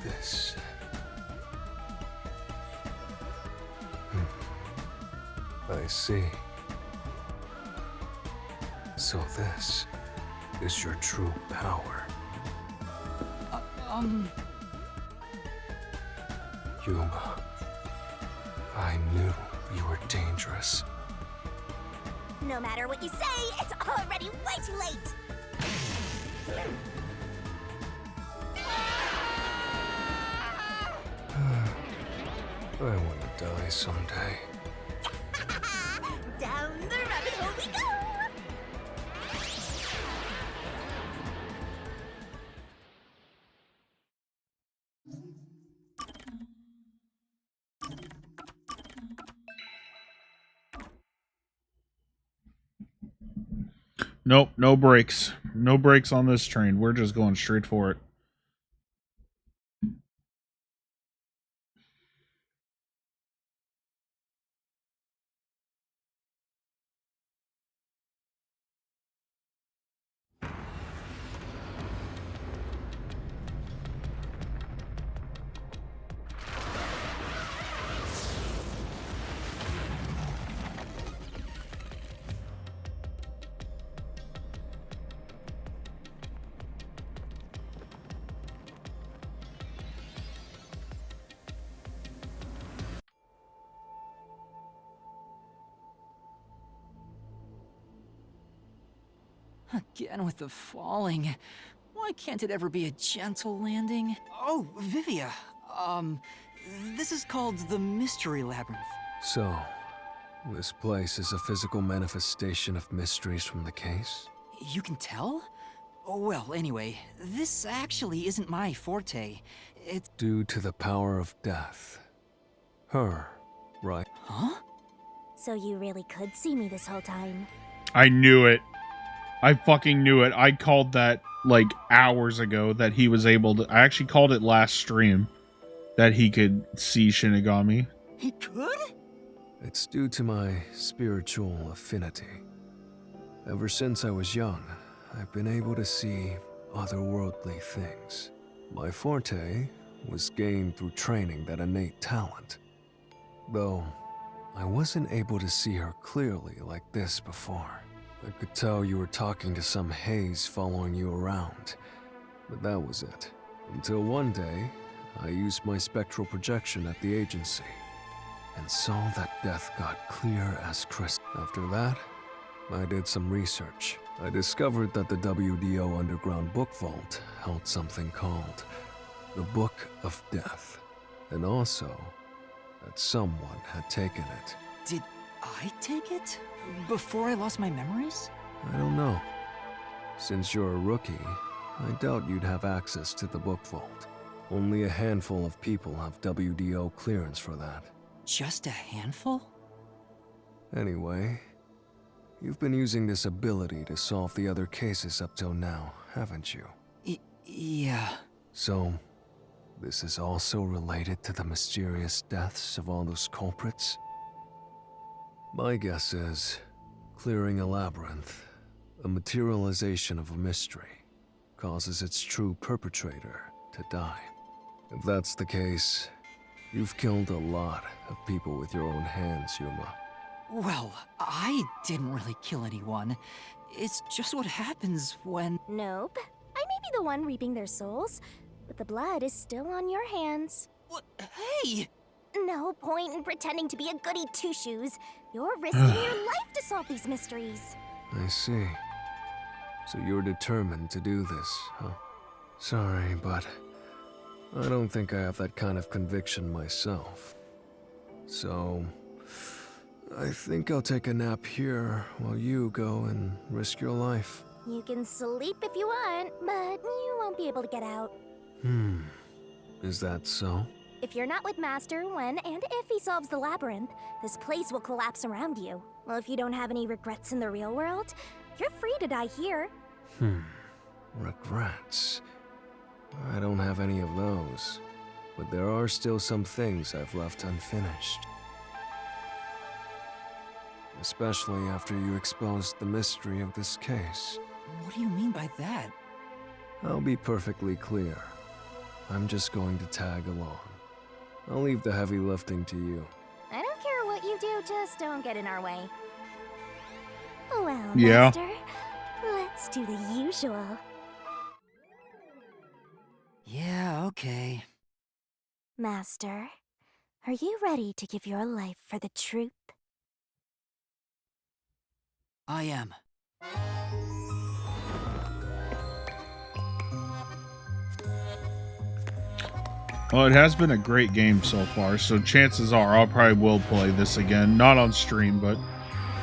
This. I see. So this is your true power. Yuma, I knew you were dangerous. No matter what you say, it's already way too late! I want to die someday. Down the rabbit hole we go! Nope, no brakes. No brakes on this train. We're just going straight for it. Again with the falling. Why can't it ever be a gentle landing? Oh, Vivia. This is called the Mystery Labyrinth. So, this place is a physical manifestation of mysteries from the case? You can tell? Oh, well, anyway, this actually isn't my forte. It's... Due to the power of death. Her, right? Huh? So you really could see me this whole time. I knew it. I fucking knew it. I called that like hours ago that he was able to. I actually called it last stream that he could see Shinigami. He could? It's due to my spiritual affinity. Ever since I was young, I've been able to see otherworldly things. My forte was gained through training that innate talent. Though, I wasn't able to see her clearly like this before. I could tell you were talking to some haze following you around, but that was it. Until one day, I used my spectral projection at the agency, and saw that death got clear as crystal. After that, I did some research. I discovered that the WDO Underground Book Vault held something called the Book of Death, and also that someone had taken it. Did I take it? Before I lost my memories? I don't know. Since you're a rookie, I doubt you'd have access to the book vault. Only a handful of people have WDO clearance for that. Just a handful? Anyway, you've been using this ability to solve the other cases up till now, haven't you? Yeah. So, this is also related to the mysterious deaths of all those culprits? My guess is, clearing a labyrinth, a materialization of a mystery, causes its true perpetrator to die. If that's the case, you've killed a lot of people with your own hands, Yuma. Well, I didn't really kill anyone. It's just what happens when... Nope. I may be the one reaping their souls, but the blood is still on your hands. What? Hey! No point in pretending to be a goody two-shoes. You're risking your life to solve these mysteries. I see. So you're determined to do this, huh? Sorry, but I don't think I have that kind of conviction myself. So, I think I'll take a nap here while you go and risk your life. You can sleep if you want, but you won't be able to get out. Is that so? If you're not with Master when and if he solves the labyrinth, this place will collapse around you. Well, if you don't have any regrets in the real world, you're free to die here. Regrets? I don't have any of those. But there are still some things I've left unfinished. Especially after you exposed the mystery of this case. What do you mean by that? I'll be perfectly clear. I'm just going to tag along. I'll leave the heavy lifting to you. I don't care what you do, just don't get in our way. Well, Yeah. Master, let's do the usual. Yeah, okay. Master, are you ready to give your life for the truth? I am. Well, it has been a great game so far, so chances are I'll probably will play this again. Not on stream, but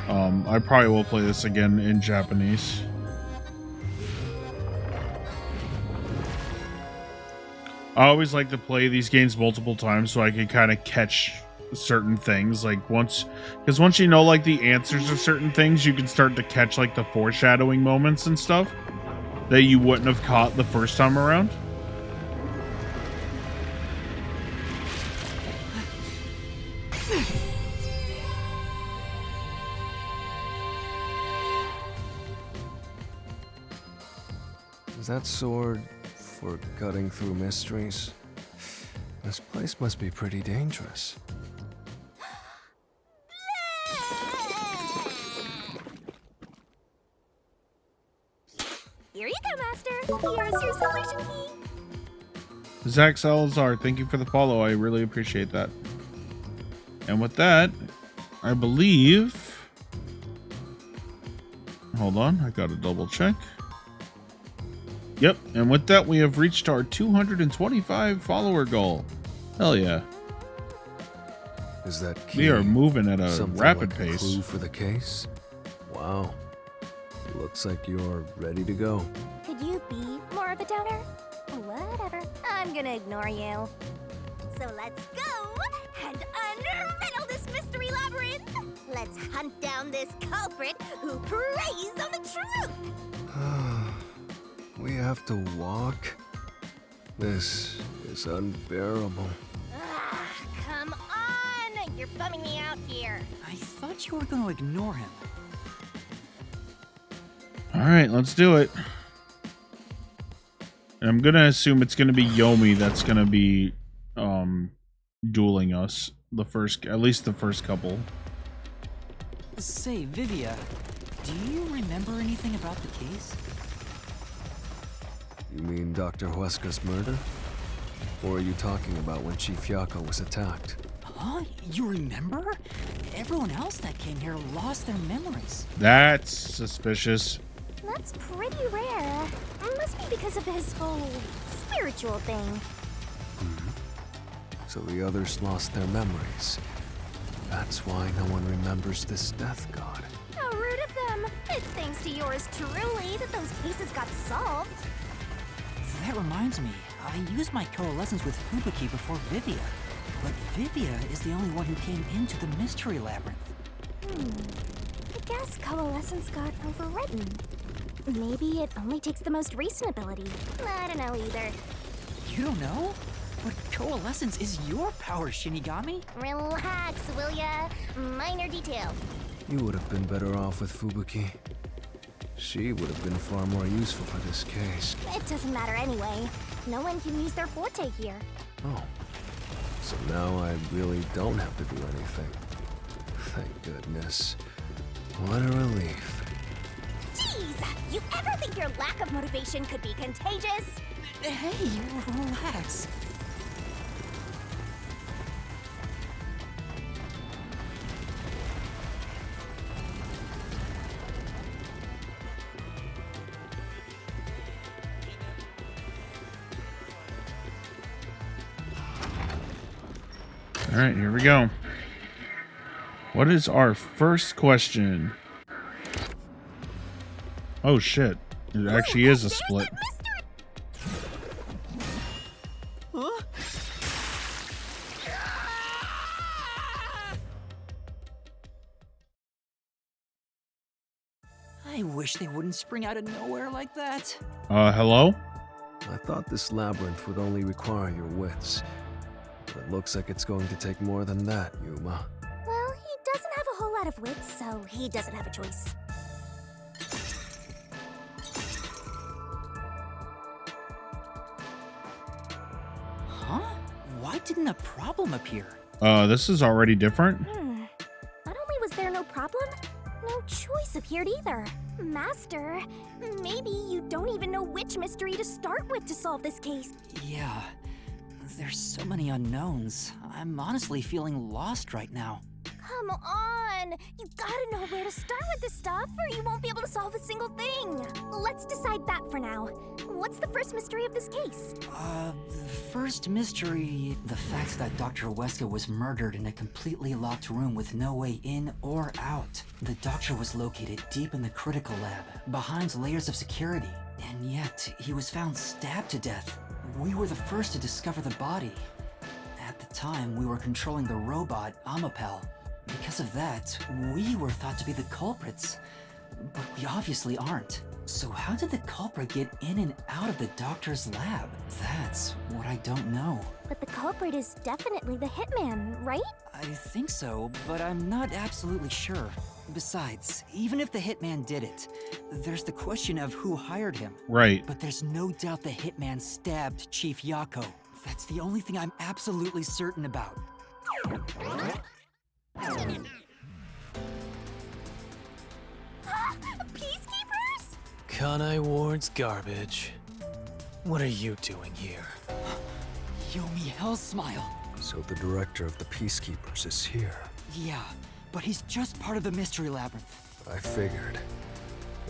I probably will play this again in Japanese. I always like to play these games multiple times so I can kind of catch certain things. Like once you know like the answers to certain things, you can start to catch like the foreshadowing moments and stuff that you wouldn't have caught the first time around. Is that sword for cutting through mysteries? This place must be pretty dangerous. Here you go, Master. Here's your solution key. Zach Salazar, thank you for the follow. I really appreciate that. And with that, I believe... Hold on, I gotta double check. Yep, and with that, we have reached our 225 follower goal. Hell yeah. Is that key We are moving at a something rapid like pace. A clue for the case? Wow. Looks like you're ready to go. Could you be more of a downer? Whatever. I'm gonna ignore you. So let's go and unriddle this mystery labyrinth. Let's hunt down this culprit who preys on the truth. We have to walk? This is unbearable. Come on! You're bumming me out here. I thought you were going to ignore him. Alright, let's do it. And I'm gonna assume it's gonna be Yomi that's gonna be dueling us at least the first couple. Say, Vivia, do you remember anything about the case? You mean Dr. Huesca's murder? Or are you talking about when Chief Yako was attacked? Huh? You remember? Everyone else that came here lost their memories. That's suspicious. That's pretty rare. Must be because of his whole spiritual thing. So the others lost their memories. That's why no one remembers this death god. How rude of them. It's thanks to yours truly that those cases got solved. That reminds me, I used my coalescence with Fubuki before Vivia. But Vivia is the only one who came into the mystery labyrinth. I guess coalescence got overwritten. Maybe it only takes the most recent ability. I don't know either. You don't know? But coalescence is your power, Shinigami. Relax, will ya? Minor detail. You would have been better off with Fubuki. She would have been far more useful for this case. It doesn't matter anyway. No one can use their forte here. Oh. So now I really don't have to do anything. Thank goodness. What a relief. Jeez! You ever think your lack of motivation could be contagious? Hey, relax. All right, here we go. What is our first question? Oh shit. It actually is a split. Huh? I wish they wouldn't spring out of nowhere like that. Hello? I thought this labyrinth would only require your wits. But it looks like it's going to take more than that, Yuma. Well, he doesn't have a whole lot of wits, so he doesn't have a choice. Huh? Why didn't a problem appear? This is already different. Not only was there no problem, No choice appeared either. Master, maybe you don't even know which mystery to start with to solve this case. Yeah, there's so many unknowns. I'm honestly feeling lost right now. Come on! You gotta know where to start with this stuff, or you won't be able to solve a single thing. Let's decide that for now. What's the first mystery of this case? The first mystery, the fact that Dr. Weska was murdered in a completely locked room with no way in or out. The doctor was located deep in the critical lab, behind layers of security, and yet he was found stabbed to death. We were the first to discover the body. At the time, we were controlling the robot, Amapel. Because of that, we were thought to be the culprits, but we obviously aren't. So how did the culprit get in and out of the doctor's lab? That's what I don't know. But the culprit is definitely the hitman, right? I think so, but I'm not absolutely sure. Besides, even if the hitman did it, there's the question of who hired him. Right. But there's no doubt the hitman stabbed Chief Yako. That's the only thing I'm absolutely certain about. Peacekeepers? Kanai Ward's garbage. What are you doing here? Yomi Hellsmile. So the director of the Peacekeepers is here. Yeah, but he's just part of the Mystery Labyrinth. I figured.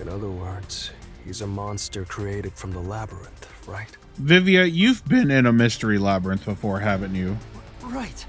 In other words, he's a monster created from the labyrinth, right? Vivia, you've been in a mystery labyrinth before, haven't you? Right.